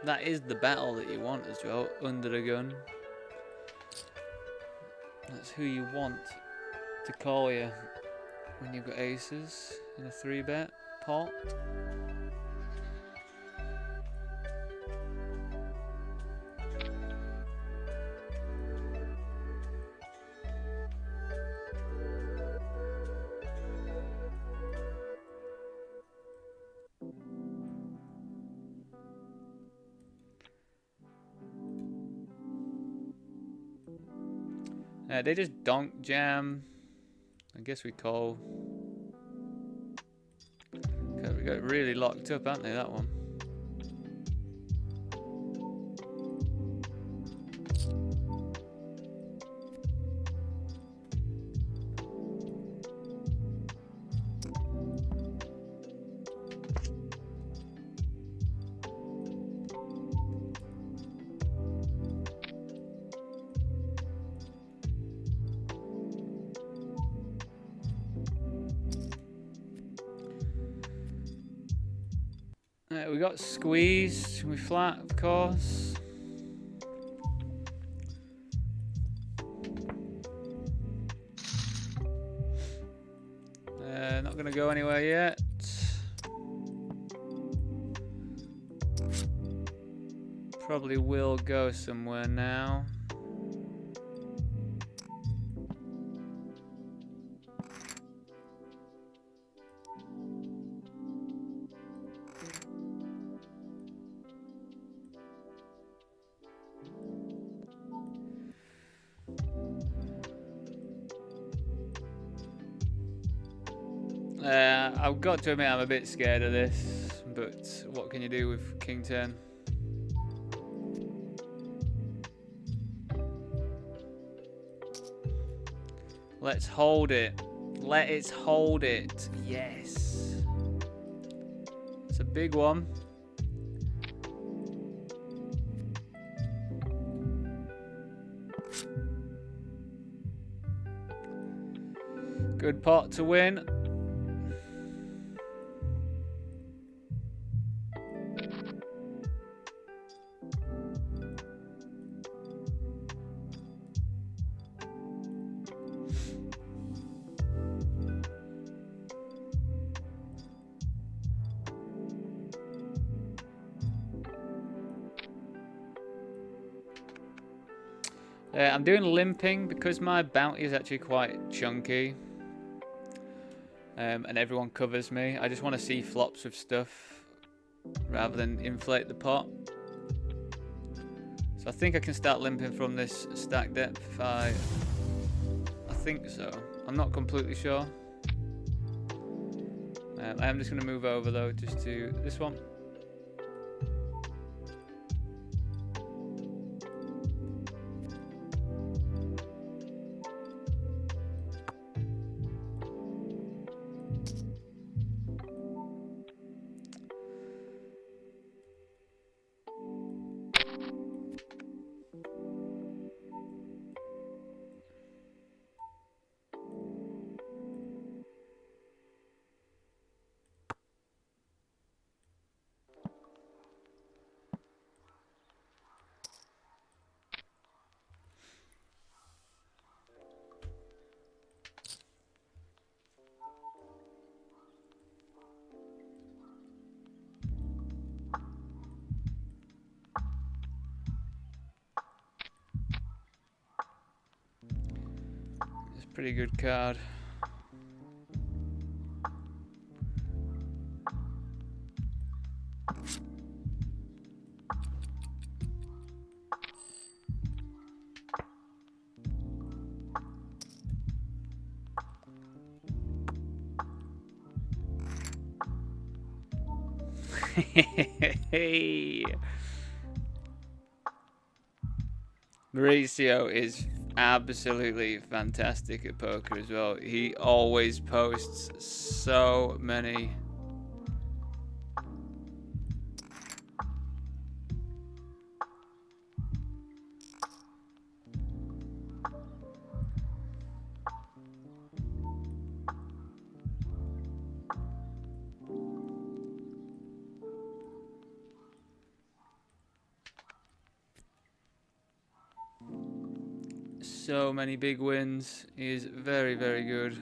That is the battle that you want as well, under the gun. That's who you want to call you when you've got aces in a 3-bet pot. They just donk jam. I guess we call. Okay, we got really locked up, haven't they, that one? We got squeezed. We flat, of course. Not gonna go anywhere yet. Probably will go somewhere now. I've got to admit I'm a bit scared of this, but what can you do with King 10? Let's hold it. Let it hold it. Yes. It's a big one. Good pot to win. I'm doing limping because my bounty is actually quite chunky. And everyone covers me. I just want to see flops of stuff rather than inflate the pot. So I think I can start limping from this stack depth if I think so. I'm not completely sure. I am just going to move over though, just to this one. Pretty good card. Hey. Mauricio is absolutely fantastic at poker as well. He always posts so many. So many big wins. He is very, very good.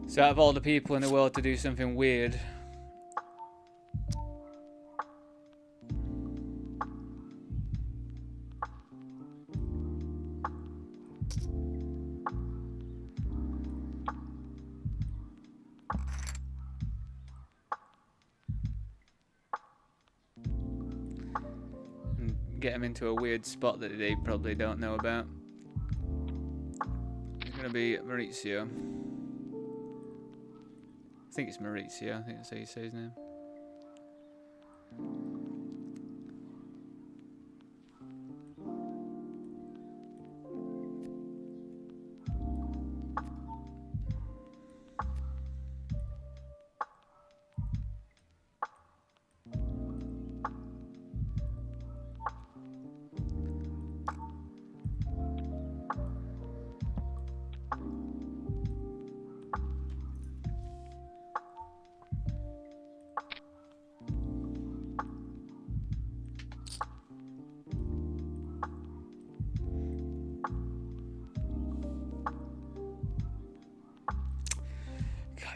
So out of all the people in the world to do something weird, and get him into a weird spot that they probably don't know about. It's gonna be Maurizio. I think it's Maurizio, I think that's how you say his name.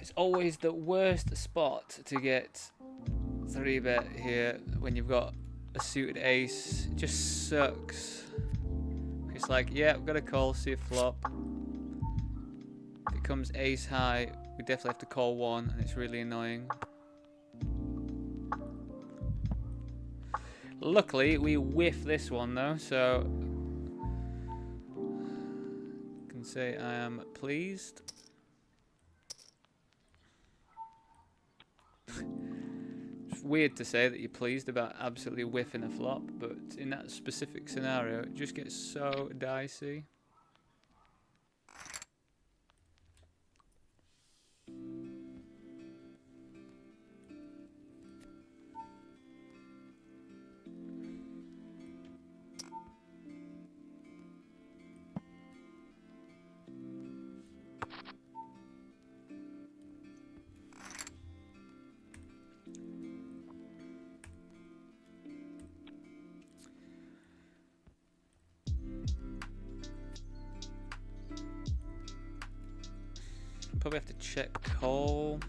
It's always the worst spot to get 3-bet here when you've got a suited ace. It just sucks. It's like, yeah, we've got a call, see a flop. If it comes ace high, we definitely have to call one, and it's really annoying. Luckily, we whiff this one though, so I can say I am pleased. It's weird to say that you're pleased about absolutely whiffing a flop, but in that specific scenario, it just gets so dicey. Probably have to check call.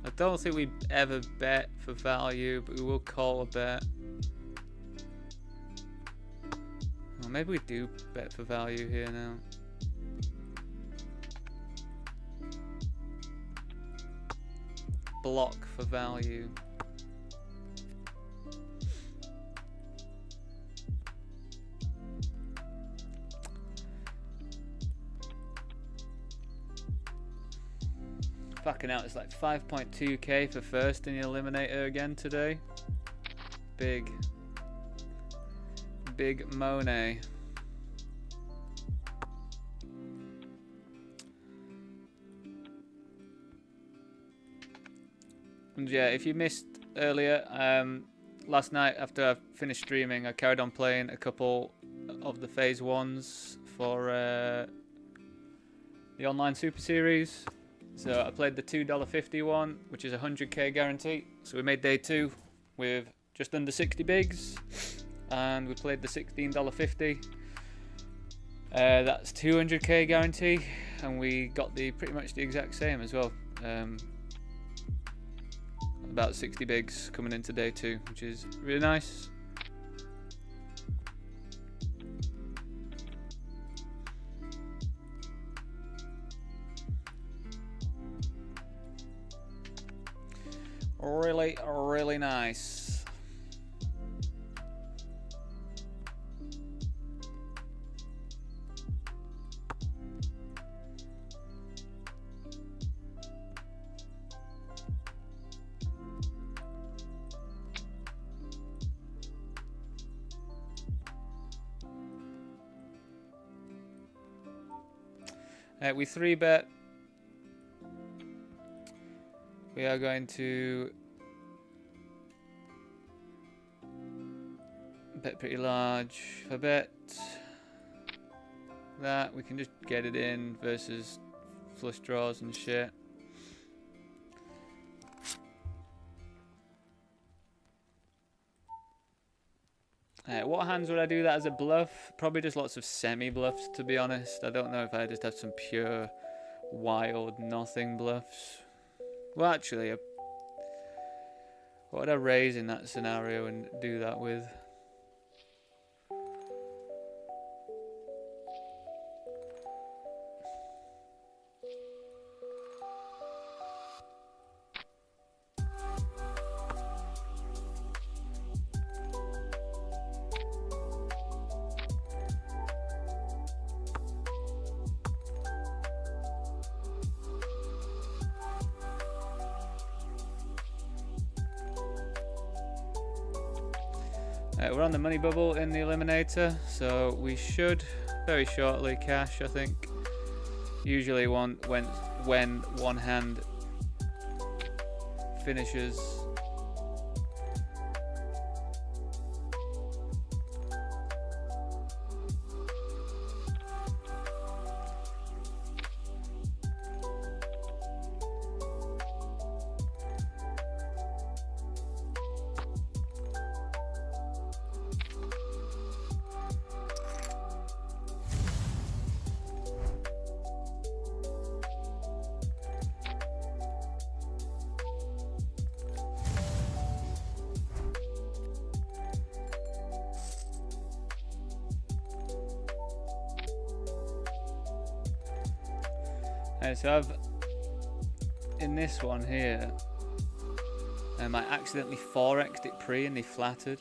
I don't think we ever bet for value, but we will call a bet. Well, maybe we do bet for value here now. Block for value. Fucking out, it's like 5.2k for first in the eliminator again today. Big Monet. And yeah, if you missed earlier, last night after I finished streaming, I carried on playing a couple of the phase 1s for the online Super Series. So I played the $2.50 one, which is a 100k guarantee. So we made day 2 with just under 60 bigs, and we played the $16.50. That's 200k guarantee, and we got the pretty much the exact same as well. About 60 bigs coming into day 2, which is really nice. Really, really nice. We 3-bet. We are going to bet pretty large. If I bet that, we can just get it in versus flush draws and shit. What hands would I do that as a bluff? Probably just lots of semi-bluffs, to be honest. I don't know if I just have some pure, wild, nothing bluffs. Well, actually, what would I raise in that scenario and do that with? We're on the money bubble in the eliminator, so we should very shortly cash, I think. Usually when one hand finishes. So I've, in this one here, I accidentally 4x'd it pre and they flattered.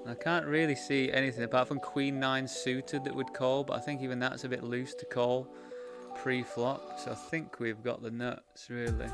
And I can't really see anything apart from Queen 9 suited that would call, but I think even that's a bit loose to call pre-flop. So I think we've got the nuts, really.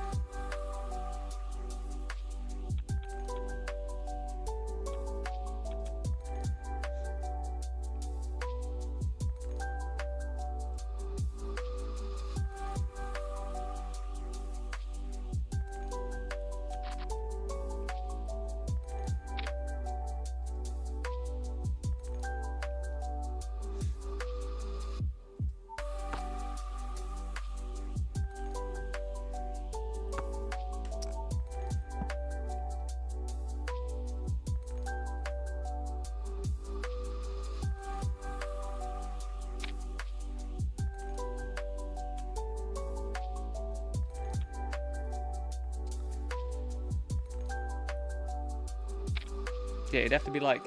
Yeah, it'd have to be like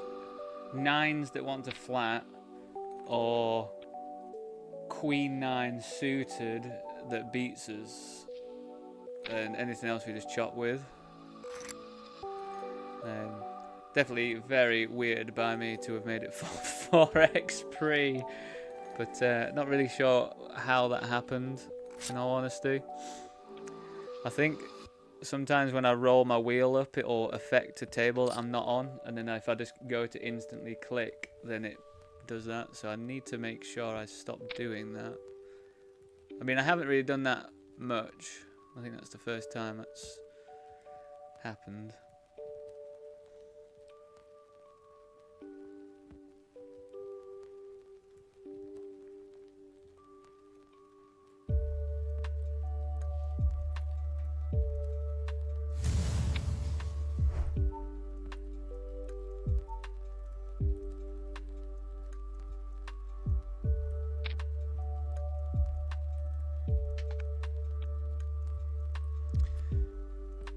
9s that want to flat, or Queen 9 suited that beats us, and anything else we just chop with. Definitely very weird by me to have made it 4x pre, but not really sure how that happened, in all honesty. I think sometimes when I roll my wheel up, it'll affect a table I'm not on, and then if I just go to instantly click, then it does that. So I need to make sure I stop doing that. I mean, I haven't really done that much. I think that's the first time that's happened.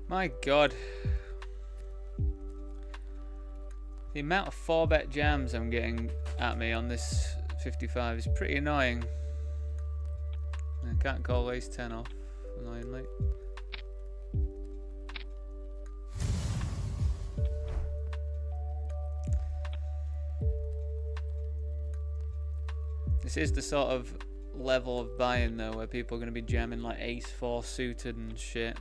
My God, the amount of 4-bet jams I'm getting at me on this 55 is pretty annoying. I can't call ace 10 off, annoyingly. This is the sort of level of buying though where people are going to be jamming like ace-4 suited and shit.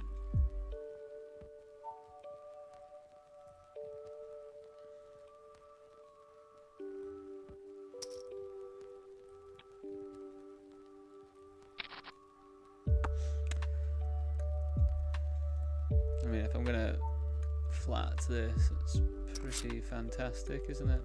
I mean, if I'm going to flat this, it's pretty fantastic, isn't it?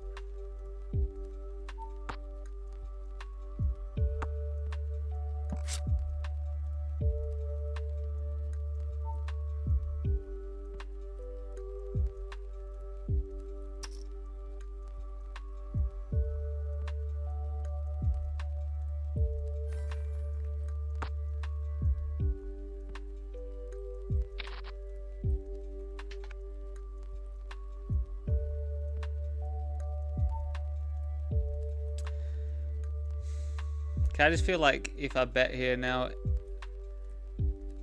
I just feel like if I bet here now,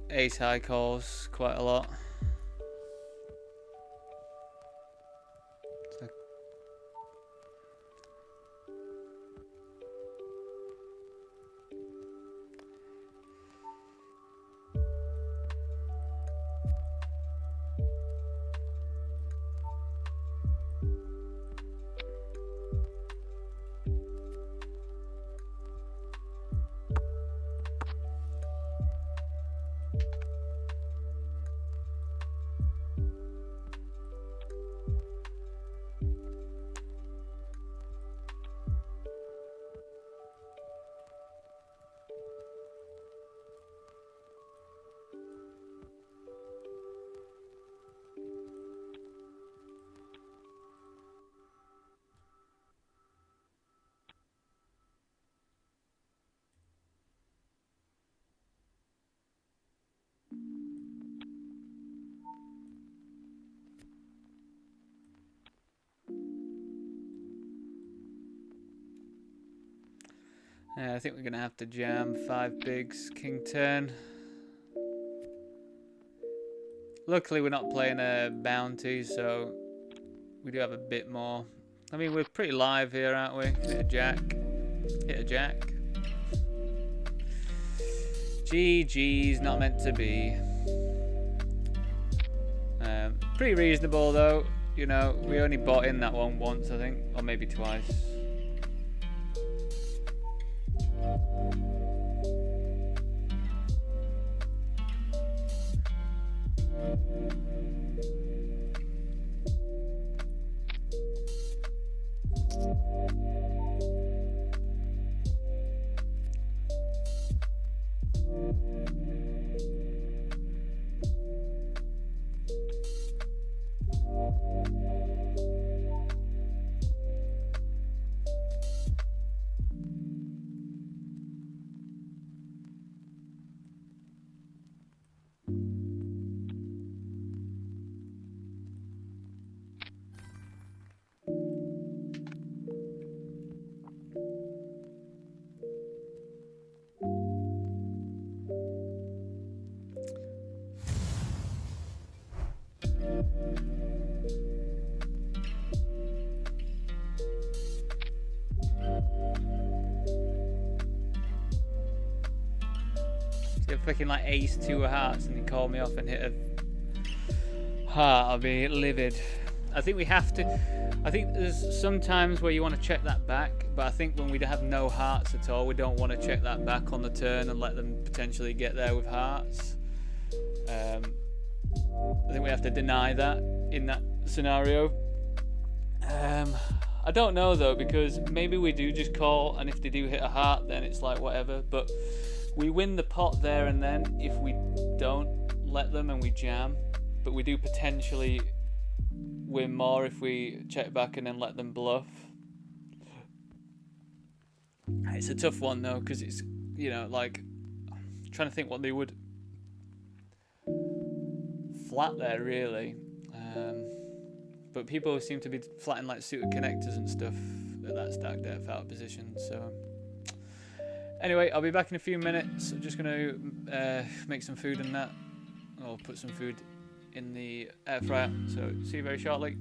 ace high calls quite a lot. So yeah, I think we're gonna have to jam 5 bigs, king 10. Luckily, we're not playing a bounty, so we do have a bit more. I mean, we're pretty live here, aren't we? Hit a jack. Hit a jack. GG's, not meant to be. Pretty reasonable, though. You know, we only bought in that one once, I think. Or maybe twice. Flicking like ace 2 of hearts and he called me off and hit a heart, I'll be livid. I think we have to. I think there's some times where you want to check that back, but I think when we have no hearts at all, we don't want to check that back on the turn and let them potentially get there with hearts. I think we have to deny that in that scenario. I don't know though, because maybe we do just call, and if they do hit a heart, then it's like whatever. But we win the pot there and then if we don't let them and we jam, but we do potentially win more if we check back and then let them bluff. It's a tough one though, because it's, you know, like, I'm trying to think what they would flat there really. But people seem to be flatting like suited connectors and stuff at that stack depth out of position, so. Anyway, I'll be back in a few minutes. I'm just going to make some food and that. I'll put some food in the air fryer. So, see you very shortly.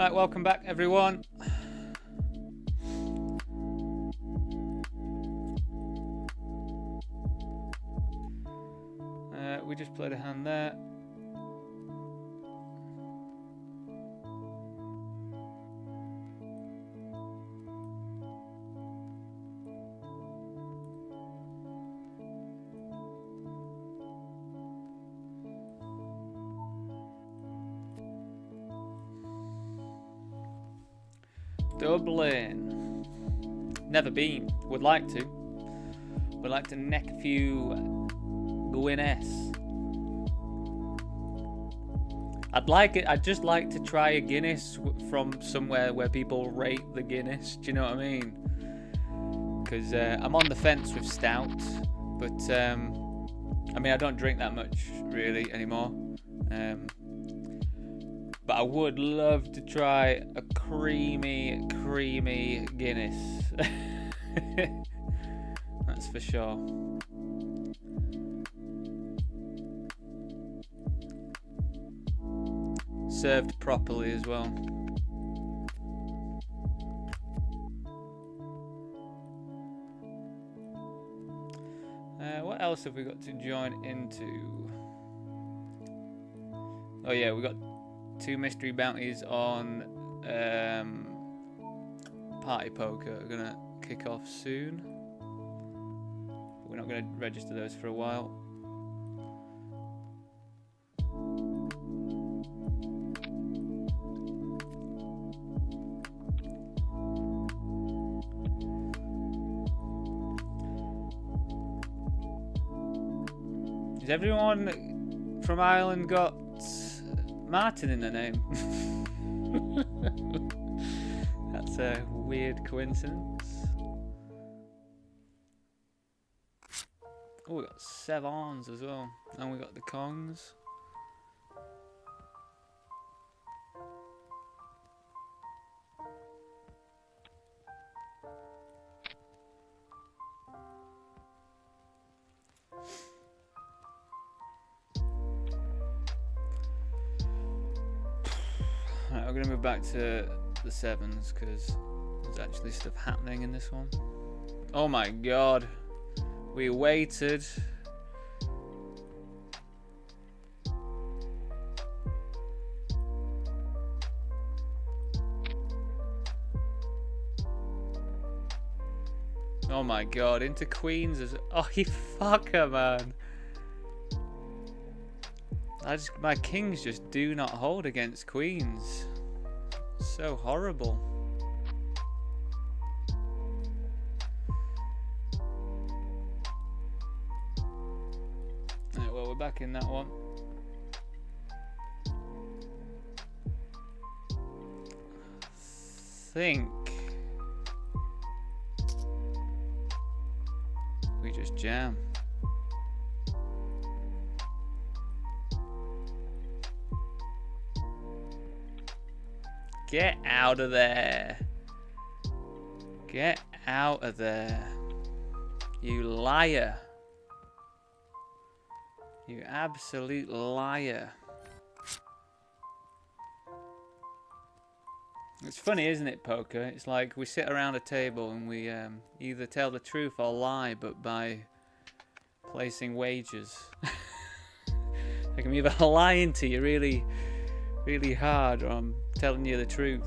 Right, welcome back everyone. We just played a hand there. Dublin. Never been. Would like to. Would like to neck a few Guinness. I'd just like to try a Guinness from somewhere where people rate the Guinness. Do you know what I mean? Because I'm on the fence with stout, but I mean I don't drink that much really anymore. But I would love to try a creamy Guinness. That's for sure. Served properly as well. What else have we got to join into? Oh yeah, we got 2 mystery bounties on party poker. We're gonna kick off soon. We're not gonna register those for a while. Has everyone from Ireland got Martin in their name? That's a weird coincidence. Oh, we got Sevens as well, and we got the Kongs. Right, we're going to move back to the sevens because there's actually stuff happening in this one. Oh my god. We waited. Oh my god, into queens is... Oh, you fucker, man. My kings just do not hold against queens. So horrible. Right, well, we're back in that one. Think we just jam. Get out of there. Get out of there. You liar. You absolute liar. It's funny, isn't it, poker? It's like we sit around a table and we either tell the truth or lie, but by placing wagers. Like I'm either lying to you really hard, or I'm telling you the truth.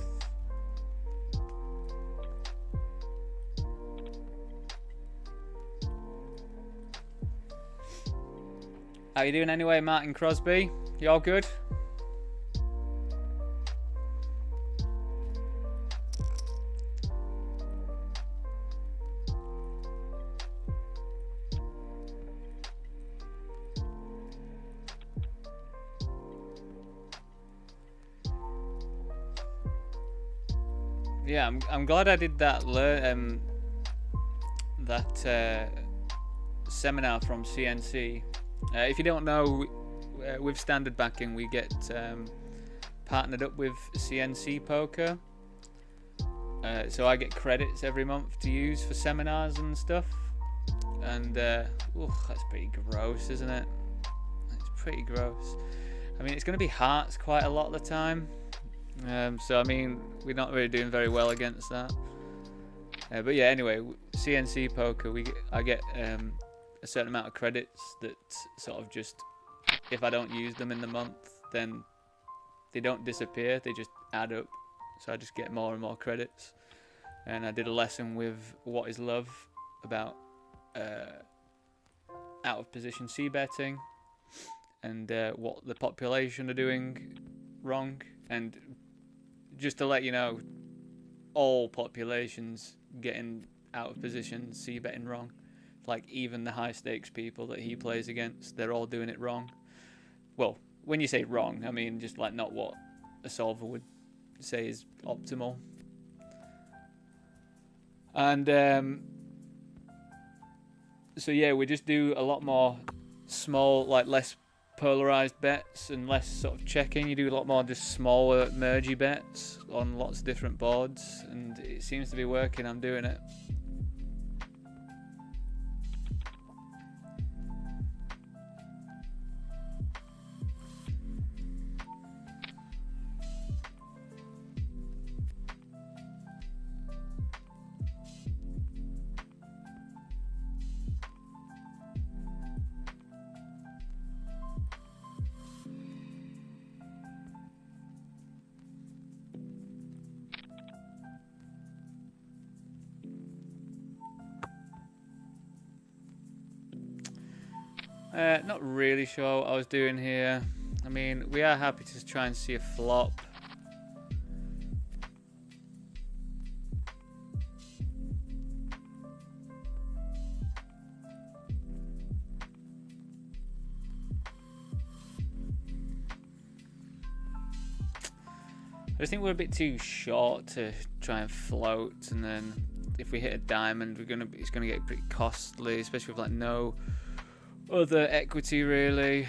How you doing anyway, Martin Crosby? You all good? Yeah, I'm glad I did that seminar from CNC. If you don't know, with standard backing we get partnered up with CNC Poker, so I get credits every month to use for seminars and stuff. And that's pretty gross, isn't it? It's pretty gross. I mean, it's going to be hearts quite a lot of the time. So I mean, we're not really doing very well against that. But yeah, anyway, CNC poker, I get a certain amount of credits that sort of just, if I don't use them in the month, then they don't disappear, they just add up. So I just get more and more credits. And I did a lesson with What is Love about out of position C betting and what the population are doing wrong. And just to let you know, all populations getting out of position C betting wrong. Like even the high stakes people that he plays against, they're all doing it wrong. Well, when you say wrong, I mean just like not what a solver would say is optimal. And so yeah, we just do a lot more small, like less polarized bets and less sort of checking. You do a lot more just smaller mergy bets on lots of different boards, and it seems to be working. I'm doing it. Not really sure what I was doing here. I mean, we are happy to try and see a flop. I just think we're a bit too short to try and float, and then if we hit a diamond, it's gonna get pretty costly, especially with like no other equity really.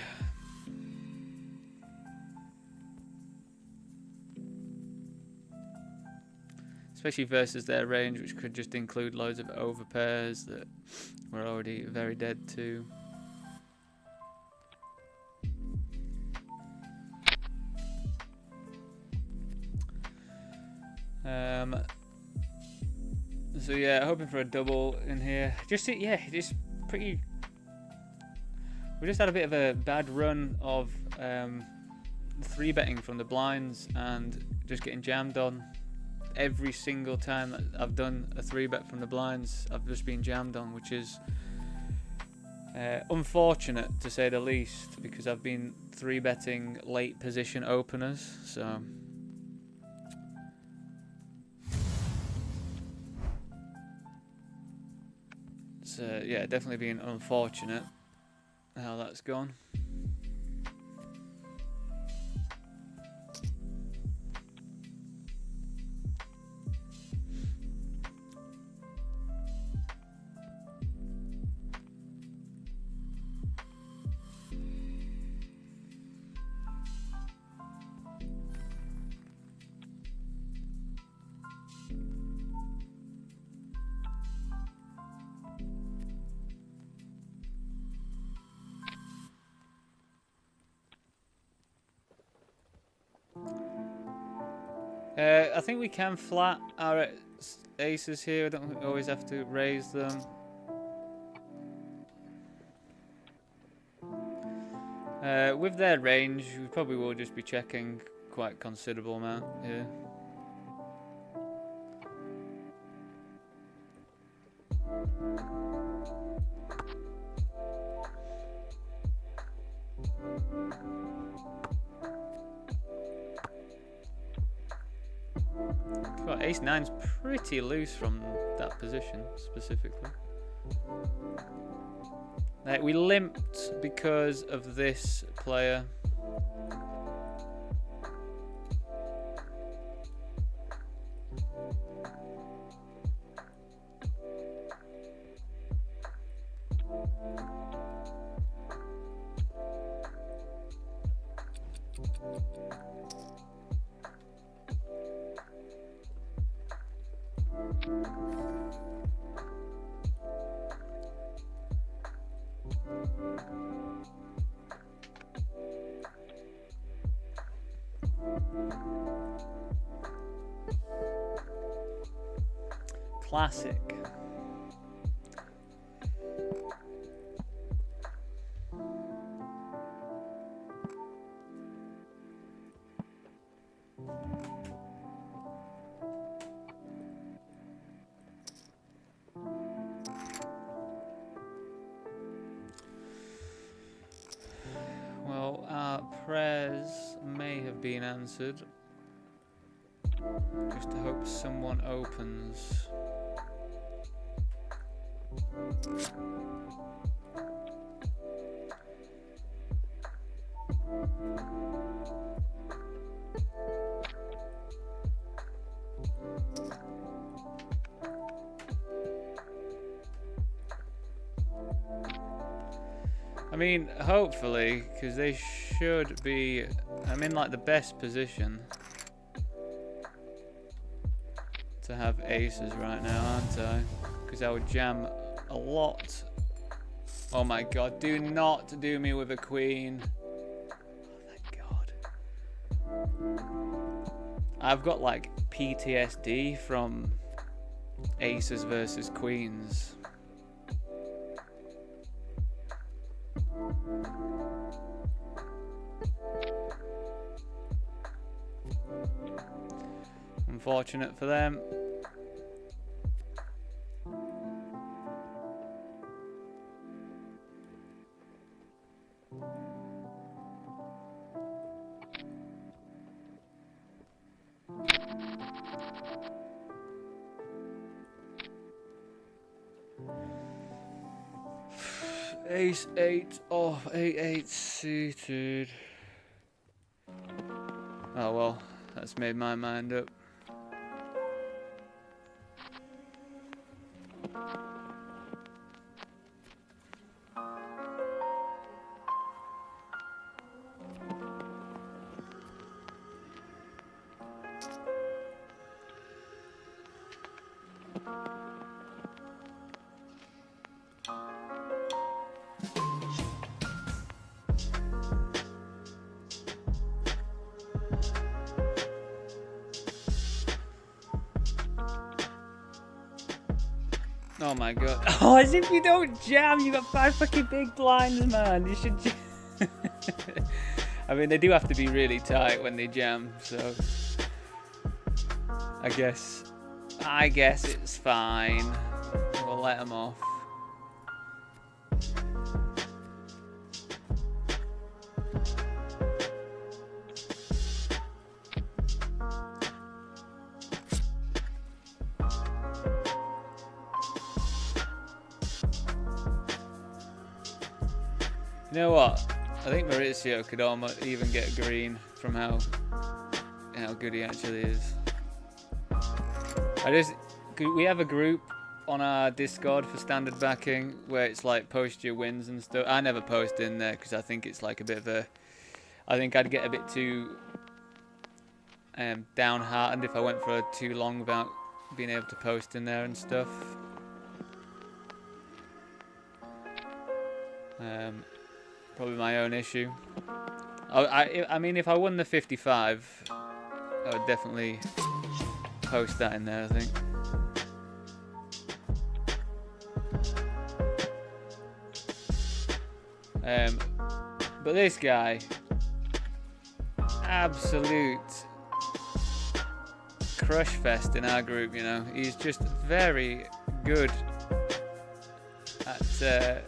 Especially versus their range, which could just include loads of overpairs that we're already very dead to. So yeah, hoping for a double in here. Just pretty. We just had a bit of a bad run of 3-betting from the blinds and just getting jammed on. Every single time that I've done a 3-bet from the blinds, I've just been jammed on, which is unfortunate to say the least, because I've been 3-betting late position openers. So it's yeah, definitely been unfortunate how that's gone. I think we can flat our aces here. I don't think we always have to raise them. With their range, we probably will just be checking quite considerable amount here. God, ace-9's pretty loose from that position specifically. We limped because of this player. Classic. Well, our prayers may have been answered. Just to hope someone opens. I mean, hopefully, because they should be. I'm in like the best position to have aces right now, aren't I? Because I would jam a lot. Oh my god, do not do me with a queen. Oh thank god. I've got like PTSD from aces versus queens. Unfortunate for them. Ace 8 off, 8-8 suited. Oh well, that's made my mind up. Oh my god. Oh, as if you don't jam, you got 5 fucking big blinds, man. You should I mean, they do have to be really tight when they jam, so I guess it's fine. We'll let them off. You know what? I think Maurizio could almost even get green from how good he actually is. We have a group on our Discord for standard backing where it's like post your wins and stuff. I never post in there because I think it's like a bit of a. I think I'd get a bit too downhearted if I went for too long without being able to post in there and stuff. Probably my own issue. I mean, if I won the 55, I would definitely post that in there, I think. But this guy, absolute crush fest in our group, you know. He's just very good at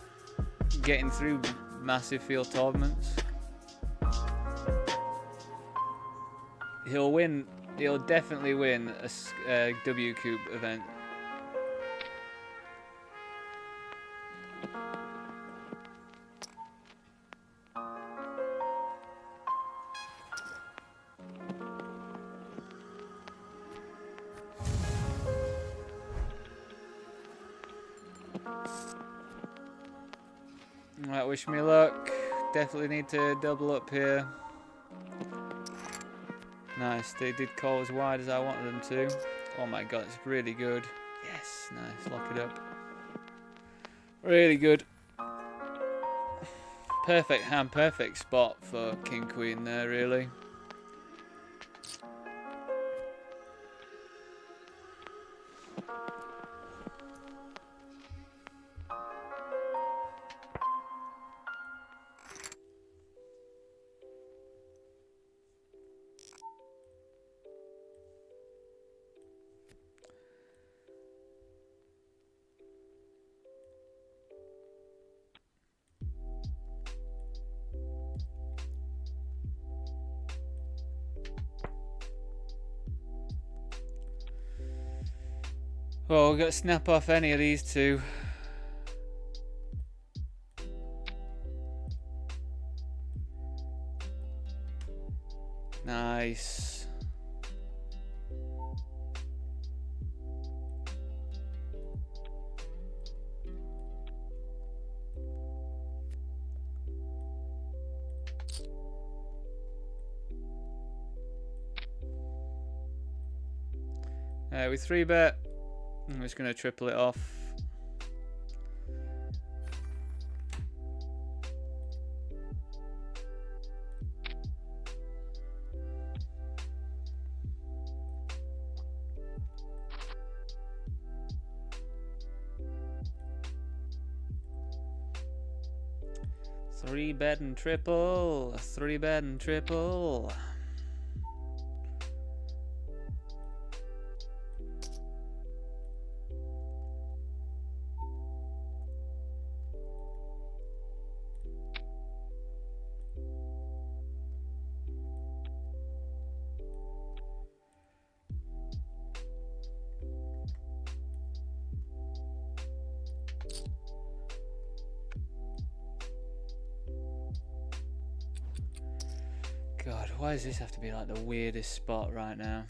getting through massive field tournaments. He'll definitely win a WCOOP event. Right, wish me luck. Definitely need to double up here. Nice, they did call as wide as I wanted them to. Oh my god, it's really good. Yes, nice, lock it up. Really good. Perfect hand, perfect spot for King Queen there, really. Oh, we've got to snap off any of these two. Nice. We 3-bet. I'm just going to triple it off. Three bet and triple. 3-bet and triple. God, why does this have to be like the weirdest spot right now?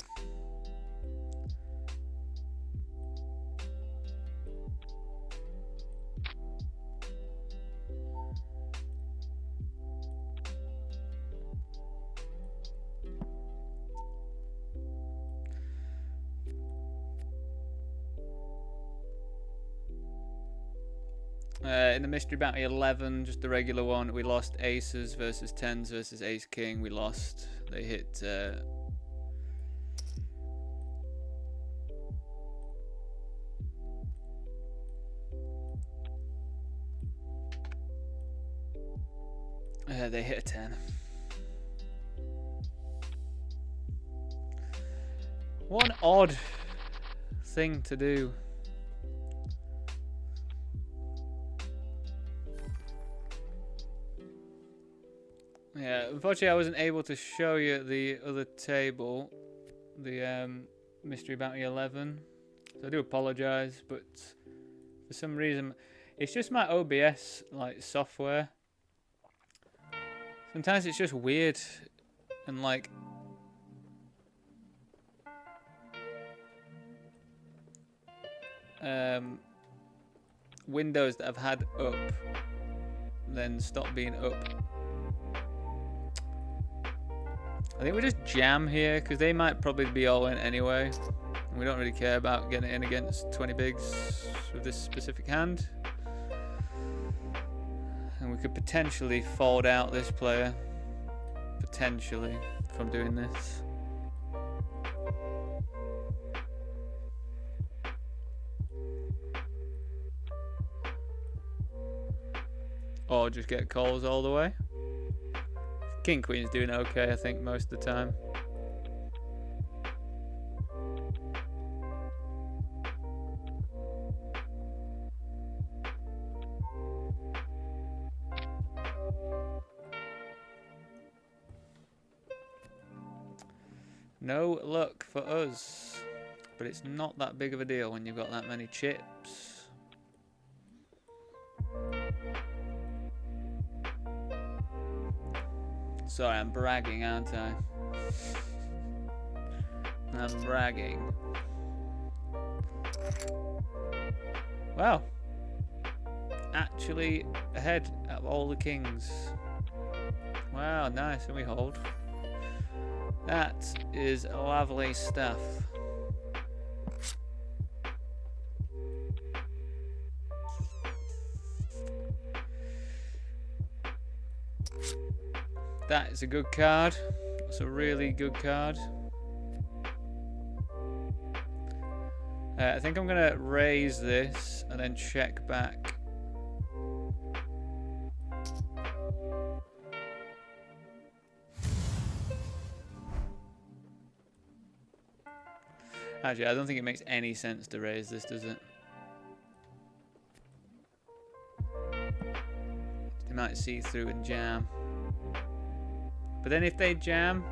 In the Mystery Bounty 11, just the regular one, we lost aces versus tens versus ace king. We lost. They hit. They hit a 10. What an odd thing to do. Yeah, unfortunately I wasn't able to show you the other table, the Mystery Bounty 11, so I do apologise, but for some reason, it's just my OBS like software. Sometimes it's just weird, and like, windows that I've had up, then stop being up. I think we just jam here, because they might probably be all in anyway. We don't really care about getting it in against 20 bigs with this specific hand. And we could potentially fold out this player. Potentially, from doing this. Or just get calls all the way. King Queen's doing okay, I think, most of the time. No luck for us, but it's not that big of a deal when you've got that many chips. Sorry, I'm bragging, aren't I? I'm bragging. Wow. Actually ahead of all the kings. Wow, nice, and we hold. That is lovely stuff. That is a good card. That's a really good card. I think I'm going to raise this and then check back. Actually, I don't think it makes any sense to raise this, does it? They might see through and jam. But then if they jam,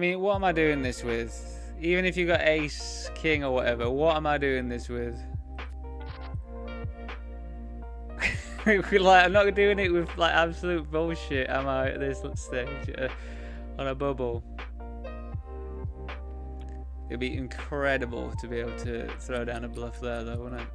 mean, what am I doing this with? Even if you got ace, king, or whatever, what am I doing this with? Like, I'm not doing it with like absolute bullshit, am I, at this stage on a bubble? It'd be incredible to be able to throw down a bluff there, though, wouldn't it?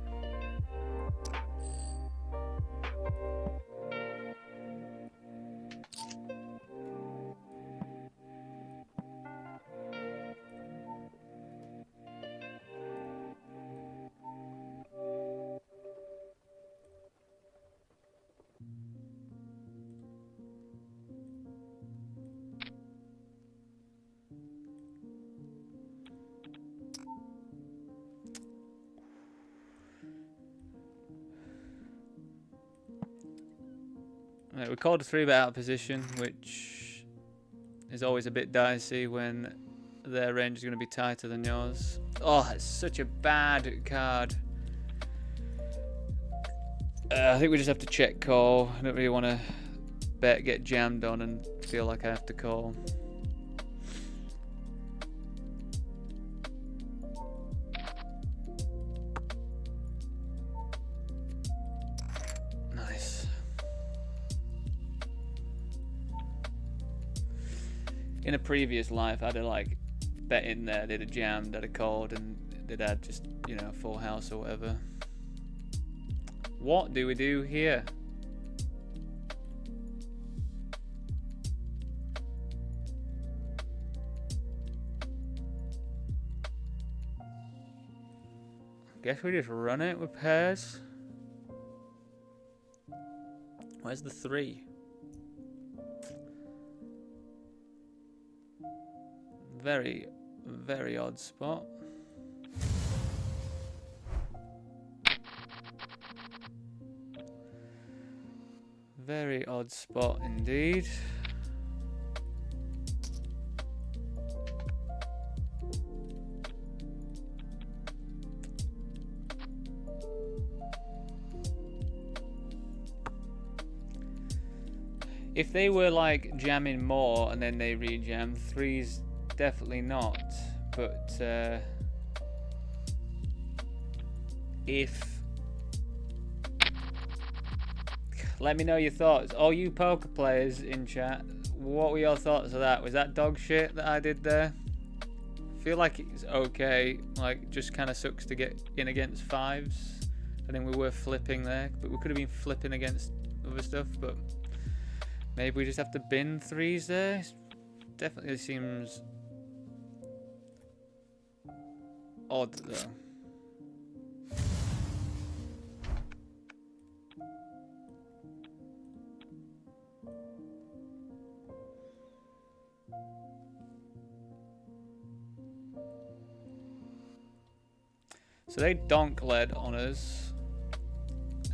Right, we called a 3-bet out of position, which is always a bit dicey when their range is going to be tighter than yours. Oh, it's such a bad card. I think we just have to check call. I don't really want to bet, get jammed on, and feel like I have to call. In a previous life, I'd have like bet in there, they'd have jammed, I'd have called, and they'd had just, you know, full house or whatever. What do we do here? Guess we just run it with pairs. Where's the 3? Very, very odd spot. Very odd spot indeed. If they were like jamming more and then they re-jam, 3's definitely not, but if, let me know your thoughts, all you poker players in chat. What were your thoughts of that? Was that dog shit that I did there? I feel like it's okay, like just kind of sucks to get in against 5s. I think we were flipping there, but we could have been flipping against other stuff, but maybe we just have to bin 3s there. Definitely seems odd though. So they donk led on us.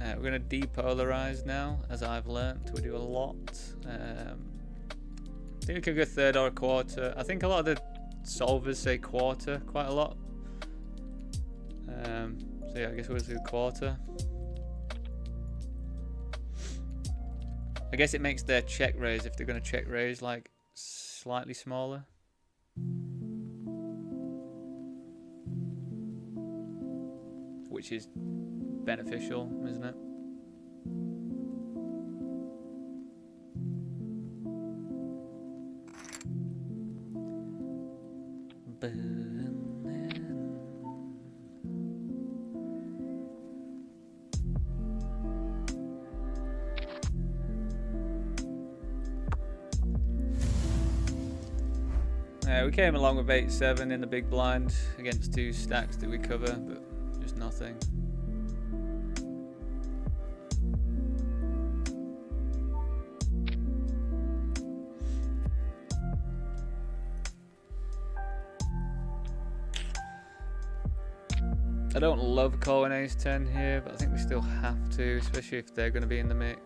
We're going to depolarize now, as I've learnt. We do a lot. I think we could go third or a quarter. I think a lot of the solvers say quarter quite a lot. So yeah, I guess we'll do quarter. I guess it makes their check raise, if they're going to check raise, like slightly smaller. Which is beneficial, isn't it? We came along with 8-7 in the big blind against 2 stacks that we cover, but just nothing. I don't love calling ace-10 here, but I think we still have to, especially if they're going to be in the mix.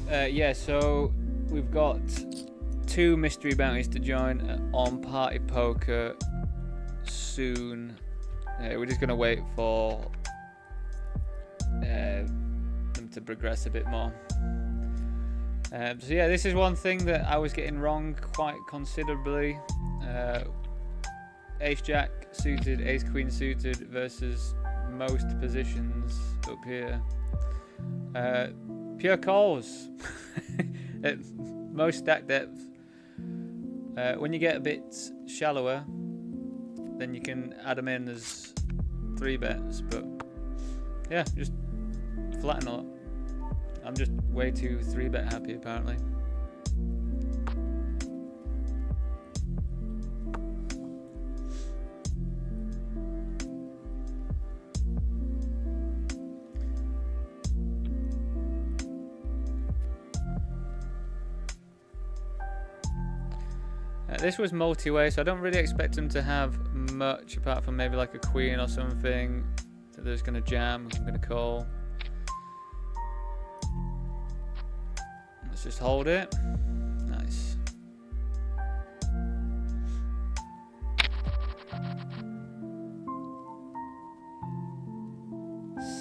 Yeah, so we've got 2 mystery bounties to join on Party Poker soon. We're just gonna wait for them to progress a bit more. So yeah, this is one thing that I was getting wrong quite considerably. Ace Jack suited, Ace Queen suited versus most positions up here. Pure calls at most stack depth. When you get a bit shallower, then you can add them in as 3 bets, but yeah, just flatten a lot. I'm just way too 3-bet happy apparently. This was multi-way, so I don't really expect them to have much apart from maybe like a queen or something that they're just going to jam. I'm going to call. Let's just hold it. Nice.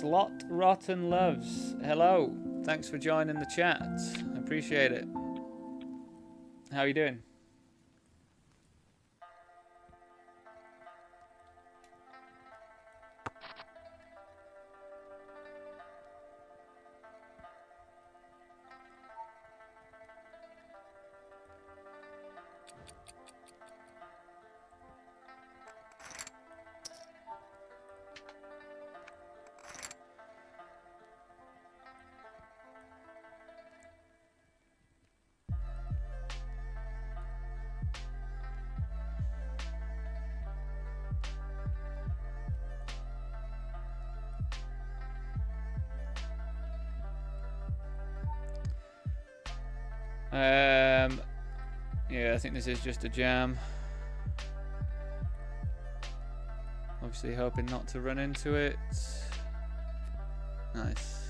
Slot Rotten Loves. Hello. Thanks for joining the chat. I appreciate it. How are you doing? Yeah, I think this is just a jam. Obviously hoping not to run into it. Nice.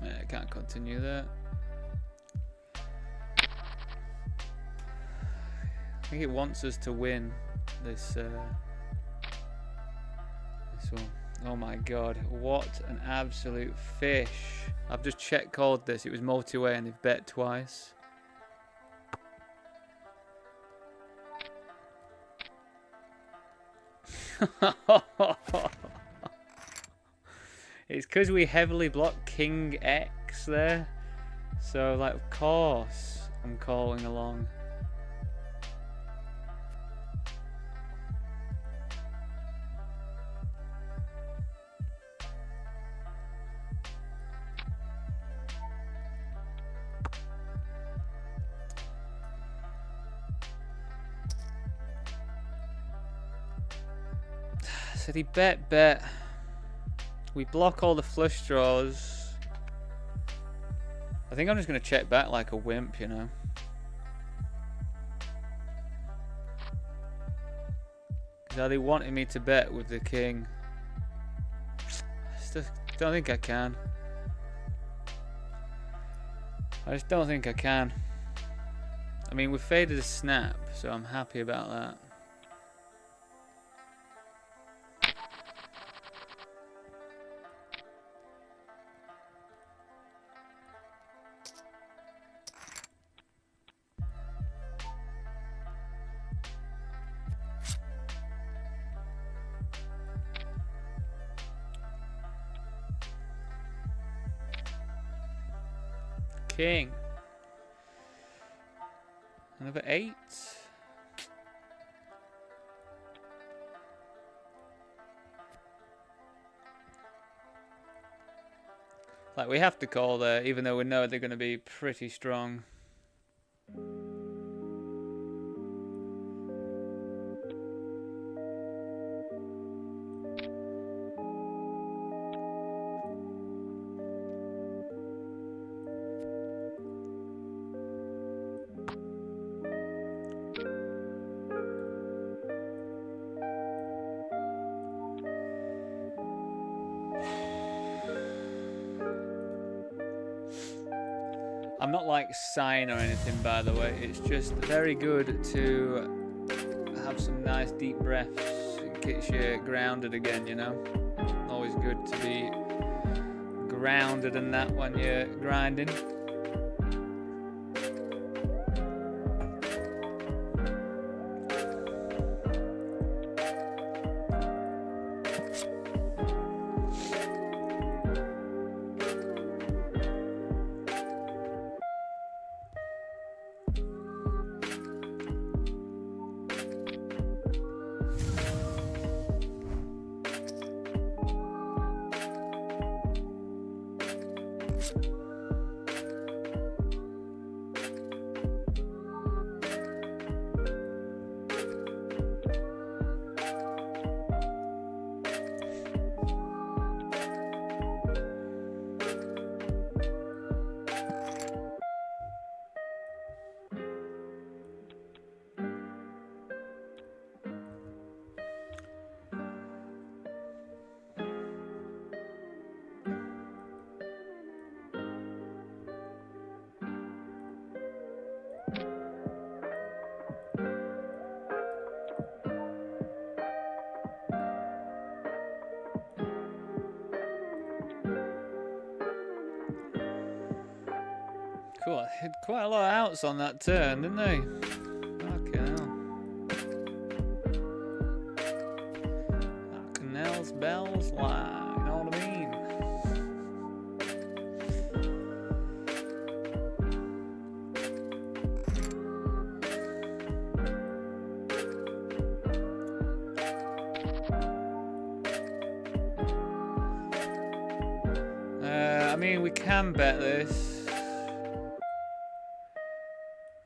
Yeah, I can't continue that. I think it wants us to win this this one. Oh my god, what an absolute fish. I've just check called this. It was multi-way and they've bet twice. It's because we heavily blocked King X there. So, like, of course I'm calling along. So he bet. We block all the flush draws. I think I'm just going to check back like a wimp, you know. Are they wanting me to bet with the king? I just don't think I can. I just don't think I can. I mean, we faded a snap, so I'm happy about that. King. Another 8. Like, we have to call there, even though we know they're going to be pretty strong. I'm not like sighing or anything, by the way. It's just very good to have some nice deep breaths. It gets you grounded again, you know. Always good to be grounded in that when you're grinding. Cool, I hit quite a lot of outs on that turn, didn't they? Fucking hell. Canals, bells, lie, you know what I mean? I mean, we can bet this.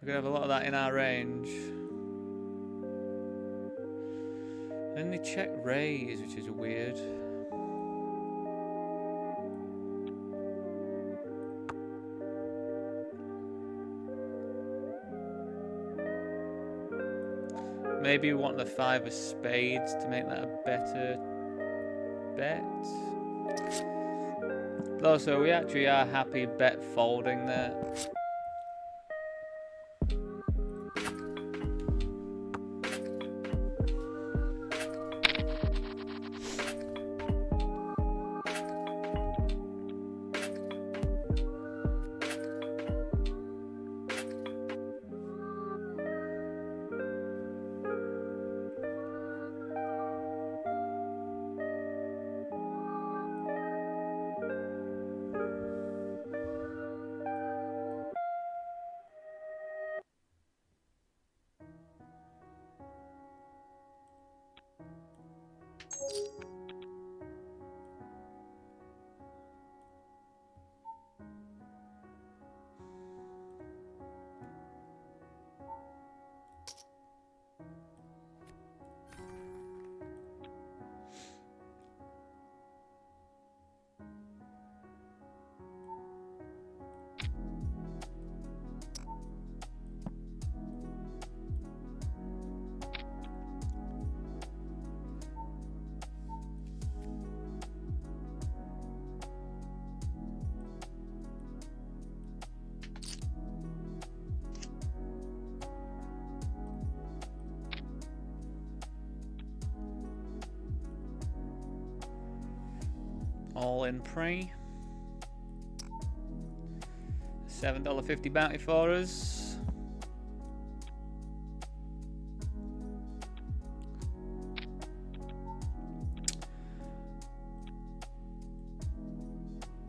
We're gonna have a lot of that in our range. Then they check raise, which is weird. Maybe we want the 5 of spades to make that a better bet. But also, we actually are happy bet folding there. All in pre. $7.50 bounty for us.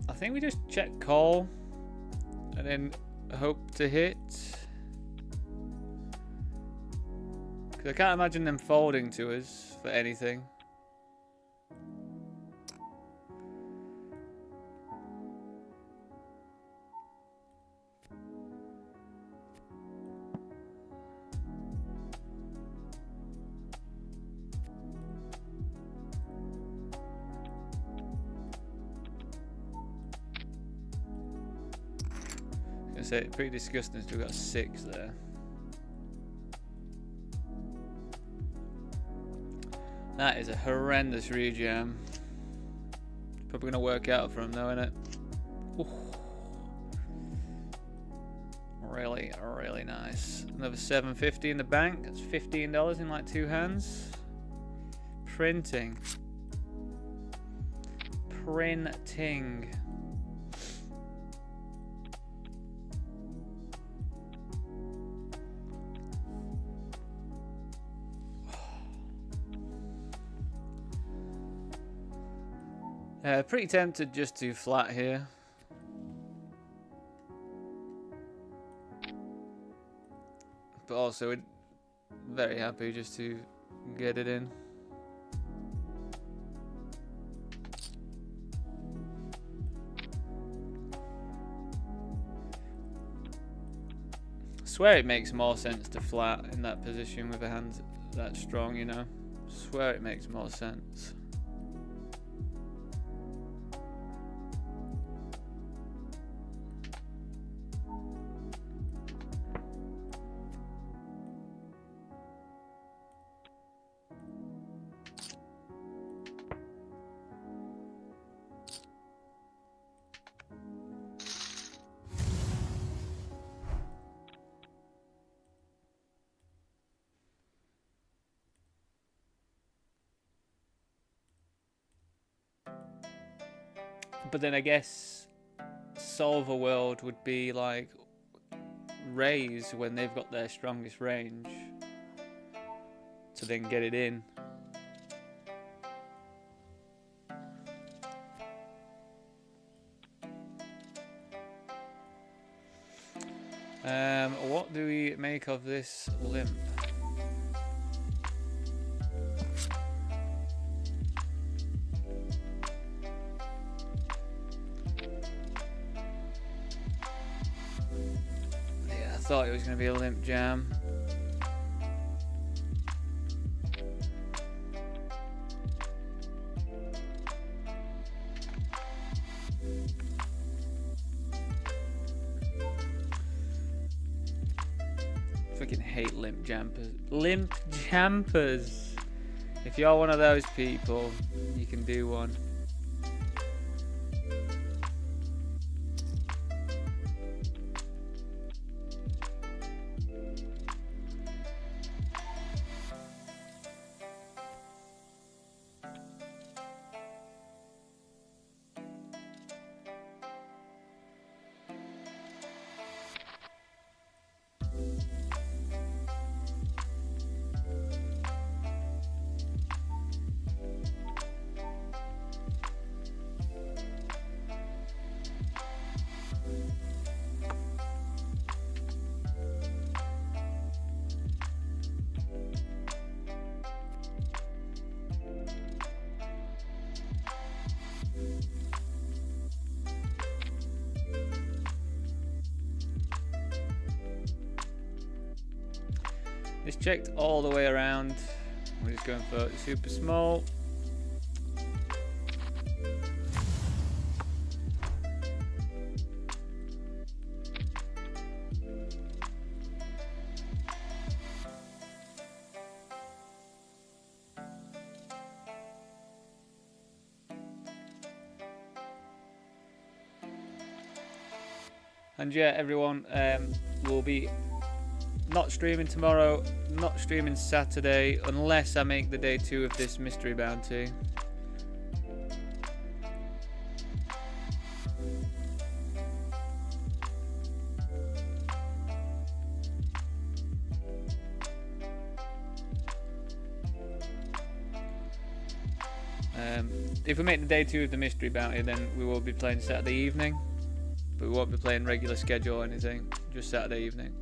I think we just check call and then hope to hit. Because I can't imagine them folding to us for anything. Pretty disgusting. Still got 6 there. That is a horrendous rejam. Probably gonna work out for him though, isn't it? Ooh. Really, really nice. Another $7.50 in the bank. That's $15 in like 2 hands. Printing. Printing. Pretty tempted just to flat here. But also very happy just to get it in. I swear it makes more sense to flat in that position with a hand that strong, you know. I swear it makes more sense. But then I guess Solver World would be like raise when they've got their strongest range to then get it in. What do we make of this limp? Thought it was going to be a limp jam. Fucking hate limp jumpers. Limp jumpers. If you're one of those people, you can do one. It's checked all the way around. We're just going for super small. And yeah, everyone, will be not streaming tomorrow, not streaming Saturday, unless I make the day 2 of this mystery bounty. If we make the day 2 of the mystery bounty, then we will be playing Saturday evening, but we won't be playing regular schedule or anything, just Saturday evening.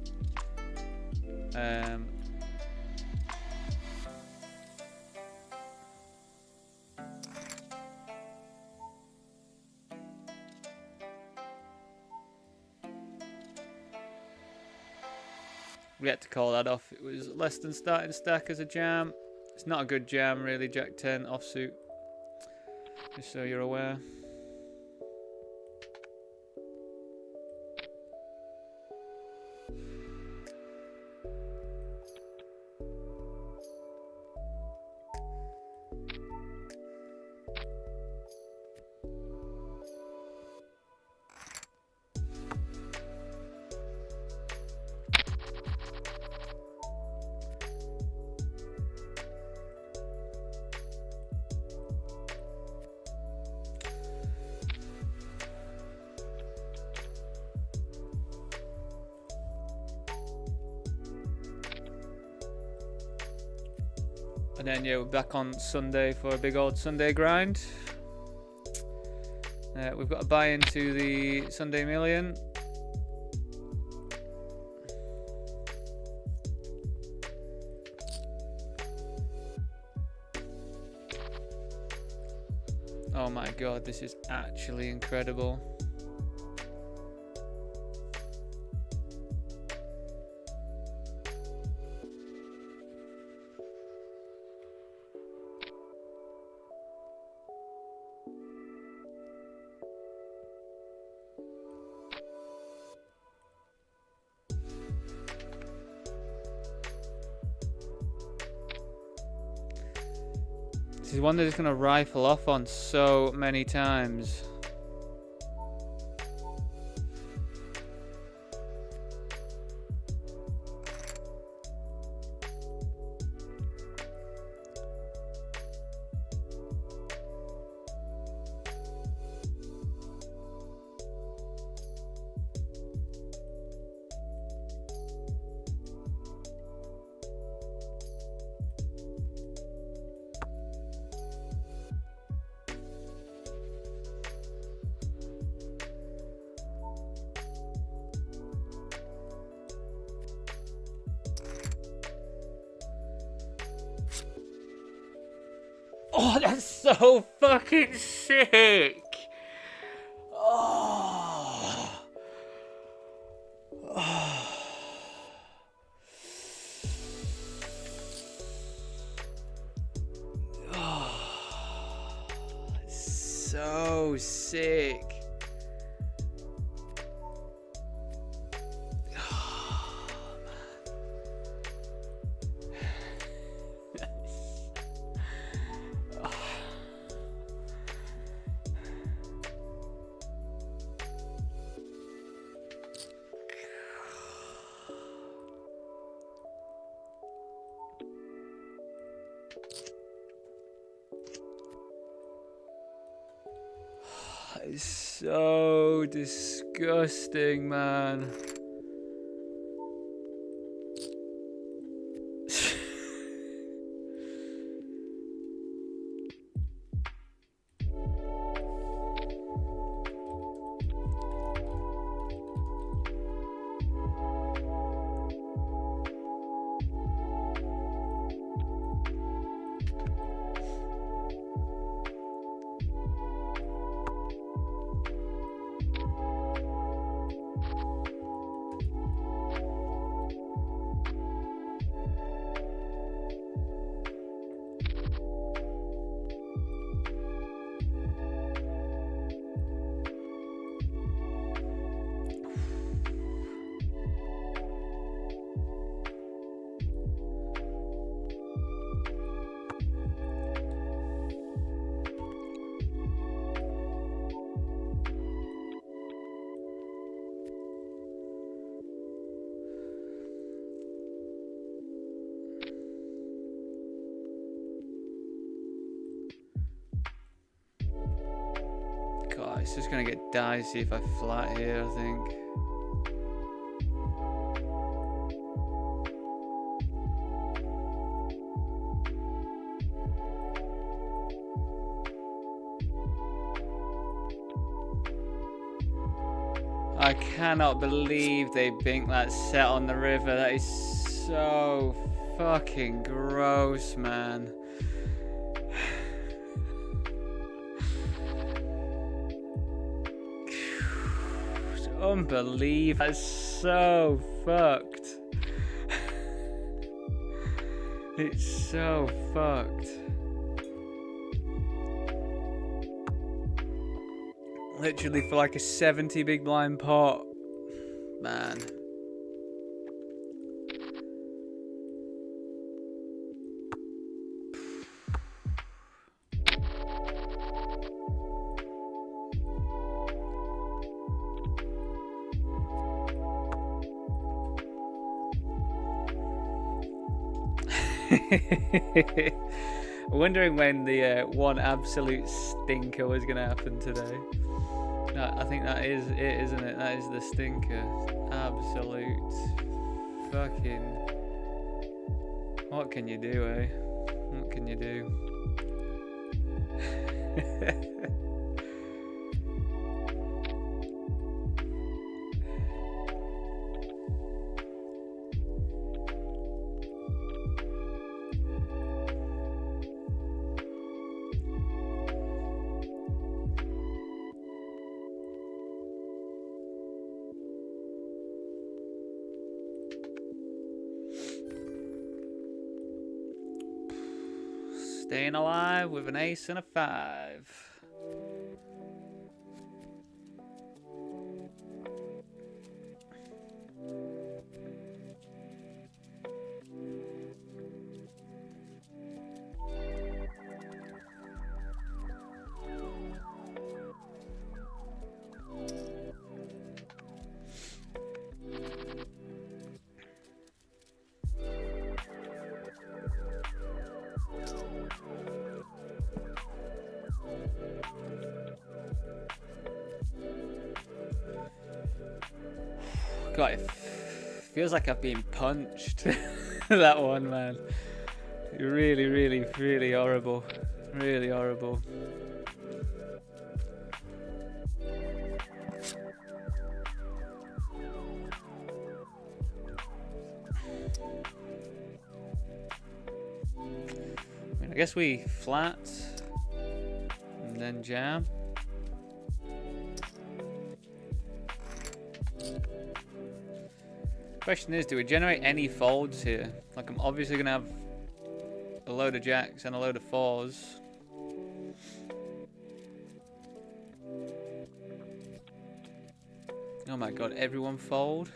We had to call that off. It was less than starting stack as a jam. It's not a good jam really, Jack 10 offsuit, just so you're aware. And then yeah, we're back on Sunday for a big old Sunday grind. We've got to buy into the Sunday Million. Oh my god, this is actually incredible. This is one that is going to rifle off on so many times. Oh, that's so fucking sick! Oh. Oh. Oh. So sick. It's so disgusting, man. God, it's just gonna get dicey if I flat here, I think. I cannot believe they binked that set on the river. That is so fucking gross, man. It's unbelievable. That's so fucked. It's so fucked. Literally for like a 70 big blind pot, man. Wondering when the one absolute stinker was going to happen today. No, I think that is it, isn't it? That is the stinker. Absolute fucking... What can you do, eh? What can you do? Staying alive with an ace and a 5. God, it feels like I've been punched. That one, man. Really, really, really horrible. Really horrible. I mean, I guess we flat and then jam. Question is, do we generate any folds here? Like, I'm obviously gonna have a load of jacks and a load of 4s. Oh my god, everyone fold?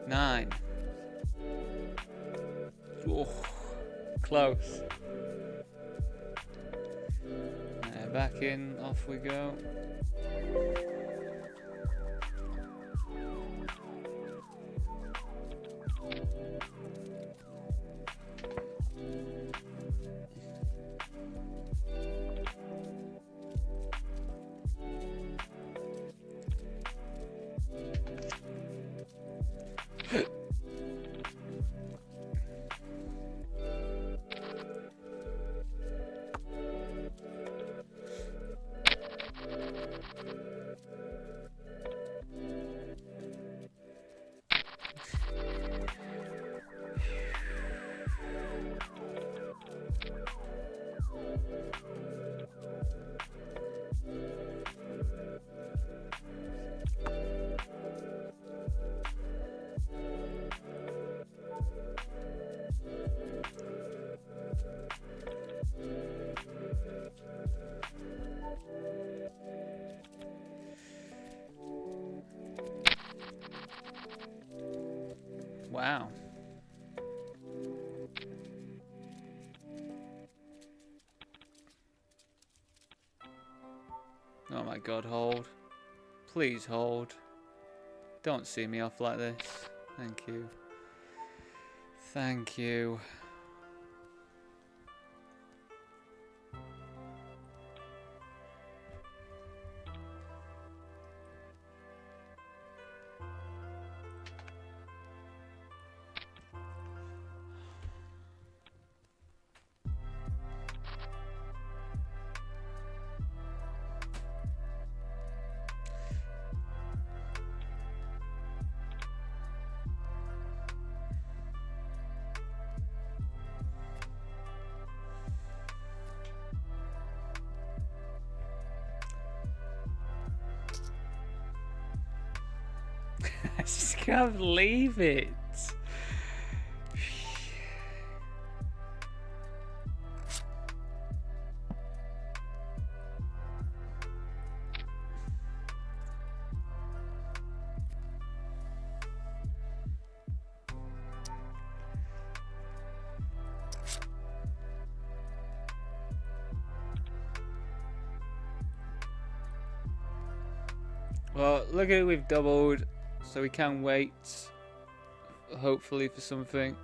Nine. Oh, close. Back in, off we go. Wow. Oh my god, hold. Please hold. Don't see me off like this. Thank you. Thank you. I just can't believe it. Well, look at it, we've doubled, so we can wait, hopefully, for something.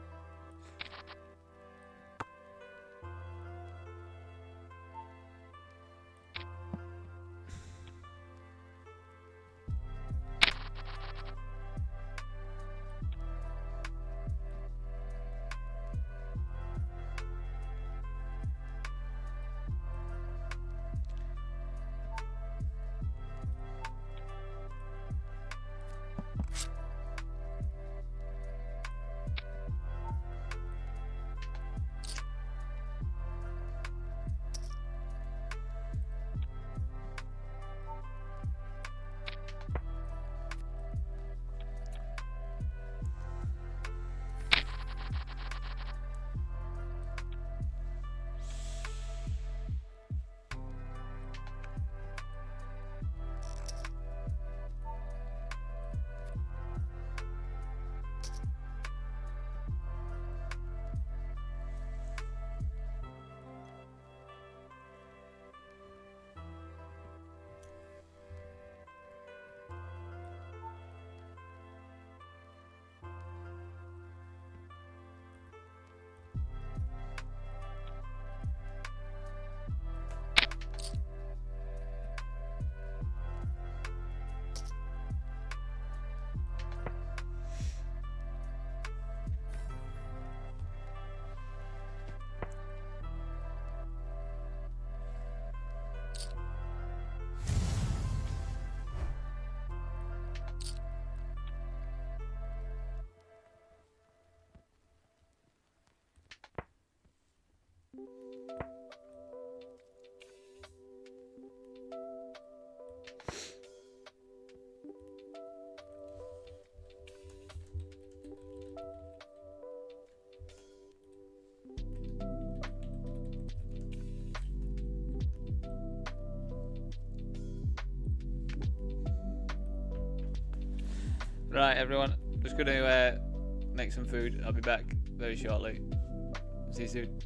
Right, everyone, just going to make some food. I'll be back very shortly. See you soon.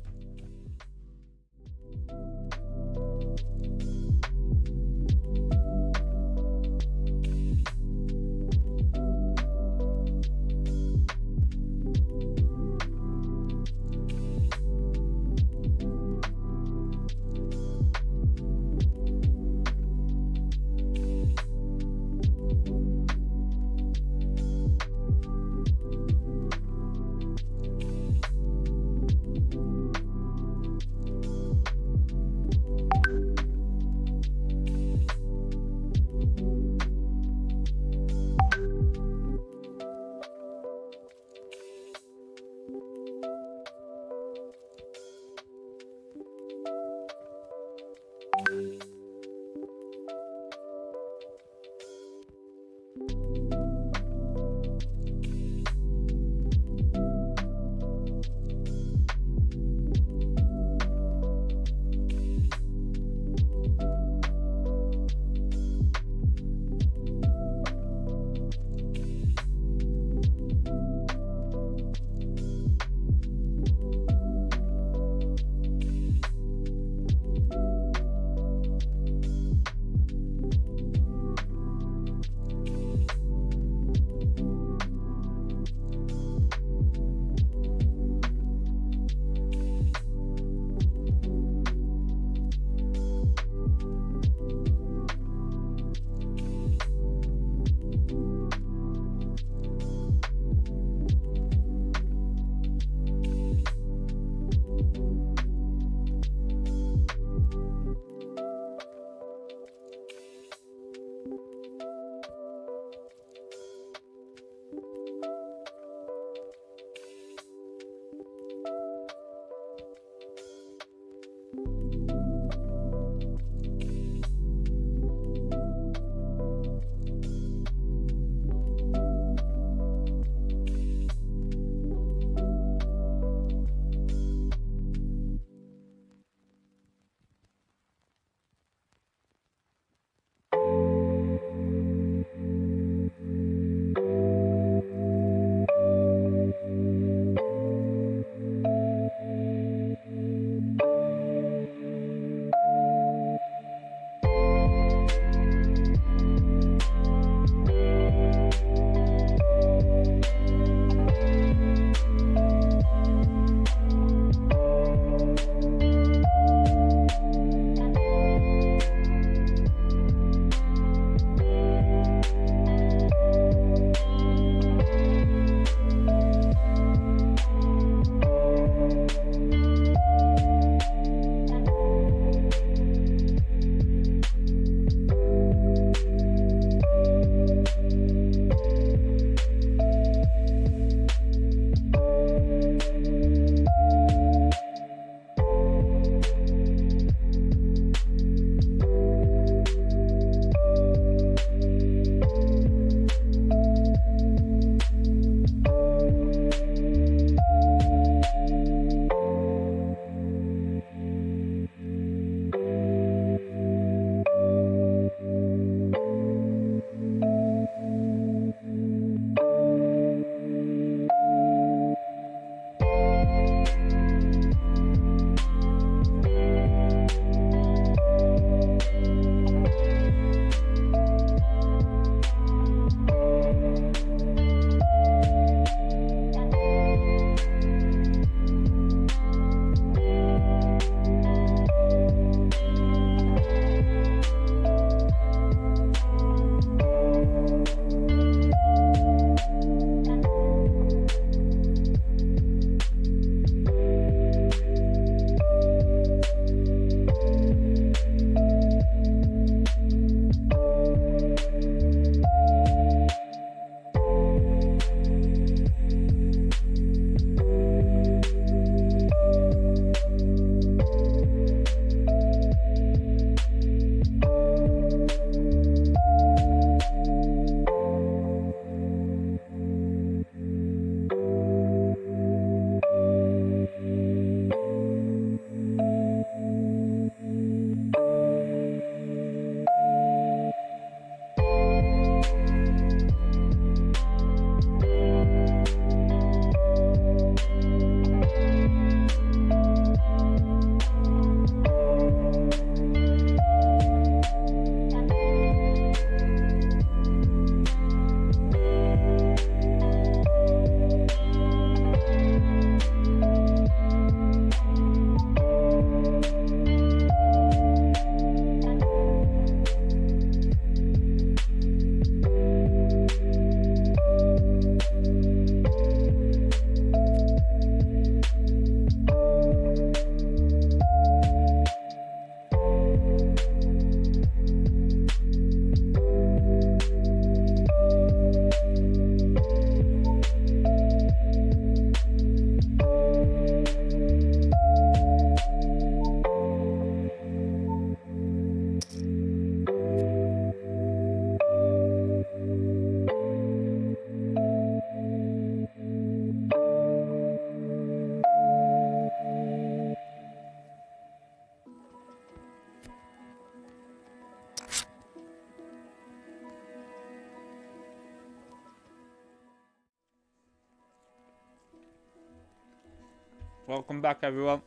Welcome back, everyone.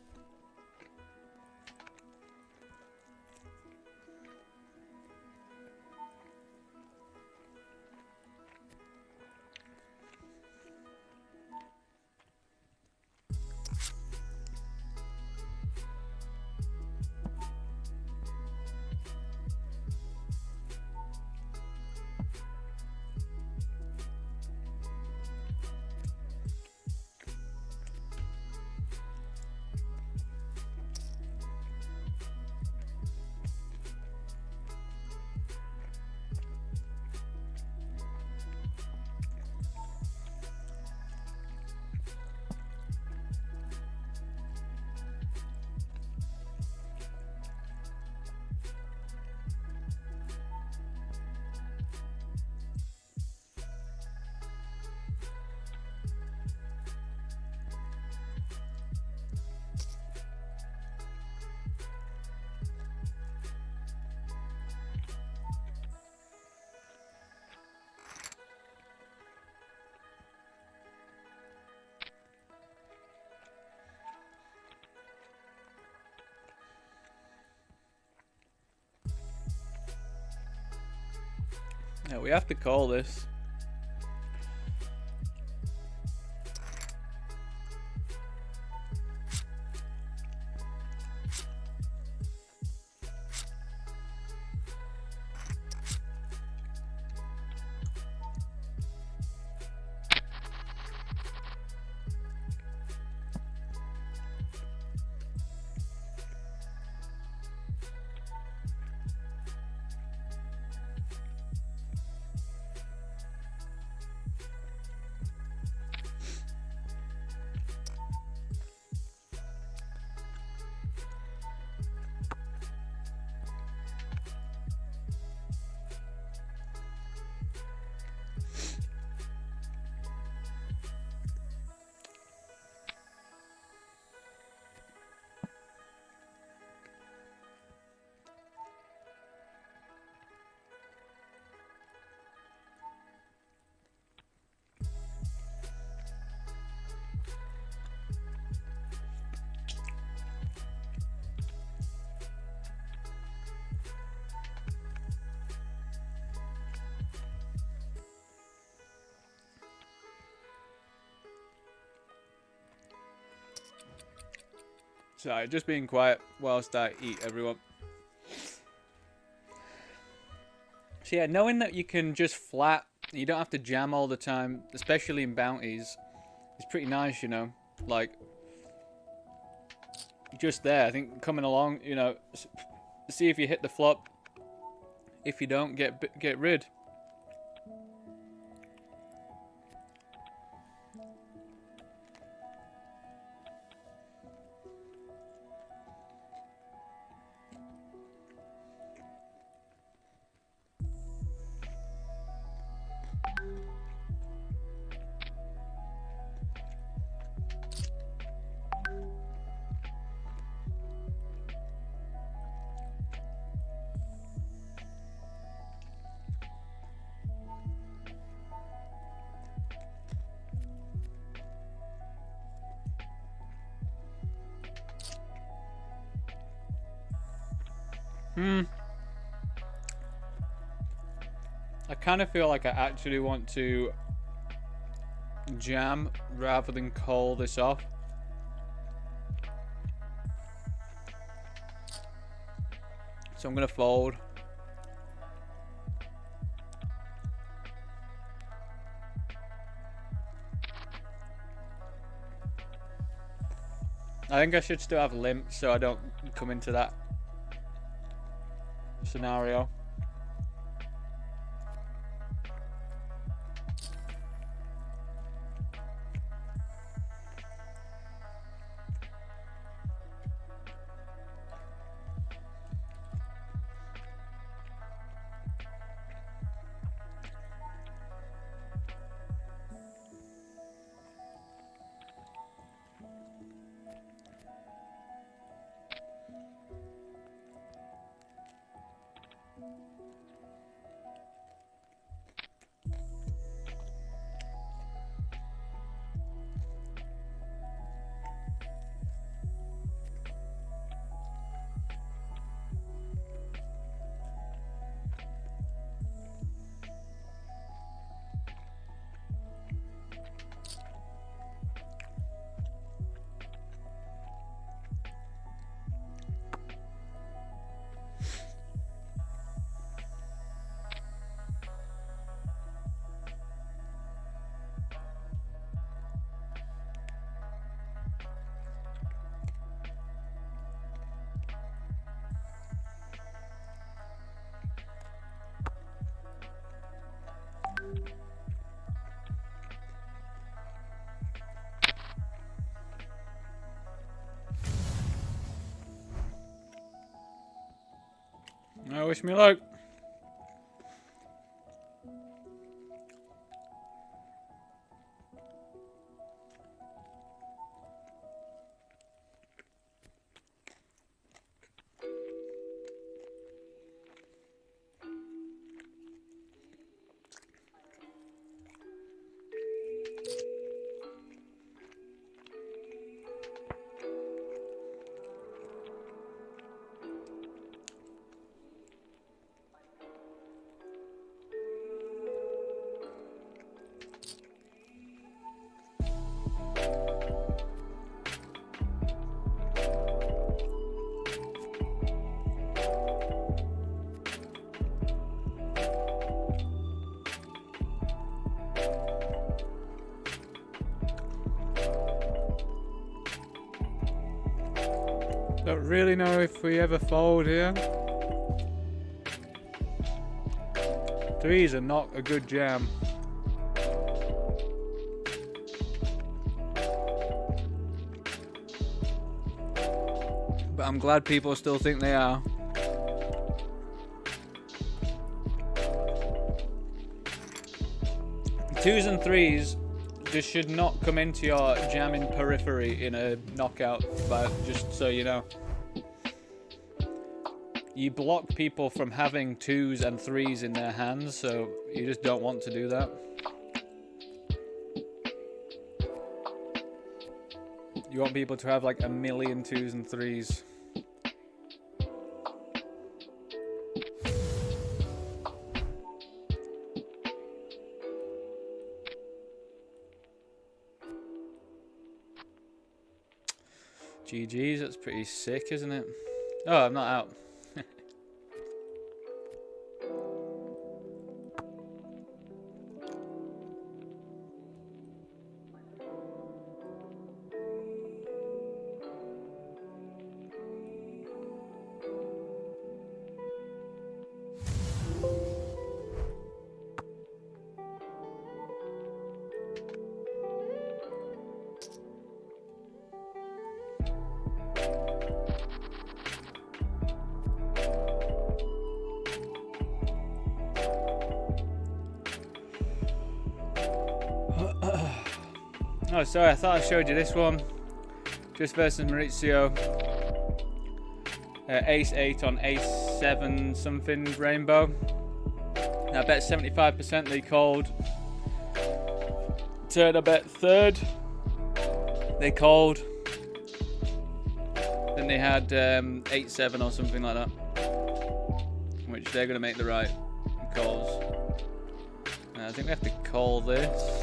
Yeah, we have to call this. Sorry, just being quiet whilst I eat, everyone. So yeah, knowing that you can just flat, you don't have to jam all the time, especially in bounties, it's pretty nice, you know. Like, just there, I think coming along, you know, see if you hit the flop. If you don't, get rid. I kind of feel like I actually want to jam rather than call this off. So I'm going to fold. I think I should still have limp so I don't come into that scenario. Wish me luck. Don't really know if we ever fold here. Threes are not a good jam. But I'm glad people still think they are. Twos and threes just should not come into your jamming periphery in a knockout, but just so you know. You block people from having twos and threes in their hands, so you just don't want to do that. You want people to have like a million twos and threes. GG's, that's pretty sick, isn't it? Oh, I'm not out. Oh, sorry, I thought I showed you this one. Just versus Maurizio. Ace 8 on Ace 7 something rainbow. I bet 75% they called. Turn I bet third. They called. Then they had 8-7 or something like that. Which they're going to make the right calls. I think we have to call this.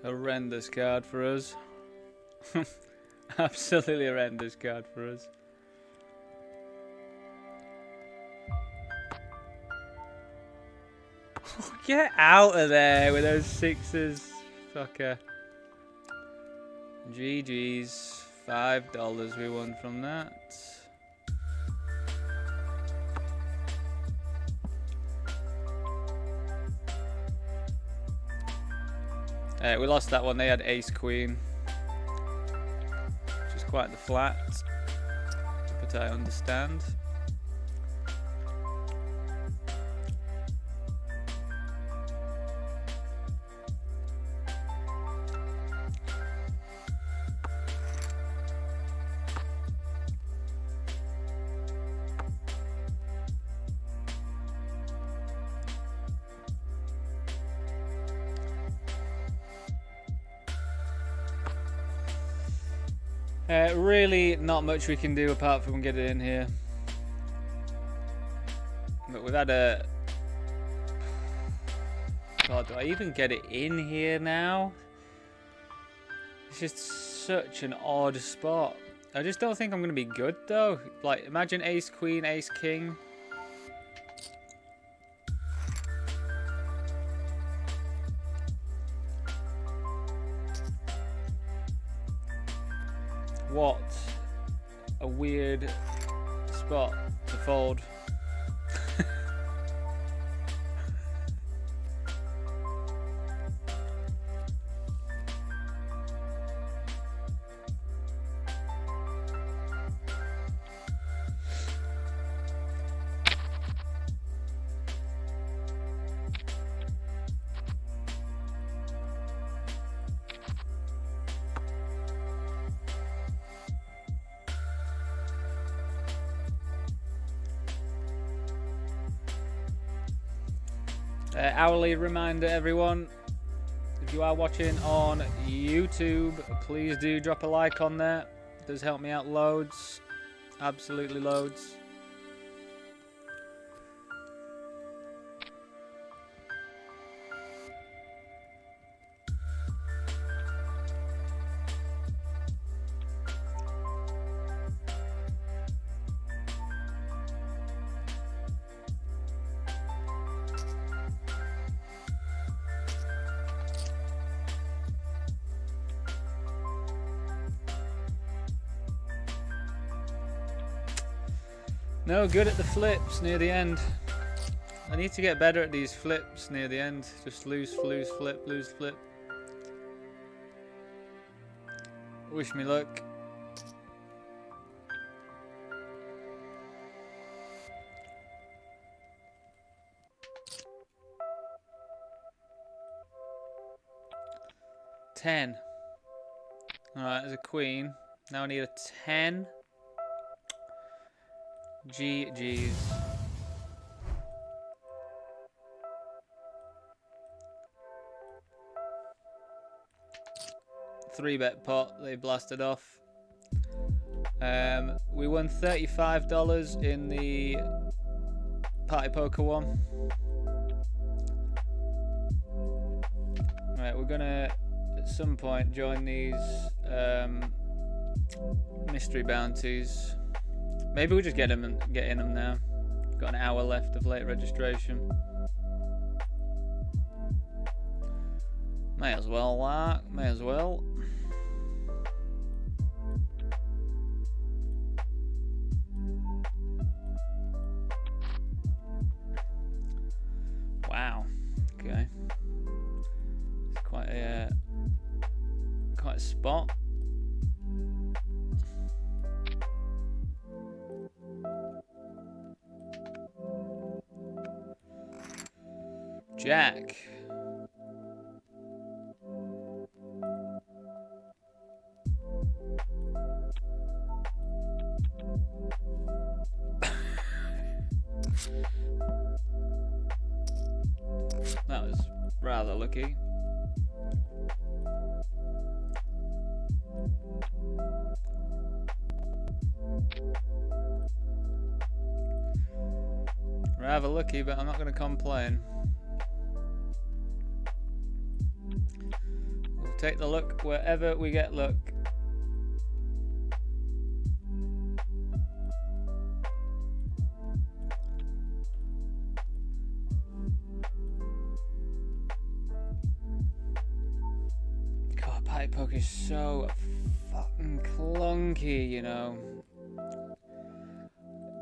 Horrendous card for us. Absolutely horrendous card for us. Get out of there with those sixes, fucker. GG's. $5 we won from that. We lost that one. They had ace queen, which is quite the flat, but I understand. Really not much we can do apart from get it in here. But we've had a... God, do I even get it in here now? It's just such an odd spot. I just don't think I'm going to be good, though. Like, imagine ace, queen, ace, king. What a weird spot to fold. Hourly reminder, everyone, if you are watching on YouTube, please do drop a like on there. It does help me out loads, absolutely loads. No good at the flips near the end. I need to get better at these flips near the end. Just lose, flip, lose, flip. Wish me luck. $10. Alright, there's a queen. Now I need a 10. GG's. Three-bet pot, they blasted off. We won $35 in the party poker one. Right, we're gonna at some point join these mystery bounties. Maybe we just get in them now. Got an hour left of late registration. May as well, may as well. Wow. Okay. It's quite a spot. Jack. That was rather lucky. Rather lucky, but I'm not going to complain. We'll take the luck wherever we get luck. God, party poker is so fucking clunky, you know.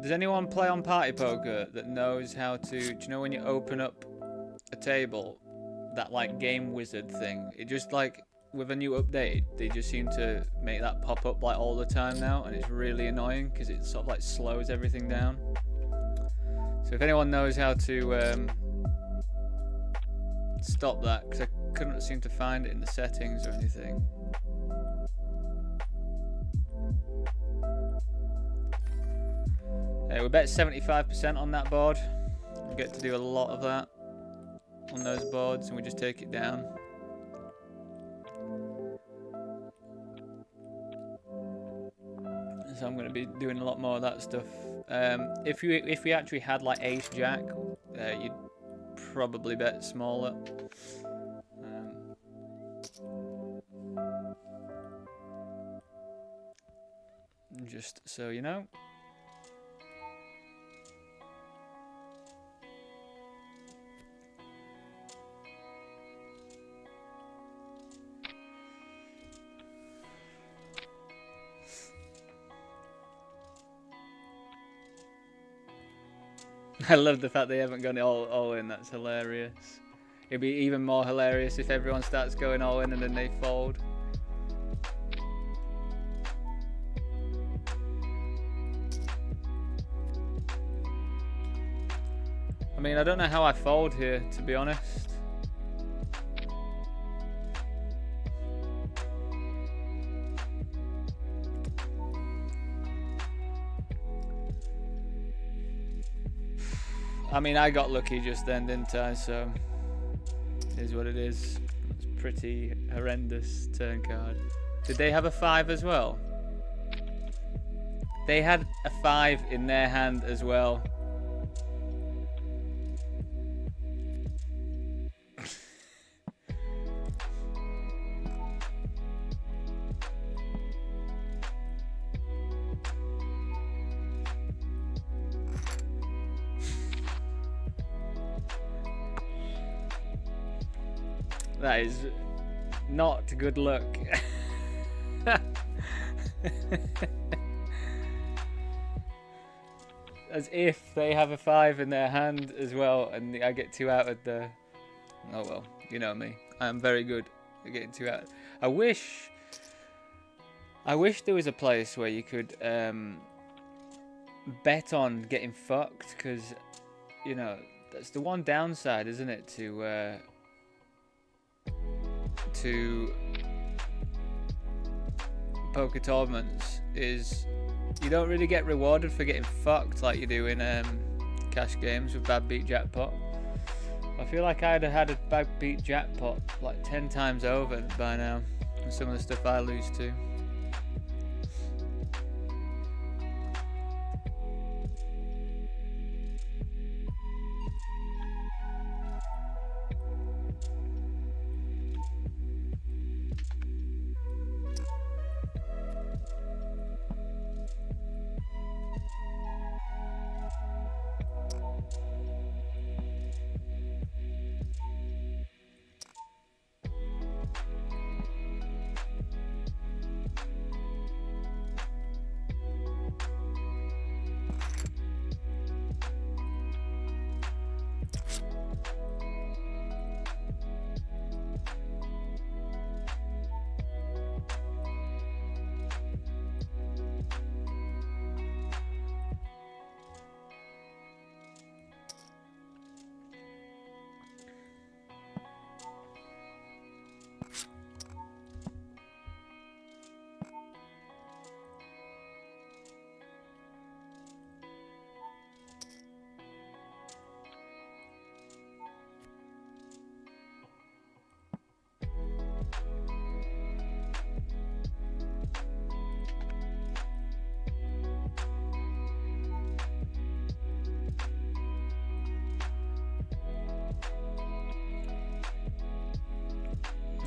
Does anyone play on party poker that knows how to... Do you know when you open up a table, that like game wizard thing? It just like, with a new update, they just seem to make that pop up like all the time now, and it's really annoying because it sort of like slows everything down. So if anyone knows how to stop that, because I couldn't seem to find it in the settings or anything. We bet 75% on that board. We get to do a lot of that on those boards, and we just take it down. so I'm going to be doing a lot more of that stuff. If we actually had like Ace Jack, you'd probably bet smaller. Just so you know. I love the fact they haven't gone all in. That's hilarious. It'd be even more hilarious if everyone starts going all in and then they fold. I mean, I don't know how I fold here, to be honest. I mean, I got lucky just then, didn't I? So, it is what it is. It's pretty horrendous turn card. Did they have a 5 as well? They had a 5 in their hand as well. That is not good luck. As if they have a 5 in their hand as well, and I get 2 out of the... Oh well, you know me. I am very good at getting 2 out. I wish there was a place where you could bet on getting fucked, because, you know, that's the one downside, isn't it, to poker tournaments, is you don't really get rewarded for getting fucked like you do in cash games with bad beat jackpot. I feel like I'd have had a bad beat jackpot like 10 times over by now, and some of the stuff I lose to.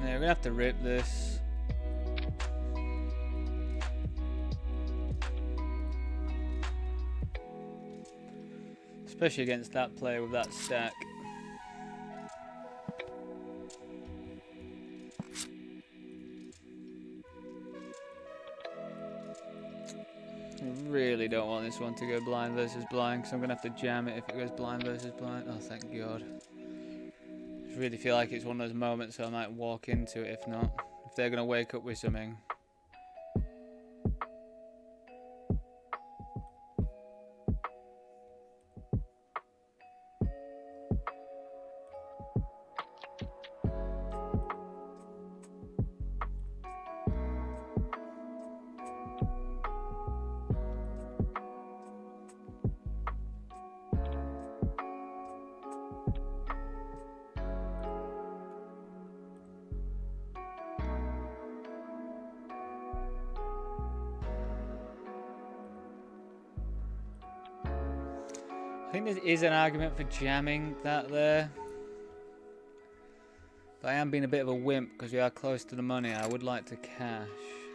Yeah, we're gonna have to rip this. Especially against that player with that stack. I really don't want this one to go blind versus blind, because I'm gonna have to jam it if it goes blind versus blind. Oh, thank God. I really feel like it's one of those moments where I might walk into it if not. If they're gonna wake up with something. I think there is an argument for jamming that there. But I am being a bit of a wimp because we are close to the money. I would like to cash.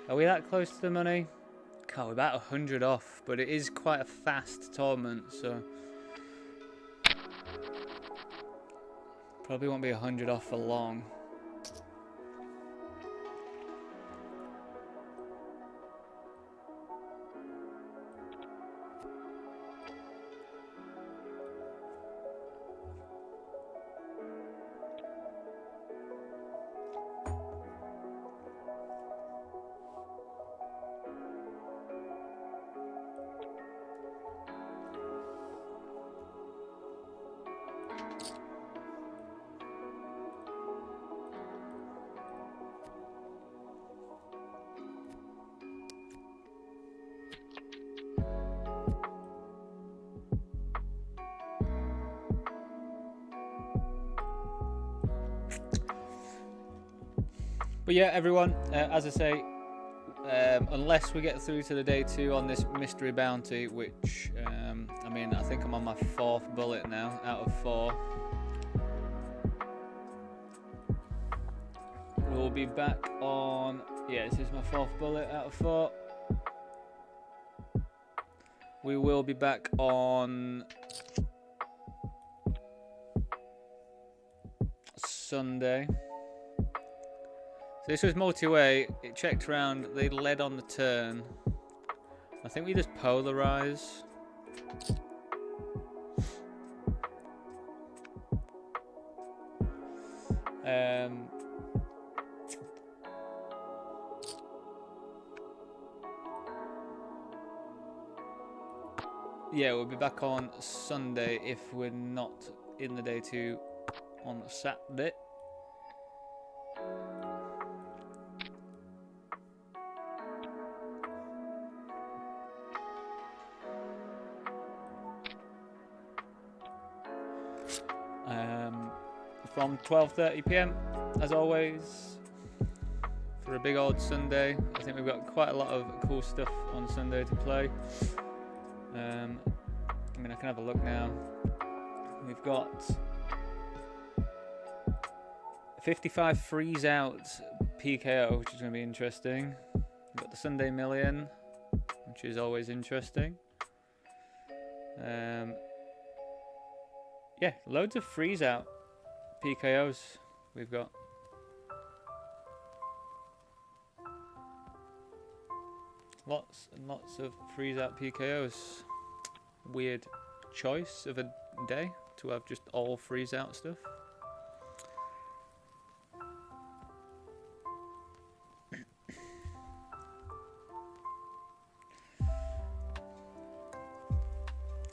Are we that close to the money? God, we're about 100 off, but it is quite a fast tournament, so probably won't be 100 off for long. But yeah, everyone, as I say, unless we get through to the day 2 on this mystery bounty, which, I mean, I think I'm on my 4th bullet now, out of 4. We'll be back on, yeah, this is my 4th bullet out of 4. We will be back on Sunday. So this was multi-way. It checked around. They led on the turn. I think we just polarize. Yeah, we'll be back on Sunday if we're not in the day 2 on Saturday. From 12:30 PM, as always, for a big old Sunday. I think we've got quite a lot of cool stuff on Sunday to play. I mean, I can have a look now. We've got 55 freeze out PKO, which is going to be interesting. We've got the Sunday Million, which is always interesting. Yeah, loads of freeze out PKOs we've got. Lots and lots of freeze out PKOs. Weird choice of a day to have just all freeze out stuff.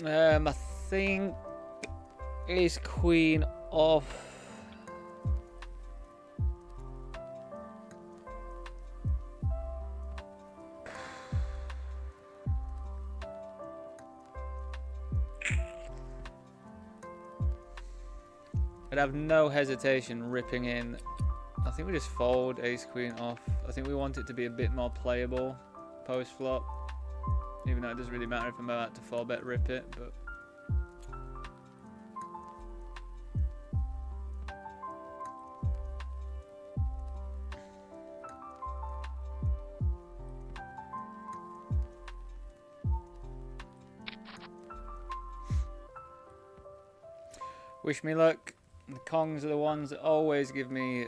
I think Ace Queen off. I'd have no hesitation ripping in. I think we just fold Ace Queen off. I think we want it to be a bit more playable post flop. Even though it doesn't really matter if I'm about to 4-bet rip it, but wish me luck. The Kongs are the ones that always give me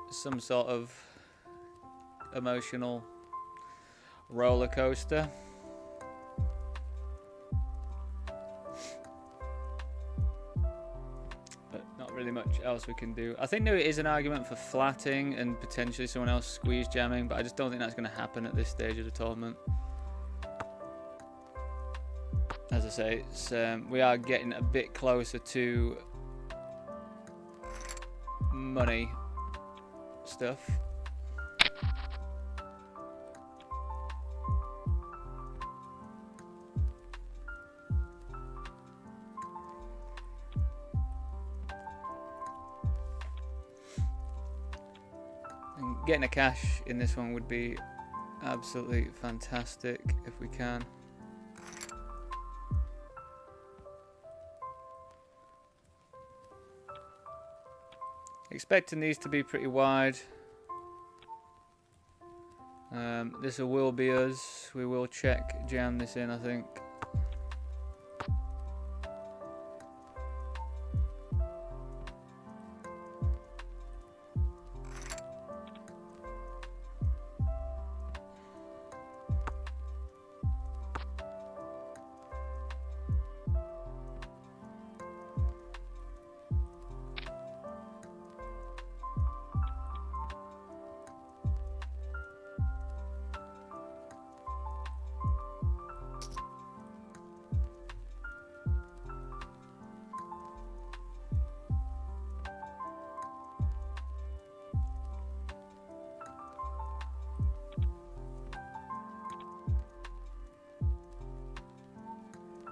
some sort of emotional roller coaster. But not really much else we can do. I think there is an argument for flatting and potentially someone else squeeze jamming, but I just don't think that's going to happen at this stage of the tournament. As I say, it's, we are getting a bit closer to money stuff. And getting a cash in this one would be absolutely fantastic if we can. Expecting these to be pretty wide. This will be us. We will jam this in, I think.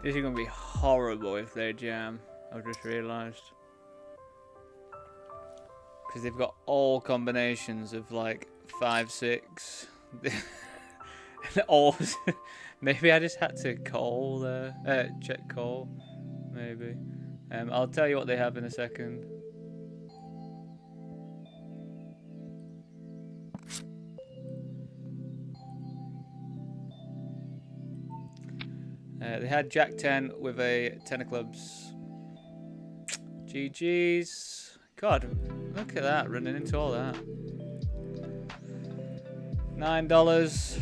This is going to be horrible if they jam, I've just realised. Because they've got all combinations of like 5, 6. All. Maybe I just had to call there. Check call. Maybe. I'll tell you what they have in a second. They had Jack 10 with a 10 of clubs. GG's. God, look at that, running into all that. $9.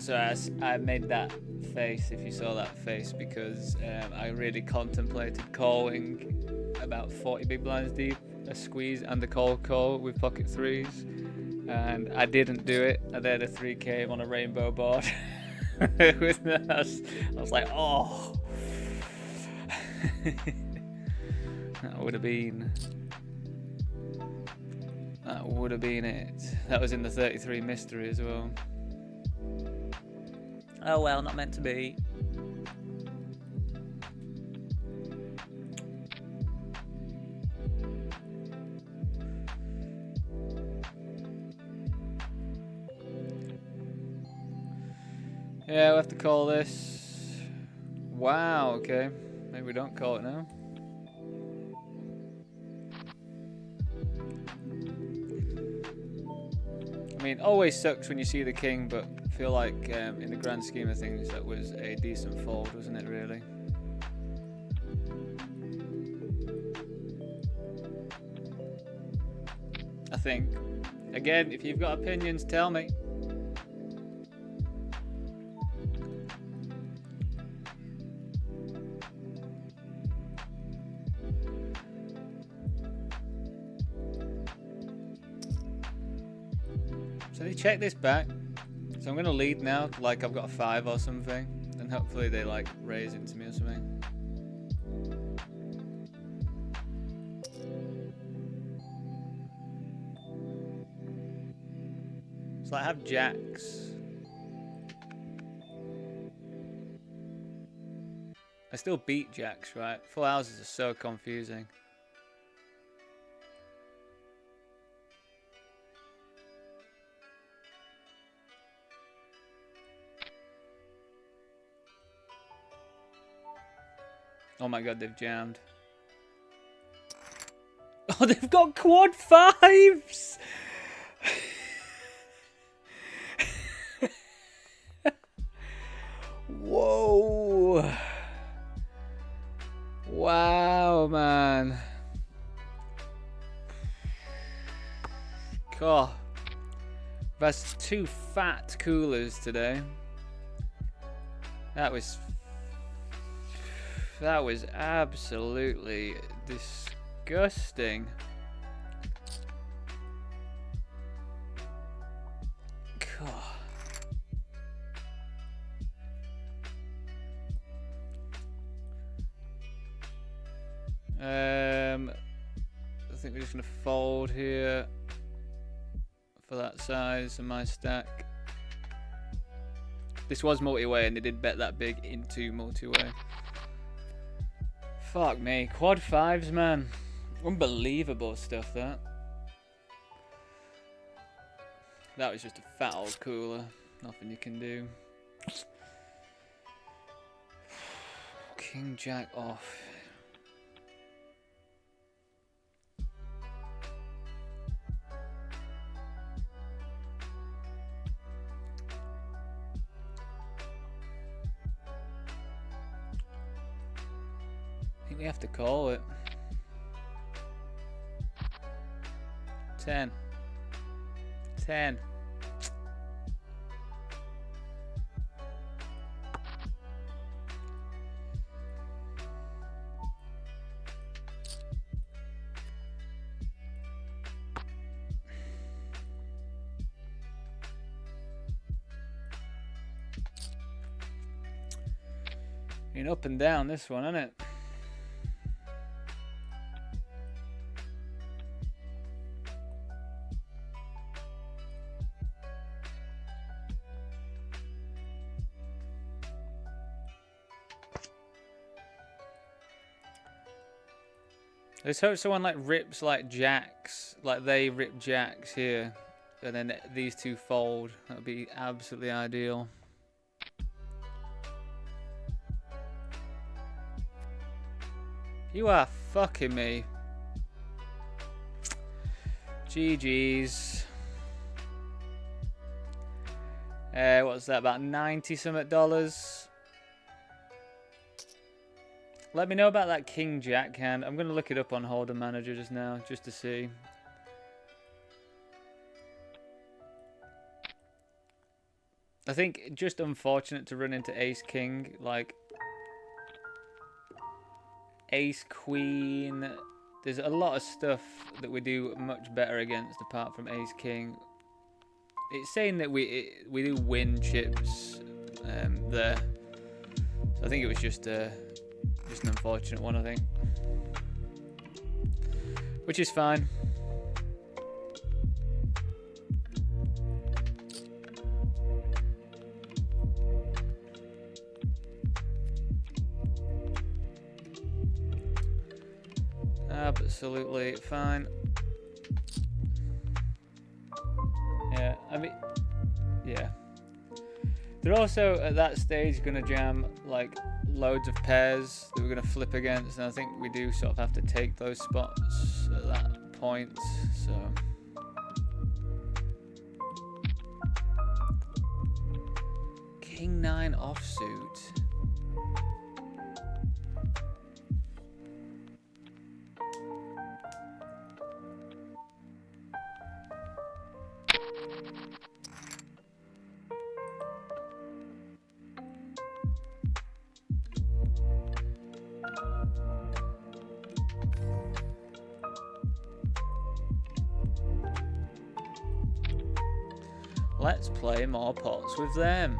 So I made that face, if you saw that face, because I really contemplated calling about 40 big blinds deep, a squeeze and a call with pocket threes, and I didn't do it. I had a 3 came on a rainbow board. I was like, oh, that would have been it. That was in the 33 mystery as well. Oh well, not meant to be. Yeah, we'll have to call this. Wow, okay. Maybe we don't call it now. I mean, always sucks when you see the king, but I feel like in the grand scheme of things, that was a decent fold, wasn't it, really? I think. Again, if you've got opinions, tell me. So they check this back. So I'm going to lead now, like I've got a 5 or something. And hopefully they like raise into me or something. So I have jacks. I still beat jacks, right? Full houses are so confusing. Oh my god, they've jammed. Oh, they've got quad 5s! Whoa! Wow, man. God. That's 2 fat coolers today. That was That was absolutely disgusting. I think we're just gonna fold here for that size of my stack. This was multi-way and they did bet that big into multi-way. Fuck me, quad fives, man. Unbelievable stuff, that. That was just a fat old cooler. Nothing you can do. King Jack off. I think we have to call it. 10. 10. Been up and down this one, isn't it? Let's hope someone like rips like jacks, like they rip jacks here, and then these two fold. That would be absolutely ideal. You are fucking me. GG's. What's that, about 90 something dollars? Let me know about that King Jack hand. I'm going to look it up on Holder Manager just now, just to see. I think just unfortunate to run into Ace King, like Ace Queen. There's a lot of stuff that we do much better against apart from Ace King. It's saying that we do win chips there. So I think it was just an unfortunate one, I think. Which is fine. Absolutely fine. Yeah, I mean, yeah. They're also at that stage going to jam like loads of pairs that we're going to flip against, and I think we do sort of have to take those spots at that point. So King 9 offsuit. Let's play more pots with them.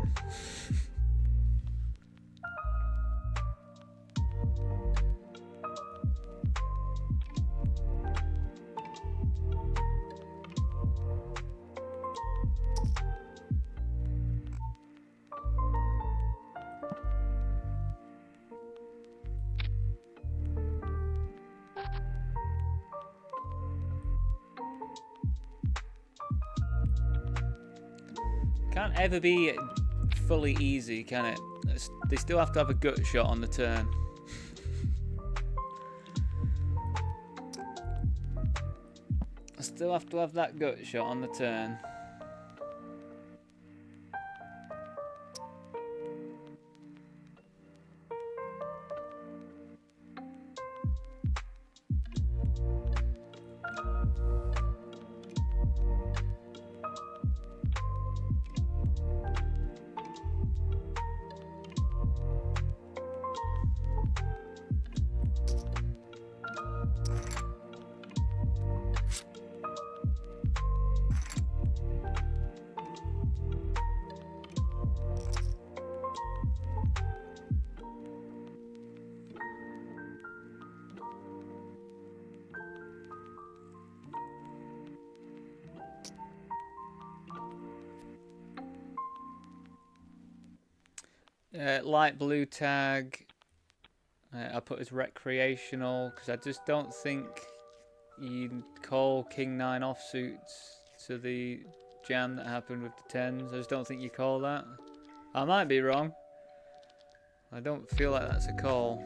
Can't ever be fully easy, can it? They still have to have a gut shot on the turn. I still have to have that gut shot on the turn. Light blue tag. I put as recreational because I just don't think you call King 9 offsuits to the jam that happened with the 10s. I just don't think you call that. I might be wrong. I don't feel like that's a call.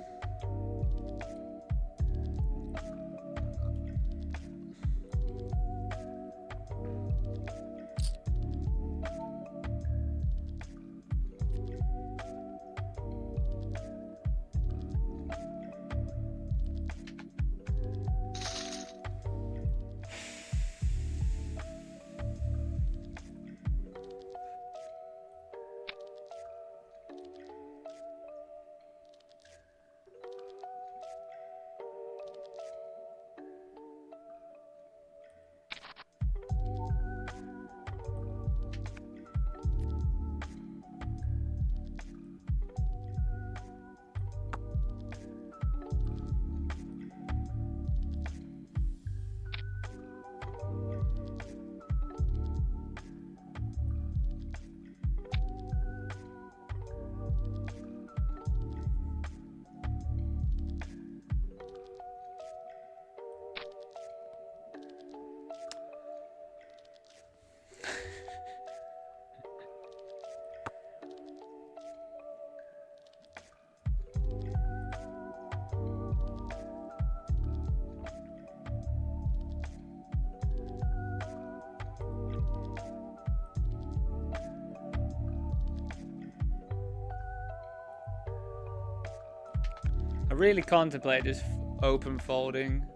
I really contemplate just open folding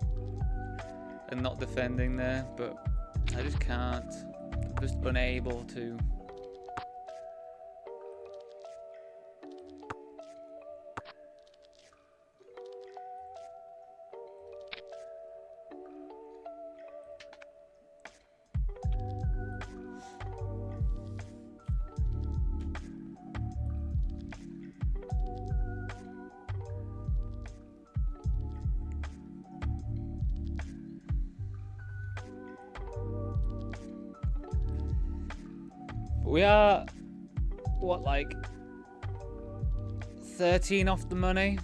and not defending there, but I just can't. I'm just unable to. We are, what, like 13 off the money?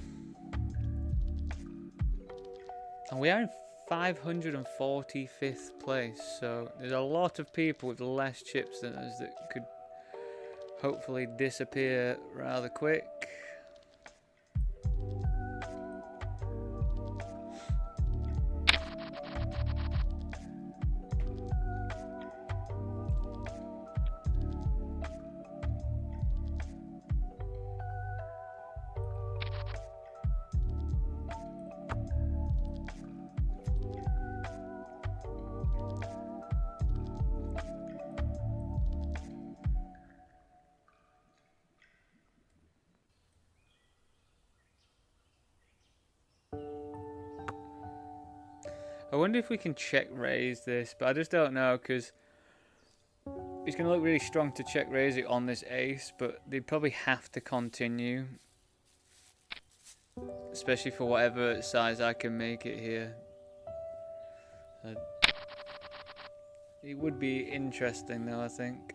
And we are in 545th place, so there's a lot of people with less chips than us that could hopefully disappear rather quick. I wonder if we can check raise this, but I just don't know because it's going to look really strong to check raise it on this ace, but they'd probably have to continue, especially for whatever size I can make it here. It would be interesting though, I think.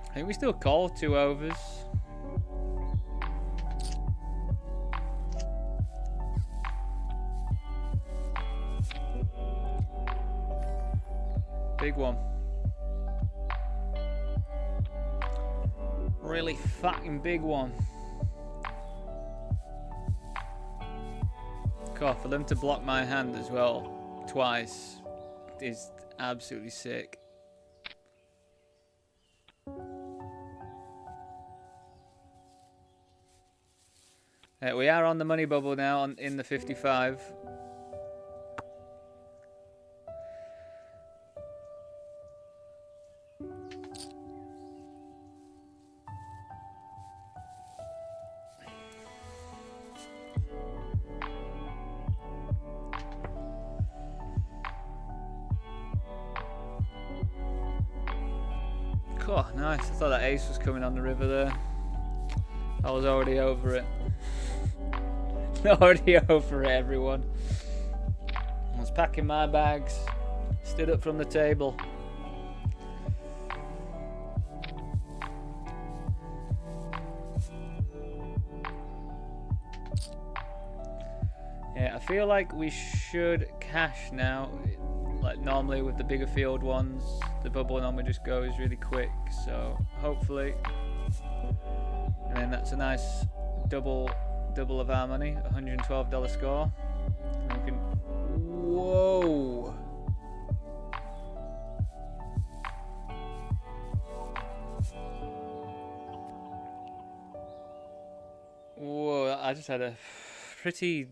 I think we still call 2 overs. Big one. Really fucking big one. God, for them to block my hand as well twice is absolutely sick. We are on the money bubble now in the 55. Oh, nice. I thought that ace was coming on the river there. I was already over it. Already over it, everyone. I was packing my bags. Stood up from the table. Yeah, I feel like we should cash now. Like normally with the bigger field ones, the bubble normally just goes really quick. So hopefully, and then that's a nice double of our money, $112 score. And we can, whoa! Whoa! I just had a pretty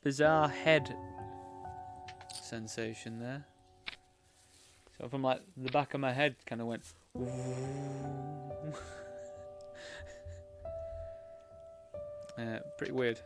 bizarre head sensation there. So from like the back of my head kind of went pretty weird.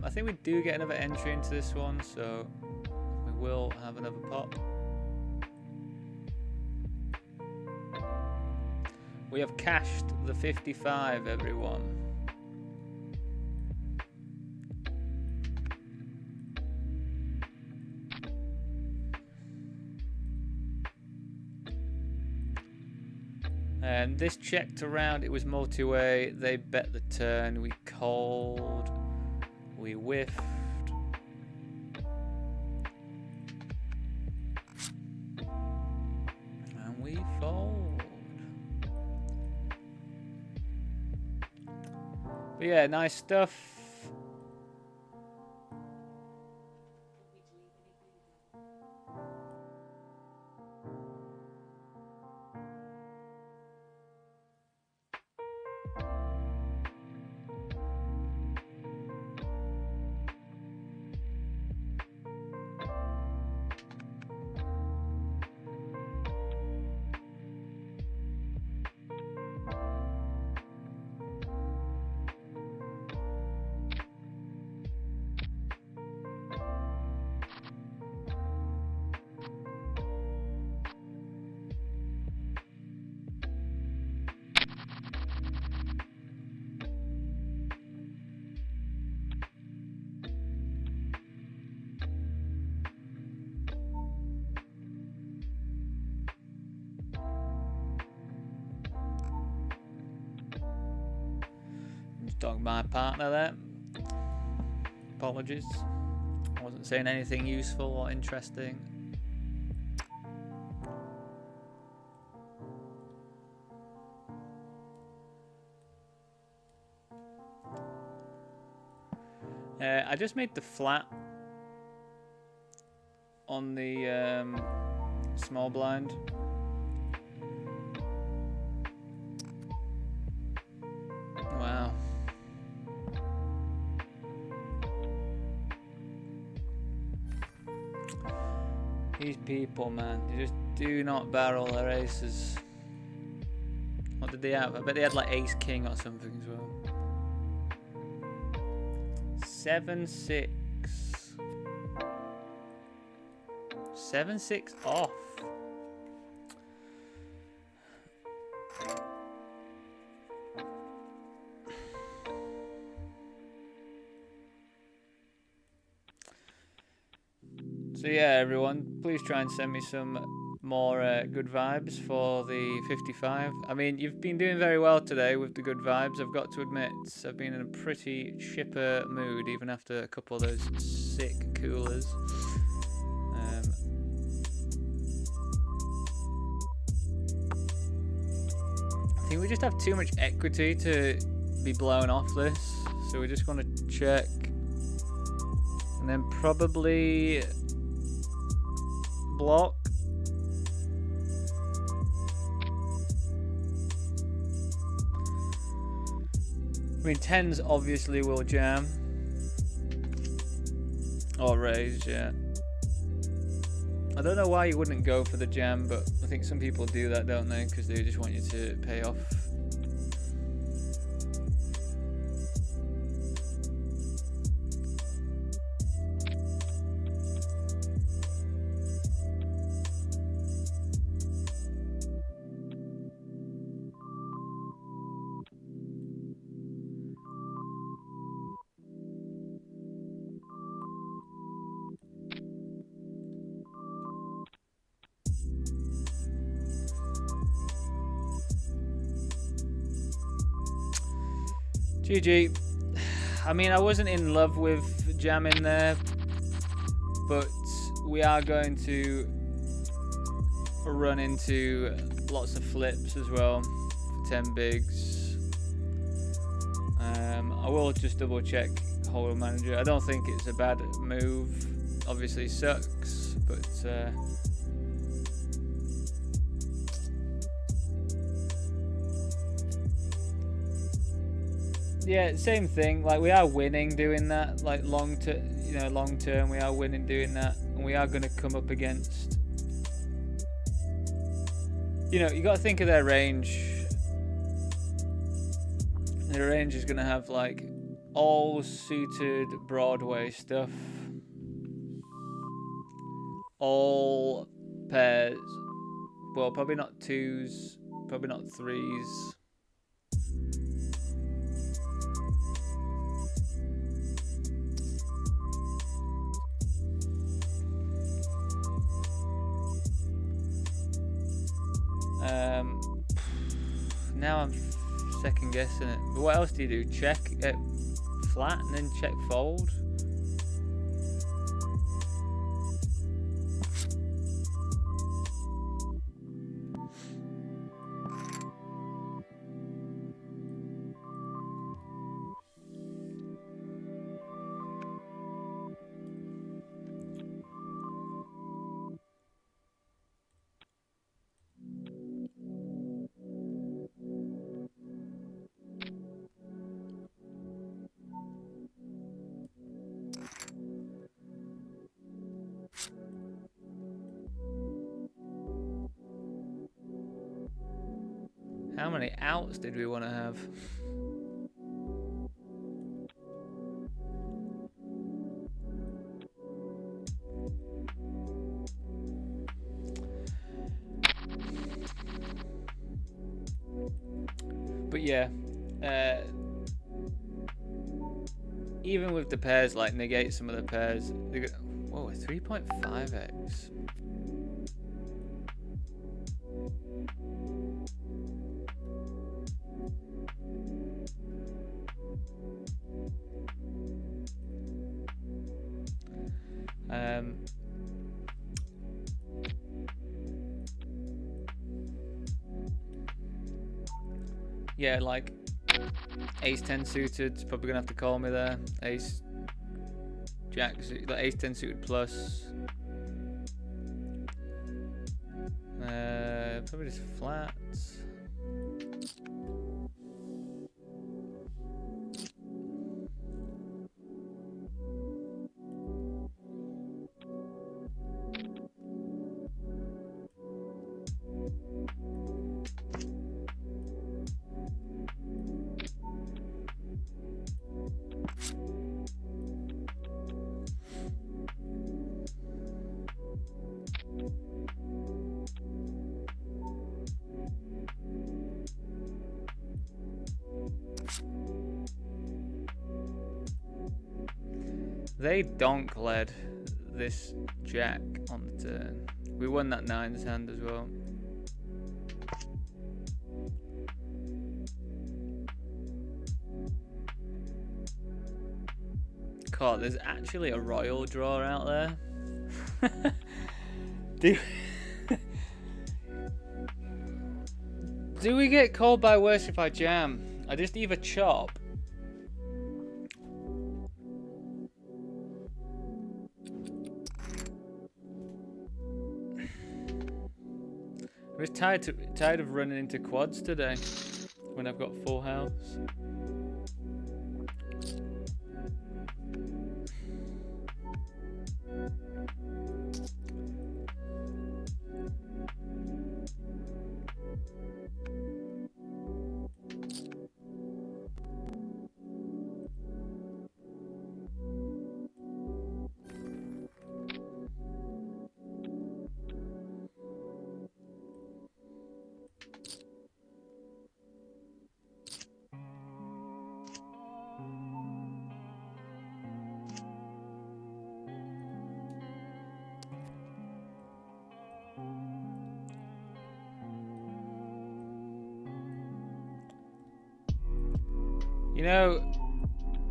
I think we do get another entry into this one, so we will have another pop. We have cashed the 55, everyone. And this checked around, it was multi-way, they bet the turn, we called, we whiffed. And we fold. But yeah, nice stuff. Talking my partner there. Apologies. I wasn't saying anything useful or interesting. I just made the flat on the small blind. Wow. These people, man, they just do not barrel their aces. What did they have? I bet they had like ace king or something as well. 7-6. 7-6 off. So yeah, everyone, please try and send me some more good vibes for the 55. I mean, you've been doing very well today with the good vibes. I've got to admit, I've been in a pretty chipper mood, even after a couple of those sick coolers. I think we just have too much equity to be blown off this, so we just want to check. And then probably block. I mean, 10s obviously will jam. Or raise, yeah. I don't know why you wouldn't go for the jam, but I think some people do that, don't they? Because they just want you to pay off. GG. I mean, I wasn't in love with jamming there, but we are going to run into lots of flips as well for 10 bigs. I will just double check Hole Manager. I don't think it's a bad move. Obviously it sucks, but yeah, same thing. Like, we are winning doing that. Like, long term, we are winning doing that, and we are going to come up against. You know, you got to think of their range. Their range is going to have like all suited Broadway stuff, all pairs. Well, probably not 2s, probably not 3s. Now I'm second guessing it. But what else do you do? Check it flat and then check fold? How many outs did we want to have? But yeah, even with the pairs, like, negate some of the pairs. Whoa, 3.5x. Yeah, like ace 10 suited, probably gonna have to call me there. Ace jack, like ace 10 suited plus. Probably just flats. They donk led this jack on the turn. We won that 9s hand as well. God, there's actually a royal draw out there. Do we get called by worse if I jam? I just either chop. I was tired of running into quads today when I've got full health. You know,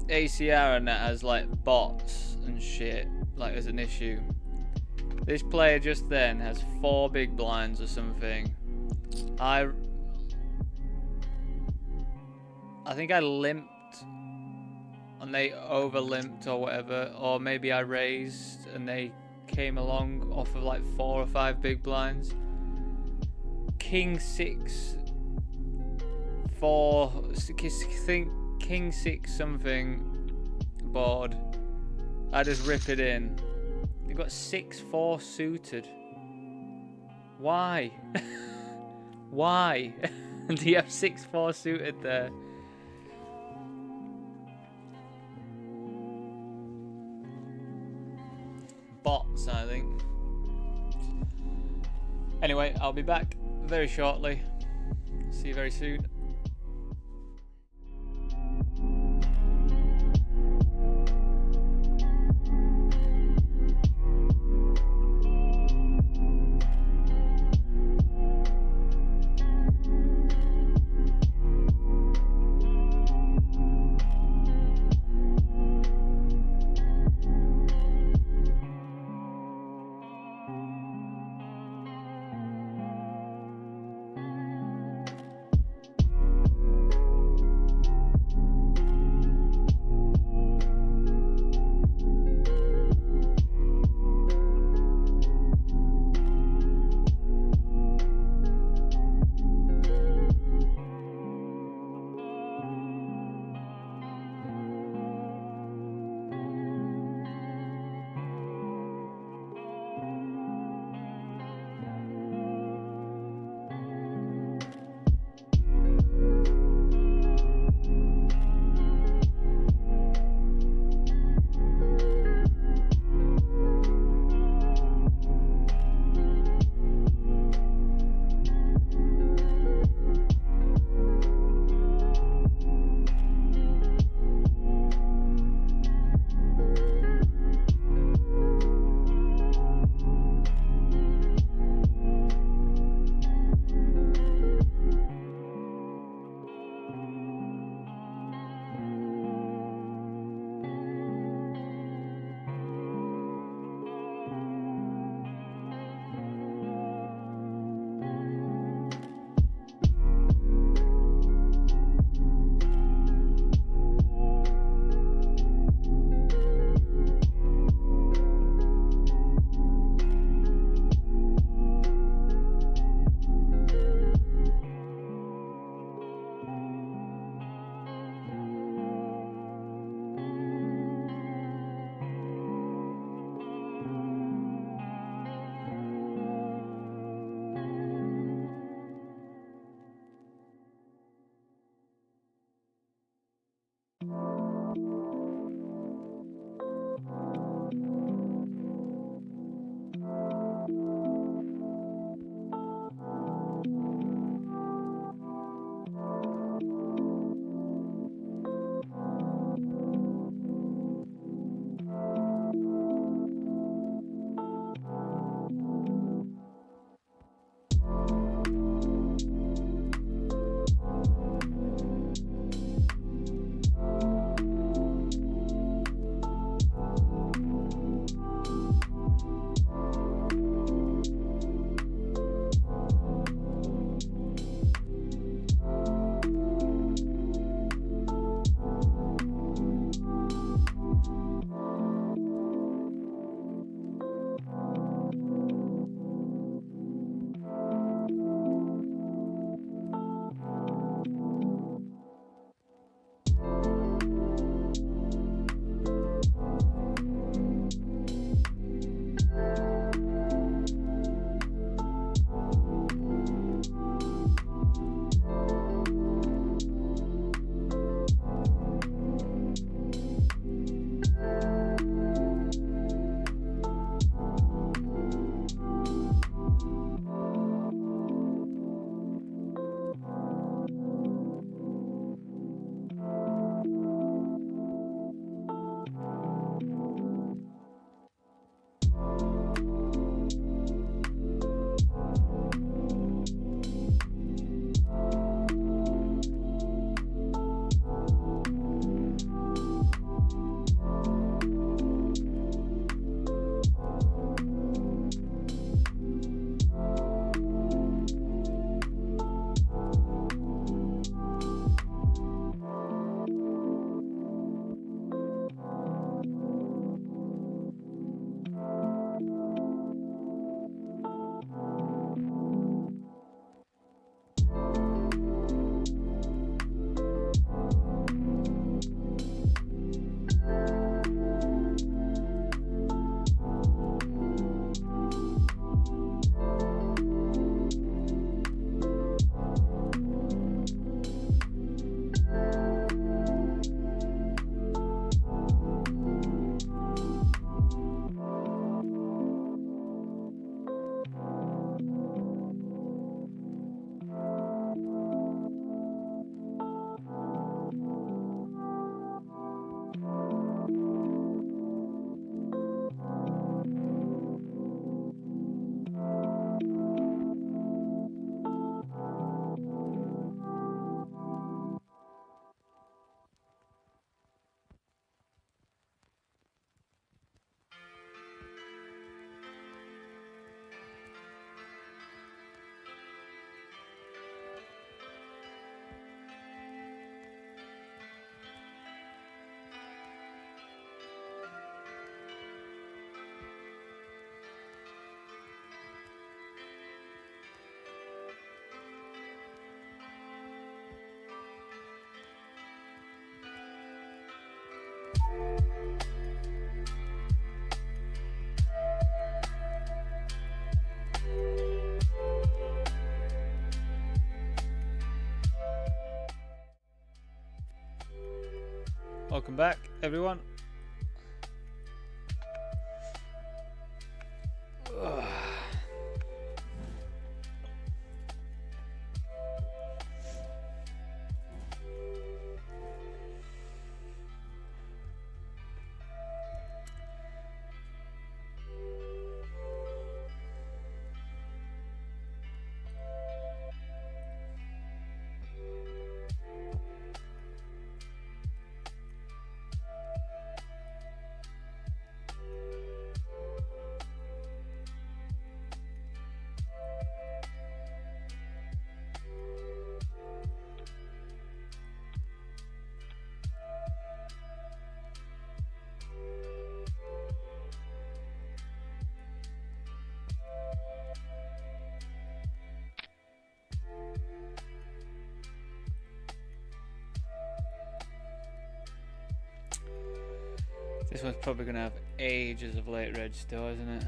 ACR and that has like bots and shit, like as an issue. This player just then has 4 big blinds or something. I think I limped and they over limped or whatever, or maybe I raised and they came along off of like 4 or 5 big blinds. King 6 4 think King 6 something board. I just rip it in. You've got 6-4 suited. Why? Why? Do you have 6-4 suited there? Bots, I think. Anyway, I'll be back very shortly. See you very soon. Welcome back, everyone. This one's probably going to have ages of late reg still, isn't it?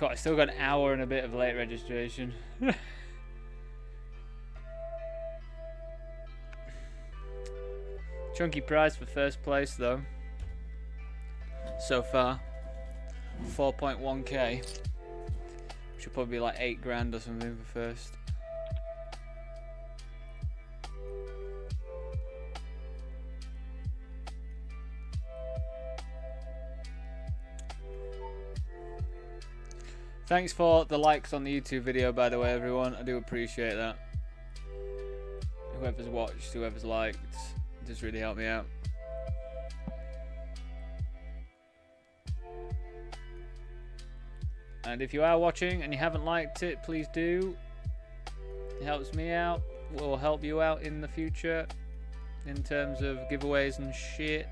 God, I still got an hour and a bit of late registration. Chunky prize for first place though. So far, 4.1k. Should probably be like 8 grand or something for first. Thanks for the likes on the YouTube video, by the way, everyone. I do appreciate that. Whoever's watched, whoever's liked, it just really helped me out. And if you are watching and you haven't liked it, please do. It helps me out. Will help you out in the future in terms of giveaways and shit.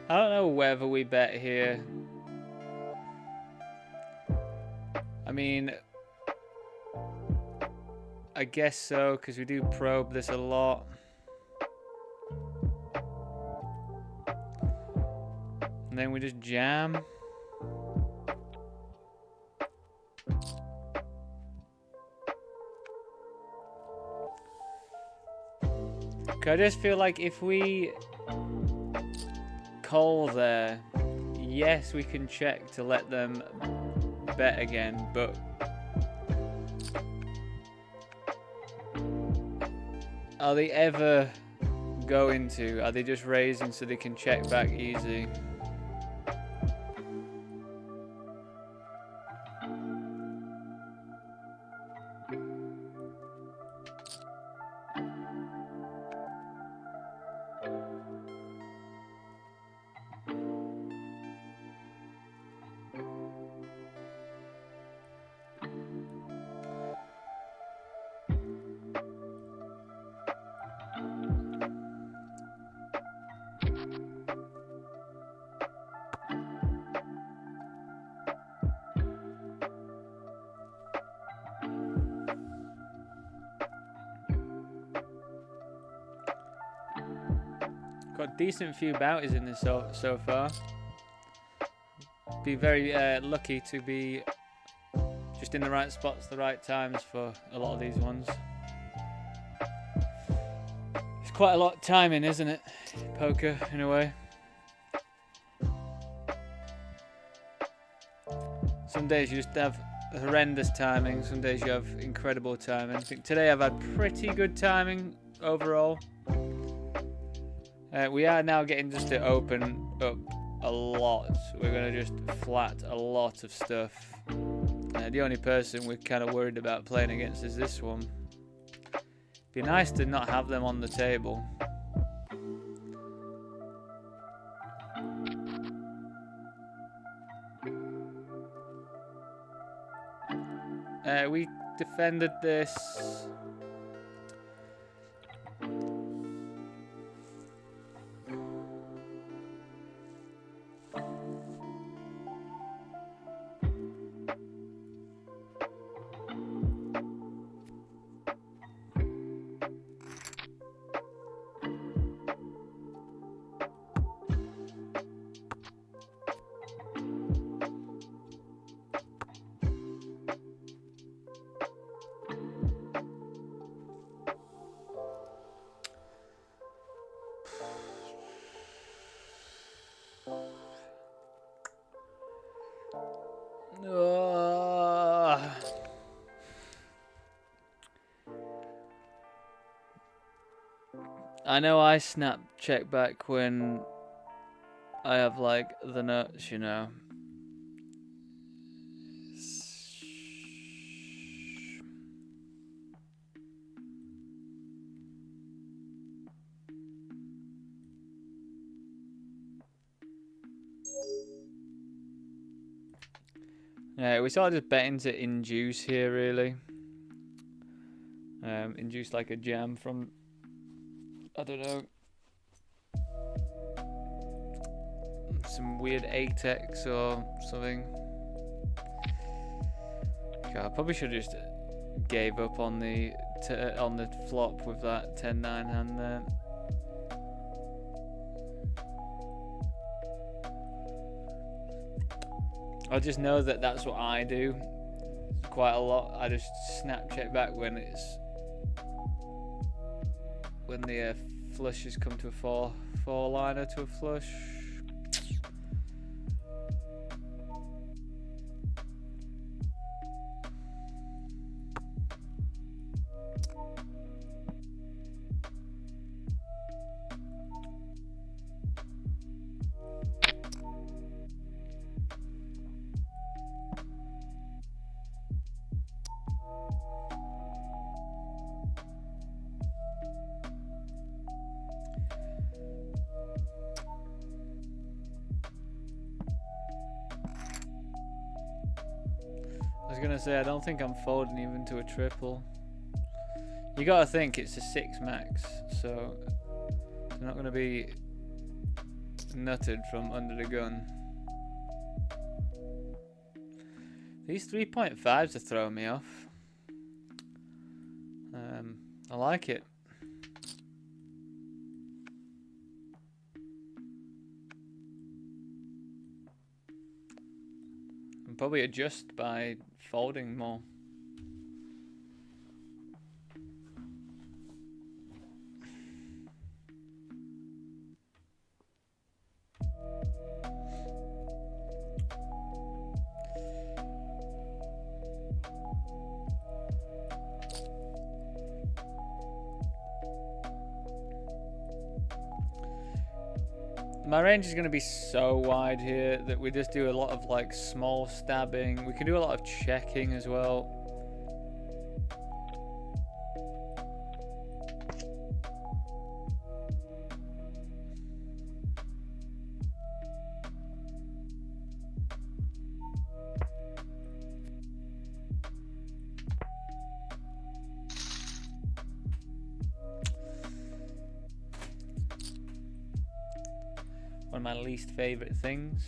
I don't know whether we bet here. I mean, I guess so, because we do probe this a lot. And then we just jam. I just feel like if we call there, yes, we can check to let them bet again, but are they ever going to? Are they just raising so they can check back easy? Got a decent few bounties in this so far. Be very lucky to be just in the right spots, the right times for a lot of these ones. It's quite a lot of timing, isn't it? Poker, in a way. Some days you just have horrendous timing, some days you have incredible timing. I think today I've had pretty good timing overall. We are now getting just to open up a lot. We're going to just flat a lot of stuff. The only person we're kind of worried about playing against is this one. Be nice to not have them on the table. We defended this. I know I snap check back when I have like the nuts, you know. Yeah, we sort of just betting to induce here, really. Induce like a jam from, I don't know, some weird ATEX or something. God, I probably should have just gave up on the flop with that 10-9 hand there. I just know that that's what I do quite a lot. I just snap check back when the flush has come to a four liner to a flush. I was gonna say, I don't think I'm folding even to a triple. You gotta think it's a 6 max, so it's not gonna be nutted from under the gun. These 3.5s are throwing me off. I like it. I'll probably adjust by folding more. My range is going to be so wide here that we just do a lot of like small stabbing. We can do a lot of checking as well. One of my least favorite things.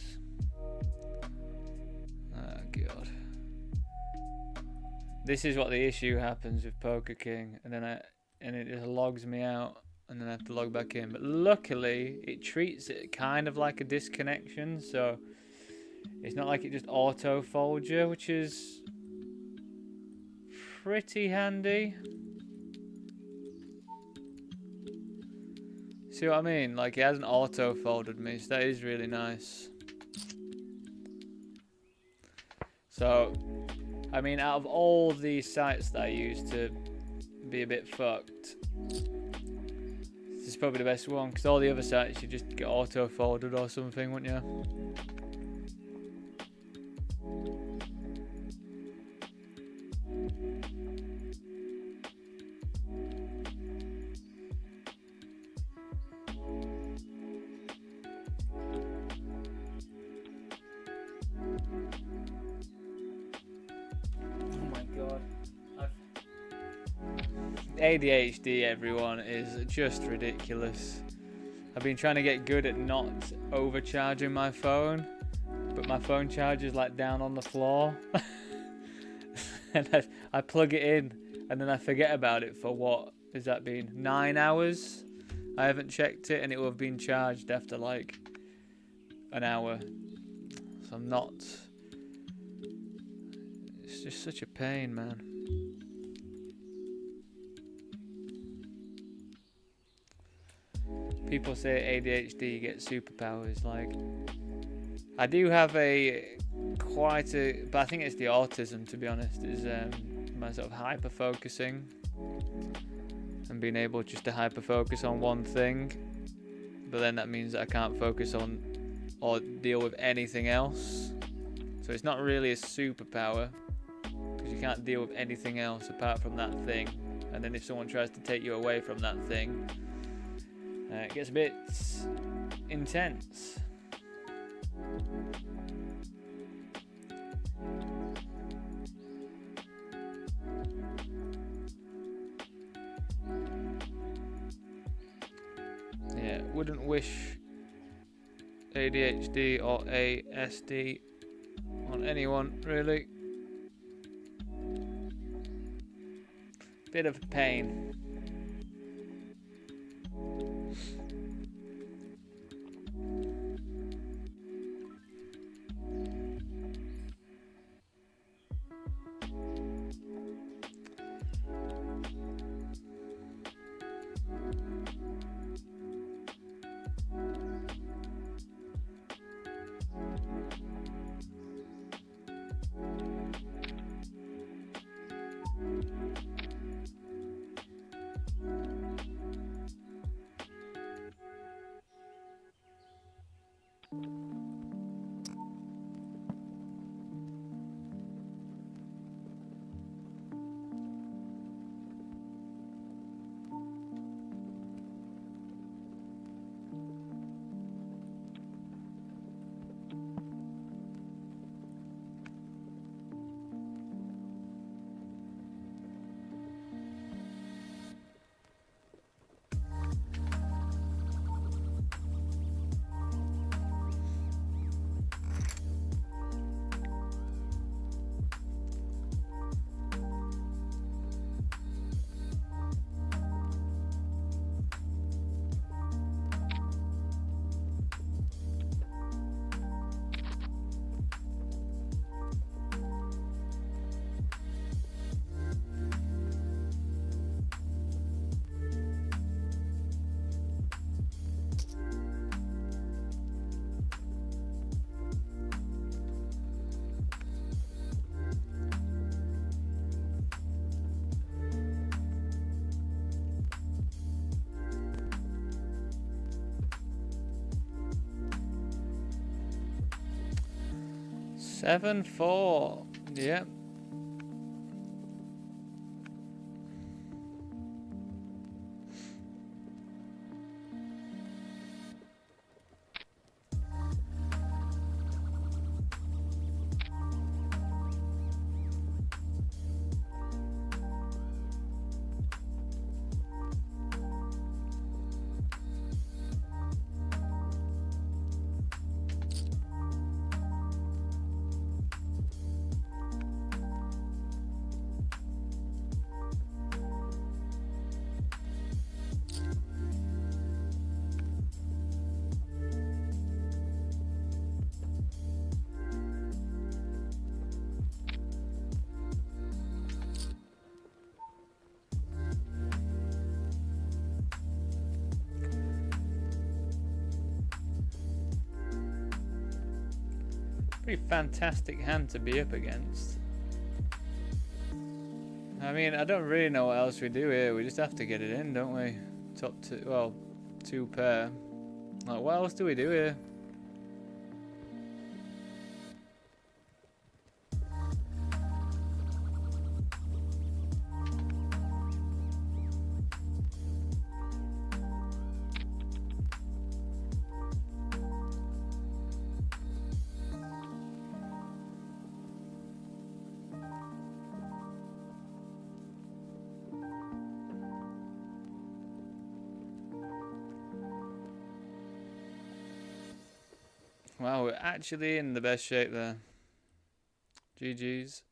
Oh god. This is what the issue happens with Poker King, and it just logs me out, and then I have to log back in. But luckily, it treats it kind of like a disconnection, so it's not like it just auto folds you, which is pretty handy. See what I mean? Like, it hasn't auto-folded me, so that is really nice. So, I mean, out of all these sites that I use to be a bit fucked, this is probably the best one, because all the other sites you just get auto-folded or something, wouldn't you? ADHD, everyone, is just ridiculous. I've been trying to get good at not overcharging my phone, but my phone charger's like down on the floor. And I plug it in, and then I forget about it for what has that been? 9 hours? I haven't checked it, and it will have been charged after like an hour. So I'm not. It's just such a pain, man. People say ADHD gets superpowers. Like, I do have but I think it's the autism, to be honest, is my sort of hyper focusing and being able just to hyper focus on one thing, but then that means that I can't focus on or deal with anything else. So it's not really a superpower because you can't deal with anything else apart from that thing. And then if someone tries to take you away from that thing, it gets a bit intense. Yeah, wouldn't wish ADHD or ASD on anyone, really. Bit of a pain. Seven, 4. Yeah. Pretty fantastic hand to be up against. I mean, I don't really know what else we do here. We just have to get it in, don't we? Top two, well, 2 pair. Like, what else do we do here? Wow, we're actually in the best shape there. GG's.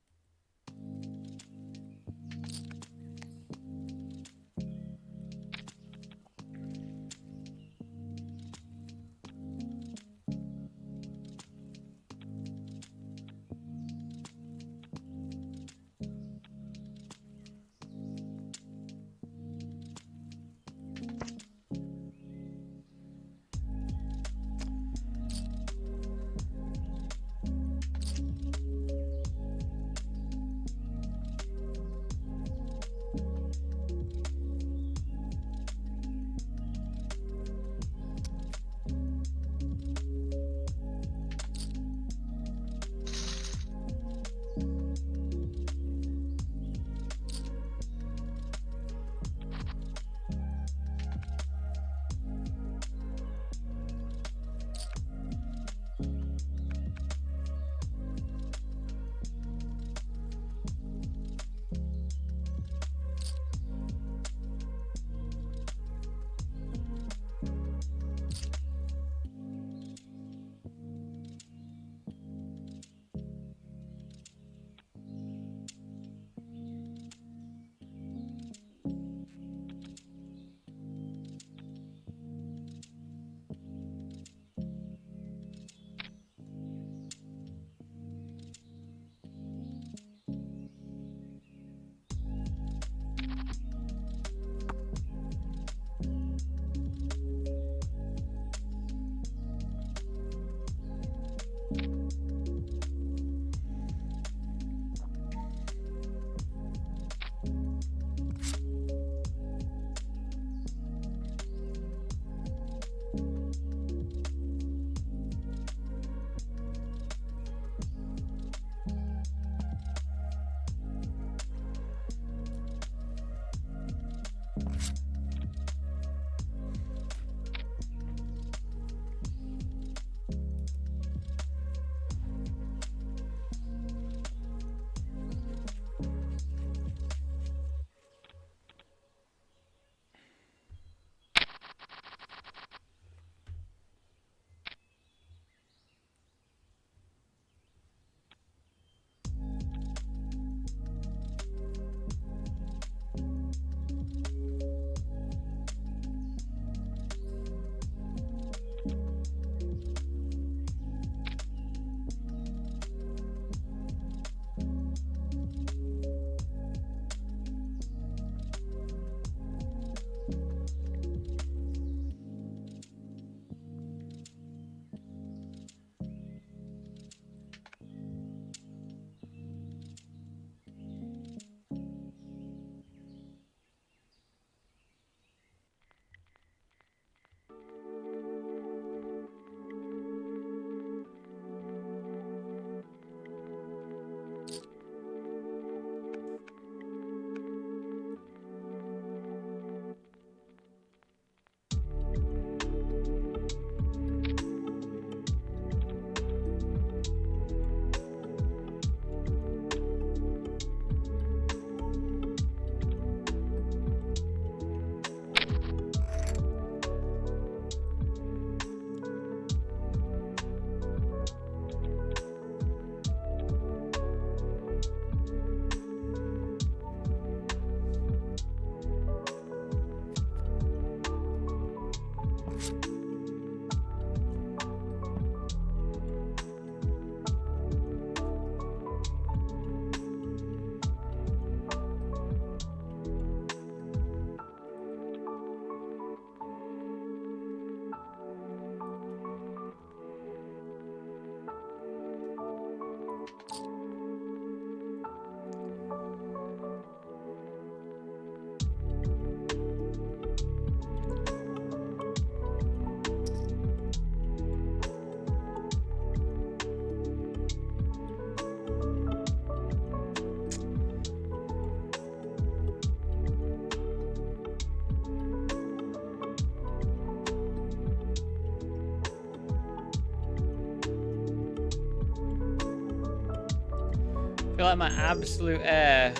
I feel like my absolute air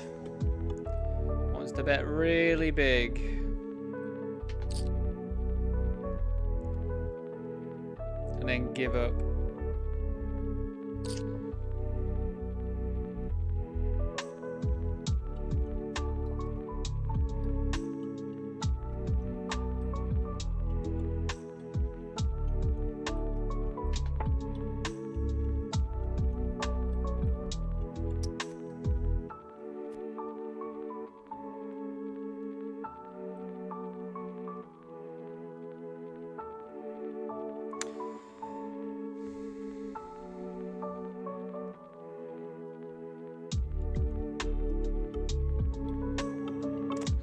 wants to bet really big. And then give up.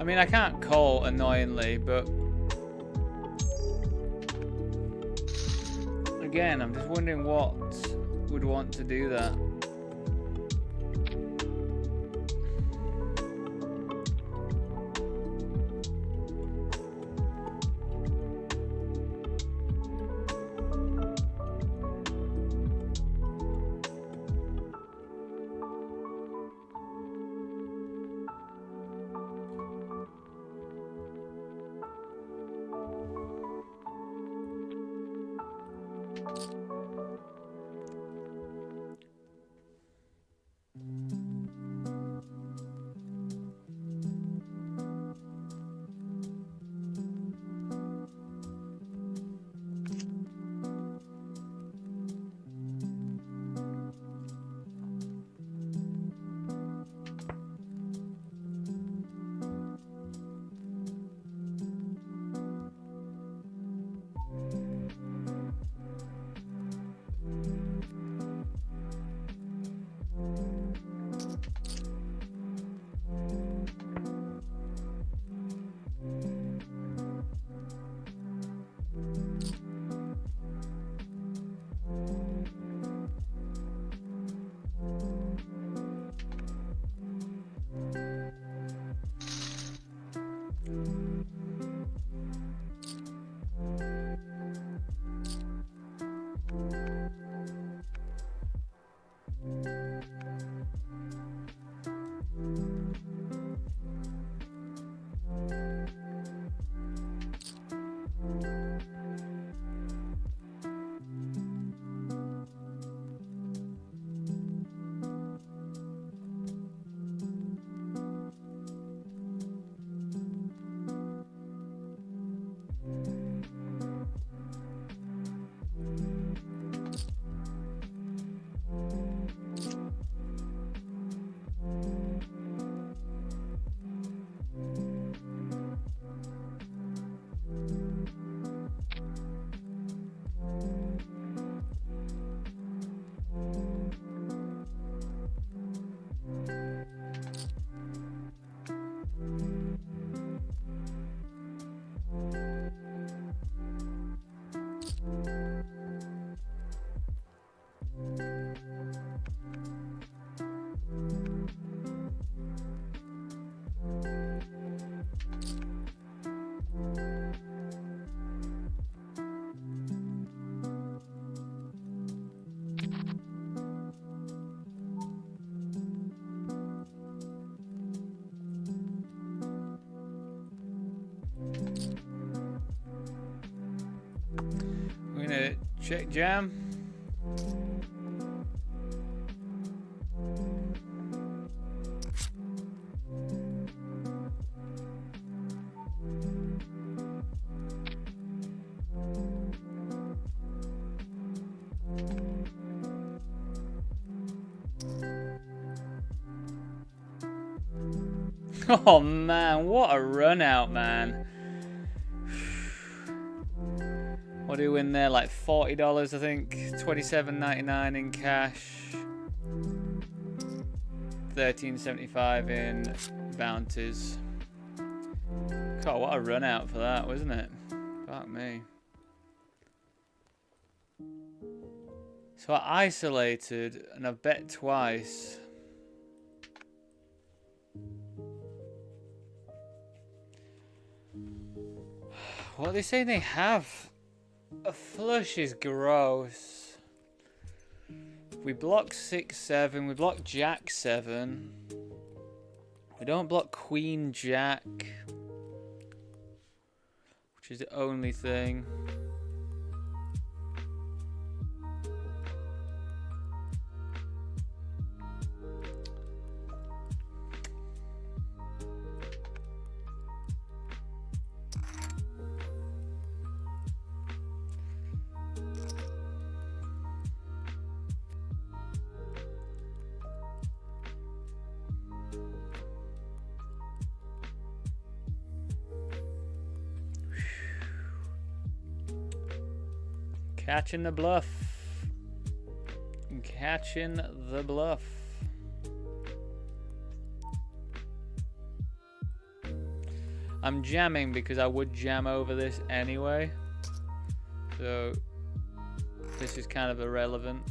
I mean, I can't call annoyingly, but again, I'm just wondering what would want to do that. We're gonna check jam. Oh man, what a run out, man. What do we win there? Like $40, I think. $27.99 in cash. $13.75 in bounties. God, what a run out for that, wasn't it? Fuck me. So I isolated and I've bet twice. What are they saying they have? A flush is gross. We block 6-7. We block Jack 7. We don't block Queen Jack, which is the only thing. Catching the bluff. Catching the bluff. I'm jamming because I would jam over this anyway. So this is kind of irrelevant.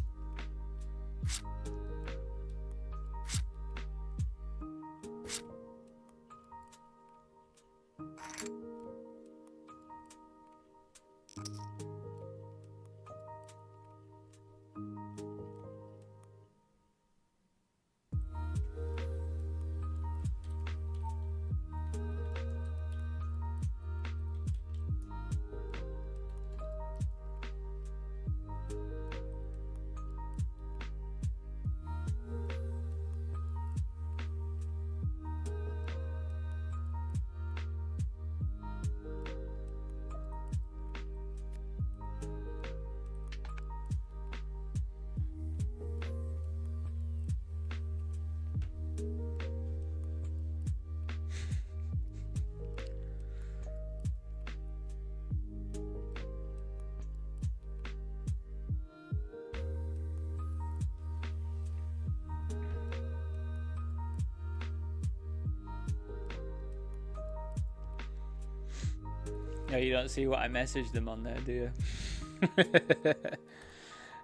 No, you don't see what I messaged them on there, do you?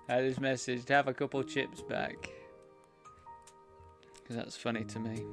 I just messaged, have a couple chips back. Because that's funny to me.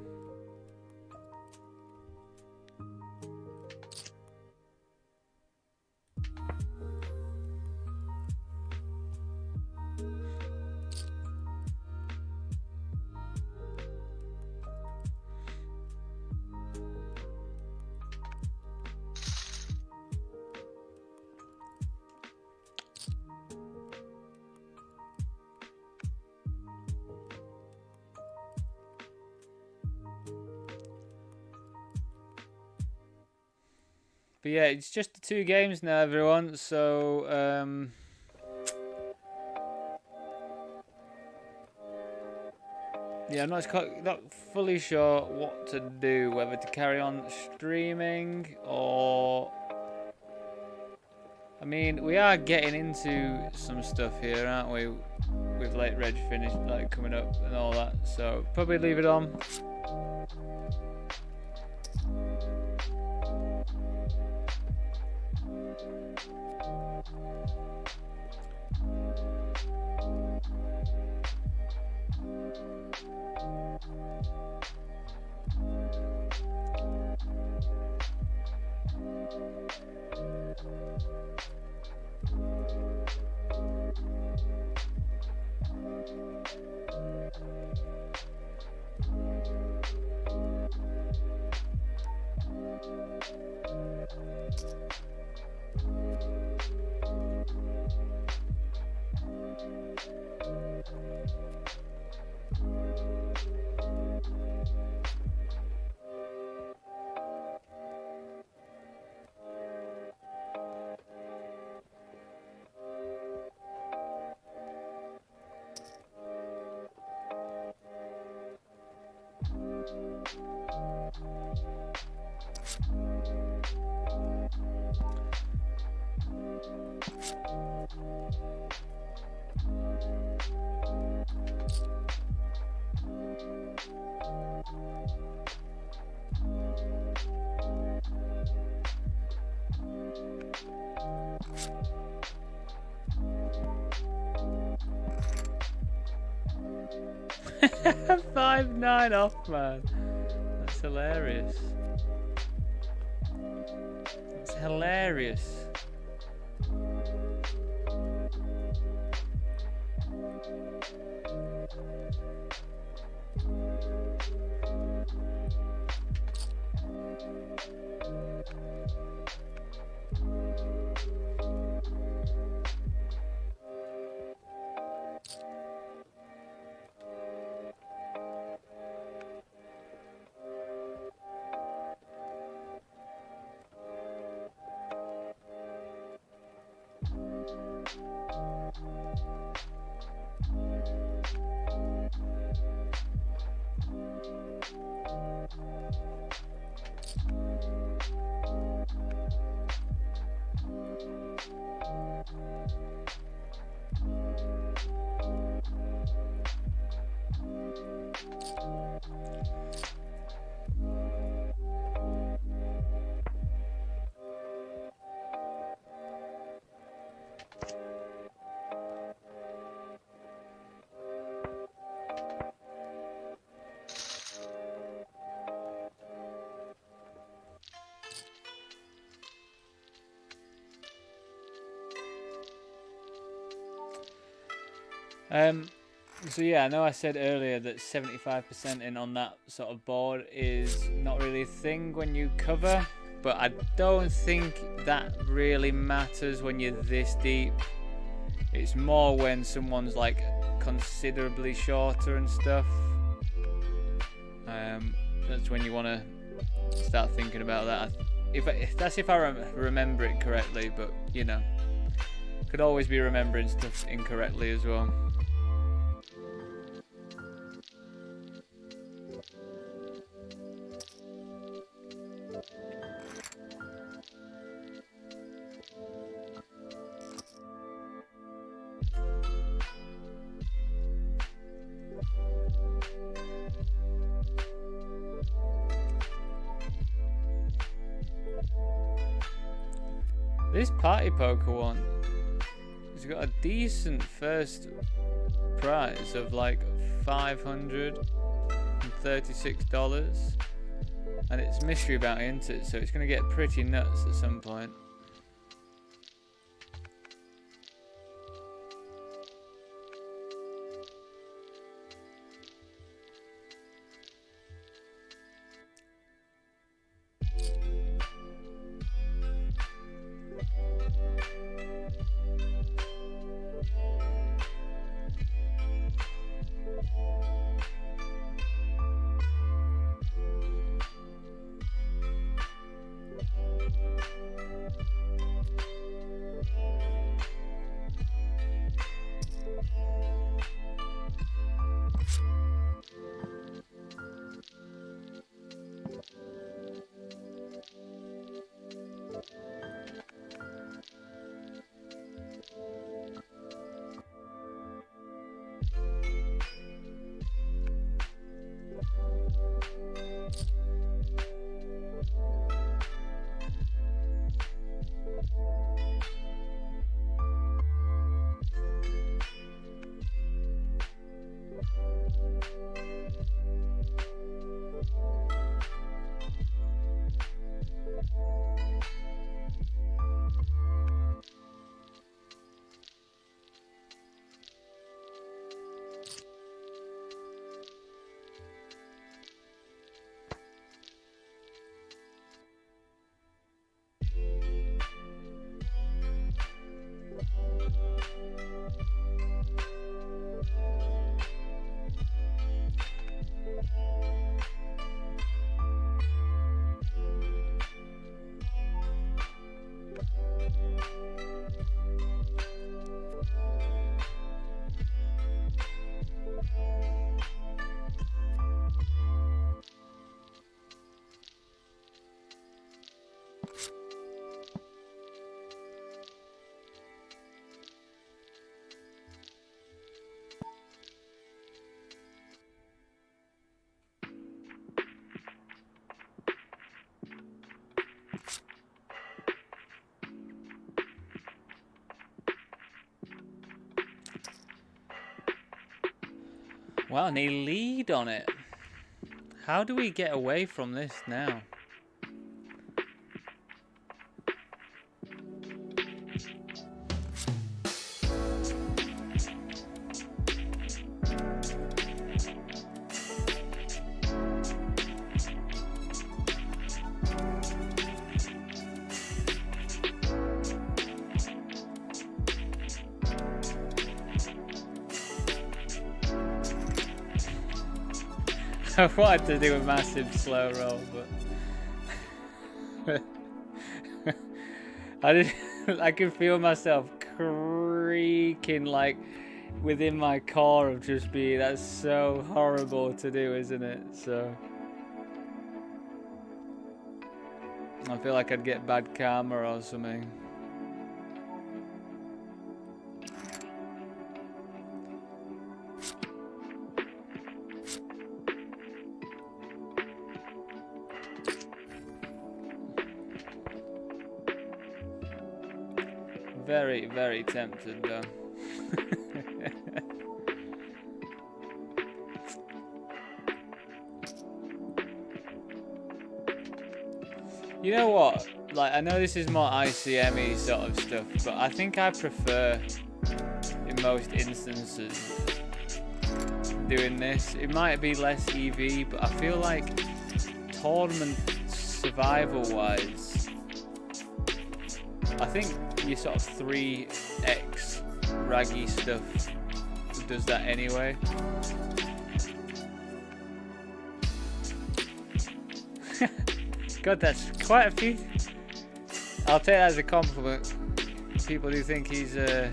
But yeah, it's just the 2 games now, everyone. So, yeah, I'm not fully sure what to do, whether to carry on streaming or... I mean, we are getting into some stuff here, aren't we? With late reg finish, like coming up and all that. So probably leave it on. $5.9 off, man. That's hilarious. That's hilarious. So yeah, I know I said earlier that 75% in on that sort of board is not really a thing when you cover, but I don't think that really matters when you're this deep. It's more when someone's like considerably shorter and stuff. That's when you want to start thinking about that. That's if I remember it correctly, but you know, could always be remembering stuff incorrectly as well. This party poker one has got a decent first prize of like $536, and it's mystery bounty, isn't it? So it's going to get pretty nuts at some point. Wow, and they lead on it. How do we get away from this now? I wanted to do a massive slow roll, but I could feel myself creaking like within my core of just being, that's so horrible to do, isn't it? So I feel like I'd get bad karma or something. Very, very tempted though. You know what? Like, I know this is more ICM-y sort of stuff, but I think I prefer, in in most instances doing this. It might be less EV, but I feel like tournament survival wise, I think your sort of 3x raggy stuff does that anyway. God, that's quite a few. I'll take that as a compliment. People do think he's a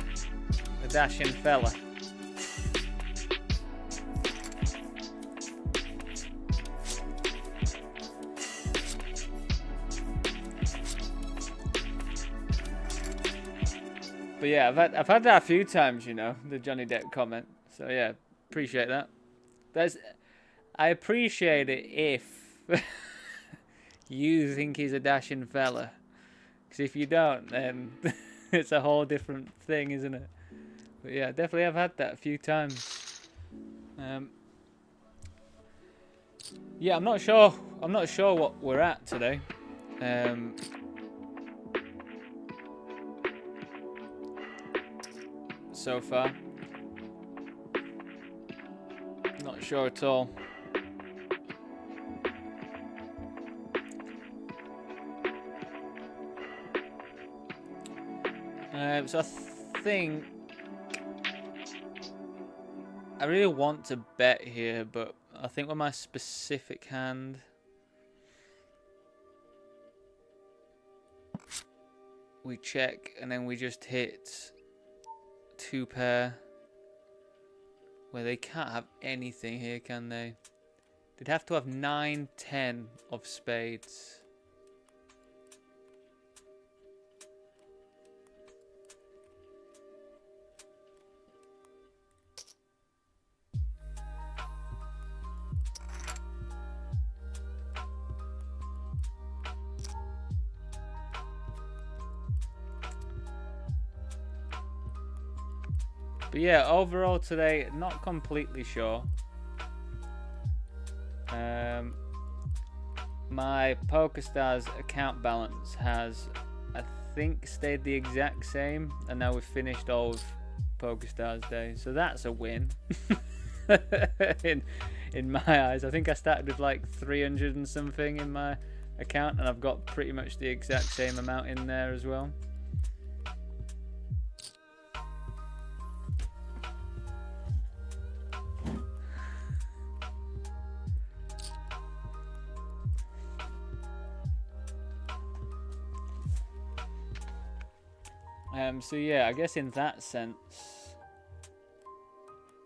dashing fella. But yeah, I've had that a few times, you know, the Johnny Depp comment. So yeah, appreciate that. I appreciate it if you think he's a dashing fella. Because if you don't, then it's a whole different thing, isn't it? But yeah, definitely I've had that a few times. Yeah, I'm not sure what we're at today. So far, not sure at all. So I think I really want to bet here, but I think with my specific hand, we check and then we just hit 2 pair, where they can't have anything here, can they? They'd have to have 9, 10 of spades. But yeah, overall today, not completely sure. My PokerStars account balance has, I think, stayed the exact same, and now we've finished all of PokerStars Day, so that's a win. in my eyes, I think I started with like 300 and something in my account, and I've got pretty much the exact same amount in there as well. So yeah, I guess in that sense,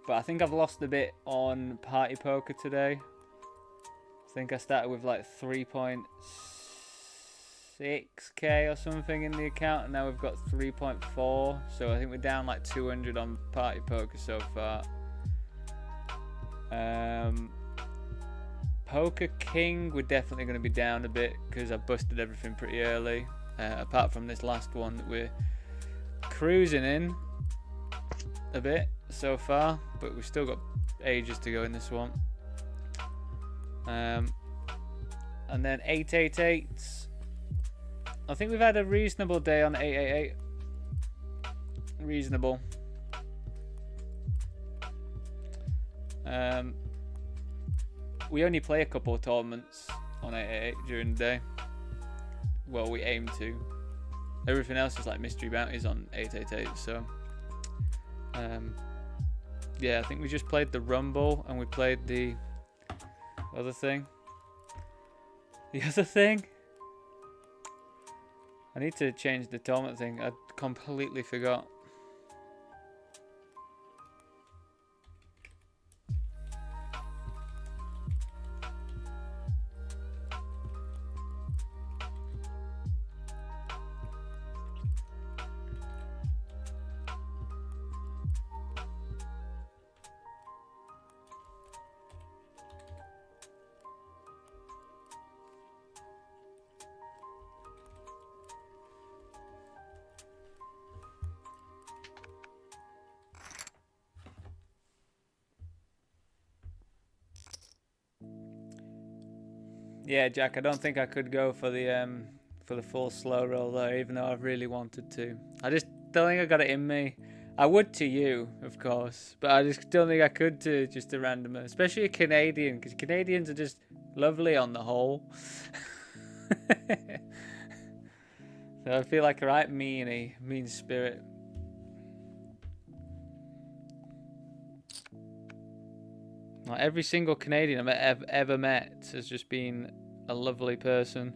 but I think I've lost a bit on party poker today. I think I started with like 3.6k or something in the account, and now we've got 3.4, so I think we're down like 200 on party poker so far. Poker King, we're definitely going to be down a bit because I busted everything pretty early, apart from this last one that we're cruising in a bit so far, but we've still got ages to go in this one. And then 888, I think we've had a reasonable day on 888. Reasonable. We only play a couple of tournaments on 888 during the day. Well, we aim to. Everything else is like mystery bounties on 888, so yeah, I think we just played the Rumble and we played the other thing. The other thing? I need to change the tournament thing. I completely forgot. Yeah, Jack, I don't think I could go for the full slow roll there, even though I really wanted to. I just don't think I got it in me. I would to you, of course, but I just don't think I could to just a randomer, especially a Canadian, because Canadians are just lovely on the whole. So I feel like a right mean spirit. Like every single Canadian I've ever met has just been a lovely person.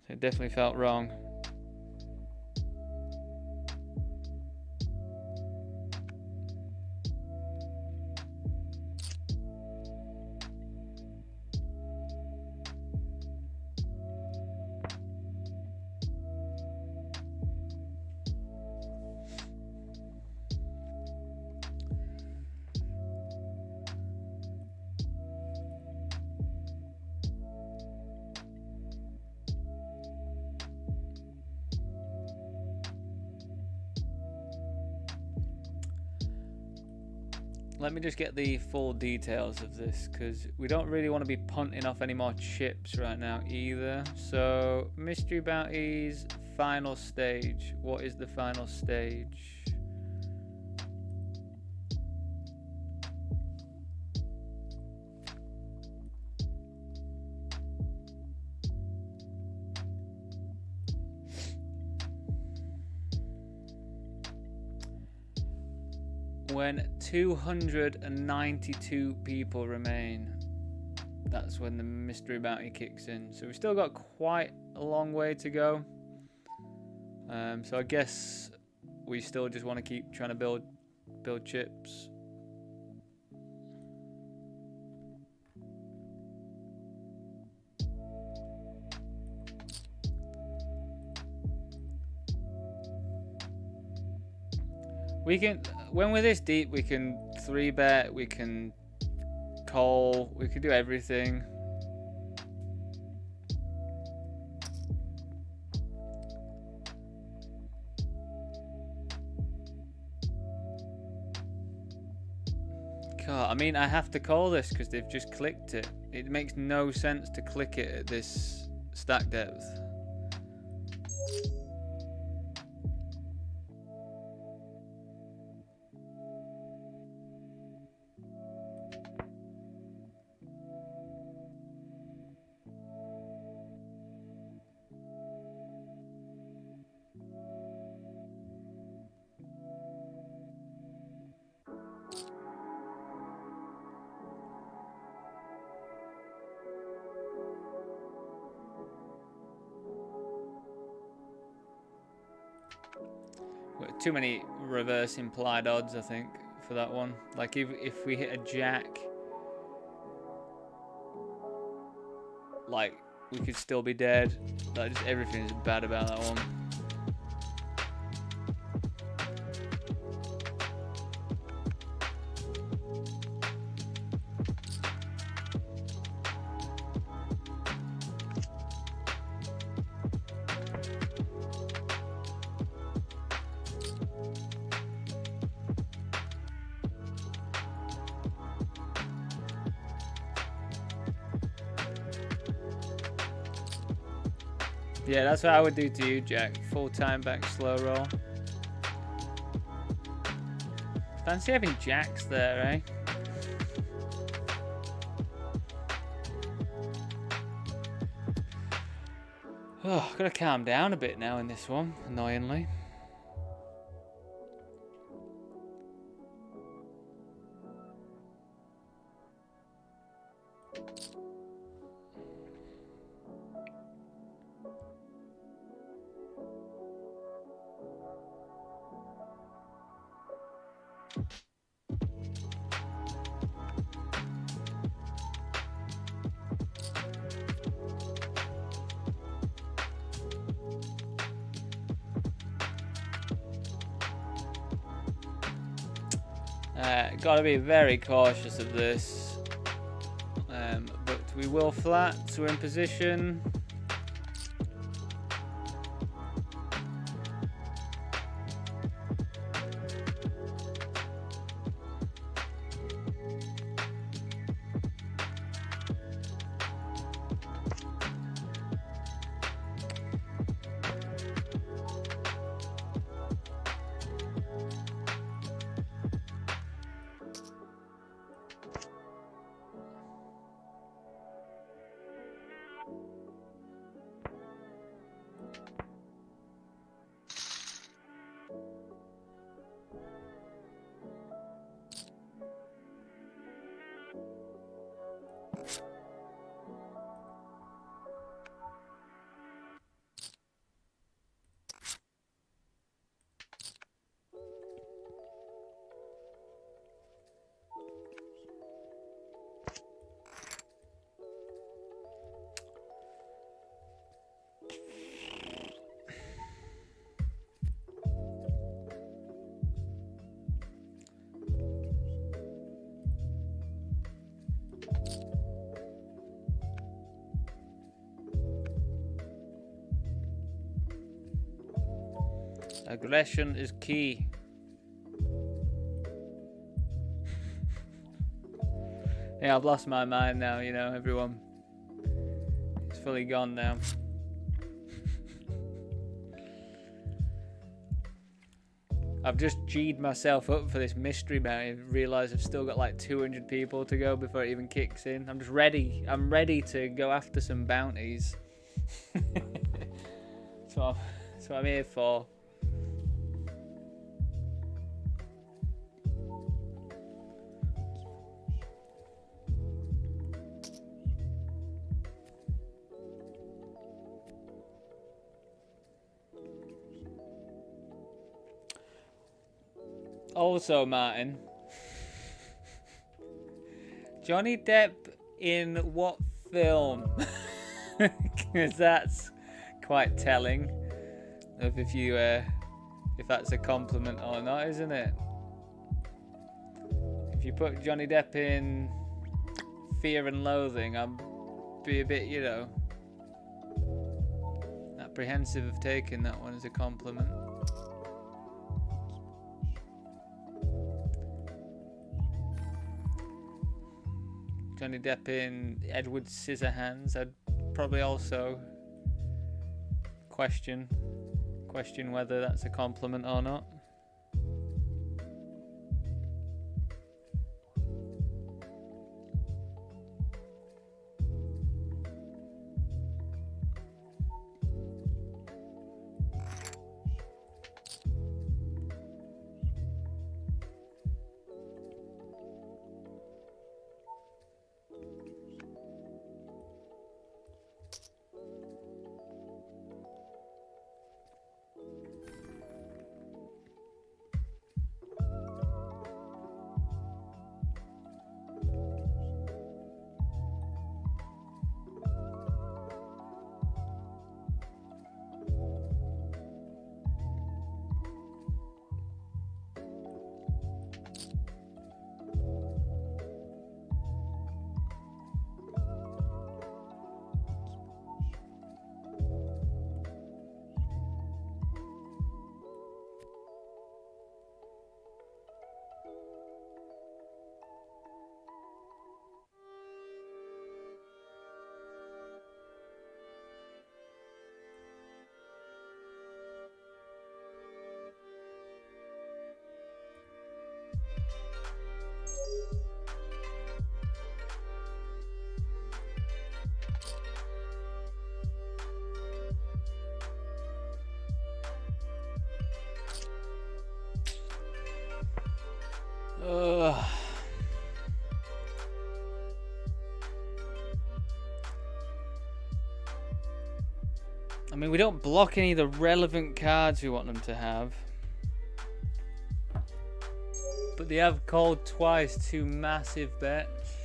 So it definitely felt wrong. Let me just get the full details of this, because we don't really want to be punting off any more chips right now either. So, Mystery Bounty's final stage. What is the final stage? When 292 people remain, that's when the mystery bounty kicks in. So we've still got quite a long way to go. So I guess we still just want to keep trying to build chips. We can, when we're this deep, we can 3-bet, we can call, we can do everything. God, I mean, I have to call this because they've just clicked it. It makes no sense to click it at this stack depth. Too many reverse implied odds, I think, for that one. Like if we hit a jack, like we could still be dead. Like just everything is bad about that one. Yeah, that's what I would do to you, Jack. Full time back slow roll. Fancy having jacks there, eh? Oh, gotta calm down a bit now in this one, annoyingly. Gotta be very cautious of this, but we will flat, so we're in position. Aggression is key. Yeah, I've lost my mind now, you know, everyone. It's fully gone now. I've just G'd myself up for this mystery bounty. I realised I've still got like 200 people to go before it even kicks in. I'm just ready. I'm ready to go after some bounties. That's what I'm here for. Also, Martin, Johnny Depp in what film? Because that's quite telling of if that's a compliment or not, isn't it? If you put Johnny Depp in Fear and Loathing, I'd be a bit, you know, apprehensive of taking that one as a compliment. Johnny Depp in Edward Scissorhands, I'd probably also question whether that's a compliment or not. I mean, we don't block any of the relevant cards we want them to have. But they have called twice 2 massive bets.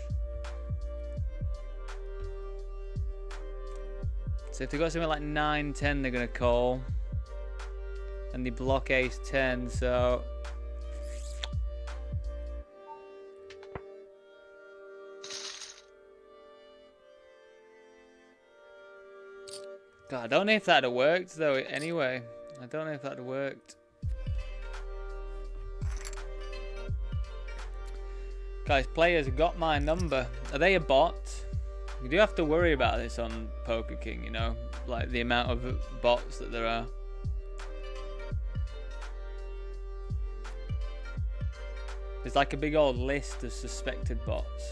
So if they've got something like 9-10 they're going to call. And they block ace-10, so... God, I don't know if that'd have worked though, anyway. I don't know if that'd have worked. Guys, players have got my number. Are they a bot? You do have to worry about this on Poker King, you know? Like the amount of bots that there are. There's like a big old list of suspected bots.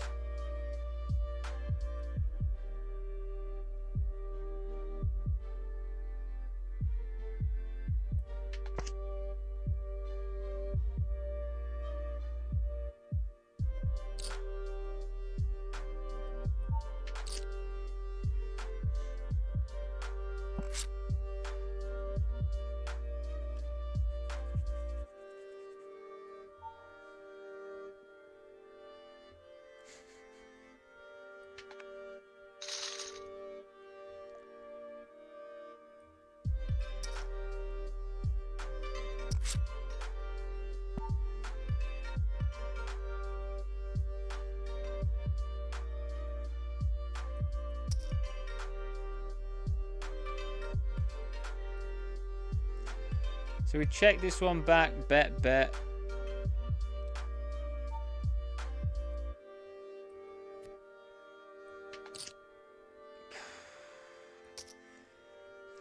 So we check this one back, bet.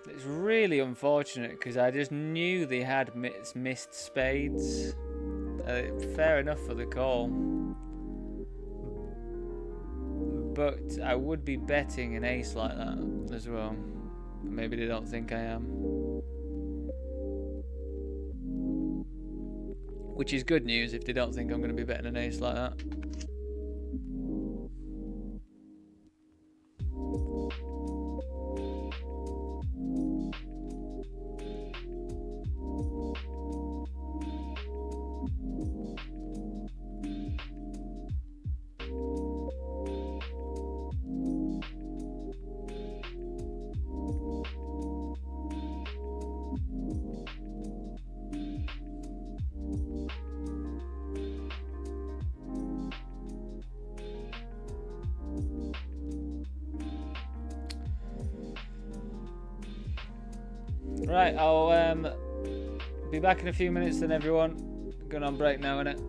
It's really unfortunate because I just knew they had missed spades. Fair enough for the call. But I would be betting an ace like that as well. Maybe they don't think I am. Which is good news if they don't think I'm going to be betting an ace like that. Right, I'll be back in a few minutes then, everyone. Going on break now, innit?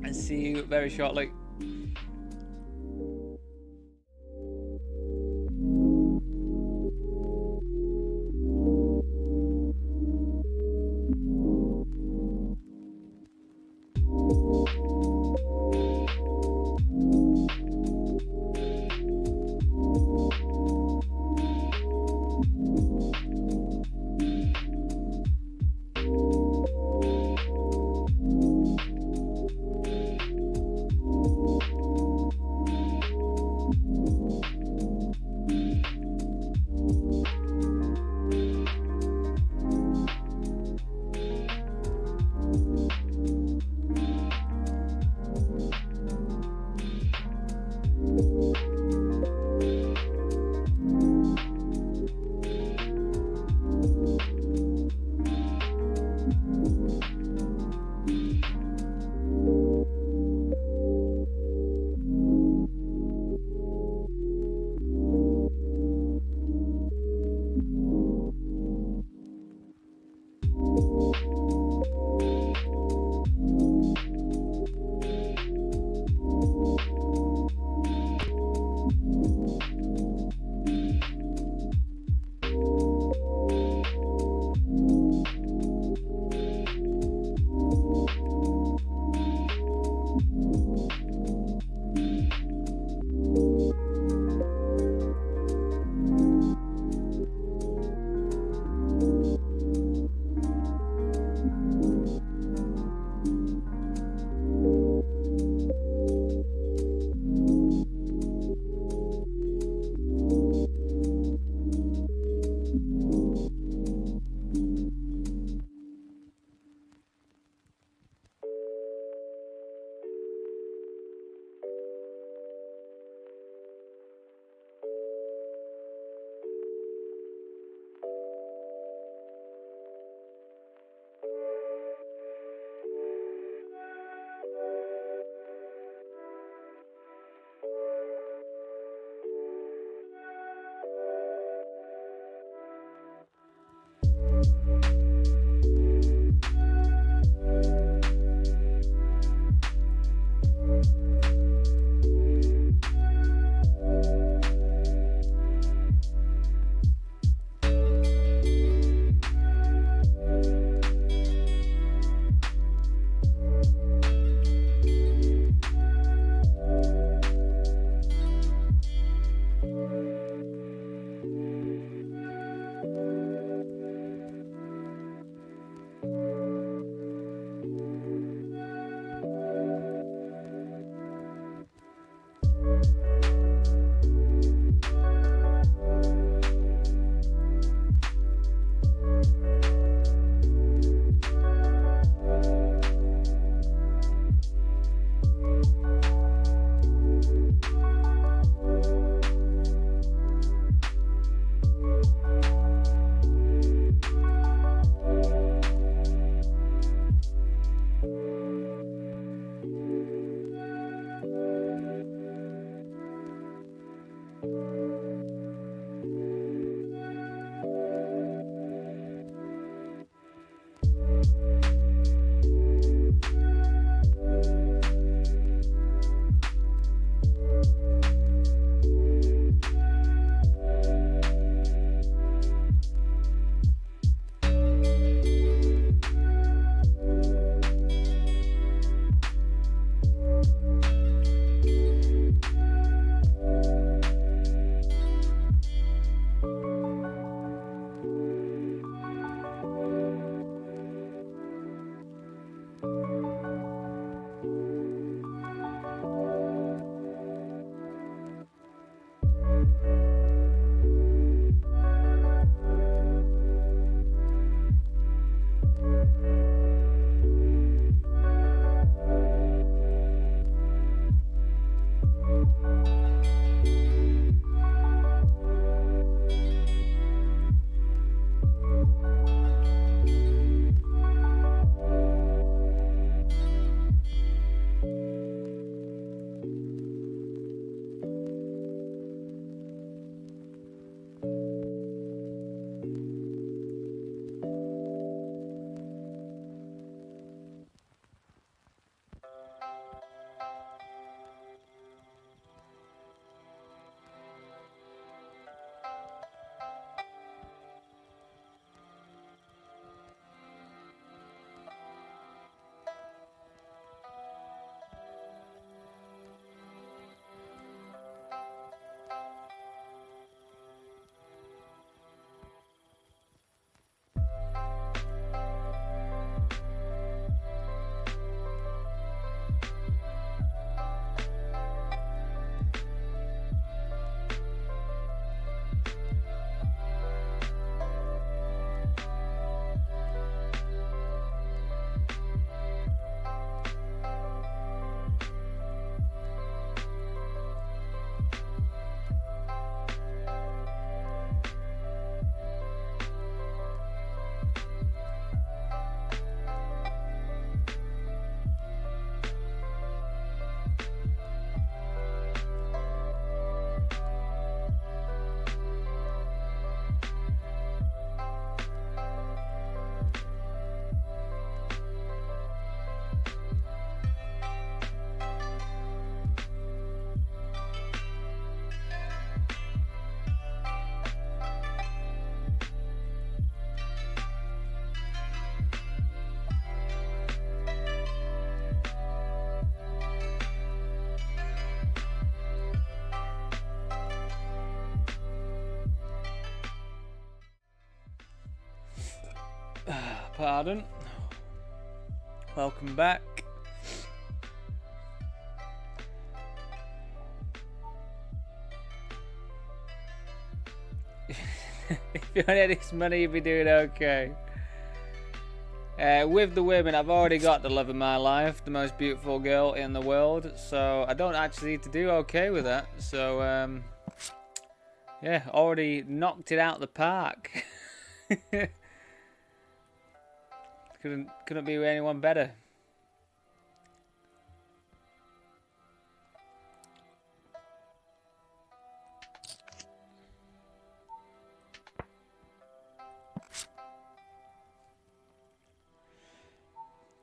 And see you very shortly. pardon. Welcome back. If you had this money, you'd be doing okay. With the women, I've already got the love of my life, the most beautiful girl in the world, so I don't actually need to do okay with that. So, yeah, already knocked it out the park. Couldn't be anyone better.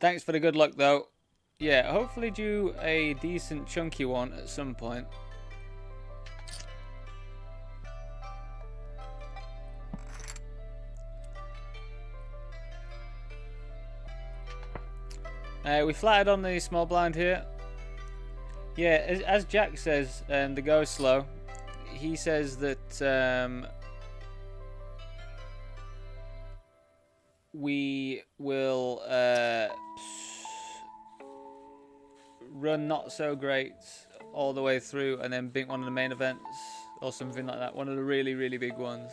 Thanks for the good luck, though. Yeah, hopefully do a decent chunky one at some point. We flattered on the small blind here. Yeah, as Jack says, the go slow. He says that we will run not so great all the way through and then beat one of the main events or something like that. One of the really, really big ones.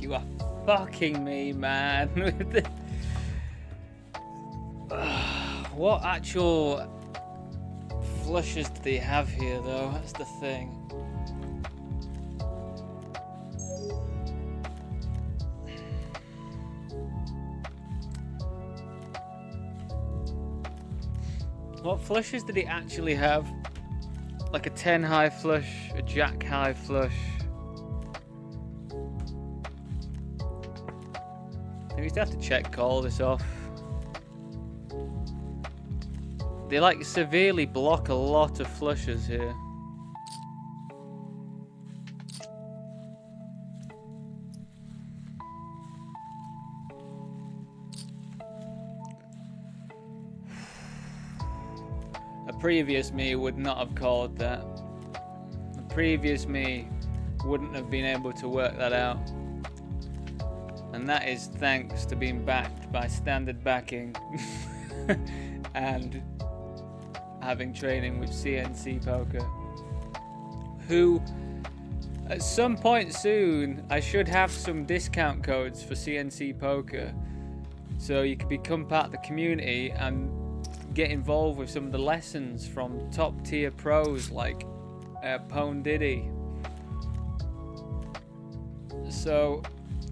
You are fucking me, man. What actual flushes do they have here, though? That's the thing. What flushes did he actually have? Like a 10 high flush, a jack high flush. I used to have to check all this off. They like severely block a lot of flushes here. A previous me would not have called that. The previous me wouldn't have been able to work that out. And that is thanks to being backed by standard backing and having training with CNC Poker, who at some point soon I should have some discount codes for CNC Poker, so you can become part of the community and get involved with some of the lessons from top tier pros like Pone Diddy. So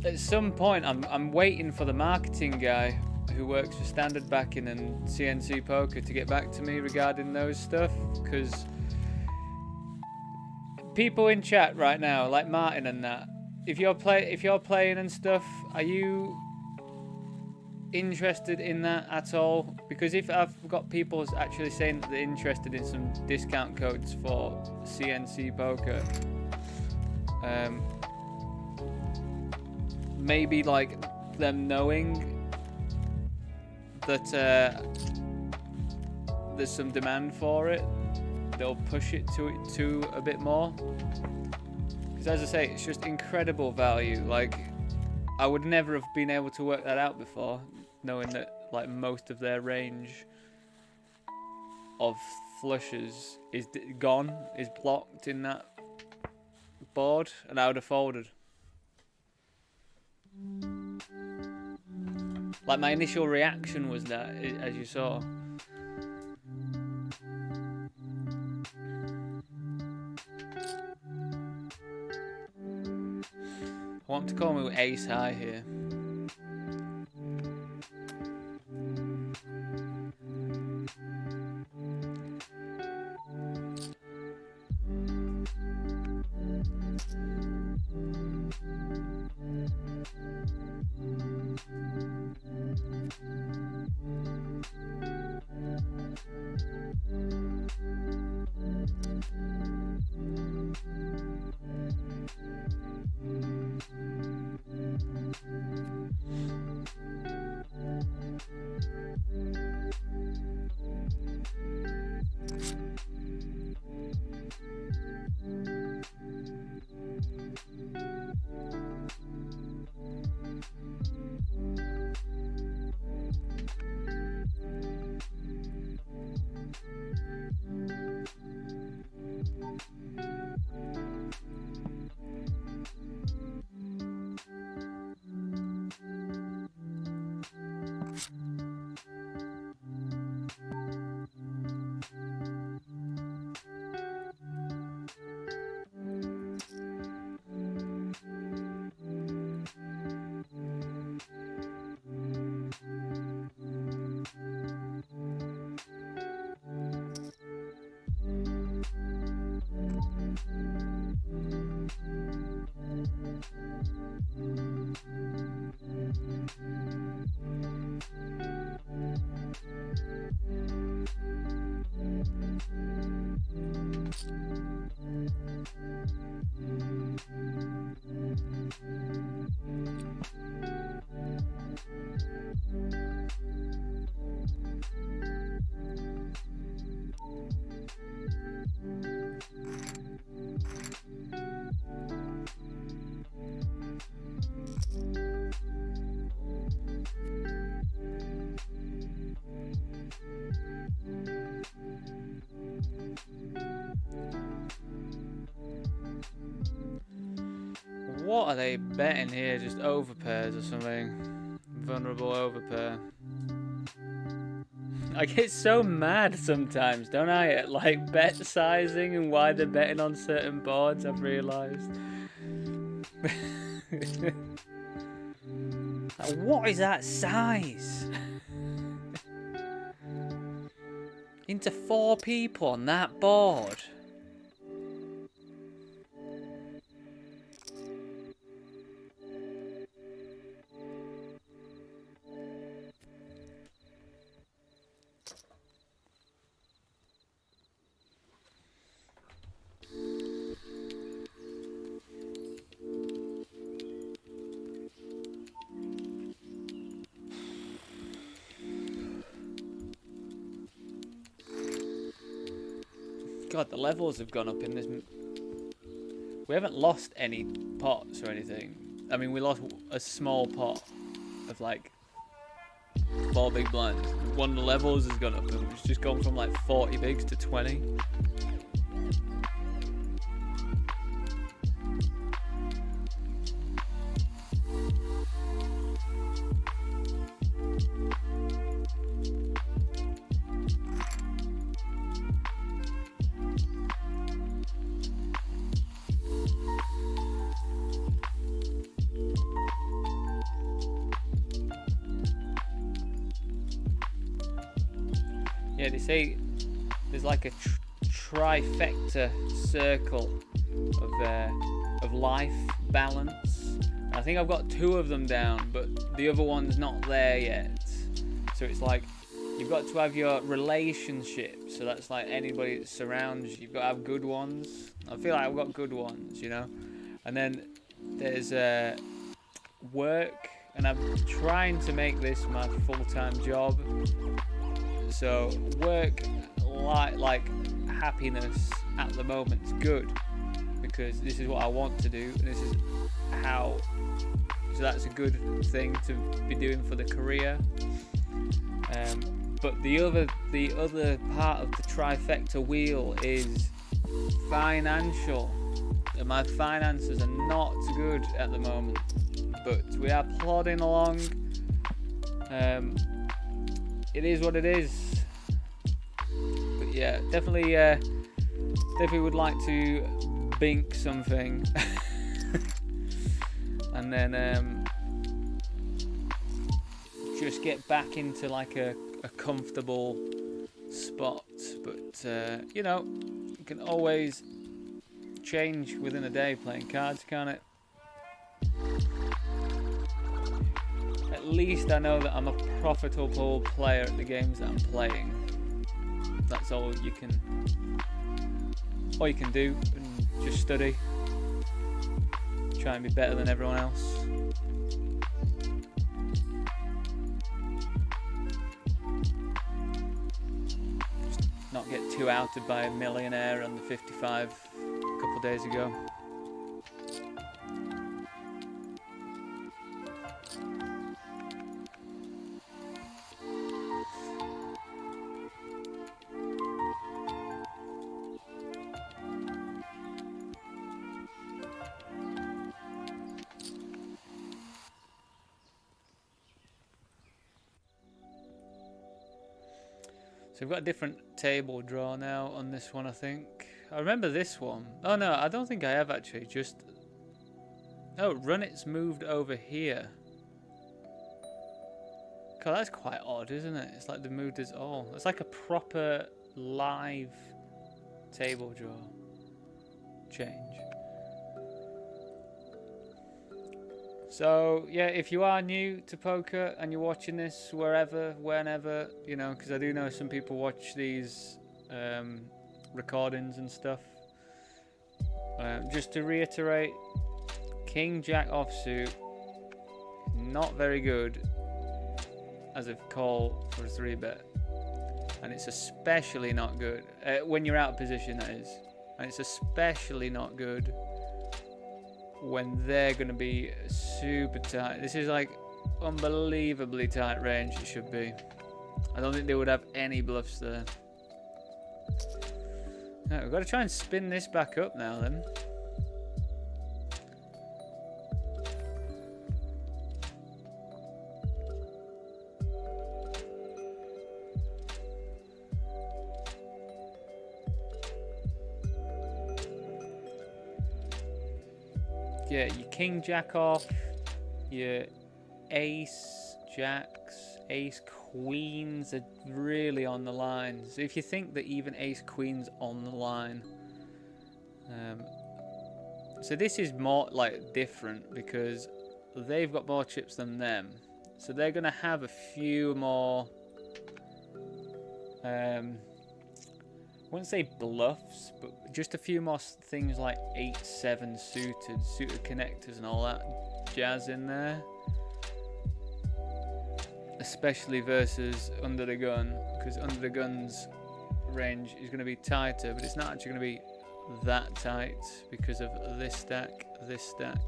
at some point I'm waiting for the marketing guy who works for standard backing and CNC Poker to get back to me regarding those stuff, because people in chat right now, like Martin and that, if you're playing and stuff, are you interested in that at all? Because if I've got people actually saying that they're interested in some discount codes for CNC Poker, maybe like them knowing that there's some demand for it, they'll push it to a bit more. Because as I say, it's just incredible value. Like, I would never have been able to work that out before, knowing that like most of their range of flushes is gone, is blocked in that board, and I would have folded. Like, my initial reaction was that, as you saw. I want to call me ace high here. What are they betting here? Just overpairs or something? Vulnerable overpair. I get so mad sometimes, don't I? At like bet sizing and why they're betting on certain boards, I've realised. Like, what is that size? Into 4 people on that board. God, the levels have gone up in this. We haven't lost any pots or anything. I mean, we lost a small pot of like 4 big blinds. One of the levels has gone up and it's just gone from like 40 bigs to 20. Yeah, they say there's like a trifecta circle of life balance. I think I've got 2 of them down, but the other one's not there yet. So it's like you've got to have your relationships. So that's like anybody that surrounds you. You've got to have good ones. I feel like I've got good ones, you know. And then there's work, and I'm trying to make this my full-time job. So work, like happiness at the moment is good because this is what I want to do, and this is how. So that's a good thing to be doing for the career. But the other part of the trifecta wheel is financial. And my finances are not good at the moment, but we are plodding along. It is what it is. But yeah, definitely would like to bink something. And then just get back into like a comfortable spot. But you know, you can always change within a day playing cards, can't it? At least I know that I'm a profitable player at the games that I'm playing. That's all you can do, and just study. Try and be better than everyone else. Just not get too outed by a millionaire on the 55 a couple of days ago. So we've got a different table draw now on this one, I think. I remember this one. Oh no, I don't think I have actually. Just... Oh, Runit's moved over here. God, that's quite odd, isn't it? It's like they moved us all. It's like a proper live table draw change. So, yeah, if you are new to poker and you're watching this wherever, whenever, you know, because I do know some people watch these recordings and stuff. Just to reiterate, King Jack offsuit, not very good as a call for a 3-bet. And it's especially not good, when you're out of position, that is. And it's especially not good when they're going to be super tight. This is like unbelievably tight range it should be. I don't think they would have any bluffs there. Right, we've got to try and spin this back up now then. yeah, your king jack off, your ace jacks, ace queens are really on the line. So if you think that even ace queens on the line, so this is more like different because they've got more chips than them, so they're gonna have a few more. I wouldn't say bluffs, but just a few more things like 8-7 suited connectors and all that jazz in there. Especially versus under the gun, because under the gun's range is going to be tighter, but it's not actually going to be that tight because of this stack, this stack.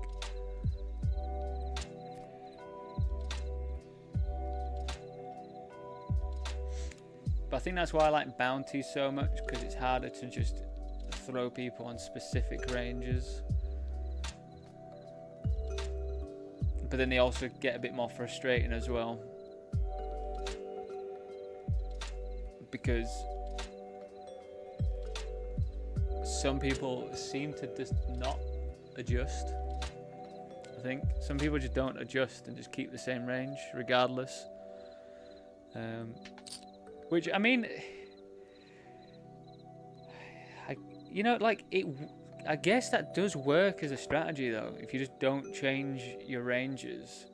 But I think that's why I like bounties so much, because it's harder to just throw people on specific ranges. But then they also get a bit more frustrating as well, because some people seem to just not adjust. I think some people just don't adjust and just keep the same range regardless. Which, I mean, you know, like, I guess that does work as a strategy though, if you just don't change your ranges.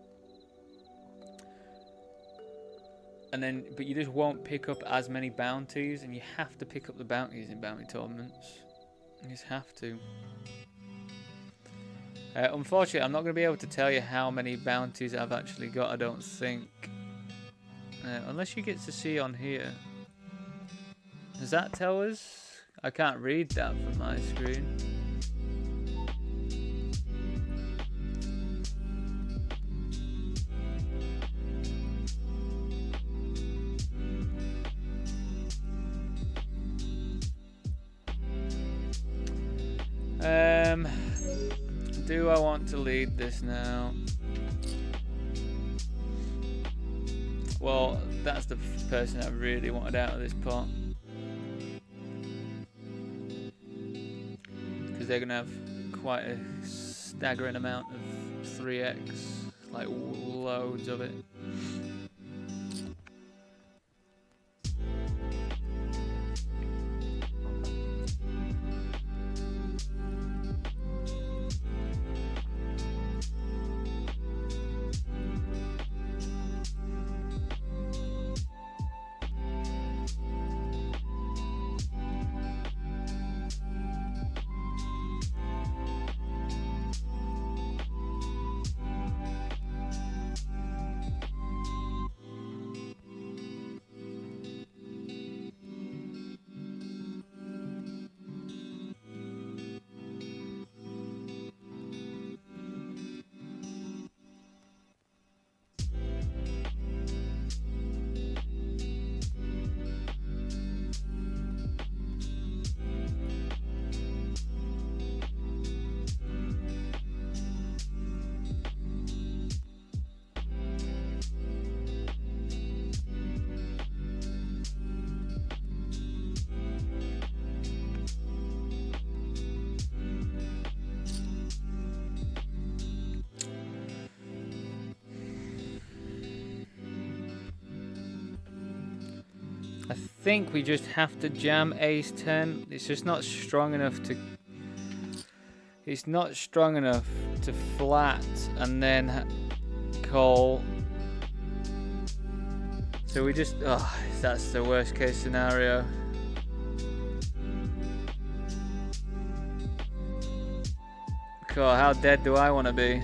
And then, but you just won't pick up as many bounties, and you have to pick up the bounties in bounty tournaments. You just have to. Unfortunately, I'm not going to be able to tell you how many bounties I've actually got, I don't think. Unless you get to see on here. Does that tell us? I can't read that from my screen. Do I want to lead this now? Well, that's the person I really wanted out of this pot, because they're gonna have quite a staggering amount of 3x, like loads of it. I think we just have to jam ace 10. It's just not strong enough to... It's not strong enough to flat and then call. So we just... Oh, that's the worst case scenario. God, how dead do I want to be?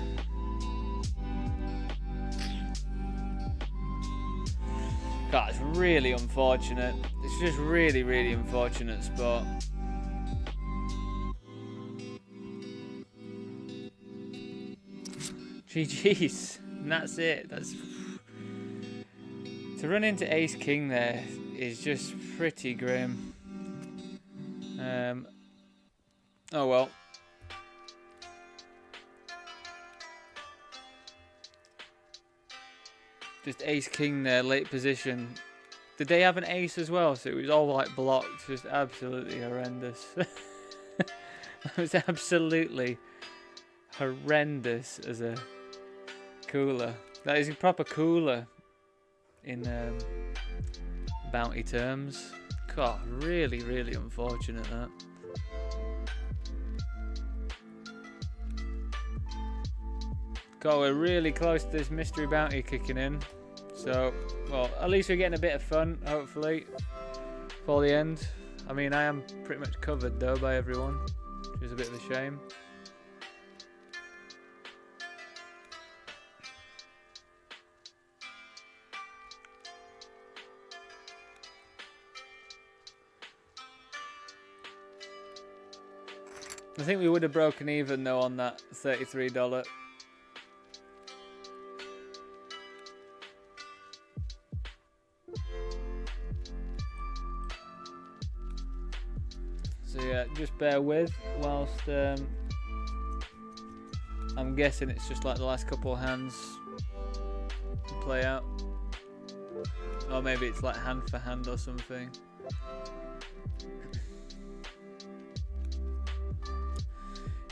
God, it's really unfortunate. It's just really, really unfortunate spot. GG's. And that's it. That's... To run into ace king there is just pretty grim. Oh well. Just ace king there, late position. Did they have an ace as well? So it was all like blocked. Just absolutely horrendous. It was absolutely horrendous as a cooler. That is a proper cooler in bounty terms. God, really, really unfortunate that. God, we're really close to this mystery bounty kicking in. So, well, at least we're getting a bit of fun, hopefully, for the end. I mean, I am pretty much covered, though, by everyone, which is a bit of a shame. I think we would have broken even, though, on that $33. So yeah, just bear with whilst I'm guessing it's just like the last couple of hands to play out, or maybe it's like hand for hand or something.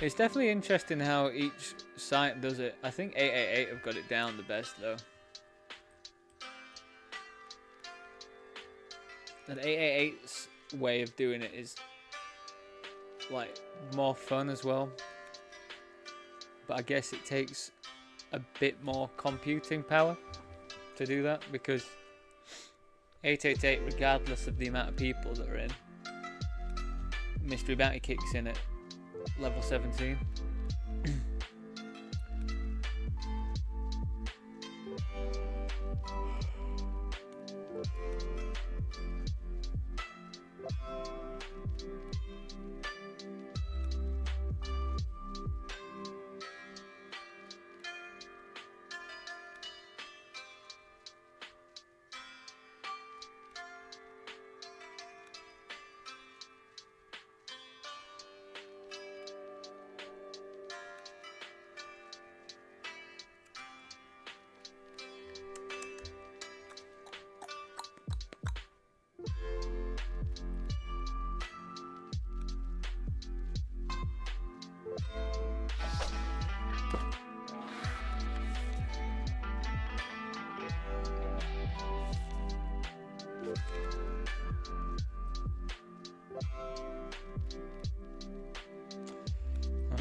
It's definitely interesting how each site does it. I think 888 have got it down the best though. And 888's way of doing it is like more fun as well, but I guess it takes a bit more computing power to do that, because 888, regardless of the amount of people that are in, mystery bounty kicks in at level 17.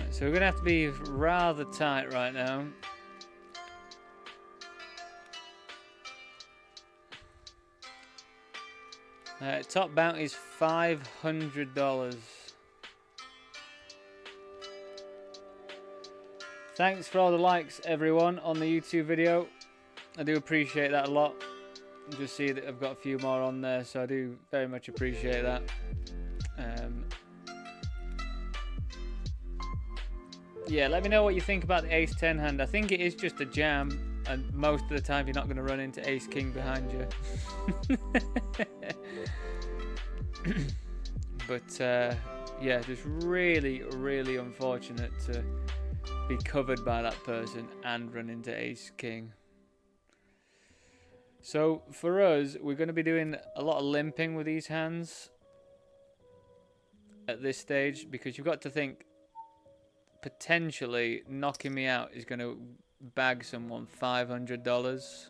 So we're going to have to be rather tight right now. Top bounty is $500. Thanks for all the likes, everyone, on the YouTube video. I do appreciate that a lot. Just see that I've got a few more on there, so I do very much appreciate that. Yeah, let me know what you think about the ace-10 hand. I think it is just a jam, and most of the time you're not going to run into ace-king behind you. But yeah, just really, really unfortunate to be covered by that person and run into ace-king. So for us, we're going to be doing a lot of limping with these hands at this stage, because you've got to think, potentially knocking me out is going to bag someone $500. So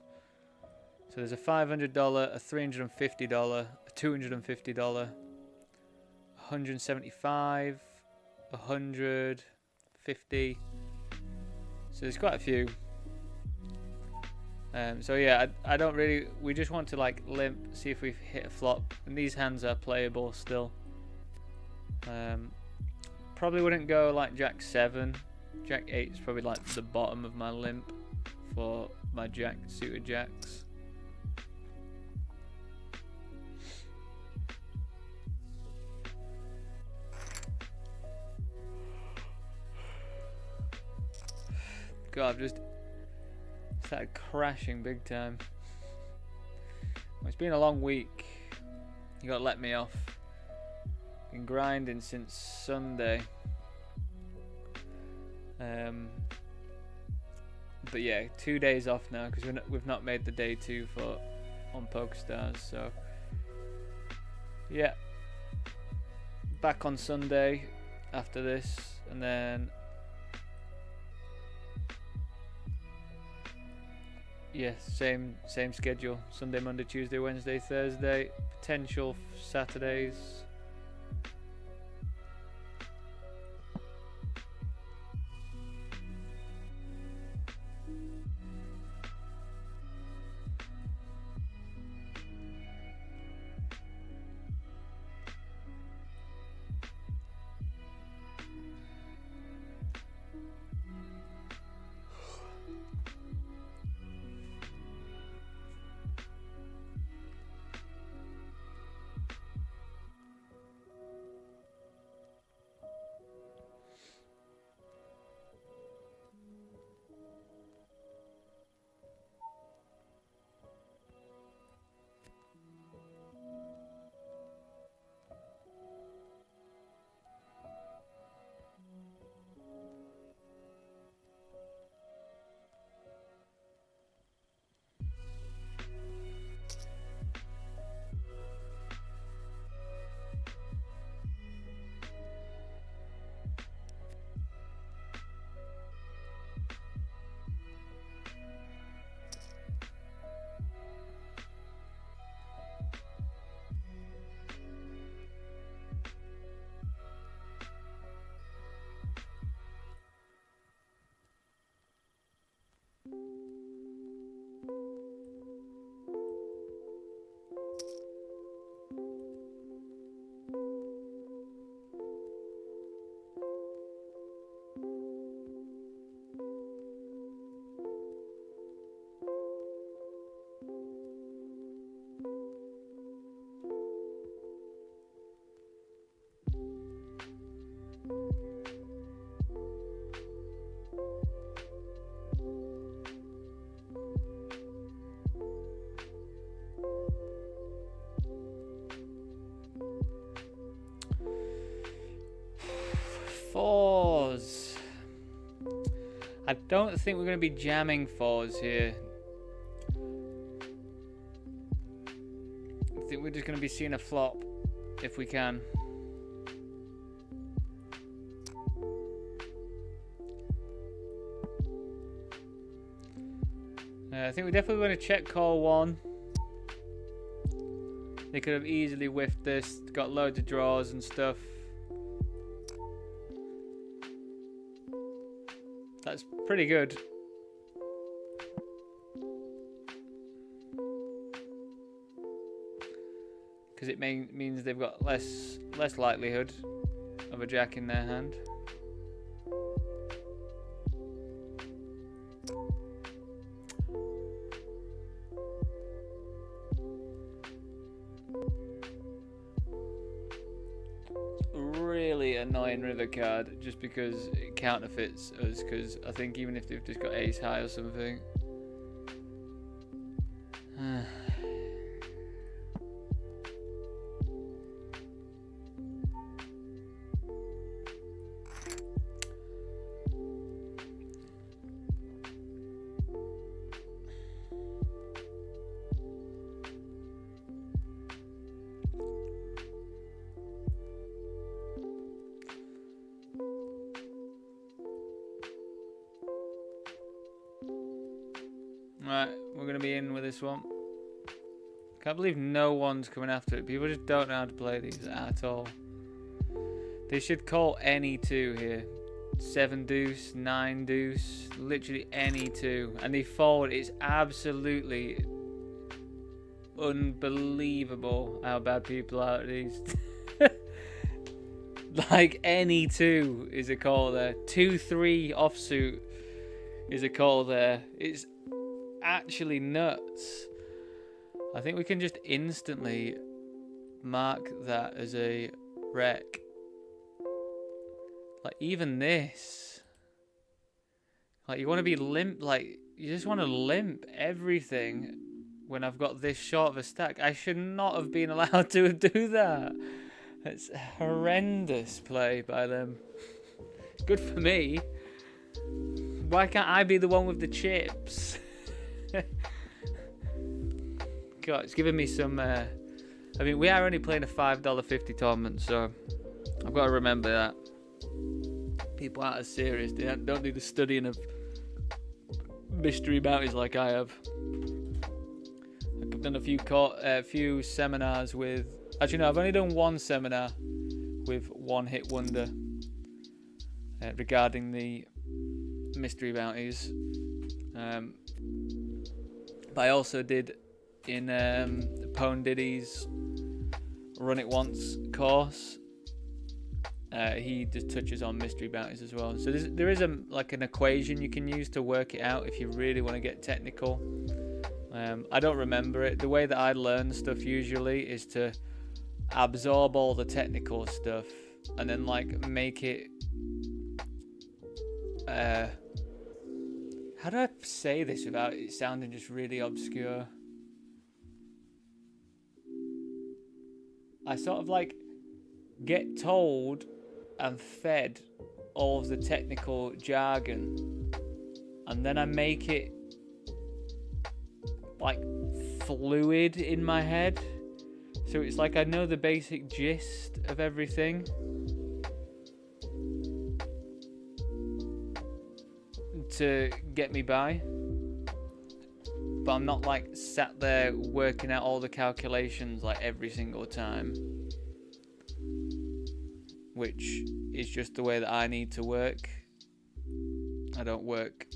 there's a $500, a $350, a $250, $175, $150. So there's quite a few. So yeah, I don't really. We just want to like limp, see if we've hit a flop, and these hands are playable still. Probably wouldn't go like Jack 7. Jack 8 is probably like the bottom of my limp for my Jack suited jacks. God, I've just started crashing big time. Well, it's been a long week. You gotta let me off. Been grinding since Sunday. But yeah, 2 days off now because we've not made the day 2 for on PokerStars. So yeah, back on Sunday after this, and then yeah, same schedule. Sunday, Monday, Tuesday, Wednesday, Thursday. Potential Saturdays. Fours. I don't think we're going to be jamming fours here. I think we're just going to be seeing a flop if we can. I think we definitely want to check call one. They could have easily whiffed this, got loads of draws and stuff. That's pretty good. Because it means they've got less likelihood of a jack in their hand. Really annoying river card just because it counterfeits us, because I think even if they've just got ace high or something. Right, we're going to be in with this one. Can't believe no one's coming after it. People just don't know how to play these at all. They should call any two here. 7 deuce, 9 deuce, literally any two. And they fold. It's absolutely unbelievable how bad people are at these. Like any two is a call there. 2-3 offsuit is a call there. It's actually nuts. I think we can just instantly mark that as a wreck. Like even this, like you want to be limp, like you just want to limp everything when I've got this short of a stack. I should not have been allowed to do that. It's horrendous play by them. Good for me. Why can't I be the one with the chips? God, it's giving me some I mean, we are only playing a $5.50 tournament, so I've got to remember that. People aren't as serious. They don't do the studying of mystery bounties like I have. I've done a few seminars with. Actually, no, I've only done one seminar with One Hit Wonder regarding the mystery bounties. But I also did in Pone Diddy's Run It Once course. He just touches on mystery bounties as well. So there is an equation you can use to work it out if you really want to get technical. I don't remember it. The way that I learn stuff usually is to absorb all the technical stuff and then make it. How do I say this without it sounding just really obscure? I sort of get told and fed all of the technical jargon, and then I make it fluid in my head, so it's I know the basic gist of everything, to get me by, but I'm not sat there working out all the calculations every single time, which is just the way that I need to work. I don't work.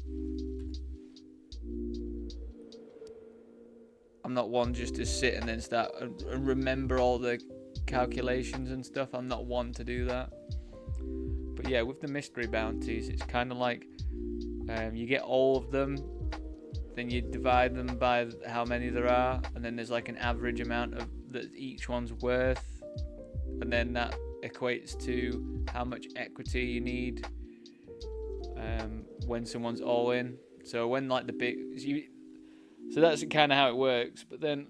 I'm not one just to sit and then start and remember all the calculations and stuff. I'm not one to do that. But yeah, with the mystery bounties, it's kind of you get all of them, then you divide them by how many there are, and then there's an average amount of that each one's worth, and then that equates to how much equity you need when someone's all in. So when so that's kind of how it works. But then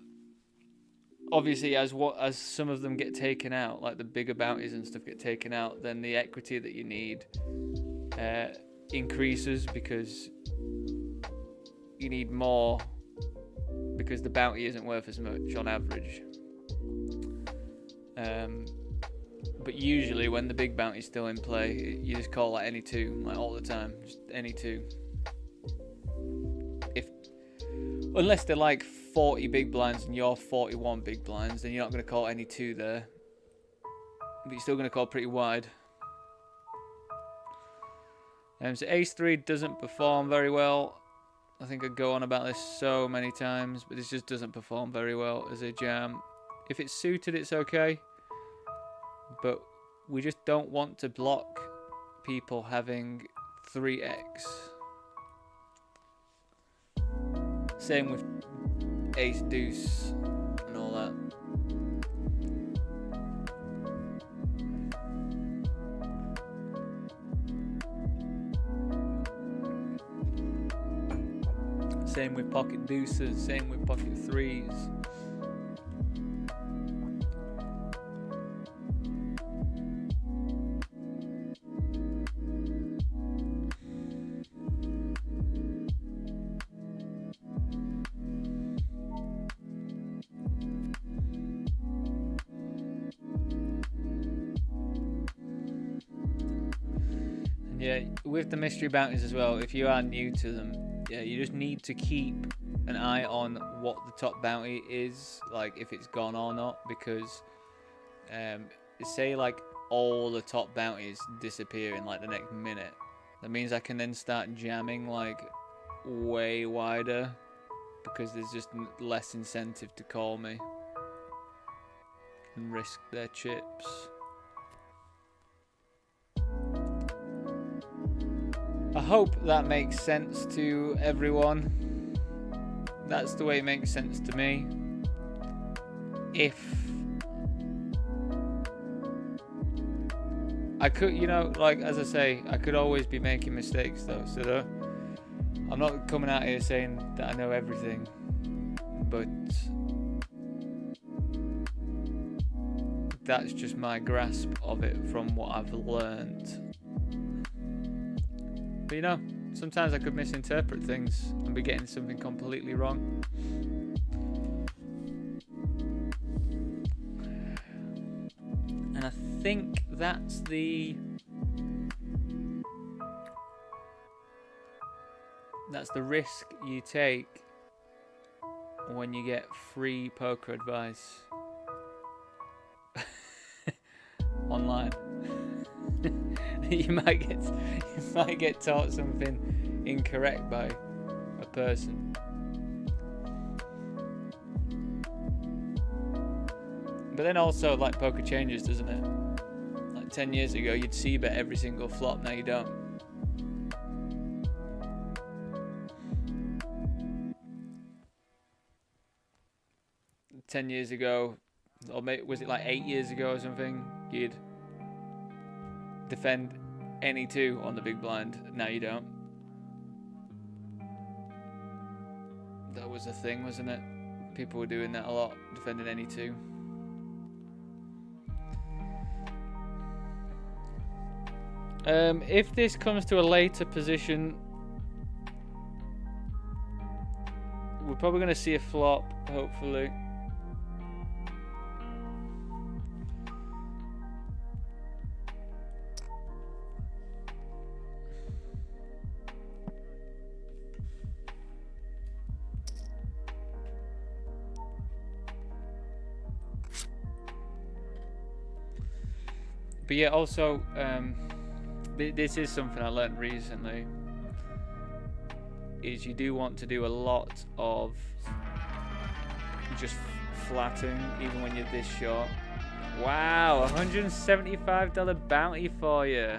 obviously as some of them get taken out, the bigger bounties and stuff get taken out, then the equity that you need increases, because you need more, because the bounty isn't worth as much on average. But usually when the big bounty's still in play, you just call any two, all the time, just any two. Unless they're 40 big blinds and you're 41 big blinds, then you're not going to call any two there, but you're still going to call pretty wide. So ace 3 doesn't perform very well. I think I go on about this so many times, but this just doesn't perform very well as a jam. If it's suited, it's okay, but we just don't want to block people having 3x. Same with ace deuce and all that. Same with pocket deuces, same with pocket threes. Yeah, with the mystery bounties as well, if you are new to them, yeah, you just need to keep an eye on what the top bounty is, if it's gone or not, because say all the top bounties disappear in the next minute, that means I can then start jamming way wider, because there's just less incentive to call me and risk their chips. I hope that makes sense to everyone. That's the way it makes sense to me. If I could, as I say, I could always be making mistakes though, so I'm not coming out here saying that I know everything, but that's just my grasp of it from what I've learned. But sometimes I could misinterpret things and be getting something completely wrong. And I think that's That's the risk you take when you get free poker advice online. you might get taught something incorrect by a person. But then also, like, poker changes, doesn't it? Like 10 years ago, you'd see bet every single flop. Now you don't. 10 years ago, or maybe, was it like 8 years ago or something, you'd defend any two on the big blind. Now you don't. That was a thing, wasn't it? People were doing that a lot, defending any two. If this comes to a later position, we're probably going to see a flop, hopefully. But yeah, also, this is something I learned recently, is you do want to do a lot of just flatting even when you're this short. Wow, $175 bounty for you.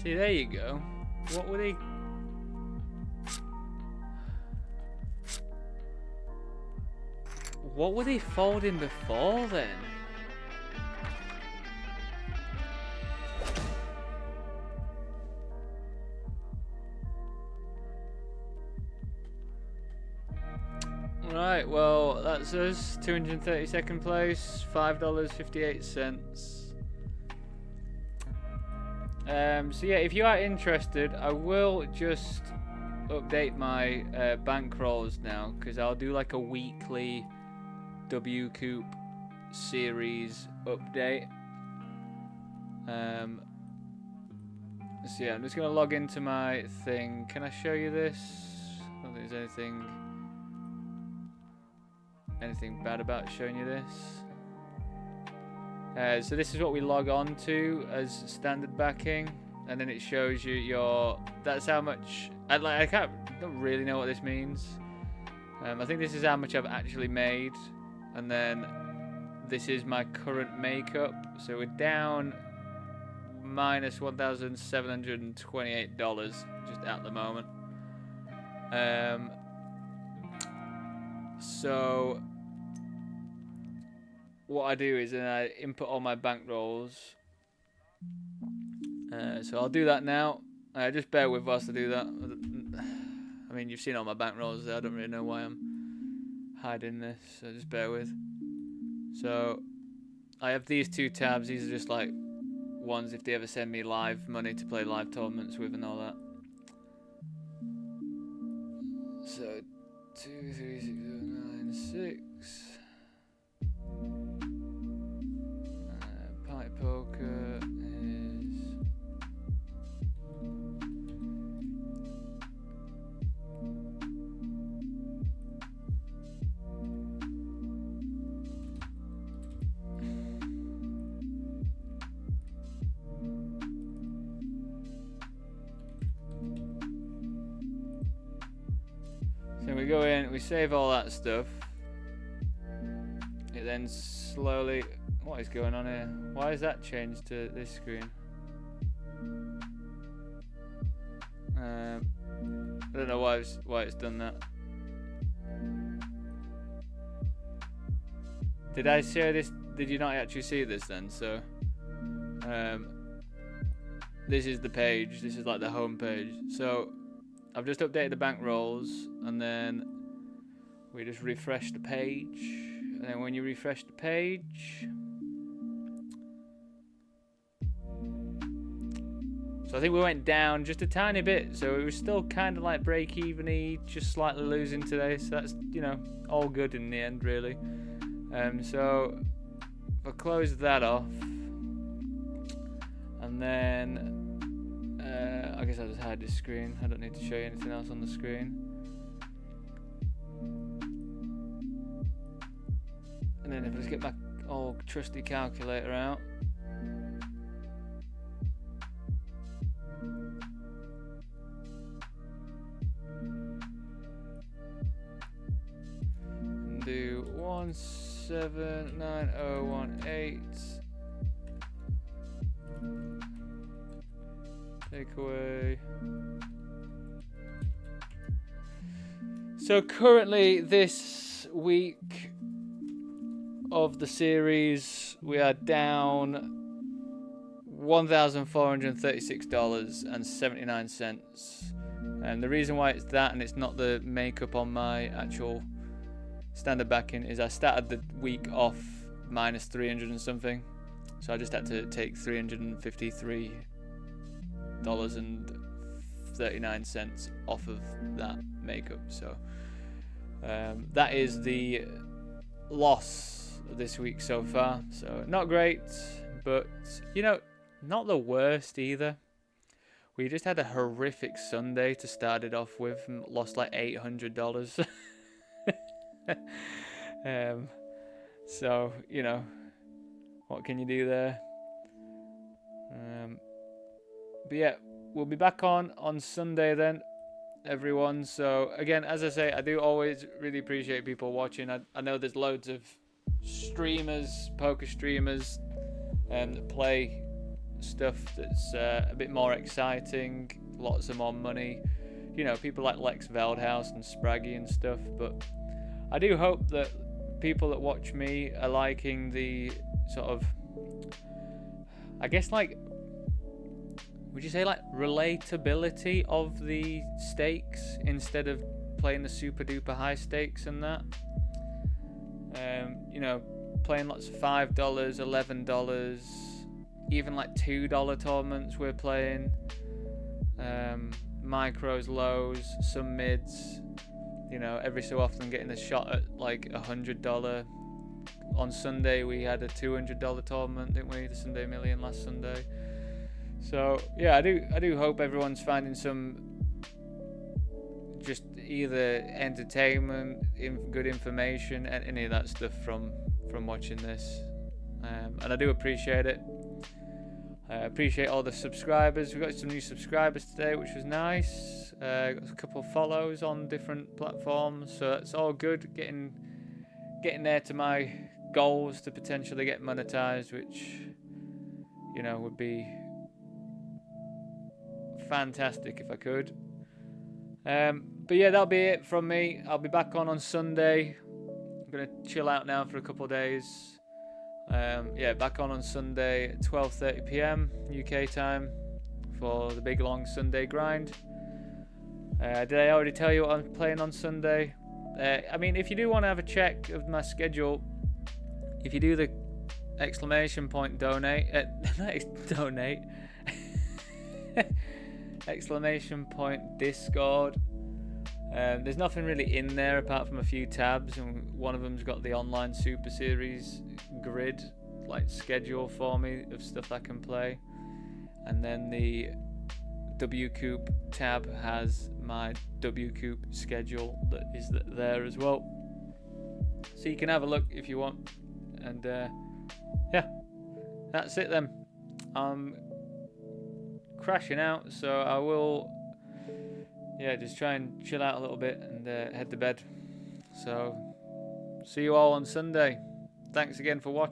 See, there you go. What were they? What were they folding before then? Right, well, that's us. 232nd place, $5.58. So yeah, if you are interested, I will just update my bankrolls now, because I'll do like a weekly WCOOP series update. So yeah, I'm just going to log into my thing. Can I show you this? I don't think there's anything bad about showing you this. So this is what we log on to as standard backing, and then it shows you your, that's how much, don't really know what this means. I think this is how much I've actually made, and then this is my current makeup, so we're down minus $1,728 just at the moment. So what I do is then I input all my bank rolls. So I'll do that now. Just bear with whilst I do that. I mean, you've seen all my bank rolls there. I don't really know why I'm hiding this, so just bear with. So I have these two tabs. These are just like ones if they ever send me live money to play live tournaments with and all that. So 2, 3, 6, 9, 6. Party poker is so we go in, we save all that stuff. It then slowly, what is going on here? Why has that changed to this screen? I don't know why it's done that. Did I share this? Did you not actually see this then? So this is the page. This is like the home page. So I've just updated the bank rolls, and then we just refresh the page, and then when you refresh the page, so I think we went down just a tiny bit, so it was still kind of like break-even-y, just slightly losing today, so that's, you know, all good in the end, really. So if I close that off, and then I guess I'll just hide this screen. I don't need to show you anything else on the screen. And then if I just get my old trusty calculator out, and do 179018. Take away. So currently this week of the series, we are down $1,436.79. And the reason why it's that and it's not the makeup on my actual standard backing is I started the week off minus 300 and something. So I just had to take $353.39 off of that makeup. So that is the loss this week so far. So not great, but you know, not the worst either. We just had a horrific Sunday to start it off with and lost like $800. So you know, what can you do there? But yeah, we'll be back on Sunday then, everyone. So again, as I say, I do always really appreciate people watching. I know there's loads of streamers, poker streamers, that play stuff that's a bit more exciting, lots of more money. You know, people like Lex Veldhouse and Spraggy and stuff. But I do hope that people that watch me are liking the sort of, I guess, like, would you say like relatability of the stakes instead of playing the super duper high stakes and that. You know, playing lots of $5, $11, even like $2 tournaments we're playing. Micros, lows, some mids. You know, every so often getting a shot at like $100. On Sunday we had a $200 tournament, didn't we? The Sunday Million last Sunday. So yeah, I do hope everyone's finding some just either entertainment, good information, and any of that stuff from watching this. And I do appreciate it. I appreciate all the subscribers. We got some new subscribers today, which was nice. Got a couple of follows on different platforms, so it's all good. Getting there to my goals to potentially get monetized, which, you know, would be fantastic if I could. But yeah, that'll be it from me. I'll be back on Sunday. I'm gonna chill out now for a couple of days. Yeah, back on Sunday at 12:30 p.m. UK time for the big long Sunday grind. Did I already tell you what I'm playing on Sunday? I mean, if you do want to have a check of my schedule, if you do the exclamation point donate, donate, exclamation point Discord. There's nothing really in there apart from a few tabs, and one of them's got the online Super Series grid, like schedule for me of stuff I can play, and then the WCOOP tab has my WCOOP schedule that is there as well, so you can have a look if you want. And yeah, that's it then. I'm crashing out, so I will just try and chill out a little bit and head to bed. So see you all on Sunday. Thanks again for watching.